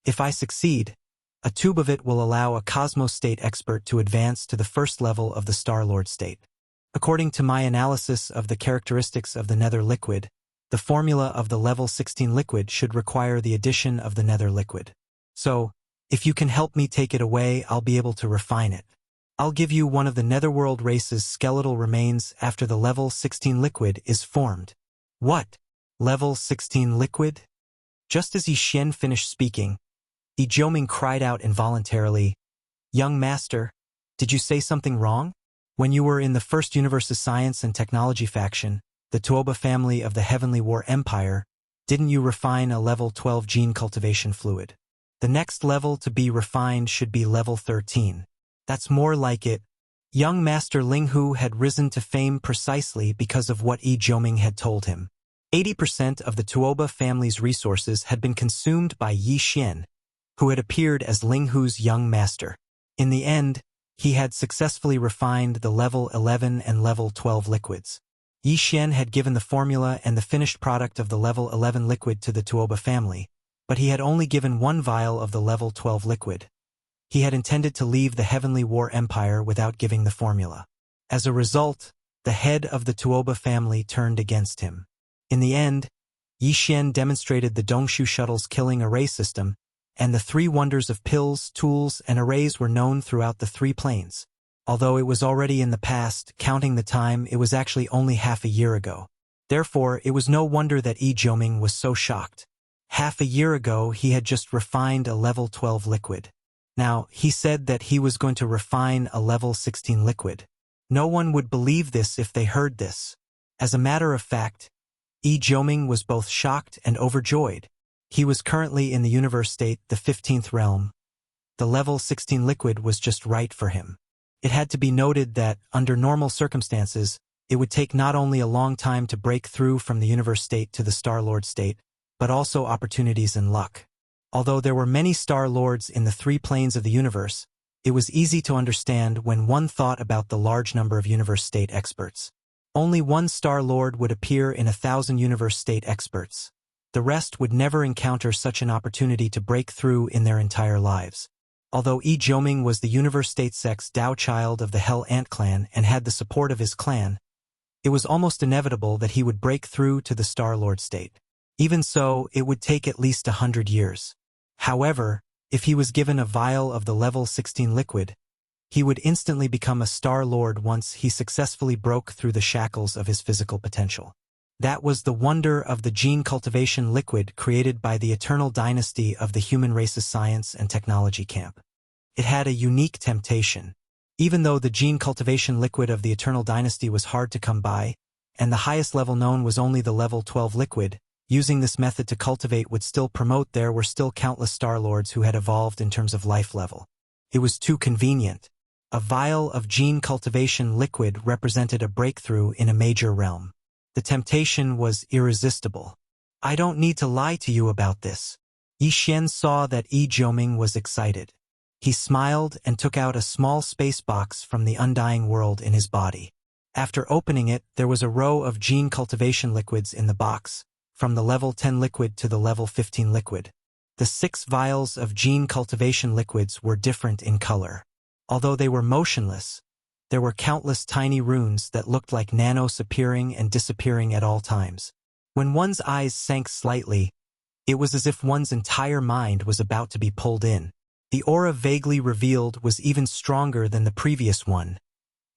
If I succeed, a tube of it will allow a Cosmos State expert to advance to the first level of the Star-Lord state. According to my analysis of the characteristics of the nether liquid, the formula of the level 16 liquid should require the addition of the nether liquid. So, if you can help me take it away, I'll be able to refine it. I'll give you one of the netherworld race's skeletal remains after the level 16 liquid is formed. What? Level 16 liquid? Just as Yi Xian finished speaking, Yi Jiuming cried out involuntarily, young master, did you say something wrong? When you were in the First Universe's Science and Technology faction, the Tuoba family of the Heavenly War Empire, didn't you refine a level 12 gene cultivation fluid? The next level to be refined should be level 13. That's more like it. Young Master Linghu had risen to fame precisely because of what Yi Jiuming had told him. 80% of the Tuoba family's resources had been consumed by Yi Xian, who had appeared as Linghu's young master. In the end, he had successfully refined the level 11 and level 12 liquids. Yi Xian had given the formula and the finished product of the level 11 liquid to the Tuoba family, but he had only given one vial of the level 12 liquid. He had intended to leave the Heavenly War Empire without giving the formula. As a result, the head of the Tuoba family turned against him. In the end, Yi Xian demonstrated the Dongshu Shuttle's killing array system, and the three wonders of pills, tools, and arrays were known throughout the three planes. Although it was already in the past, counting the time, it was actually only half a year ago. Therefore, it was no wonder that Yi Jiuming was so shocked. Half a year ago, he had just refined a level 12 liquid. Now, he said that he was going to refine a level 16 liquid. No one would believe this if they heard this. As a matter of fact, Yi Jiuming was both shocked and overjoyed. He was currently in the universe state, the 15th realm. The level 16 liquid was just right for him. It had to be noted that, under normal circumstances, it would take not only a long time to break through from the universe state to the Star Lord state, but also opportunities and luck. Although there were many Star Lords in the 3 planes of the universe, it was easy to understand when one thought about the large number of universe state experts. Only one Star Lord would appear in 1,000 universe state experts. The rest would never encounter such an opportunity to break through in their entire lives. Although Yi Jiuming was the universe state sex Dao child of the Hell Ant clan and had the support of his clan, it was almost inevitable that he would break through to the Star Lord state. Even so, it would take at least 100 years. However, if he was given a vial of the level 16 liquid, he would instantly become a Star Lord once he successfully broke through the shackles of his physical potential. That was the wonder of the gene cultivation liquid created by the eternal dynasty of the human race's science and technology camp. It had a unique temptation. Even though the gene cultivation liquid of the eternal dynasty was hard to come by, and the highest level known was only the level 12 liquid, using this method to cultivate would still promote there were still countless Star Lords who had evolved in terms of life level. It was too convenient. A vial of gene cultivation liquid represented a breakthrough in a major realm. The temptation was irresistible. I don't need to lie to you about this. Yi Xian saw that Yi Jiuming was excited. He smiled and took out a small space box from the undying world in his body. After opening it, there was a row of gene cultivation liquids in the box, from the level 10 liquid to the level 15 liquid. The 6 vials of gene cultivation liquids were different in color. Although they were motionless, there were countless tiny runes that looked like nanos appearing and disappearing at all times. When one's eyes sank slightly, it was as if one's entire mind was about to be pulled in. The aura vaguely revealed was even stronger than the previous one,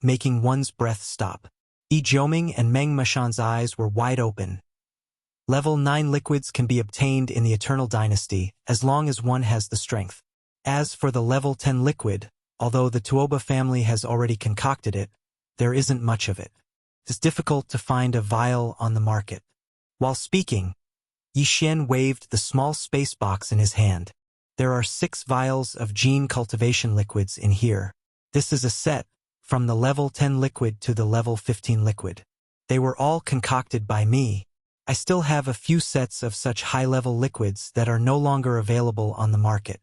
making one's breath stop. Yi Jiuming and Meng Meshan's eyes were wide open. Level 9 liquids can be obtained in the Eternal Dynasty, as long as one has the strength. As for the level 10 liquid, although the Tuoba family has already concocted it, there isn't much of it. It's difficult to find a vial on the market. While speaking, Yi Xian waved the small space box in his hand. There are 6 vials of gene cultivation liquids in here. This is a set, from the level 10 liquid to the level 15 liquid. They were all concocted by me. I still have a few sets of such high-level liquids that are no longer available on the market.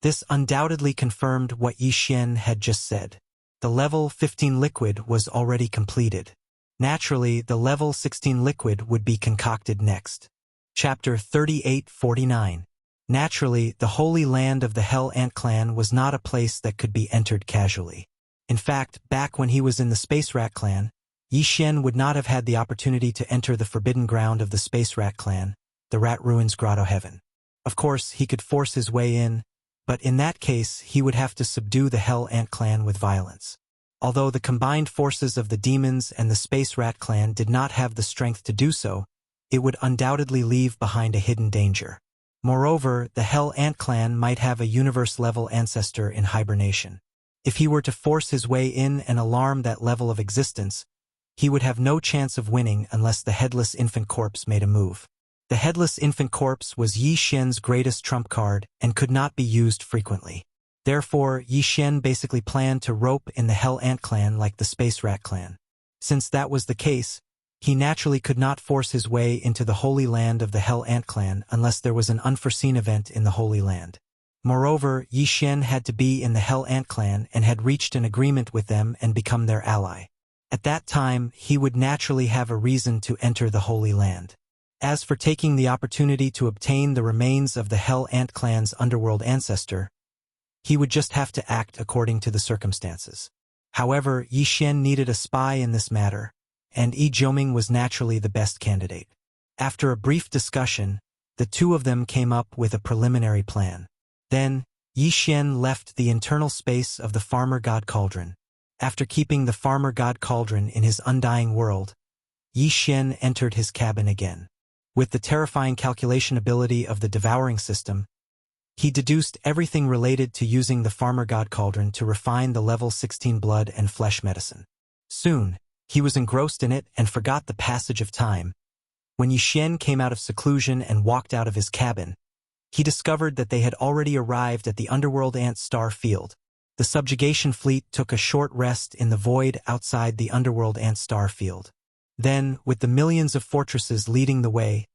This undoubtedly confirmed what Yi Xian had just said. The level 15 liquid was already completed. Naturally, the level 16 liquid would be concocted next. Chapter 3849. Naturally, the Holy Land of the Hell Ant Clan was not a place that could be entered casually. In fact, back when he was in the Space Rat Clan, Yi Xian would not have had the opportunity to enter the forbidden ground of the Space Rat Clan, the Rat Ruins Grotto Heaven. Of course, he could force his way in, but in that case, he would have to subdue the Hell Ant Clan with violence. Although the combined forces of the demons and the Space Rat Clan did not have the strength to do so, it would undoubtedly leave behind a hidden danger. Moreover, the Hell Ant Clan might have a universe-level ancestor in hibernation. If he were to force his way in and alarm that level of existence, he would have no chance of winning unless the Headless Infant Corpse made a move. The Headless Infant Corpse was Yi Xian's greatest trump card and could not be used frequently. Therefore, Yi Xian basically planned to rope in the Hell Ant Clan like the Space Rat Clan. Since that was the case, he naturally could not force his way into the Holy Land of the Hell Ant Clan unless there was an unforeseen event in the Holy Land. Moreover, Yi Xian had to be in the Hell Ant Clan and had reached an agreement with them and become their ally. At that time, he would naturally have a reason to enter the Holy Land. As for taking the opportunity to obtain the remains of the Hell Ant Clan's underworld ancestor, he would just have to act according to the circumstances. However, Yi Xian needed a spy in this matter, and Yi Jiuming was naturally the best candidate. After a brief discussion, the two of them came up with a preliminary plan. Then, Yi Xian left the internal space of the Farmer God Cauldron. After keeping the Farmer God Cauldron in his undying world, Yi Xian entered his cabin again. With the terrifying calculation ability of the devouring system, he deduced everything related to using the Farmer God Cauldron to refine the level 16 blood and flesh medicine. Soon, he was engrossed in it and forgot the passage of time. When Yixian came out of seclusion and walked out of his cabin, he discovered that they had already arrived at the underworld ant star field. The subjugation fleet took a short rest in the void outside the underworld ant star field. Then, with the millions of fortresses leading the way,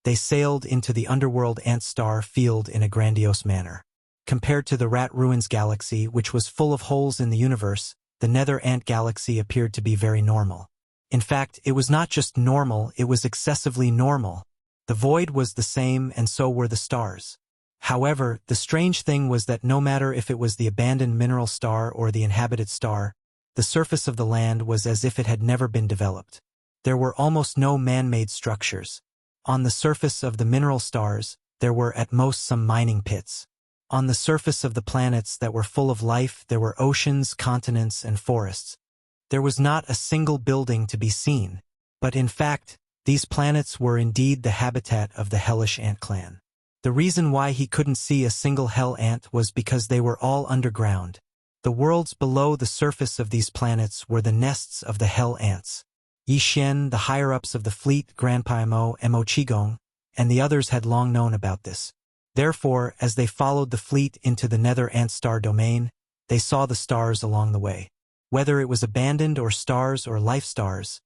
they sailed into the underworld ant star field in a grandiose manner. Compared to the Rat Ruins galaxy, which was full of holes in the universe, the Nether Ant galaxy appeared to be very normal. In fact, it was not just normal, it was excessively normal. The void was the same and so were the stars. However, the strange thing was that no matter if it was the abandoned mineral star or the inhabited star, the surface of the land was as if it had never been developed. There were almost no man-made structures. On the surface of the mineral stars, there were at most some mining pits. On the surface of the planets that were full of life, there were oceans, continents, and forests. There was not a single building to be seen, but in fact, these planets were indeed the habitat of the hellish ant clan. The reason why he couldn't see a single hell ant was because they were all underground. The worlds below the surface of these planets were the nests of the hell ants. Yixian, the higher-ups of the fleet, Grandpa Mo, Qigong, and the others had long known about this. Therefore, as they followed the fleet into the Nether Ant Star domain, they saw the stars along the way. Whether it was abandoned or stars or life stars,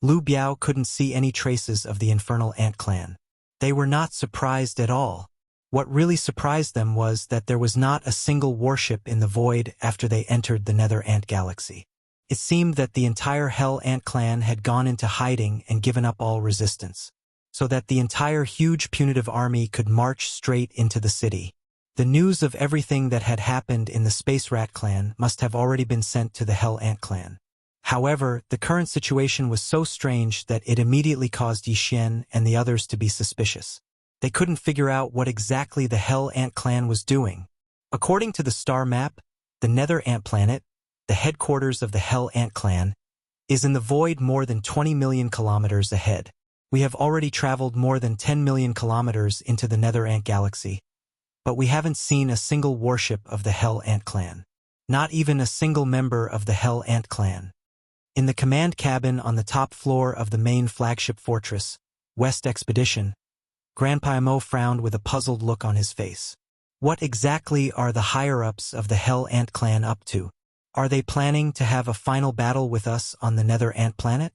Lu Biao couldn't see any traces of the infernal ant clan. They were not surprised at all. What really surprised them was that there was not a single warship in the void after they entered the Nether Ant galaxy. It seemed that the entire Hell Ant clan had gone into hiding and given up all resistance, so that the entire huge punitive army could march straight into the city. The news of everything that had happened in the Space Rat clan must have already been sent to the Hell Ant clan. However, the current situation was so strange that it immediately caused Yixian and the others to be suspicious. They couldn't figure out what exactly the Hell Ant clan was doing. According to the star map, the Nether Ant planet, the headquarters of the Hell Ant clan, is in the void more than 20 million kilometers ahead. We have already traveled more than 10 million kilometers into the Nether Ant galaxy, but we haven't seen a single warship of the Hell Ant clan. Not even a single member of the Hell Ant clan. In the command cabin on the top floor of the main flagship fortress, West Expedition, Grandpa Mo frowned with a puzzled look on his face. What exactly are the higher-ups of the Hell Ant clan up to? Are they planning to have a final battle with us on the Nether Ant planet?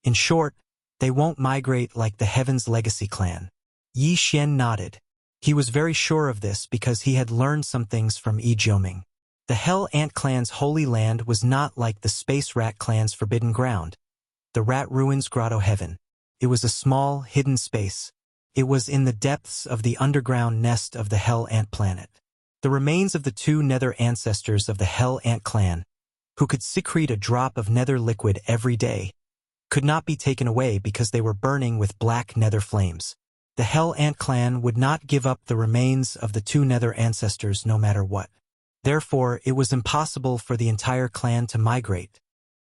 In short, they won't migrate like the Heaven's Legacy clan. Yixian nodded. He was very sure of this because he had learned some things from Yi Jiuming. The Hell Ant clan's holy land was not like the Space Rat clan's forbidden ground, the Rat Ruins Grotto Heaven. It was a small, hidden space. It was in the depths of the underground nest of the Hell Ant planet. The remains of the two nether ancestors of the Hell Ant clan, who could secrete a drop of nether liquid every day, could not be taken away because they were burning with black nether flames. The Hell Ant clan would not give up the remains of the two nether ancestors no matter what. Therefore, it was impossible for the entire clan to migrate.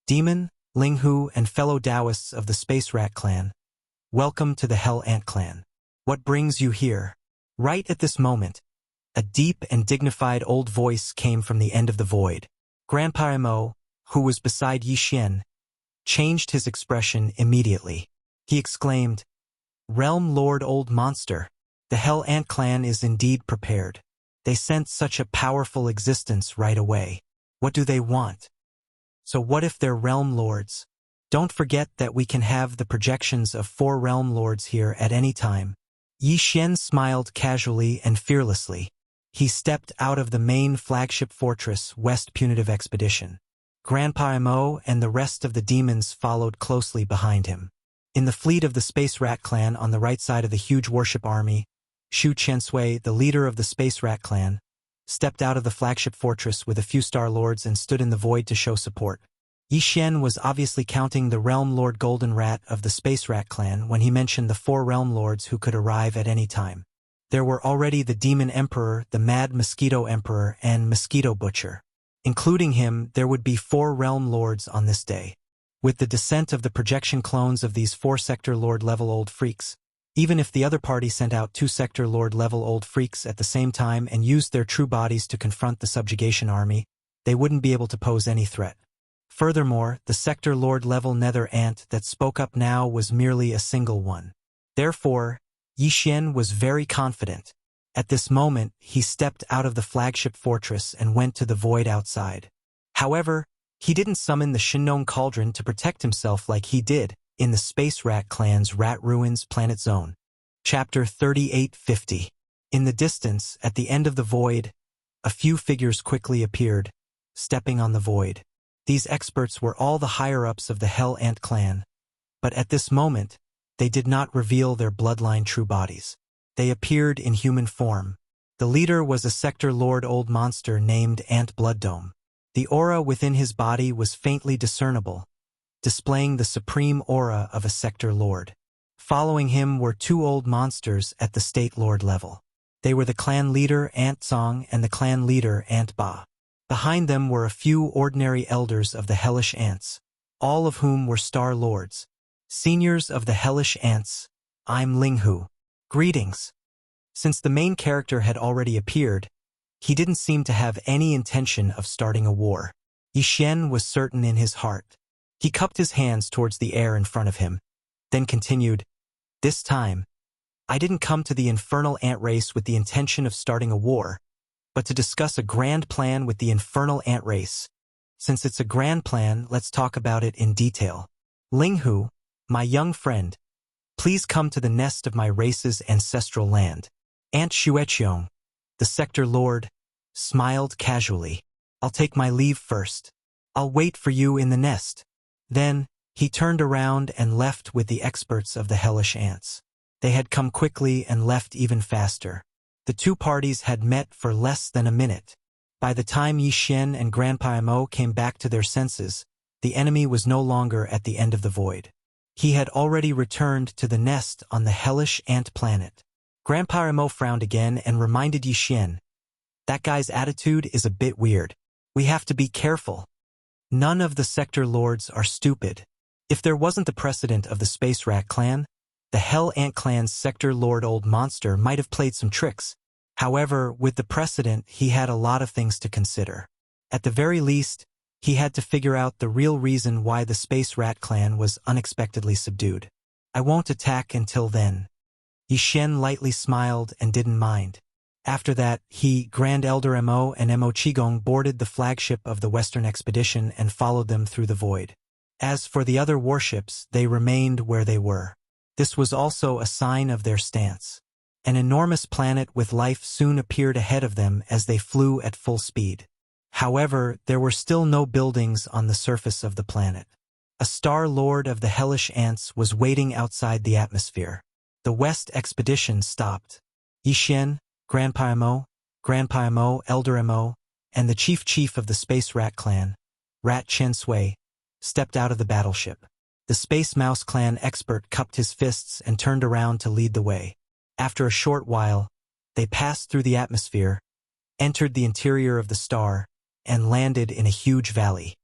Demon, Linghu, and fellow Taoists of the Space Rat clan, welcome to the Hell Ant clan. What brings you here? Right at this moment, a deep and dignified old voice came from the end of the void. Grandpa Mo, who was beside Yixian, changed his expression immediately. He exclaimed, "Realm Lord Old Monster, the Hell Ant clan is indeed prepared. They sent such a powerful existence right away. What do they want? So what if they're Realm Lords? Don't forget that we can have the projections of 4 Realm Lords here at any time." Yixian smiled casually and fearlessly. He stepped out of the main flagship fortress, West Punitive Expedition. Grandpa Mo and the rest of the demons followed closely behind him. In the fleet of the Space Rat clan on the right side of the huge warship army, Shu Chensui, the leader of the Space Rat clan, stepped out of the flagship fortress with a few Star Lords and stood in the void to show support. Yixian was obviously counting the Realm Lord Golden Rat of the Space Rat clan when he mentioned the 4 Realm Lords who could arrive at any time. There were already the Demon Emperor, the Mad Mosquito Emperor, and Mosquito Butcher. Including him, there would be 4 Realm Lords on this day. With the descent of the projection clones of these 4 Sector Lord level old freaks, even if the other party sent out 2 Sector Lord level old freaks at the same time and used their true bodies to confront the subjugation army, they wouldn't be able to pose any threat. Furthermore, the sector lord level nether ant that spoke up now was merely a single one. Therefore, Yi Xian was very confident. At this moment, he stepped out of the flagship fortress and went to the void outside. However, he didn't summon the Shinnong Cauldron to protect himself like he did in the Space Rat Clan's Rat Ruins Planet Zone. Chapter 3850. In the distance, at the end of the void, a few figures quickly appeared, stepping on the void. These experts were all the higher-ups of the Hell Ant clan, but at this moment, they did not reveal their bloodline true bodies. They appeared in human form. The leader was a sector lord old monster named Ant Blooddome. The aura within his body was faintly discernible, displaying the supreme aura of a sector lord. Following him were two old monsters at the state lord level. They were the clan leader Ant Song and the clan leader Ant Ba. Behind them were a few ordinary elders of the hellish ants, all of whom were star lords. Seniors of the hellish ants, I'm Linghu. Greetings. Since the main character had already appeared, he didn't seem to have any intention of starting a war. Yi Xian was certain in his heart. He cupped his hands towards the air in front of him, then continued, "This time, I didn't come to the infernal ant race with the intention of starting a war, but to discuss a grand plan with the infernal ant race. Since it's a grand plan, let's talk about it in detail. Linghu, my young friend, please come to the nest of my race's ancestral land." Ant Xueqiong, the sector lord, smiled casually. "I'll take my leave first. I'll wait for you in the nest." Then, he turned around and left with the experts of the hellish ants. They had come quickly and left even faster. The two parties had met for less than a minute. By the time Yi Xian and Grandpa Mo came back to their senses, the enemy was no longer at the end of the void. He had already returned to the nest on the hellish ant planet. Grandpa Mo frowned again and reminded Yi Xian, "That guy's attitude is a bit weird. We have to be careful. None of the sector lords are stupid. If there wasn't the precedent of the Space Rat clan, the Hell Ant clan's sector lord old monster might have played some tricks. However, with the precedent, he had a lot of things to consider. At the very least, he had to figure out the real reason why the Space Rat clan was unexpectedly subdued. I won't attack until then." Yi Xian lightly smiled and didn't mind. After that, he, Grand Elder Mo and Mo Qigong boarded the flagship of the Western expedition and followed them through the void. As for the other warships, they remained where they were. This was also a sign of their stance. An enormous planet with life soon appeared ahead of them as they flew at full speed. However, there were still no buildings on the surface of the planet. A star lord of the hellish ants was waiting outside the atmosphere. The West expedition stopped. Yi Xian, Grandpa Mo, Elder Mo, and the chief of the Space Rat clan, Rat Chen Sui, stepped out of the battleship. The Space Mouse clan expert cupped his fists and turned around to lead the way. After a short while, they passed through the atmosphere, entered the interior of the star, and landed in a huge valley.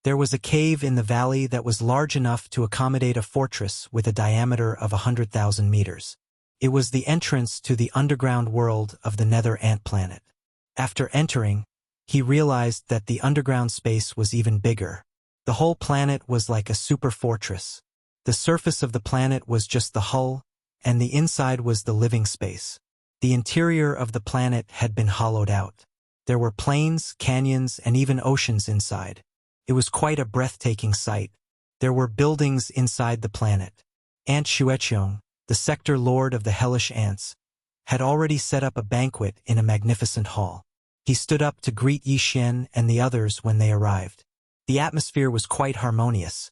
There was a cave in the valley that was large enough to accommodate a fortress with a diameter of 100,000 meters. It was the entrance to the underground world of the Nether Ant planet. After entering, he realized that the underground space was even bigger. The whole planet was like a super fortress. The surface of the planet was just the hull, and the inside was the living space. The interior of the planet had been hollowed out. There were plains, canyons, and even oceans inside. It was quite a breathtaking sight. There were buildings inside the planet. Ant Xueqiong, the sector lord of the hellish ants, had already set up a banquet in a magnificent hall. He stood up to greet Yi Xian and the others when they arrived. The atmosphere was quite harmonious.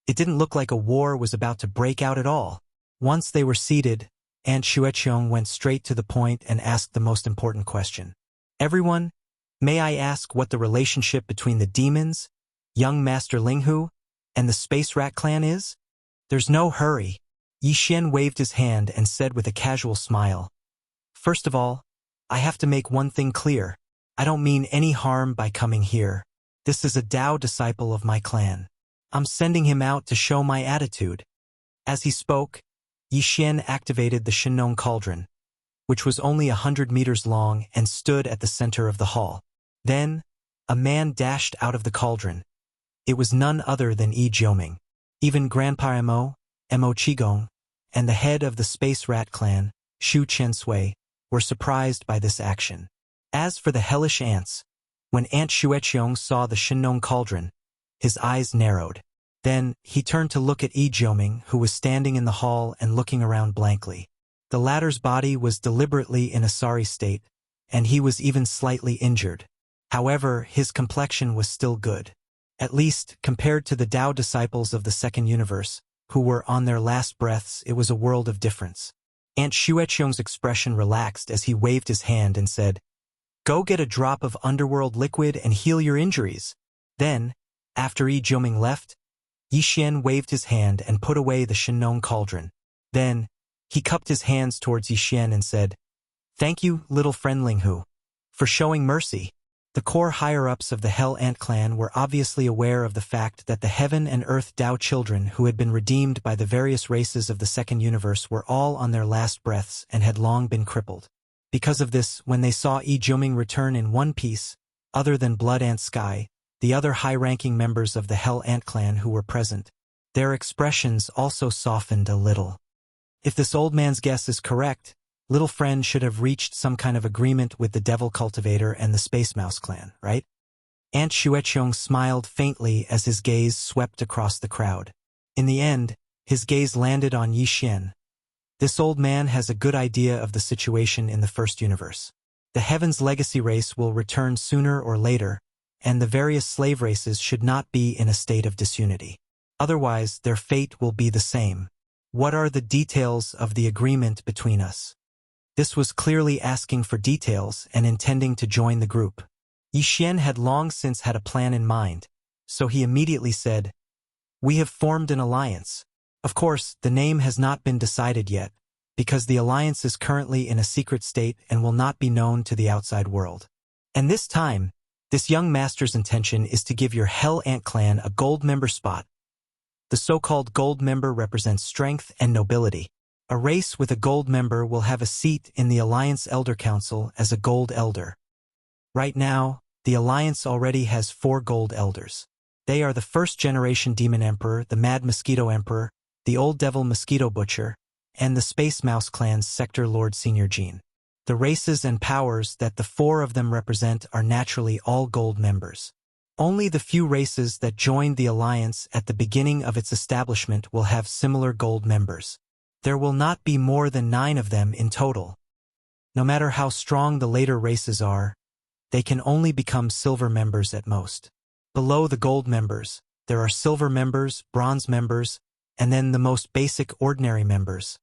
It didn't look like a war was about to break out at all. Once they were seated, Ant Xueqiong went straight to the point and asked the most important question. "Everyone, may I ask what the relationship between the demons, young Master Linghu, and the Space Rat clan is?" "There's no hurry." Yi Xian waved his hand and said with a casual smile, "First of all, I have to make one thing clear. I don't mean any harm by coming here. This is a Tao disciple of my clan. I'm sending him out to show my attitude." As he spoke, Yi Xian activated the Shinnong Cauldron, which was only 100 meters long and stood at the center of the hall. Then, a man dashed out of the cauldron. It was none other than Yi Jiuming. Even Grandpa Mo Qigong, and the head of the Space Rat clan, Shu Chensui, were surprised by this action. As for the hellish ants, when Ant Xueqiong saw the Shinong cauldron, his eyes narrowed. Then, he turned to look at Yi Jiuming, who was standing in the hall and looking around blankly. The latter's body was deliberately in a sorry state, and he was even slightly injured. However, his complexion was still good. At least, compared to the Tao disciples of the Second Universe, who were on their last breaths, it was a world of difference. Ant Xueqiong's expression relaxed as he waved his hand and said, "Go get a drop of underworld liquid and heal your injuries." Then, after Yi Jiuming left, Yi Xian waved his hand and put away the Shinong cauldron. Then, he cupped his hands towards Yi Xian and said, "Thank you, little friend Linghu, for showing mercy." The core higher-ups of the Hell Ant clan were obviously aware of the fact that the Heaven and Earth Tao children who had been redeemed by the various races of the Second Universe were all on their last breaths and had long been crippled. Because of this, when they saw Yi Jiuming return in one piece, other than Blood Ant Sky, the other high-ranking members of the Hell Ant clan who were present, their expressions also softened a little. If this old man's guess is correct, Little Friend should have reached some kind of agreement with the Devil Cultivator and the Space Mouse clan, right? Ant Xueqiong smiled faintly as his gaze swept across the crowd. In the end, his gaze landed on Yi Xian. This old man has a good idea of the situation in the First Universe. The Heaven's legacy race will return sooner or later, and the various slave races should not be in a state of disunity. Otherwise, their fate will be the same. What are the details of the agreement between us? This was clearly asking for details and intending to join the group. Yi Xian had long since had a plan in mind, so he immediately said, "We have formed an alliance. Of course, the name has not been decided yet, because the alliance is currently in a secret state and will not be known to the outside world. And this time, this young master's intention is to give your Hell Ant clan a gold member spot. The so-called gold member represents strength and nobility. A race with a gold member will have a seat in the Alliance Elder Council as a gold elder. Right now, the Alliance already has 4 gold elders. They are the first-generation Demon Emperor, the Mad Mosquito Emperor, the Old Devil Mosquito Butcher, and the Space Mouse clan's Sector Lord Senior Gene. The races and powers that the 4 of them represent are naturally all gold members. Only the few races that joined the Alliance at the beginning of its establishment will have similar gold members. There will not be more than 9 of them in total. No matter how strong the later races are, they can only become silver members at most. Below the gold members, there are silver members, bronze members, and then the most basic ordinary members.